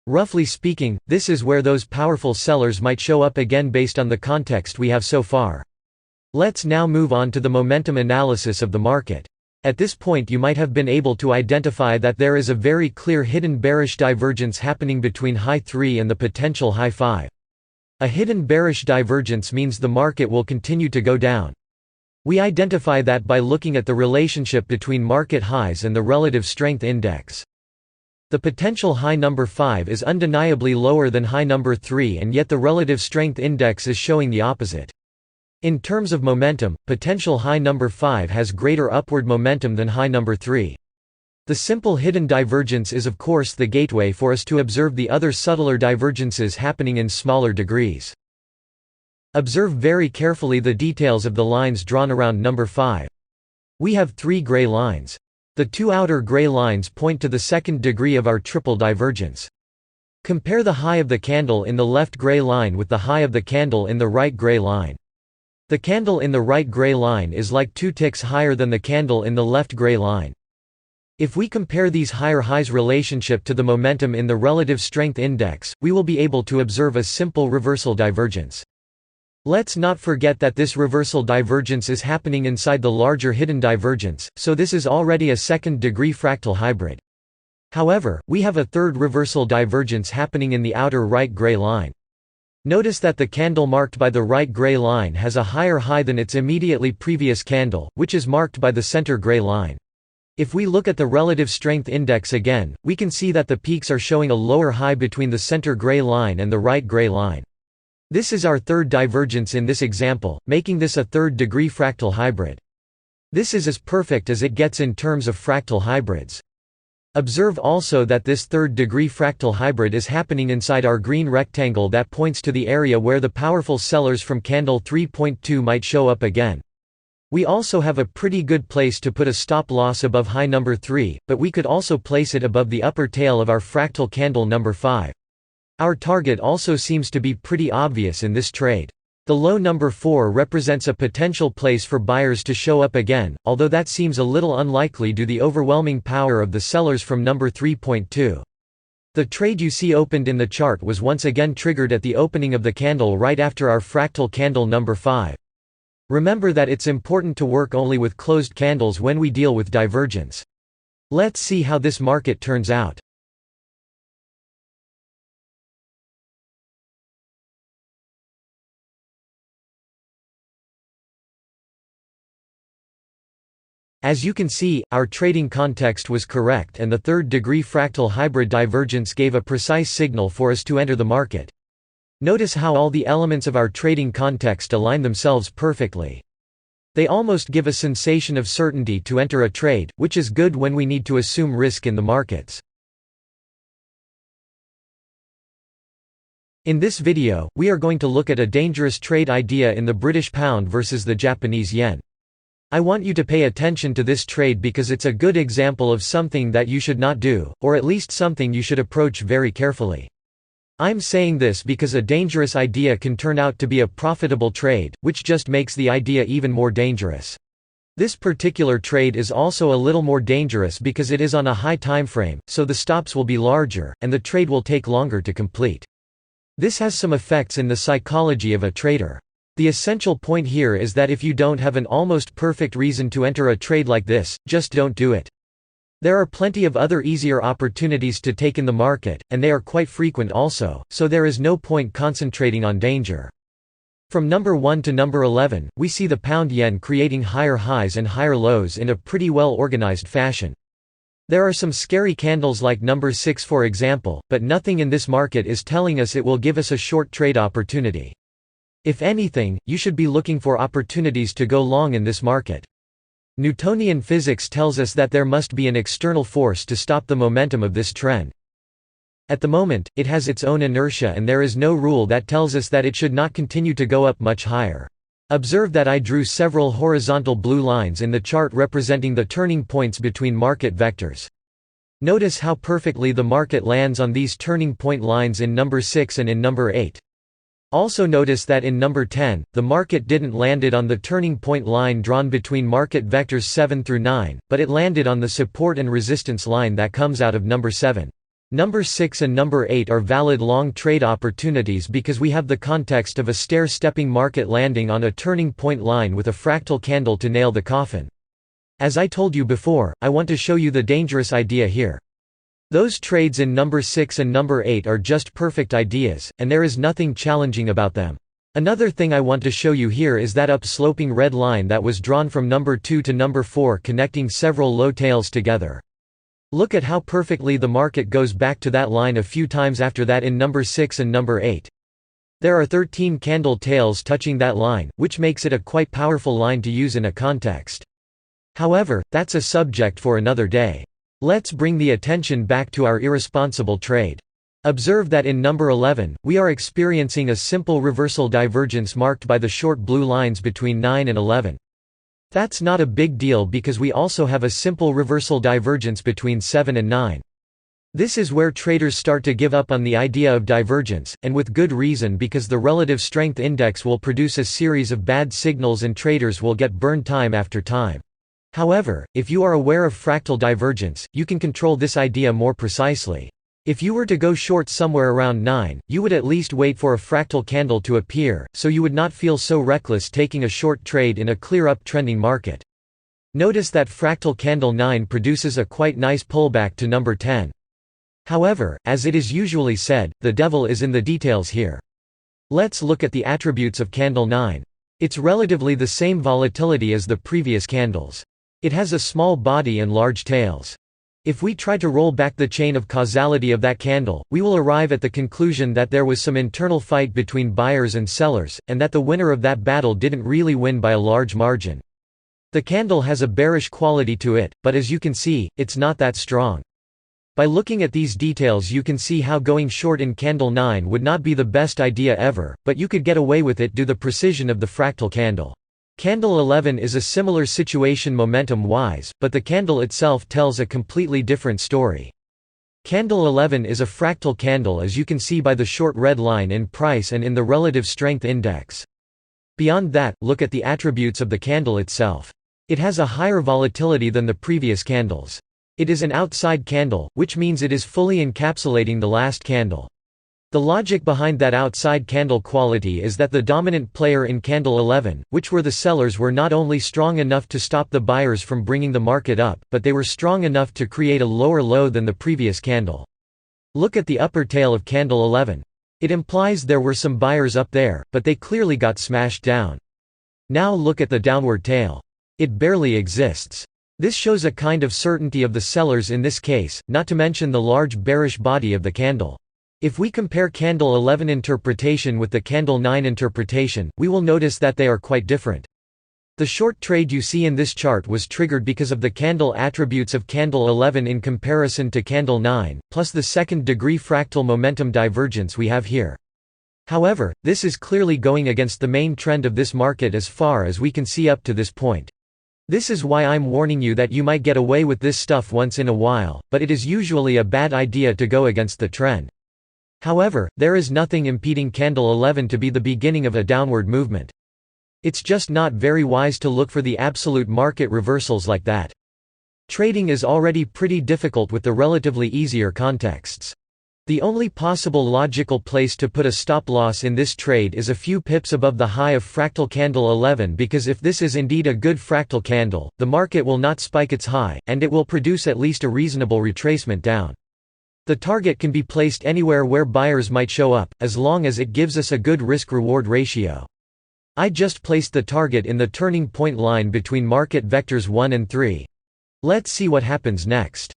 Roughly speaking, this is where those powerful sellers might show up again based on the context we have so far. Let's now move on to the momentum analysis of the market. At this point you might have been able to identify that there is a very clear hidden bearish divergence happening between high 3 and the potential high 5. A hidden bearish divergence means the market will continue to go down. We identify that by looking at the relationship between market highs and the relative strength index. The potential high number 5 is undeniably lower than high number 3, and yet the relative strength index is showing the opposite. In terms of momentum, potential high number 5 has greater upward momentum than high number 3. The simple hidden divergence is of course the gateway for us to observe the other subtler divergences happening in smaller degrees. Observe very carefully the details of the lines drawn around number 5. We have 3 gray lines. The 2 outer gray lines point to the second degree of our triple divergence. Compare the high of the candle in the left gray line with the high of the candle in the right gray line. The candle in the right gray line is like 2 ticks higher than the candle in the left gray line. If we compare these higher highs relationship to the momentum in the relative strength index, we will be able to observe a simple reversal divergence. Let's not forget that this reversal divergence is happening inside the larger hidden divergence, so this is already a second-degree fractal hybrid. However, we have a third reversal divergence happening in the outer right gray line. Notice that the candle marked by the right gray line has a higher high than its immediately previous candle, which is marked by the center gray line. If we look at the relative strength index again, we can see that the peaks are showing a lower high between the center gray line and the right gray line. This is our third divergence in this example, making this a third-degree fractal hybrid. This is as perfect as it gets in terms of fractal hybrids. Observe also that this third-degree fractal hybrid is happening inside our green rectangle that points to the area where the powerful sellers from candle 3.2 might show up again. We also have a pretty good place to put a stop loss above high number 3, but we could also place it above the upper tail of our fractal candle number 5. Our target also seems to be pretty obvious in this trade. The low number 4 represents a potential place for buyers to show up again, although that seems a little unlikely due to the overwhelming power of the sellers from number 3.2. The trade you see opened in the chart was once again triggered at the opening of the candle right after our fractal candle number 5. Remember that it's important to work only with closed candles when we deal with divergence. Let's see how this market turns out. As you can see, our trading context was correct and the third-degree fractal hybrid divergence gave a precise signal for us to enter the market. Notice how all the elements of our trading context align themselves perfectly. They almost give a sensation of certainty to enter a trade, which is good when we need to assume risk in the markets. In this video, we are going to look at a dangerous trade idea in the British pound versus the Japanese yen. I want you to pay attention to this trade because it's a good example of something that you should not do, or at least something you should approach very carefully. I'm saying this because a dangerous idea can turn out to be a profitable trade, which just makes the idea even more dangerous. This particular trade is also a little more dangerous because it is on a high time frame, so the stops will be larger, and the trade will take longer to complete. This has some effects in the psychology of a trader. The essential point here is that if you don't have an almost perfect reason to enter a trade like this, just don't do it. There are plenty of other easier opportunities to take in the market, and they are quite frequent also, so there is no point concentrating on danger. From number 1 to number 11, we see the pound-yen creating higher highs and higher lows in a pretty well-organized fashion. There are some scary candles like number 6 for example, but nothing in this market is telling us it will give us a short trade opportunity. If anything, you should be looking for opportunities to go long in this market. Newtonian physics tells us that there must be an external force to stop the momentum of this trend. At the moment, it has its own inertia and there is no rule that tells us that it should not continue to go up much higher. Observe that I drew several horizontal blue lines in the chart representing the turning points between market vectors. Notice how perfectly the market lands on these turning point lines in number 6 and in number 8. Also notice that in number 10, the market didn't landed on the turning point line drawn between market vectors 7 through 9, but it landed on the support and resistance line that comes out of number 7. Number 6 and number 8 are valid long trade opportunities because we have the context of a stair-stepping market landing on a turning point line with a fractal candle to nail the coffin. As I told you before, I want to show you the dangerous idea here. Those trades in number 6 and number 8 are just perfect ideas, and there is nothing challenging about them. Another thing I want to show you here is that up-sloping red line that was drawn from number 2 to number 4 connecting several low tails together. Look at how perfectly the market goes back to that line a few times after that in number 6 and number 8. There are 13 candle tails touching that line, which makes it a quite powerful line to use in a context. However, that's a subject for another day. Let's bring the attention back to our irresponsible trade. Observe that in number 11, we are experiencing a simple reversal divergence marked by the short blue lines between 9 and 11. That's not a big deal because we also have a simple reversal divergence between 7 and 9. This is where traders start to give up on the idea of divergence, and with good reason, because the relative strength index will produce a series of bad signals and traders will get burned time after time. However, if you are aware of fractal divergence, you can control this idea more precisely. If you were to go short somewhere around 9, you would at least wait for a fractal candle to appear, so you would not feel so reckless taking a short trade in a clear up-trending market. Notice that fractal candle 9 produces a quite nice pullback to number 10. However, as it is usually said, the devil is in the details here. Let's look at the attributes of candle 9. It's relatively the same volatility as the previous candles. It has a small body and large tails. If we try to roll back the chain of causality of that candle, we will arrive at the conclusion that there was some internal fight between buyers and sellers, and that the winner of that battle didn't really win by a large margin. The candle has a bearish quality to it, but as you can see, it's not that strong. By looking at these details you can see how going short in candle 9 would not be the best idea ever, but you could get away with it due to the precision of the fractal candle. Candle 11 is a similar situation momentum-wise, but the candle itself tells a completely different story. Candle 11 is a fractal candle, as you can see by the short red line in price and in the relative strength index. Beyond that, look at the attributes of the candle itself. It has a higher volatility than the previous candles. It is an outside candle, which means it is fully encapsulating the last candle. The logic behind that outside candle quality is that the dominant player in candle 11, which were the sellers, were not only strong enough to stop the buyers from bringing the market up, but they were strong enough to create a lower low than the previous candle. Look at the upper tail of candle 11. It implies there were some buyers up there, but they clearly got smashed down. Now look at the downward tail. It barely exists. This shows a kind of certainty of the sellers in this case, not to mention the large bearish body of the candle. If we compare candle 11 interpretation with the candle 9 interpretation, we will notice that they are quite different. The short trade you see in this chart was triggered because of the candle attributes of candle 11 in comparison to candle 9, plus the second-degree fractal momentum divergence we have here. However, this is clearly going against the main trend of this market as far as we can see up to this point. This is why I'm warning you that you might get away with this stuff once in a while, but it is usually a bad idea to go against the trend. However, there is nothing impeding candle 11 to be the beginning of a downward movement. It's just not very wise to look for the absolute market reversals like that. Trading is already pretty difficult with the relatively easier contexts. The only possible logical place to put a stop loss in this trade is a few pips above the high of fractal candle 11, because if this is indeed a good fractal candle, the market will not spike its high, and it will produce at least a reasonable retracement down. The target can be placed anywhere where buyers might show up, as long as it gives us a good risk-reward ratio. I just placed the target in the turning point line between market vectors 1 and 3. Let's see what happens next.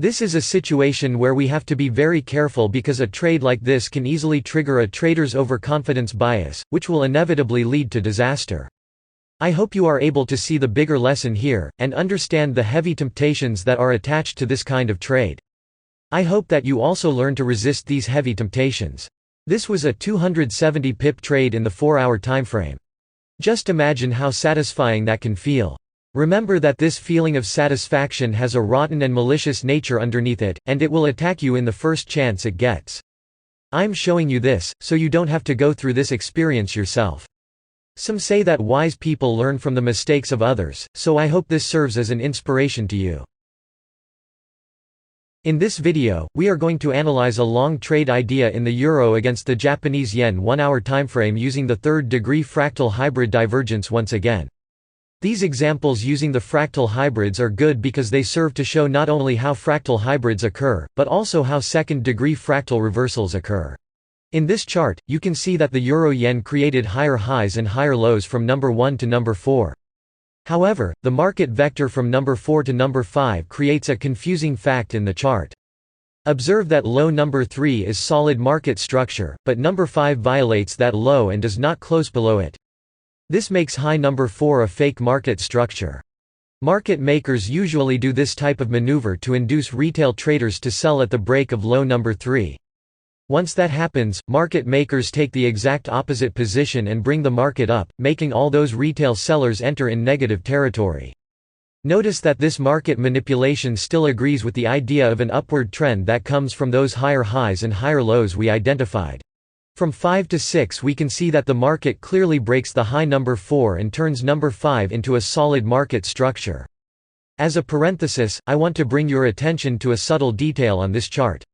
This is a situation where we have to be very careful because a trade like this can easily trigger a trader's overconfidence bias, which will inevitably lead to disaster. I hope you are able to see the bigger lesson here, and understand the heavy temptations that are attached to this kind of trade. I hope that you also learn to resist these heavy temptations. This was a 270 pip trade in the 4-hour timeframe. Just imagine how satisfying that can feel. Remember that this feeling of satisfaction has a rotten and malicious nature underneath it, and it will attack you in the first chance it gets. I'm showing you this, so you don't have to go through this experience yourself. Some say that wise people learn from the mistakes of others, so I hope this serves as an inspiration to you. In this video, we are going to analyze a long trade idea in the euro against the Japanese yen 1-hour timeframe using the third-degree fractal hybrid divergence once again. These examples using the fractal hybrids are good because they serve to show not only how fractal hybrids occur, but also how second-degree fractal reversals occur. In this chart, you can see that the euro-yen created higher highs and higher lows from number 1 to number 4. However, the market vector from number 4 to number 5 creates a confusing fact in the chart. Observe that low number 3 is solid market structure, but number 5 violates that low and does not close below it. This makes high number 4 a fake market structure. Market makers usually do this type of maneuver to induce retail traders to sell at the break of low number 3. Once that happens, market makers take the exact opposite position and bring the market up, making all those retail sellers enter in negative territory. Notice that this market manipulation still agrees with the idea of an upward trend that comes from those higher highs and higher lows we identified. From 5 to 6 we can see that the market clearly breaks the high number 4 and turns number 5 into a solid market structure. As a parenthesis, I want to bring your attention to a subtle detail on this chart.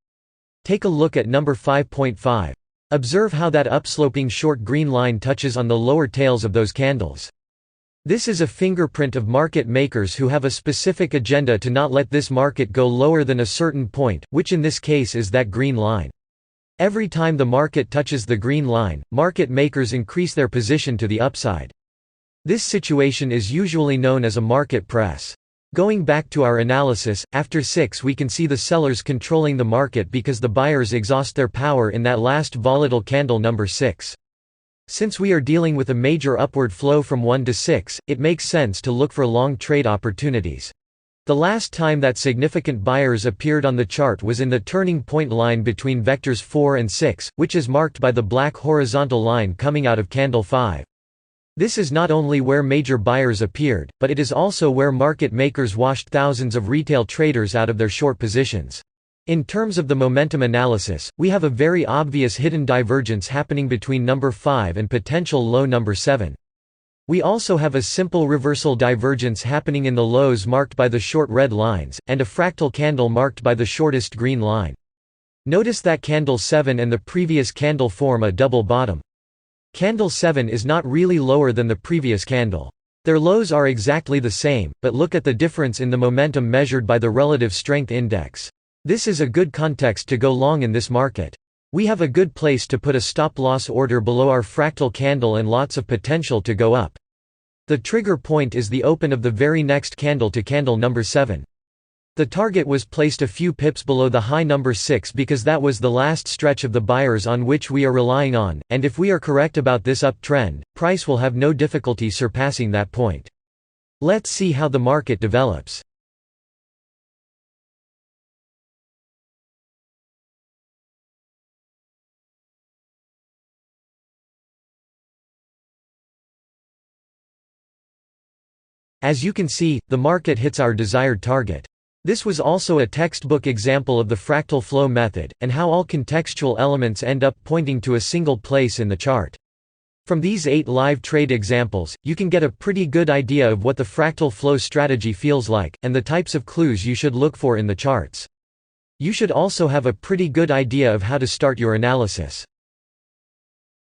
Take a look at number 5.5. Observe how that upsloping short green line touches on the lower tails of those candles. This is a fingerprint of market makers who have a specific agenda to not let this market go lower than a certain point, which in this case is that green line. Every time the market touches the green line, market makers increase their position to the upside. This situation is usually known as a market press. Going back to our analysis, after 6 we can see the sellers controlling the market because the buyers exhaust their power in that last volatile candle number 6. Since we are dealing with a major upward flow from 1 to 6, it makes sense to look for long trade opportunities. The last time that significant buyers appeared on the chart was in the turning point line between vectors 4 and 6, which is marked by the black horizontal line coming out of candle 5. This is not only where major buyers appeared, but it is also where market makers washed thousands of retail traders out of their short positions. In terms of the momentum analysis, we have a very obvious hidden divergence happening between number 5 and potential low number 7. We also have a simple reversal divergence happening in the lows marked by the short red lines, and a fractal candle marked by the shortest green line. Notice that candle 7 and the previous candle form a double bottom. Candle 7 is not really lower than the previous candle. Their lows are exactly the same, but look at the difference in the momentum measured by the relative strength index. This is a good context to go long in this market. We have a good place to put a stop-loss order below our fractal candle and lots of potential to go up. The trigger point is the open of the very next candle to candle number 7. The target was placed a few pips below the high number 6 because that was the last stretch of the buyers on which we are relying on, and if we are correct about this uptrend, price will have no difficulty surpassing that point. Let's see how the market develops. As you can see, the market hits our desired target. This was also a textbook example of the fractal flow method, and how all contextual elements end up pointing to a single place in the chart. From these 8 live trade examples, you can get a pretty good idea of what the fractal flow strategy feels like, and the types of clues you should look for in the charts. You should also have a pretty good idea of how to start your analysis.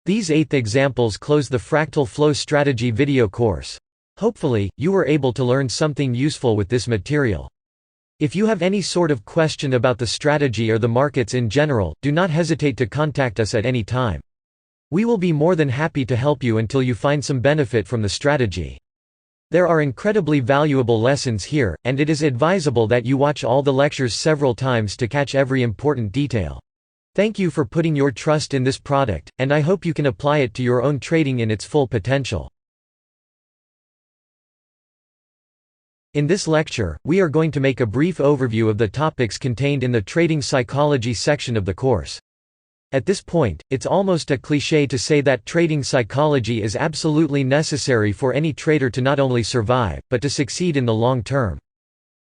These 8 examples close the fractal flow strategy video course. Hopefully, you were able to learn something useful with this material. If you have any sort of question about the strategy or the markets in general, do not hesitate to contact us at any time. We will be more than happy to help you until you find some benefit from the strategy. There are incredibly valuable lessons here, and it is advisable that you watch all the lectures several times to catch every important detail. Thank you for putting your trust in this product, and I hope you can apply it to your own trading in its full potential. In this lecture, we are going to make a brief overview of the topics contained in the trading psychology section of the course. At this point, it's almost a cliché to say that trading psychology is absolutely necessary for any trader to not only survive, but to succeed in the long term.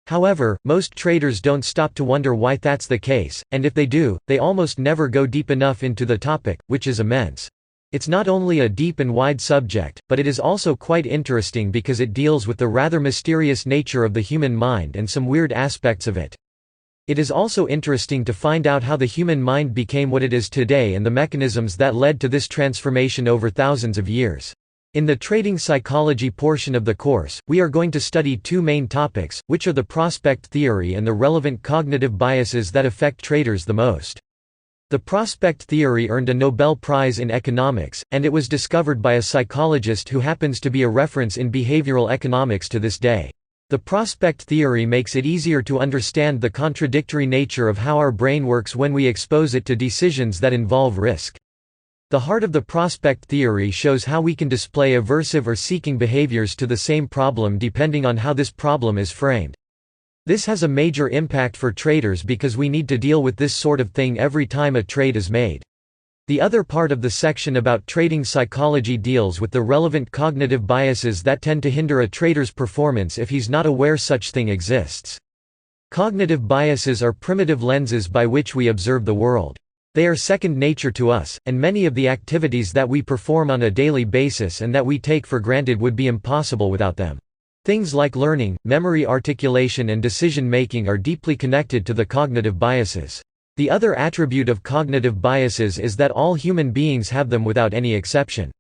However, most traders don't stop to wonder why that's the case, and if they do, they almost never go deep enough into the topic, which is immense. It's not only a deep and wide subject, but it is also quite interesting because it deals with the rather mysterious nature of the human mind and some weird aspects of it. It is also interesting to find out how the human mind became what it is today and the mechanisms that led to this transformation over thousands of years. In the trading psychology portion of the course, we are going to study two main topics, which are the prospect theory and the relevant cognitive biases that affect traders the most. The prospect theory earned a Nobel Prize in economics, and it was discovered by a psychologist who happens to be a reference in behavioral economics to this day. The prospect theory makes it easier to understand the contradictory nature of how our brain works when we expose it to decisions that involve risk. The heart of the prospect theory shows how we can display aversive or seeking behaviors to the same problem depending on how this problem is framed. This has a major impact for traders because we need to deal with this sort of thing every time a trade is made. The other part of the section about trading psychology deals with the relevant cognitive biases that tend to hinder a trader's performance if he's not aware such thing exists. Cognitive biases are primitive lenses by which we observe the world. They are second nature to us, and many of the activities that we perform on a daily basis and that we take for granted would be impossible without them. Things like learning, memory articulation and decision-making are deeply connected to the cognitive biases. The other attribute of cognitive biases is that all human beings have them without any exception.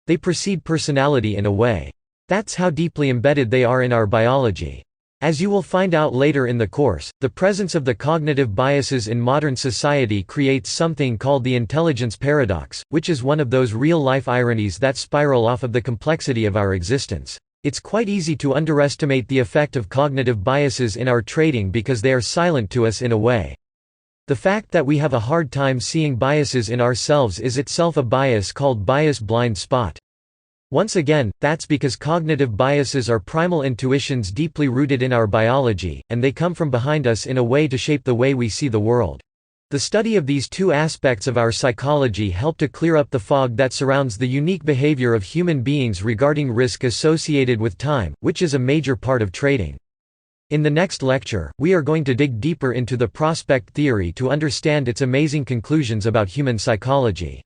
They precede personality in a way. That's how deeply embedded they are in our biology. As you will find out later in the course, the presence of the cognitive biases in modern society creates something called the intelligence paradox, which is one of those real-life ironies that spiral off of the complexity of our existence. It's quite easy to underestimate the effect of cognitive biases in our trading because they are silent to us in a way. The fact that we have a hard time seeing biases in ourselves is itself a bias called bias blind spot. Once again, that's because cognitive biases are primal intuitions deeply rooted in our biology, and they come from behind us in a way to shape the way we see the world. The study of these two aspects of our psychology help to clear up the fog that surrounds the unique behavior of human beings regarding risk associated with time, which is a major part of trading. In the next lecture, we are going to dig deeper into the prospect theory to understand its amazing conclusions about human psychology.